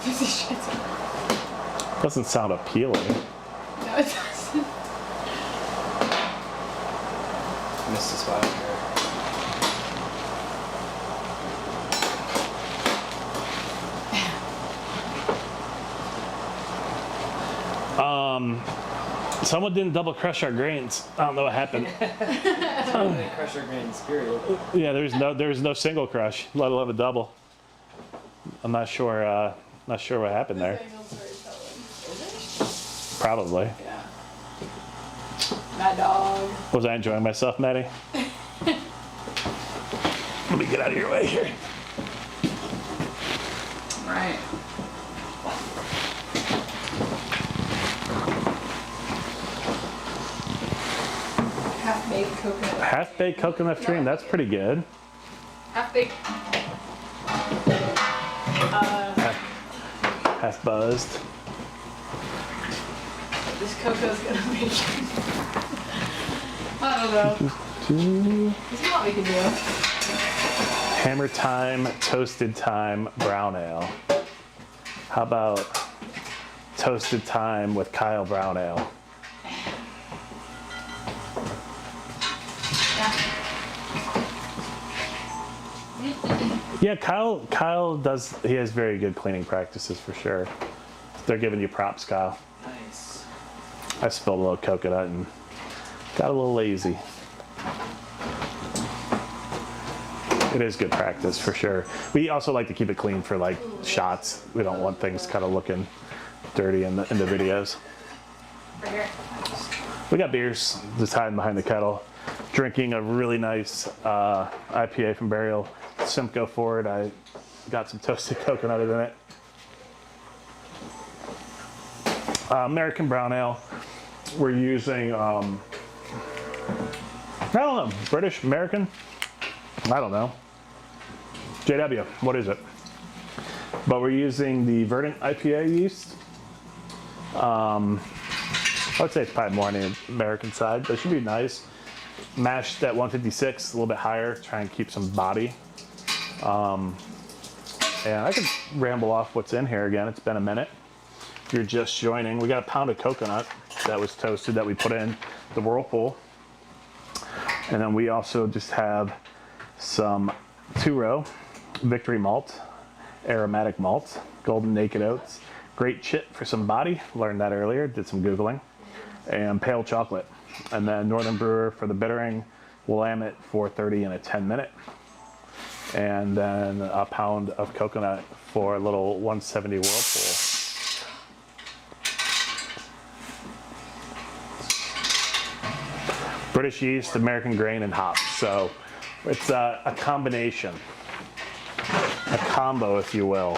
50 Shades of Brown. Doesn't sound appealing. No, it doesn't. Missed a spot here. Someone didn't double crush our grains. I don't know what happened. Crush our grains, period. Yeah, there's no single crush, let alone a double. I'm not sure what happened there. Probably. Yeah. Mad dog. Was I enjoying myself, Maddie? Let me get out of your way here. Right. Half-baked coconut. Half-baked coconut stream, that's pretty good. Half-baked. Half buzzed. This cocoa's gonna be. I don't know. This is what we can do. Hammer Time, Toasted Time, Brown Ale. How about Toasted Time with Kyle Brown Ale? Yeah, Kyle does, he has very good cleaning practices for sure. They're giving you props, Kyle. Nice. I spilled a little coconut and got a little lazy. It is good practice for sure. We also like to keep it clean for like shots. We don't want things kind of looking dirty in the videos. Right here. We got beers just hiding behind the kettle. Drinking a really nice IPA from Imperial. Simcoe Ford. I got some toasted coconut in it. American Brown Ale. We're using, I don't know, British, American? I don't know. JW, what is it? But we're using the Verdant IPA yeast. I would say it's probably more on the American side, but it should be nice. Mashed at 156, a little bit higher, try and keep some body. And I could ramble off what's in here again. It's been a minute. If you're just joining, we got a pound of coconut that was toasted that we put in the Whirlpool. And then we also just have some 2-row Victory malt, aromatic malt, golden naked oats, great chit for some body, learned that earlier, did some Googling, and pale chocolate. And then Northern Brewer for the bittering, Willamette 430 in a 10-minute. And then a pound of coconut for a little 170 Whirlpool. British yeast, American grain, and hops. So it's a combination, a combo, if you will.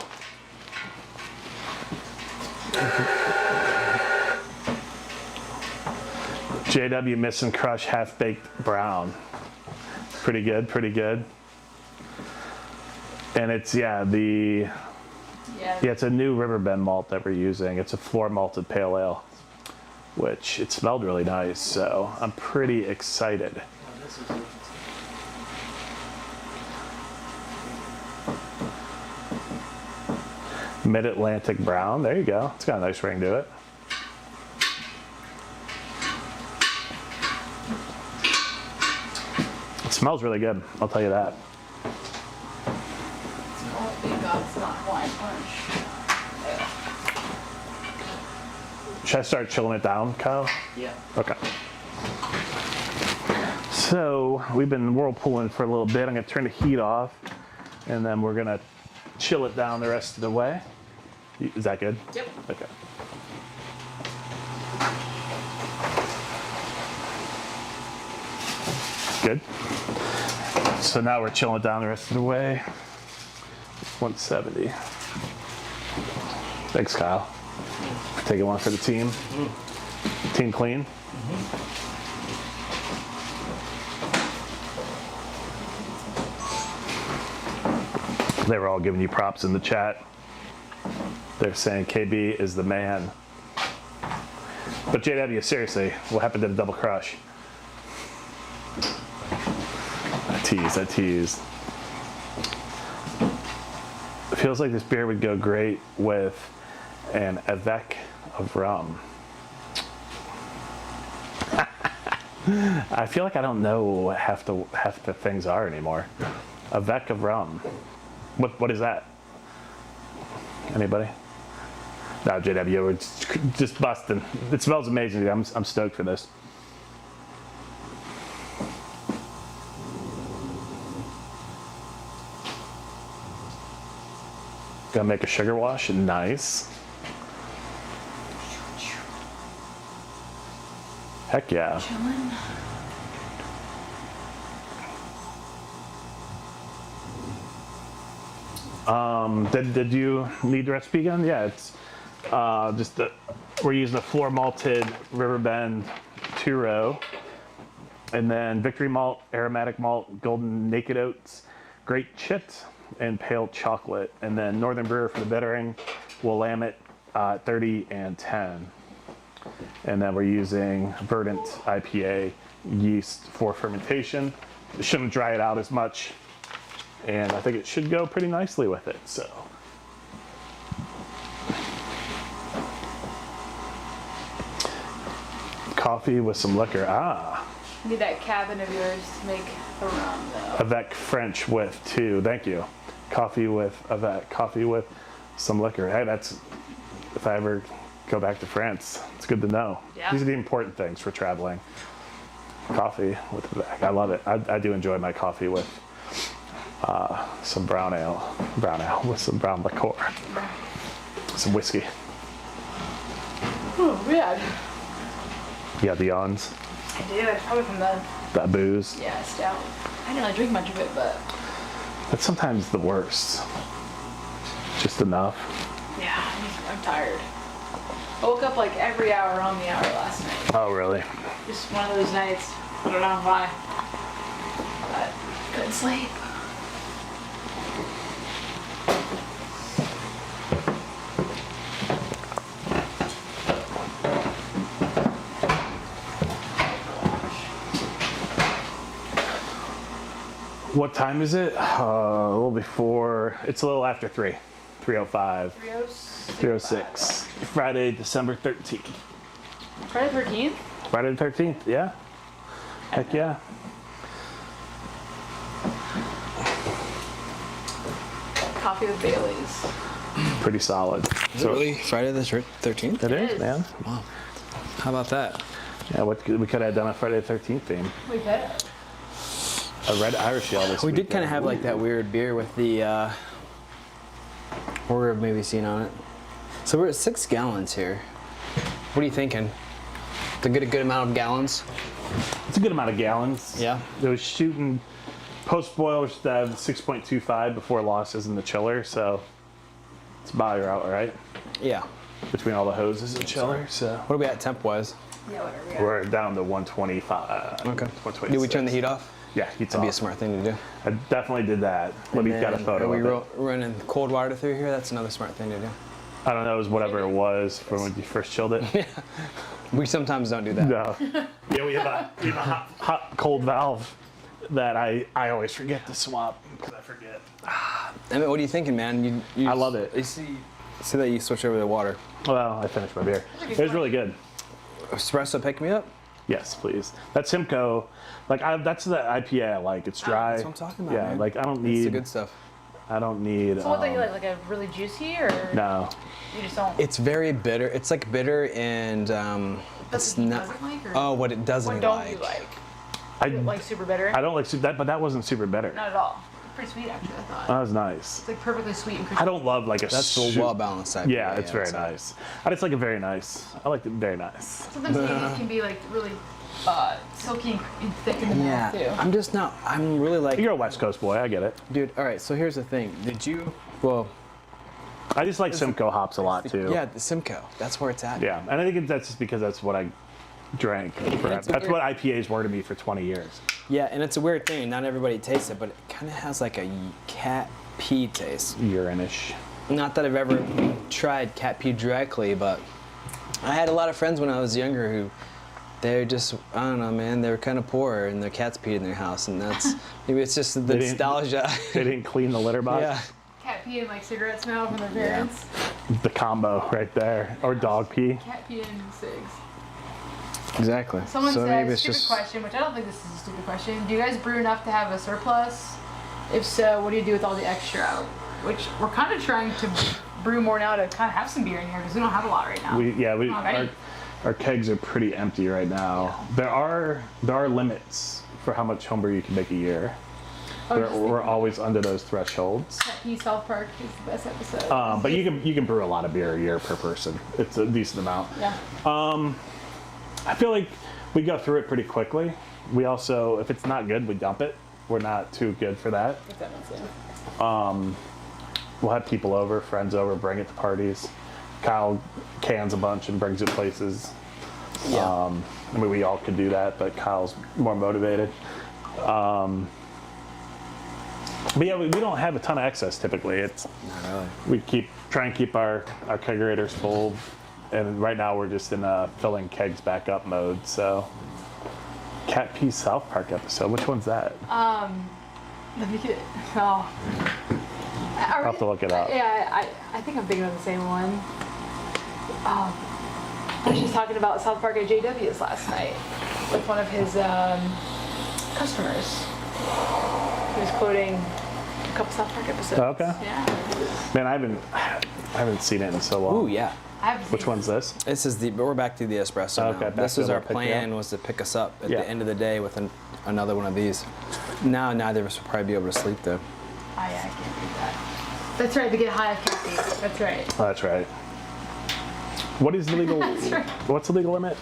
JW Miss and Crush half-baked brown. Pretty good, pretty good. And it's, it's a new Riverbend malt that we're using. It's a floor malted pale ale, which it smelled really nice, so I'm pretty excited. Mid-Atlantic brown, there you go. It's got a nice ring to it. It smells really good, I'll tell you that. Should I start chilling it down, Kyle? Yeah. Okay. So we've been whirlpooling for a little bit. I'm gonna turn the heat off, and then we're gonna chill it down the rest of the way. Is that good? Yep. Okay. Good. So now we're chilling it down the rest of the way. 170. Thanks, Kyle. Taking one for the team. Team clean. They were all giving you props in the chat. They're saying KB is the man. But JW, seriously, what happened to the double crush? I tease. It feels like this beer would go great with an avec of rum. I feel like I don't know what half the things are anymore. Avec of rum. What is that? Anybody? No, JW, we're just busting. It smells amazing. I'm stoked for this. Gonna make a sugar wash. Nice. Heck yeah. Chilling. Did you need the recipe again? Yeah, it's we're using a floor malted Riverbend 2-row, and then Victory malt, aromatic malt, golden naked oats, great chit, and pale chocolate, and then Northern Brewer for the bittering, Willamette 30 and 10. And then we're using Verdant IPA yeast for fermentation. It shouldn't dry it out as much, and I think it should go pretty nicely with it. So, coffee with some liquor. Need that cabin of yours to make a rum, though. Avec French with too. Thank you. Coffee with Avec. Coffee with some liquor. Hey, that's if I ever go back to France. It's good to know. Yeah. These are the important things for traveling. Coffee with Avec. I love it. I do enjoy my coffee with some brown ale with some brown liqueur, some whiskey. Oh, yeah. You got the yawns, I do. It's probably from that booze. stout. I didn't really drink much of it, but That's sometimes the worst. Just enough. yeah, I'm tired. I woke up like every hour on the hour last night. Oh, really? Just one of those nights. I don't know why. But couldn't sleep. What time is it? A little before. It's a little after 3. 3:05. 3:06. Friday, December 13th. Friday 13th? Friday the 13th, yeah. Heck yeah. Coffee with Bailey's. Pretty solid. Is it really Friday the 13th? It It is, is. man. Wow. How about that? Yeah, we could have done a Friday the 13th theme. We could. A red Irish ale this We did weekend. kind of have like that weird beer with the order maybe seen on it. So we're at 6 gallons here. What are you thinking? A good amount of gallons? It's a good amount of gallons. Yeah. It was shooting post-boil, should have 6.25 before losses in the chiller, so it's about your out, right? Yeah. Between all the hoses and chiller, so. What are we at temp wise? Yeah, whatever. Yeah. We're down to 125. Okay. 126. Did we turn the heat off? Yeah, heat's That'd be a off. smart thing to do. I definitely did that. Let me get a photo Are we of it. running cold water through here? That's another smart thing to do. I don't know, it was whatever it was from when you first chilled it. We sometimes don't do that. No. Yeah, we have a hot cold valve that I always forget to swap because I forget. I mean, what are you thinking, man? I love it. You see that you switch over to water. Well, I finished my beer. It was really good. Espresso pick me up? Yes, please. That Simcoe, like that's the IPA I like. It's dry. That's what I'm talking about, Yeah, man. like I don't It's the need. good stuff. I don't need. So what do you like a really juicy or No. you just don't? It's very bitter. It's like bitter and That's it's what he not. doesn't like, or Oh, what it doesn't what don't like. you like? I Like super bitter? I don't like that, but that wasn't super bitter. Not at all. Pretty sweet actually, I thought. That was nice. It's like perfectly sweet and crispy. I don't love like a. That's the well balanced side. Yeah, it's very nice. I just like it very nice. I like it very nice. Sometimes it can be like really silky and thick in the Yeah, mouth too. I'm just not. I'm really like, You're a West Coast boy. I get it. dude. All right, so here's the thing. Did you? Well, I just like Simcoe hops a lot too. yeah, the Simcoe. That's where it's at. Yeah, and I think that's just because that's what I drank. That's weird. what IPAs were to me for 20 years. Yeah, and it's a weird thing. Not everybody tastes it, but it kind of has like a cat pee taste. Urine-ish. Not that I've ever tried cat pee directly, but I had a lot of friends when I was younger who they're just, I don't know, man, they were kind of poor and their cats peed in their house, and that's maybe it's just the didn't- nostalgia. They didn't clean the litter box. Yeah. Cat pee and like cigarette smell from their parents. The combo right there. Or dog pee. Cat pee and cigs. Exactly. Someone so said, maybe it's stupid just question, which I don't think this is a stupid question. Do you guys brew enough to have a surplus? If so, what do you do with all the extra? Which we're kind of trying to brew more now to kind of have some beer in here because we don't have a lot right now. Alright. Our kegs are pretty empty right now. There are limits for how much homebrew you can make a year. We're always under those thresholds. Cat pee South Park is the best episode. But you can brew a lot of beer a year per person. It's a decent amount. Yeah. I feel like we go through it pretty quickly. We also, if it's not good, we dump it. We're not too good for that. If that makes sense. We'll have people over, friends over, bring it to parties. Kyle cans a bunch and brings it places. yeah. I mean, we all could do that, but Kyle's more motivated. But yeah, we don't have a ton of excess typically. It's Not really. we try and keep our kegerators full, and right now we're just in a filling kegs back up mode. So, Cat P South Park episode. Which one's that? Let me get. Oh. I'll have to look it up. Yeah, I think I'm thinking of the same one. I was just talking about South Park at JW's last night with one of his customers. He was quoting a couple South Park episodes. Okay. Yeah. Man, I haven't seen it in so long. Ooh, yeah. I haven't Which seen one's this? This is we're back to the espresso Okay, now. back This to was the our pick me plan, up. was to pick us up at Yeah. the end of the day with another one of these. Now neither of us will probably be able to sleep though. Oh, yeah, I can't do that. That's right, to get high of caffeine. That's right. Oh, that's right. What is the legal? That's right. What's the legal limit?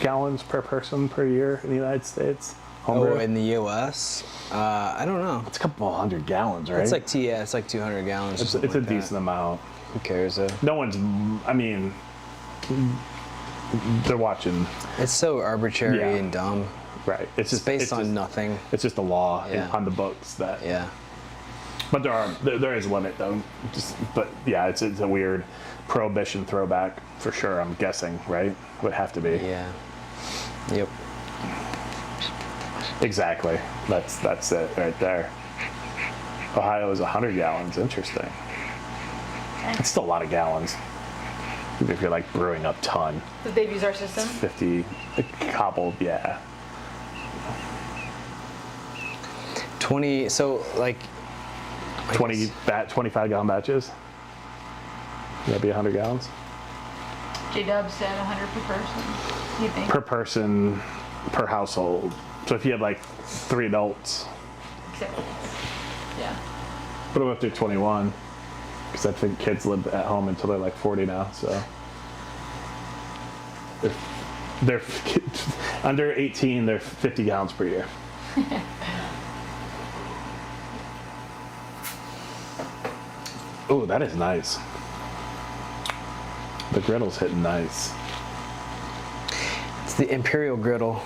Gallons per person per year in the United States? Homebrew? Oh, in the U.S., I don't know. It's a couple hundred gallons, right? It's like it's like 200 gallons. or It's something a like that. decent amount. Who cares though? No one's. I mean, they're watching. It's so arbitrary Yeah. and dumb. Right. It's based on nothing. It's just a law Yeah. on the books that. Yeah. But there is a limit though. But yeah, it's a weird prohibition throwback for sure. I'm guessing, right? Would have to be. Yeah. Yep. Exactly. That's it right there. Ohio is 100 gallons. Interesting. It's still a lot of gallons. Even if you're like brewing a ton. Did they use our system? 50 cobbled, yeah. 20. So like. 25 gallon batches. That'd be 100 gallons. J-Dub said 100 per person. You think? Per person, per household. So if you have like 3 adults, Except, yeah. put them up to 21. Because I think kids live at home until they're like 40 now, so. They're under 18, they're 50 gallons per year. Oh, that is nice. The griddle's hitting nice. It's the Imperial griddle.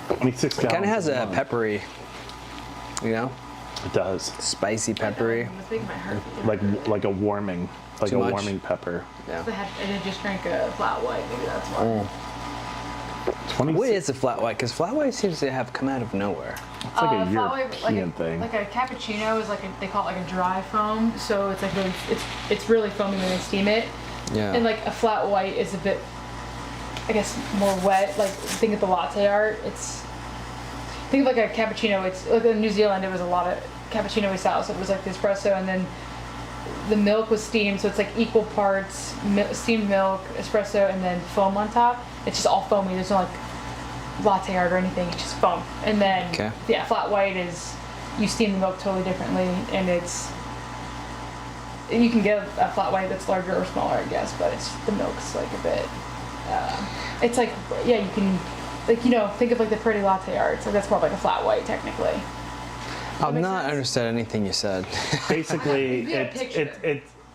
26 gallons. Kind of has a month. peppery, you know, It does. spicy peppery. I think my heart. Like a warming, like Too a much? warming pepper. Yeah. I did just drink a flat white. Maybe that's why. 26. What is a flat white? Because flat white seems to have come out of nowhere. It's like a flat white, European thing. Like a cappuccino is like they call it like a dry foam. So it's like really, it's really foamy when they steam it. Yeah. And like a flat white is a bit, I guess, more wet. Like think of the latte art. Think of like a cappuccino. It's like in New Zealand, it was a lot of cappuccino style. So it was like the espresso, and then the milk was steamed. So it's like equal parts steamed milk, espresso, and then foam on top. It's just all foamy. There's no like latte art or anything. It's just foam. And then yeah, flat white is you steam the milk totally differently, and you can get a flat white that's larger or smaller, I guess, but the milk's like a bit. It's like yeah, you can. Like, think of like the pretty latte art. So that's more like a flat white, technically. I've not understood anything you said. Basically, Yeah,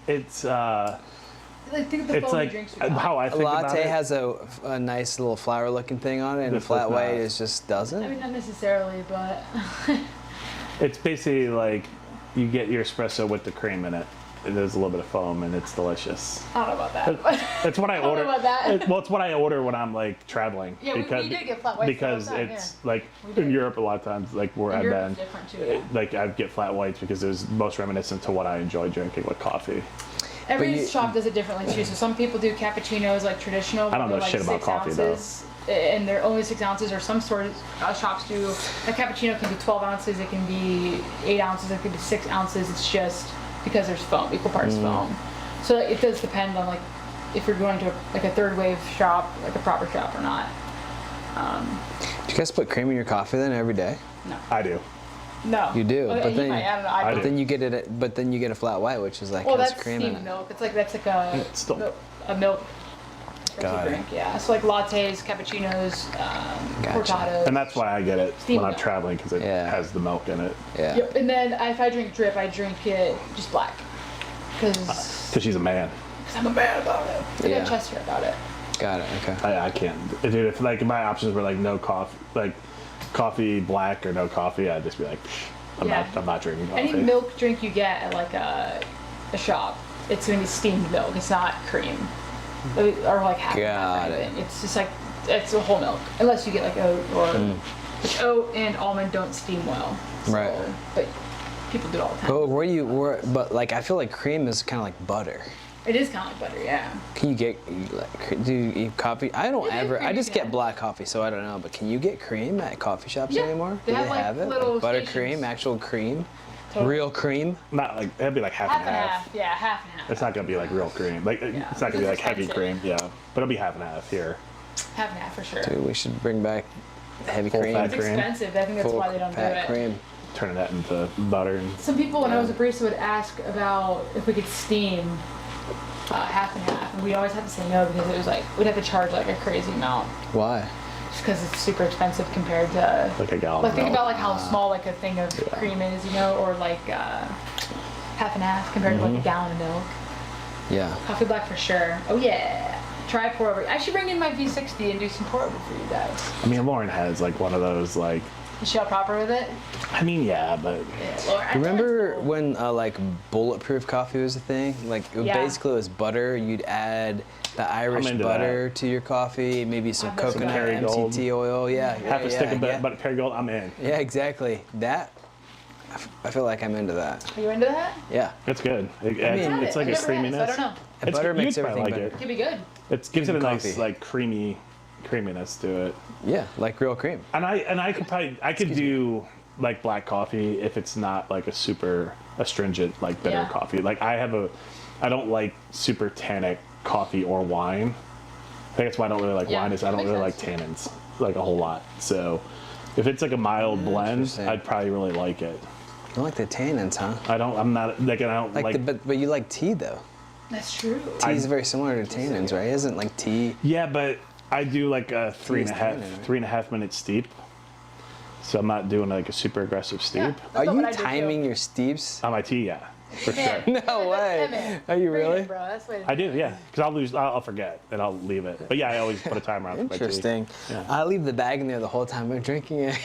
it's Like, think of the it's foamy like drinks we got. how I A think about latte it. has a nice little flower looking thing on it, and a This flat does white not. is just doesn't. I mean, not necessarily, but It's basically like you get your espresso with the cream in it. There's a little bit of foam, and it's delicious. I don't know about that. That's what I I don't order. know about that. Well, it's what I order when I'm like traveling. Yeah, we did get flat whites because all the time, it's yeah. like We did. in Europe a lot of times, like where And I've Europe's been. different too, yeah. Like I get flat whites because it's most reminiscent to what I enjoy drinking with coffee. Every you- shop does it differently too. So some people do cappuccinos like traditional. I don't where know they're, shit about 6 coffee, though. ounces, and they're only 6 ounces, or some sort of shops do. A cappuccino can be 12 ounces, it can be 8 ounces, it can be 6 ounces. It's just because there's foam, equal parts foam. So it does depend on like if you're going to like a third wave shop, like a proper shop or not. Do you guys put cream in your coffee then every day? I do. No. You do, Okay, but you then might, I don't know. I I but don't. do. then you get it. But then you get a flat white, which is like Well, has that's cream in steamed it. milk. That's like a It's still- milk Got it. drink. Yeah. So like lattes, cappuccinos, Gotcha. cortados. And that's why I get it Steamed when I'm milk. traveling because it Yeah. has the milk in it. Yeah. Yep. And then if I drink drip, I drink it just black, because Because she's a man. I'm a man about it. I Yeah. got chest hair about it. Got it. Okay. I can't. Dude, if like my options were like no coffee, like coffee black or no coffee, I'd just be like, I'm Yeah. not drinking coffee. Any milk drink you get at like a shop, it's going to be steamed milk. It's not cream, or like half. and half Got or it. anything. It's just like it's a whole milk, unless you get like oat or which oat and almond don't steam well. So, Right. But people do it all the time. But but like I feel like cream is kind of like butter. It is kind of like butter, yeah. Can you get do you eat coffee? I don't Yeah, they have ever. cream I just you get can black coffee, so I don't know. But can you get cream at coffee shops Yeah, anymore? they Do have, like, it? little Like stations. buttercream, actual cream, Totally. real cream. Not like it'd be like half, Half and and half. half, yeah, half and half. It's not gonna be like real cream. Like it's not gonna be It's like heavy expensive. cream. Yeah, but it'll be half and half here. Half and half for sure. Dude, we should bring back heavy Full cream. fat It's cream. expensive. I think that's Full why they don't do fat it. cream. Turning that into butter and Some people, when I was a barista, would ask about if we could steam half and half, and we'd always have to say no because it was like we'd have to charge like a crazy amount Why? just because it's super expensive compared to. like a gallon. Like think of about milk. like how small like a thing of cream is, or like half and half compared to like a gallon of milk. Yeah. Coffee black for sure. Oh yeah. Try pour over. I should bring in my V60 and do some pour over for you guys. I mean, Lauren has like one of those like Is she all proper with it? I mean, yeah, but Yeah, Laura, I Remember feel when like bulletproof coffee was a thing? Like Yeah. basically it was butter. You'd add the Irish into butter to your coffee, maybe some I've never coconut done that. MCT oil. Yeah, half a stick of butter Perigold, I'm in. Yeah, exactly. That I feel like I'm into that. Are you into that? Yeah. It's good. It I adds, mean, it's like I've a never had it, so I creaminess. don't know. And butter You'd makes probably everything like better. it. Could be good. It gives it a nice coffee. like creaminess to it. Yeah, like real cream. And I could do like black coffee if it's not like a super astringent like bitter Yeah. coffee. Like I don't like super tannic coffee or wine. I think that's why I don't really like Yeah, wine is I don't makes really like sense. tannins like a whole lot. So if it's like a mild blend, Interesting. I'd probably really like it. You don't like the tannins, huh? I'm not like I don't like, But you like tea though. That's true. Tea is very similar to tannins, right? Isn't like tea? yeah, but I do like a Tea is tannin, right? 3.5 minute steep. So I'm not doing like a super aggressive steep. Yeah, Are that's what you I do, too. timing your steeps? On my tea, yeah, for sure. Man, No way. man. Are you Bring it, really? bro. That's the way to I do do, yeah. Because I'll forget and I'll leave it. But yeah, I always put a timer on for my tea. Interesting. Yeah. I leave the bag in there the whole time I'm drinking it.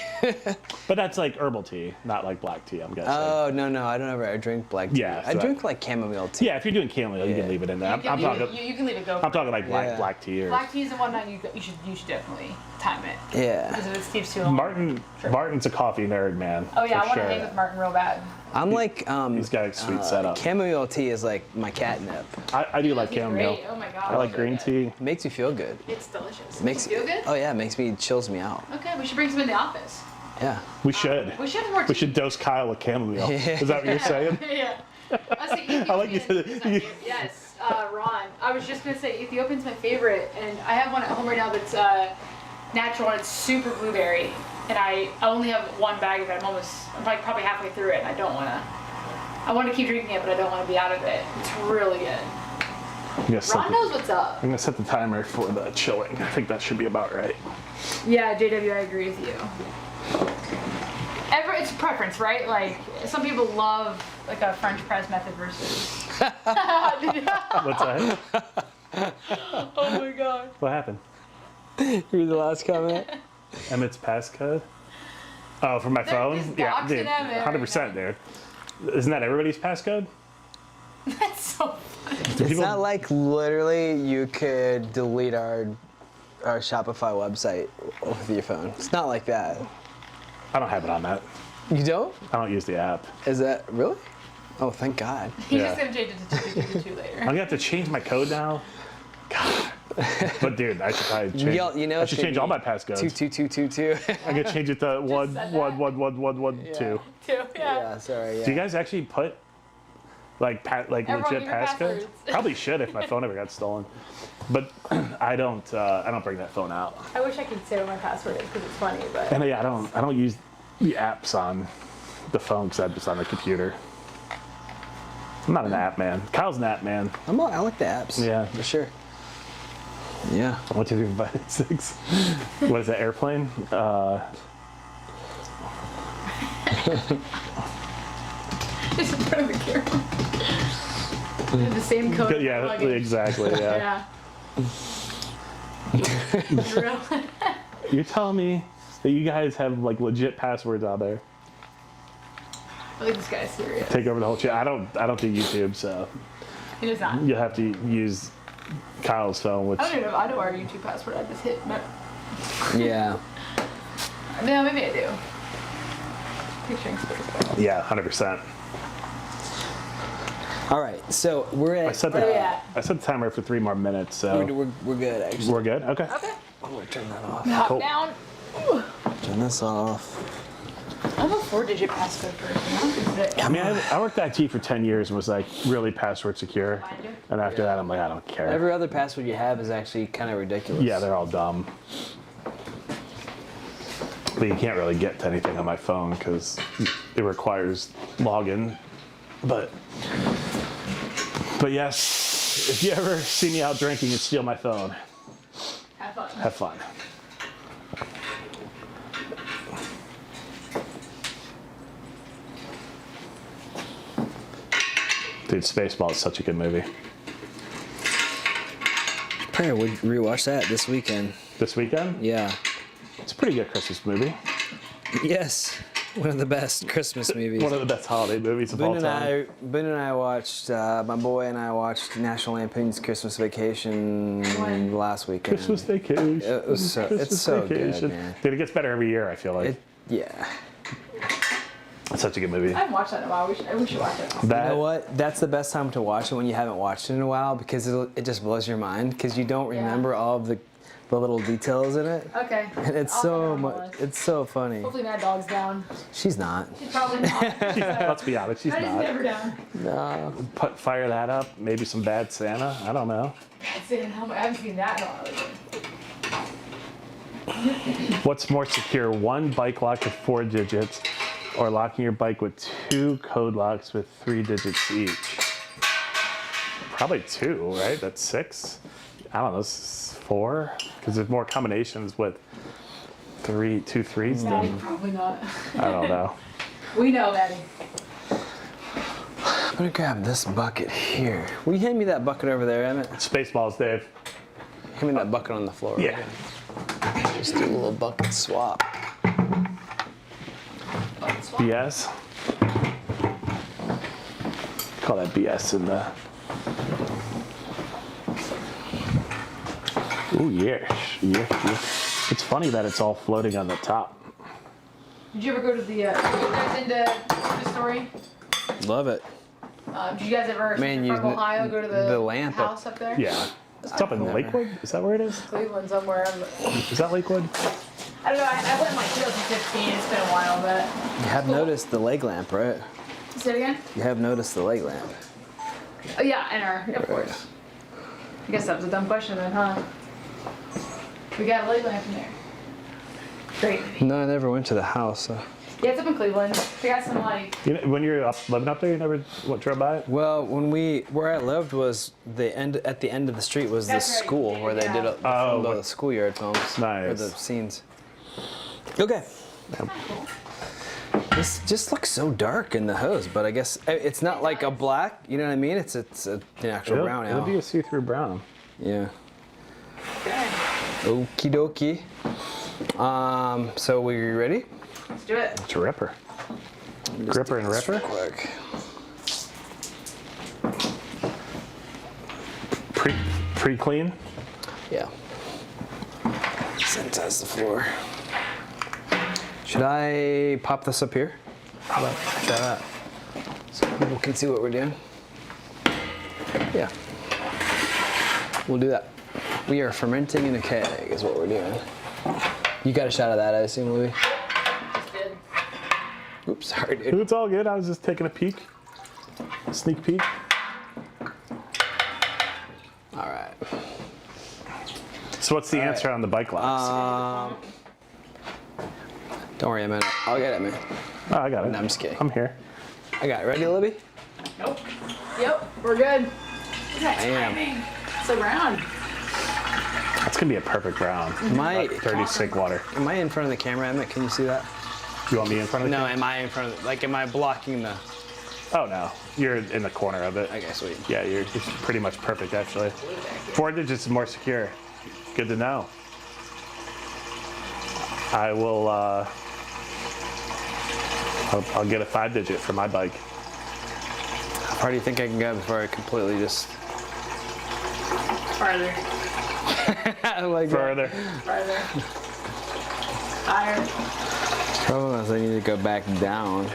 But that's like herbal tea, not like black tea, I'm guessing. Oh no, I don't ever drink black tea. Yeah, I so drink like chamomile tea. Yeah, if you're doing chamomile, you Yeah. can leave it in there. You I'm can talking. leave it- you can leave it go. I'm talking like Yeah. black tea or Black teas and whatnot. You should definitely time it. Yeah. Because if it steeps too long. Martin's a coffee nerd, man. Oh yeah, for I want to sure. hang with Martin real bad. I'm like He's got a sweet setup. chamomile tea is like my catnip. I do like He's chamomile. great. Oh my god. I like green tea. It makes me feel good. It's delicious. Makes you feel good? Oh yeah, it makes me chills me out. Okay, we should bring some in the office. Yeah. We should. We should have more. We should dose Kyle with chamomile. Is that what you're saying? Yeah. I was like, I like you Ethiopian said- is my favorite. Yes, Ron. I was just gonna say Ethiopian's my favorite, and I have one at home right now that's natural and it's super blueberry. And I only have one bag of it. I'm like probably halfway through it, and I don't wanna. I want to keep drinking it, but I don't want to be out of it. It's really good. Ron knows what's up. I'm gonna set the timer for the chilling. I think that should be about right. Yeah, JW, I agree with you. It's preference, right? Like some people love like a French press method versus. What's that? Oh my god. What happened? Read the last comment. Emmett's passcode. Oh, for my phone? just Yeah, doxing dude, Emmett right 100%, dude. Isn't that everybody's passcode? That's so. It's not like literally you could delete our Shopify website with your phone. It's not like that. I don't have it on that. You don't? I don't use the app. Is that really? Oh, thank God. He's Yeah. just gonna change it to 2 later. I'm gonna have to change my code now. God. But dude, I should probably change. You know, I should change all my passcodes. 22222. I'm gonna change it to one said one that. one one one one 2. 2, yeah. Yeah, sorry. Yeah. Do you guys actually put like Everyone legit give your passcodes? passwords. Probably should if my phone ever got stolen. But I don't bring that phone out. I wish I could say what my password is because it's funny, but. And yeah, I don't use the apps on the phone because I'm just on the computer. I'm not an app man. Kyle's an app man. I like the apps. Yeah. For sure. Yeah. 1, 2, 3, 4, 5, 6. What is that, airplane? Just in front of the camera. They have the same code. in Yeah, my luggage. exactly. Yeah. Yeah. Drill. You're telling me that you guys have like legit passwords out there? I think this guy's serious. Take over the whole chat. I don't do YouTube, so He does not. you'll have to use Kyle's phone, which I don't even know. I know our YouTube password. I just hit. No, Yeah. maybe I do. Picturing space. yeah, 100%. All right. So we're I at. set Where are we the at? I set the timer for 3 more minutes, so We're good actually. we're good. Okay. Okay. I'm gonna turn that off. Hop Cool. down. Turn this off. I'm a 4-digit password person. I mean, I worked IT for 10 years and was like really password secure, Mine do. and after that, I'm like, I don't care. Every other password you have is actually kind of ridiculous. Yeah, they're all dumb. But you can't really get to anything on my phone because it requires login. But yes, if you ever see me out drinking and steal my phone, Have fun. have fun. Dude, Spaceball is such a good movie. Probably would rewatch that this weekend. This weekend, Yeah. it's a pretty good Christmas movie. Yes, one of the best Christmas movies. One of the best holiday movies of all time. Boone and I watched, my boy and I watched National Lampoon's Christmas Vacation last weekend. Christmas Vacation. It was so, Christmas it's so Vacation. good, man. Dude, it gets better every year, I feel like. Yeah. It's such a good movie. I haven't watched that in a while. We should watch it. You know what? That's the best time to watch it when you haven't watched it in a while because it just blows your mind because you don't remember all of the little details in it. Okay. And it's so much. It's so funny. Hopefully Mad Dog's down. She's not. She's probably not. Let's be honest, she's She's not. never down. No. Fire that up. Maybe some Bad Santa. I don't know. I haven't seen that in a while. What's more secure, one bike lock with 4 digits or locking your bike with 2 code locks with 3 digits each? Probably 2, right? That's 6. I don't know, 4? Because there's more combinations with 2 threes than, Probably not. I don't know. We know, Maddie. I'm gonna grab this bucket here. Will you hand me that bucket over there, Emmett? Spaceballs, Dave. Hand me that bucket on the floor. Yeah. Just do a little bucket swap. BS. Call that BS in the. Ooh, yeah. It's funny that it's all floating on the top. Did you ever go to the? Did you guys into the story? Love it. Did you guys ever Man, from Ohio go to the lamp up- house up there? Yeah. It's up in Lakewood? Is that where it is? Cleveland somewhere. Is that Lakewood? I don't know. I went in like 2015. It's been a while, but. You have noticed the leg lamp, right? Say it again. You have noticed the leg lamp. Oh yeah, in our of course. I guess that was a dumb question then, huh? We got a leg lamp in there. Great. No, I never went to the house. So. Yeah, it's up in Cleveland. We got some like. You know, when you're living up there, you never drove by it? Well, where I lived was at the end of the street was That's the right, school yeah, where they did Oh, the schoolyard films. Or Nice. the scenes. Okay. This just looks so dark in the hose, but I guess it's not like a black. You know what I mean? It's an actual brown It'll ale. be a see-through brown. Yeah. Okay. Okie dokie. So we ready? Let's do it. It's a ripper. Gripper and ripper? Quick. Pre-clean? Yeah. Sanitize the floor. Should I pop this up here? How about that? So people can see what we're doing? Yeah. We'll do that. We are fermenting in a keg is what we're doing. You got a shot of that, I assume, Louis? Just did. Oops, sorry, dude. It's all good. I was just taking a peek. Sneak peek. All right. So what's the answer on the bike locks? Don't worry, man. I'll get it, man. Oh, I got it. No, I'm just kidding. I'm here. I got it. Ready, Libby? Nope. Yep, we're good. Look at that I am. timing. So round. That's going to be a perfect brown. My, 30 sink water. am I in front of the camera, Emmett? Can you see that? You want me in front of the No, am I in front of the, like, am I blocking the, Oh, no. You're in the corner of it. okay, sweet. Yeah, it's pretty much perfect, actually. 4 digits is more secure. Good to know. I will, I'll get a 5 digit for my bike. How far do you think I can go before I completely just, Farther. like, Further. Farther. Higher. problem is I need to go back down.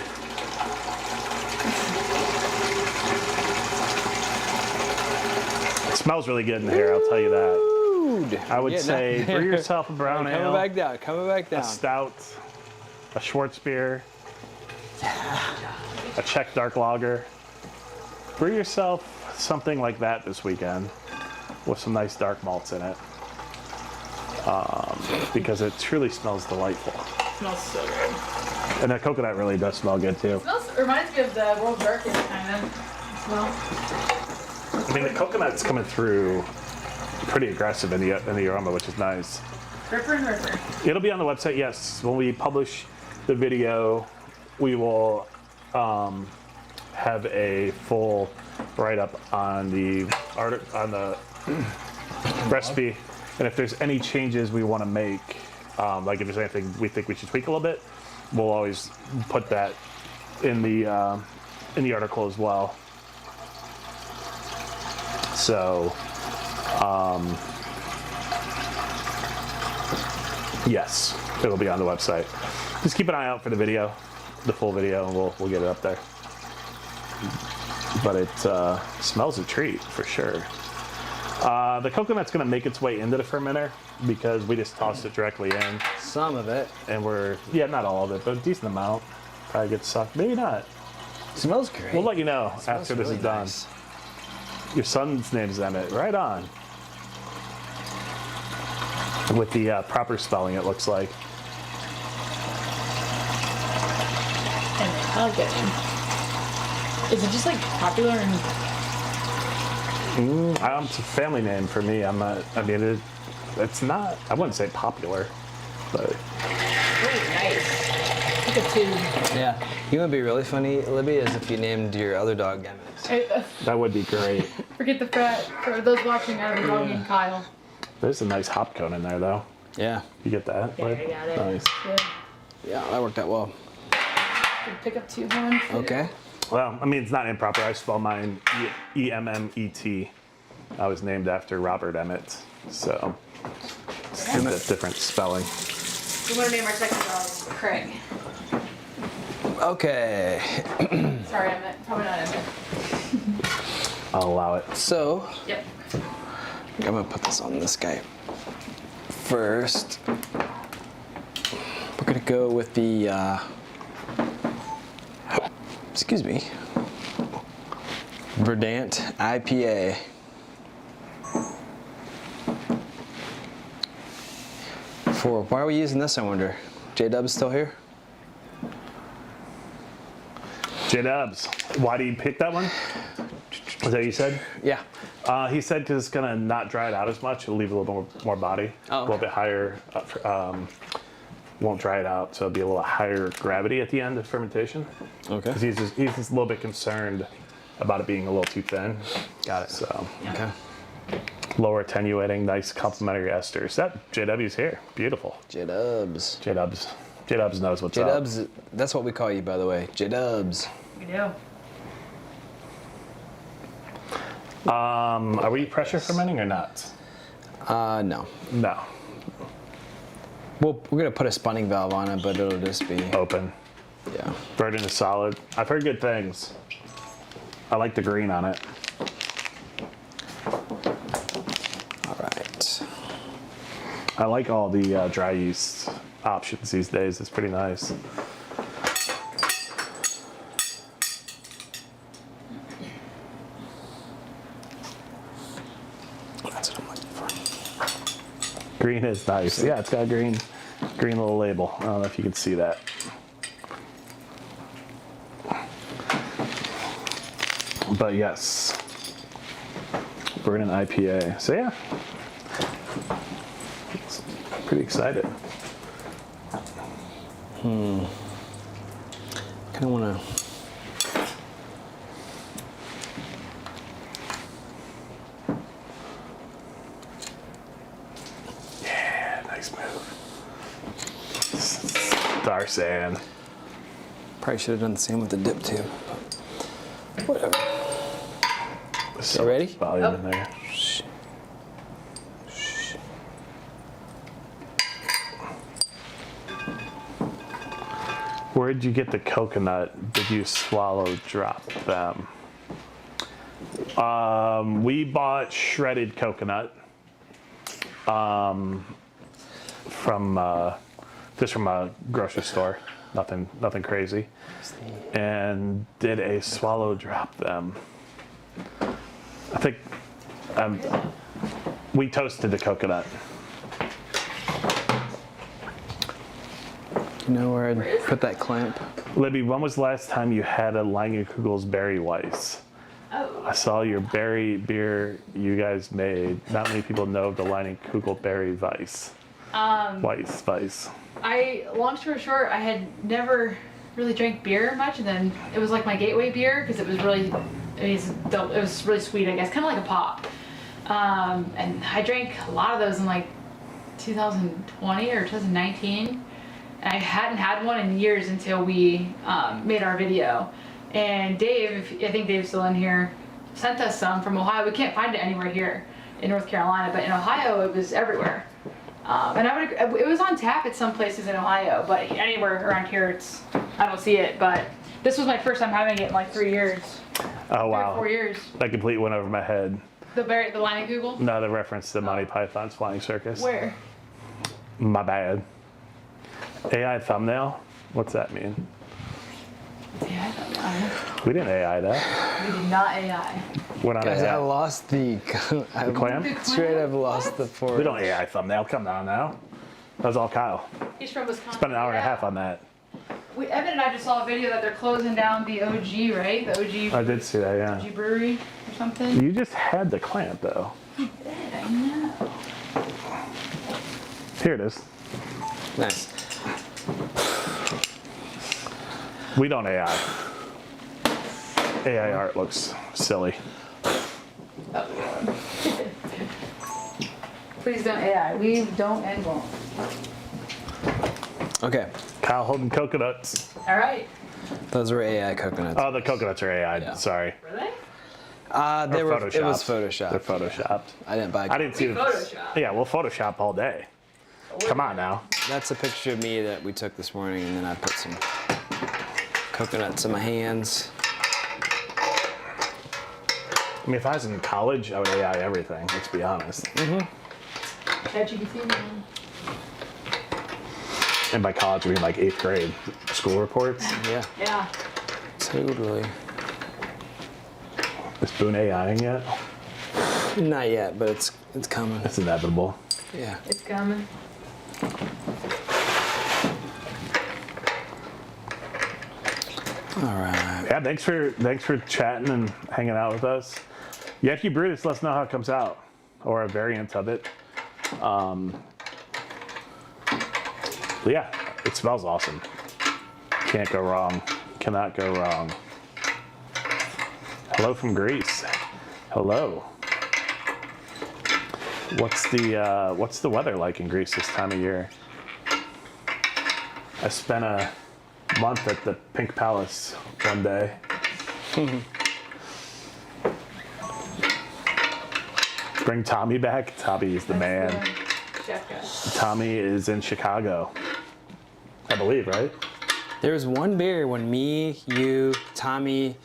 It smells really good in here, I'll tell you that. Dude. I would say brew yourself a brown Coming ale, back down, coming back down. a stout, a Schwarzbier, a Czech dark lager. Brew yourself something like that this weekend with some nice dark malts in it. Because it truly smells delightful. Smells so good. And that coconut really does smell good too. Reminds me of the world's darkest kind of smell. I mean, the coconut's coming through pretty aggressive in the aroma, which is nice. Ripper and Ripper. It'll be on the website, yes. When we publish the video, we will have a full write-up on the recipe. And if there's any changes we want to make, like if there's anything we think we should tweak a little bit, we'll always put that in the article as well. So, yes, it'll be on the website. Just keep an eye out for the video, the full video, and we'll get it up there. But it smells a treat for sure. The coconut's gonna make its way into the fermenter because we just tossed it directly in. Some of it. And not all of it, but a decent amount. Probably gets sucked, maybe not. Smells great. We'll let you know after this is done. Nice. Your son's name's Emmett, right on. With the proper spelling, it looks like. I like that name. Is it just like popular and? It's a family name for me. I'm not. I mean, it's not. I wouldn't say popular, but. Oh, nice. Look at two. Yeah. You know what'd be really funny, Libby, is if you named your other dog Emmett. That would be great. Forget the fat. For those watching, I have a dog named Kyle. There's a nice hop cone in there, though. Yeah. You get that? Yeah, right? I got it. Nice. Good. Yeah, that worked out well. Good pick up 2 horns. Okay. Well, I mean, it's not improper. I spell mine E-M-M-E-T. I was named after Robert Emmett, so it's a different spelling. We want to name our second dog Craig. Okay. Sorry, Emmett. Probably not Emmett. I'll allow it. So, Yep. I'm gonna put this on this guy first. We're gonna go with the, excuse me, Verdant IPA. Why are we using this, I wonder? J-Dub's still here? J-Dubs, why do you pick that one? Is that what you said? Yeah. He said because it's going to not dry it out as much. It'll leave a little more body. Oh, A little okay. bit higher. Won't dry it out, so it'll be a little higher gravity at the end of fermentation. Okay. Because he's just a little bit concerned about it being a little too thin. Got it. So Okay. lower attenuating, nice complementary esters. That JW's here. Beautiful. J-Dubs. J-Dubs knows what's up. J-Dubs, that's what we call you, by the way. J-Dubs. We do. Are we pressure fermenting or not? No. No. Well, we're gonna put a spunning valve on it, but it'll just be, Open. yeah. Virgin is solid. I've heard good things. I like the green on it. All right. I like all the dry yeast options these days. It's pretty nice. That's what I'm looking for. Green is nice. Yeah, it's got a green little label. I don't know if you can see that. But yes, we're in an IPA. So yeah, pretty excited. Kind of want to. Yeah, nice move. Darsan. Probably should have done the same with the dip too. But whatever. So ready? much volume in there. Where'd you get the coconut? Did you swallow drop them? We bought shredded coconut from just from a grocery store. Nothing crazy. And did a swallow drop them. I think we toasted the coconut. You know where I'd put that clamp? Libby, when was the last time you had a Langenkugel's Berry Weiss? Oh. I saw your berry beer you guys made. Not many people know of the Langenkugel Berry Weiss. Weiss. Long story short, I had never really drank beer much, and then it was like my gateway beer because it was really, it was really sweet, I guess, kind of like a pop. And I drank a lot of those in like 2020 or 2019. and I hadn't had one in years until we made our video. And Dave, I think Dave's still in here, sent us some from Ohio. We can't find it anywhere here in North Carolina, but in Ohio it was everywhere. And it was on tap at some places in Ohio, but anywhere around here I don't see it. But this was my first time having it in like 3 years. Oh wow. 4 years. That completely went over my head. The line of Google? No, the reference to Monty Python's Flying Circus. Where? My bad. AI thumbnail? What's that mean? Yeah, I don't know. We didn't AI that. We did not AI. We're not Guys, I AI. lost the clam? Straight up lost the fork. We don't AI thumbnail. Come on now. That was all Kyle. He's from Wisconsin. Spent an hour and a half on that. Evan and I just saw a video that they're closing down the OG, right? The OG. I did see that, yeah. OG brewery or something. You just had the clamp though. I know. Here it is. Nice. We don't AI. AI art looks silly. Please don't AI. We don't and won't. Okay, Kyle holding coconuts. All right. those were AI coconuts. Oh, the coconuts are AI. Yeah. Sorry. Were they? They were. It was Photoshopped. photoshopped. They're photoshopped. I didn't buy. I didn't see the Photoshop. Yeah, we'll Photoshop all day. Come on now. That's a picture of me that we took this morning, and then I put some coconuts in my hands. I mean, if I was in college, I would AI everything. Let's be honest. ChatGPT. And by college, we mean like 8th grade. School reports. Yeah, Yeah. totally. Is Boone AIing yet? Not yet, but it's coming. It's inevitable. Yeah. It's coming. All right. Yeah, thanks for chatting and hanging out with us. Yeah, if you brew this, let us know how it comes out, or a variant of it. But yeah, it smells awesome. Can't go wrong. Cannot go wrong. Hello from Greece. Hello. What's the weather like in Greece this time of year? I spent a month at the Pink Palace one day. Bring Tommy back. Tommy is the man. Chef guy. Tommy is in Chicago, I believe, right? There was one beer when me, you, Tommy,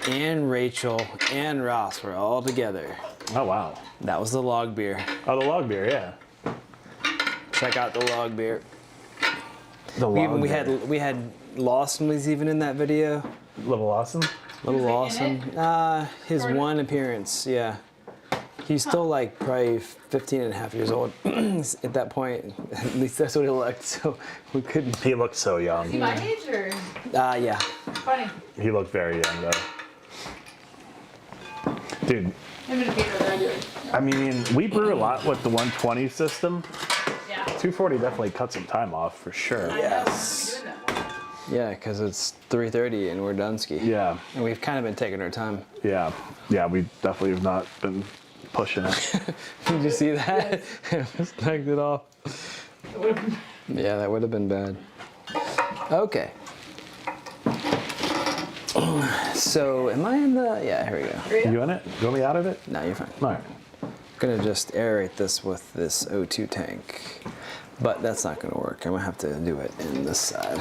and Rachel and Ross were all together. Oh wow. That was the log beer. Oh, the log beer, yeah. Check out the log beer. The log We beer. had Lawson was even in that video. Little Lawson. Little Was he in Lawson. His Sort of? one appearance, yeah. He's still like probably 15 and a half years old at that point. At least that's what he looked, so we couldn't. He looked so young. Is he my age or? Yeah. Funny. He looked very young though. Dude, Him and Peter graduated. I mean, we brew a lot with the 120 system. Yeah. 240 definitely cut some time off for sure. Yes. Doing that. Yeah, because it's 3:30 and we're done ski. Yeah, And we've kind of been taking our time. yeah, yeah. We definitely have not been pushing it. Did you see that? Just knocked it off. Yeah, that would have been bad. Okay. So, am I in the? Yeah, here we go. You in it? You want me out of it? No, you're fine. All right. I'm gonna just aerate this with this O2 tank, but that's not gonna work. I'm gonna have to do it in this side.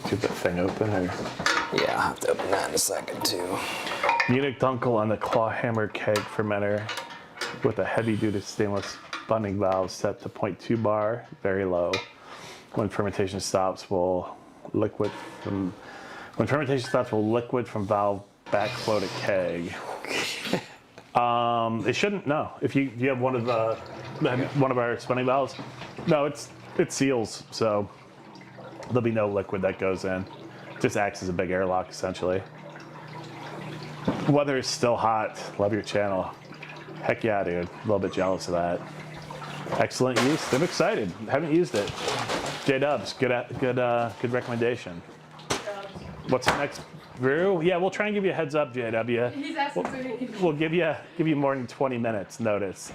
Keep that thing open. Or... Yeah, I'll have to open that in a second too. Unit Dunkel on the claw hammer keg fermenter with a heavy-duty stainless bunding valve set to 0.2 bar, very low. When fermentation stops, will liquid from valve backflow to keg. It shouldn't. No, if you have one of our spinning valves, no, it seals, so there'll be no liquid that goes in. It just acts as a big airlock essentially. Weather is still hot. Love your channel. Heck yeah, dude. A little bit jealous of that. Excellent use. I'm excited. Haven't used it. J-Dubs, good recommendation. What's the next brew? Yeah, we'll try and give you a heads up, JW. He's asking so he can. We'll give you more than 20 minutes notice.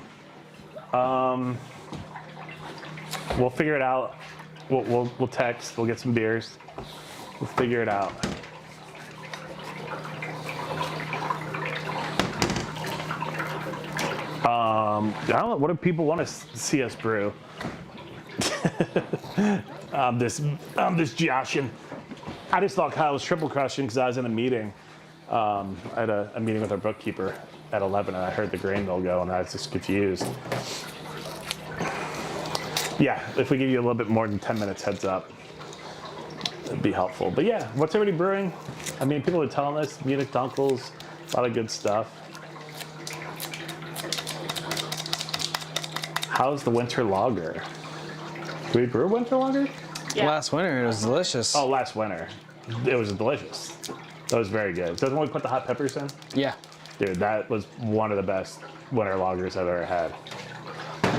We'll figure it out. We'll text. We'll get some beers. We'll figure it out. I don't know. What do people want to see us brew? This Joshin. I just thought Kyle was triple crushing because I was in a meeting. I had a meeting with our bookkeeper at 11, and I heard the grain mill go, and I was just confused. Yeah, if we give you a little bit more than 10 minutes heads up, it'd be helpful. But yeah, what's everybody brewing? I mean, people are telling us Munich Dunkels, a lot of good stuff. How's the winter lager? Did we brew a winter lager? Yeah. Last winter, it was delicious. Oh, last winter. It was delicious. That was very good. Doesn't we put the hot peppers in? Yeah. Dude, that was one of the best winter lagers I've ever had.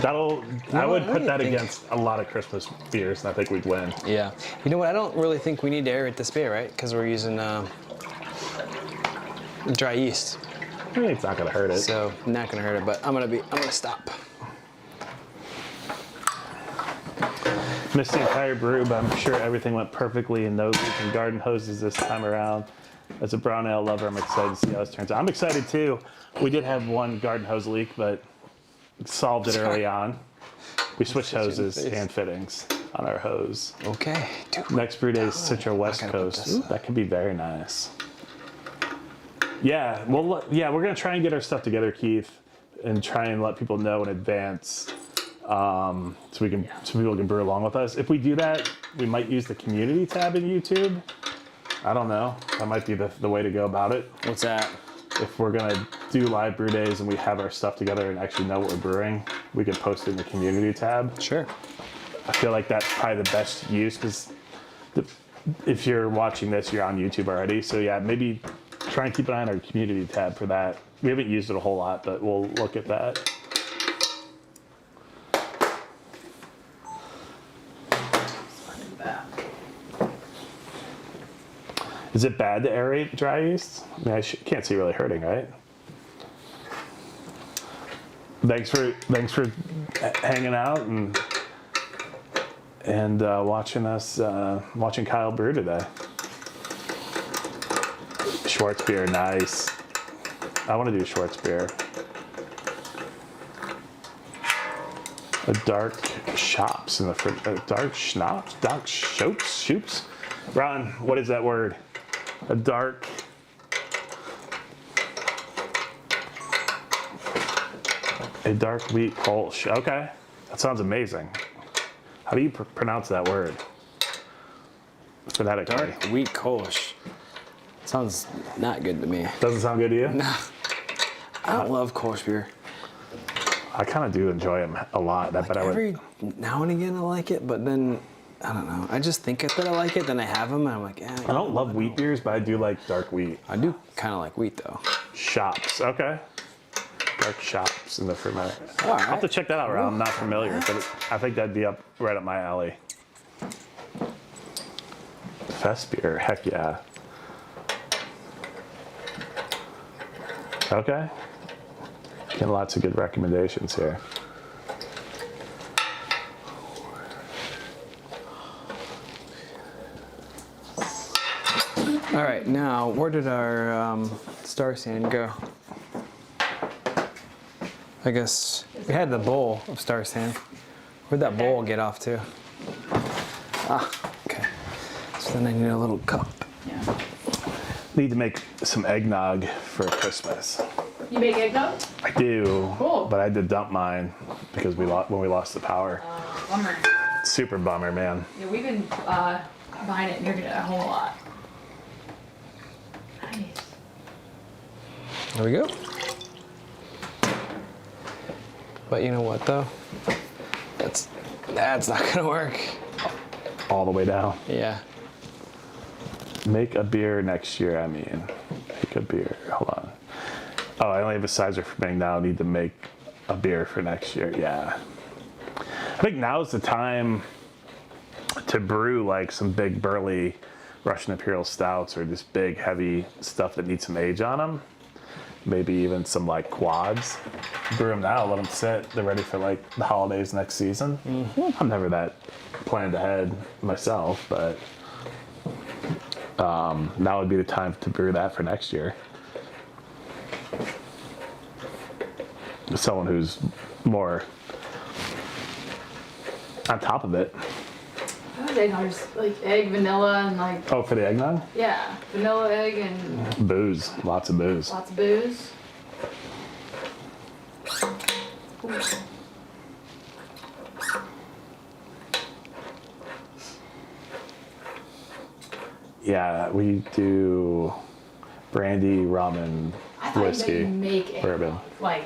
I would put that against a lot of Christmas beers, and I think we'd win. Yeah. You know what? I don't really think we need to aerate this beer, right? Because we're using dry yeast. I mean, it's not gonna hurt it. So not gonna hurt it, but I'm gonna stop. Missed the entire brew, but I'm sure everything went perfectly and no leaking garden hoses this time around. As a brown ale lover, I'm excited to see how this turns out. I'm excited too. We did have one garden hose leak, but solved it early on. We switched hoses and fittings on our hose. Okay. Dude. Next brew day is Citra West I gotta put Coast. this. Ooh, that could be very nice. Yeah, well, yeah, we're gonna try and get our stuff together, Keith, and try and let people know in advance, so people can brew along with us. If we do that, we might use the community tab in YouTube. I don't know. That might be the way to go about it. What's that? If we're gonna do live brew days and we have our stuff together and actually know what we're brewing, we can post it in the community tab. Sure. I feel like that's probably the best use because if you're watching this, you're on YouTube already. So yeah, maybe try and keep an eye on our community tab for that. We haven't used it a whole lot, but we'll look at that. Is it bad to aerate dry yeast? I mean, can't see really hurting, right? Thanks for hanging out and watching Kyle brew today. Schwartz beer, nice. I want to do Schwartz beer. A dark shops in the fridge. Dark schnapps? Dark shoops? Ron, what is that word? A dark. A dark wheat Kolsch. Okay, that sounds amazing. How do you pronounce that word? Phonetically. Dark wheat Kolsch. Sounds not good to me. Doesn't sound good to you? No. I don't love Kolsch beer. I kind of do enjoy them a lot. Like every now and again I like it, but then I don't know. I just think that I like it, then I have them, and I'm like, eh. I don't love wheat beers, but I do like dark wheat. I do kind of like wheat though. Shops, okay. Dark shops in the fermenter. All right. I'll have to check that out, Ron. I'm not familiar, but I think that'd be right up my alley. Fest beer, heck yeah. Okay. Getting lots of good recommendations here. All right, now where did our star sand go? I guess we had the bowl of star sand. Where'd that bowl get off to? Ah, okay. So then I need a little cup. Yeah. Need to make some eggnog for Christmas. You make eggnog? I do, Cool. but I had to dump mine because when we lost the power. Bummer. Super bummer, man. Yeah, we've been buying it and drinking it at home a lot. Nice. There we go. But you know what though? That's not gonna work. All the way down. Yeah. Make a beer next year, I mean. Make a beer, hold on. Oh, I only have a sizer fermenting now. I need to make a beer for next year, yeah. I think now's the time to brew like some big burly Russian Imperial stouts or just big heavy stuff that needs some age on them. maybe even some like quads. Brew them now, let them sit. They're ready for like the holidays next season. I'm never that planned ahead myself, but now would be the time to brew that for next year. Someone who's more on top of it. Those eggnog's like egg, vanilla, and like, Oh, for the eggnog? yeah, vanilla egg and Booze, lots of booze. lots of booze. Ooh. Yeah, we do brandy, rum, and I thought whiskey, you make eggnog. bourbon. Like,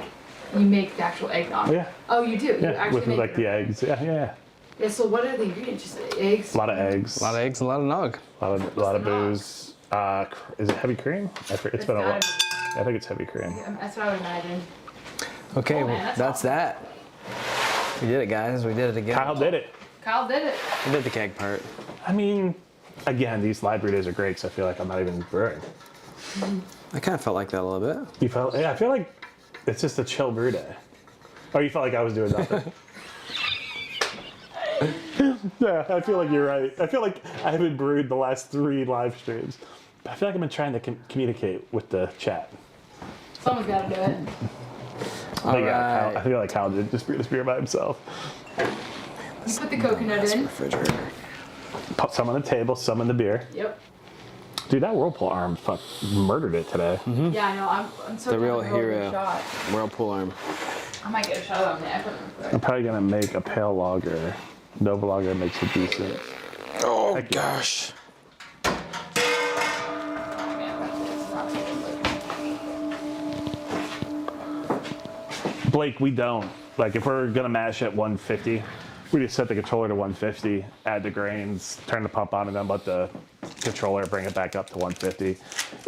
you make the actual eggnog. Oh, yeah. Oh, you do? You Yeah, actually with make like it. the eggs. Yeah. Yeah, so what are the ingredients? Just eggs? A lot of eggs. A lot of eggs, a lot of nog. A lot of the nog? booze. Is it heavy cream? It's been a while. I think it's heavy cream. That's what I would imagine. Okay, Oh, man, well, that's that's awesome. that. We did it, guys. We did it again. Kyle did it. Kyle did it. We did the keg part. I mean, again, these live brew days are great, so I feel like I'm not even brewing. I kind of felt like that a little bit. You felt? Yeah, I feel like it's just a chill brew day. Oh, you felt like I was doing nothing. Yeah, I feel like you're right. I feel like I haven't brewed the last 3 live streams. But I feel like I've been trying to communicate with the chat. Someone's got to do it. I think, right. I feel like Kyle did just brew this beer by himself. You put the coconut in. Refrigerator. Put some on the table, some in the beer. Yep. Dude, that Whirlpool arm murdered it today. Yeah, I know. I'm so The real tempted to go get a hero. shot. Whirlpool arm. I might get a shot on that. I'm probably gonna make a pale lager. Nova lager makes it decent. Oh, gosh. Blake, we don't. Like, if we're gonna mash at 150, we just set the controller to 150, add the grains, turn the pump on, and then let the controller bring it back up to 150.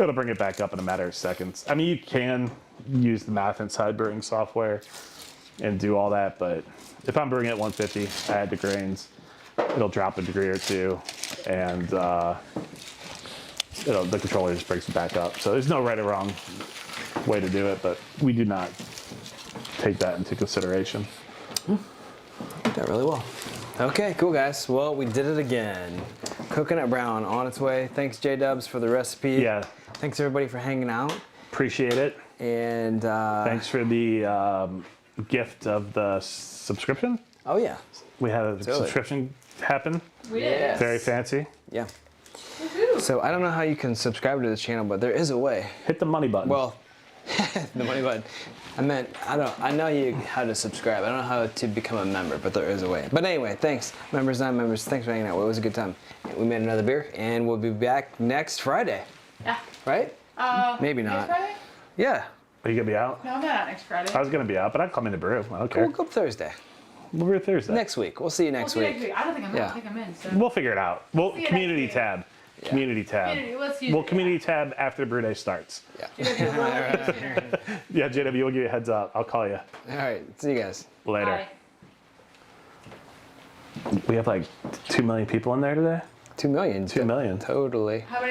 It'll bring it back up in a matter of seconds. I mean, you can use the math inside brewing software and do all that, but if I'm brewing at 150, I add the grains, it'll drop a degree or two, and the controller just brings it back up. So there's no right or wrong way to do it, but we do not take that into consideration. Did that really well. Okay, cool, guys. Well, we did it again. Coconut brown on its way. Thanks, J-Dubs, for the recipe. Yeah, Thanks, everybody, for hanging out. appreciate it. And, Thanks for the gift of the subscription. oh, yeah. We had a Totally. subscription happen. We did. Yes. Very fancy. Yeah. Woohoo. So I don't know how you can subscribe to this channel, but there is a way. Hit the money button. Well, the money button. I meant, I know you how to subscribe. I don't know how to become a member, but there is a way. But anyway, thanks, members, non-members. Thanks for hanging out. It was a good time. We made another beer, and we'll be back next Friday. Yeah. Right? Maybe Next not. Friday? Yeah. Are you gonna be out? No, I'm not out next Friday. I was gonna be out, but I'd come in to brew. I don't care. We'll go Thursday. We'll brew Thursday. Next week. We'll see you We'll next see week. next week. I don't think I'm in. Yeah. I think I'm in. So. We'll figure it out. We'll See you community next week. tab. Community tab. Let's use We'll it, community tab after the brew day starts. Yeah. Yeah. Yeah, JW, we'll give you a heads up. I'll call you All right. See you guys. later. Bye. We have like 2 million people in there today. 2 million. 2 million. Totally. How many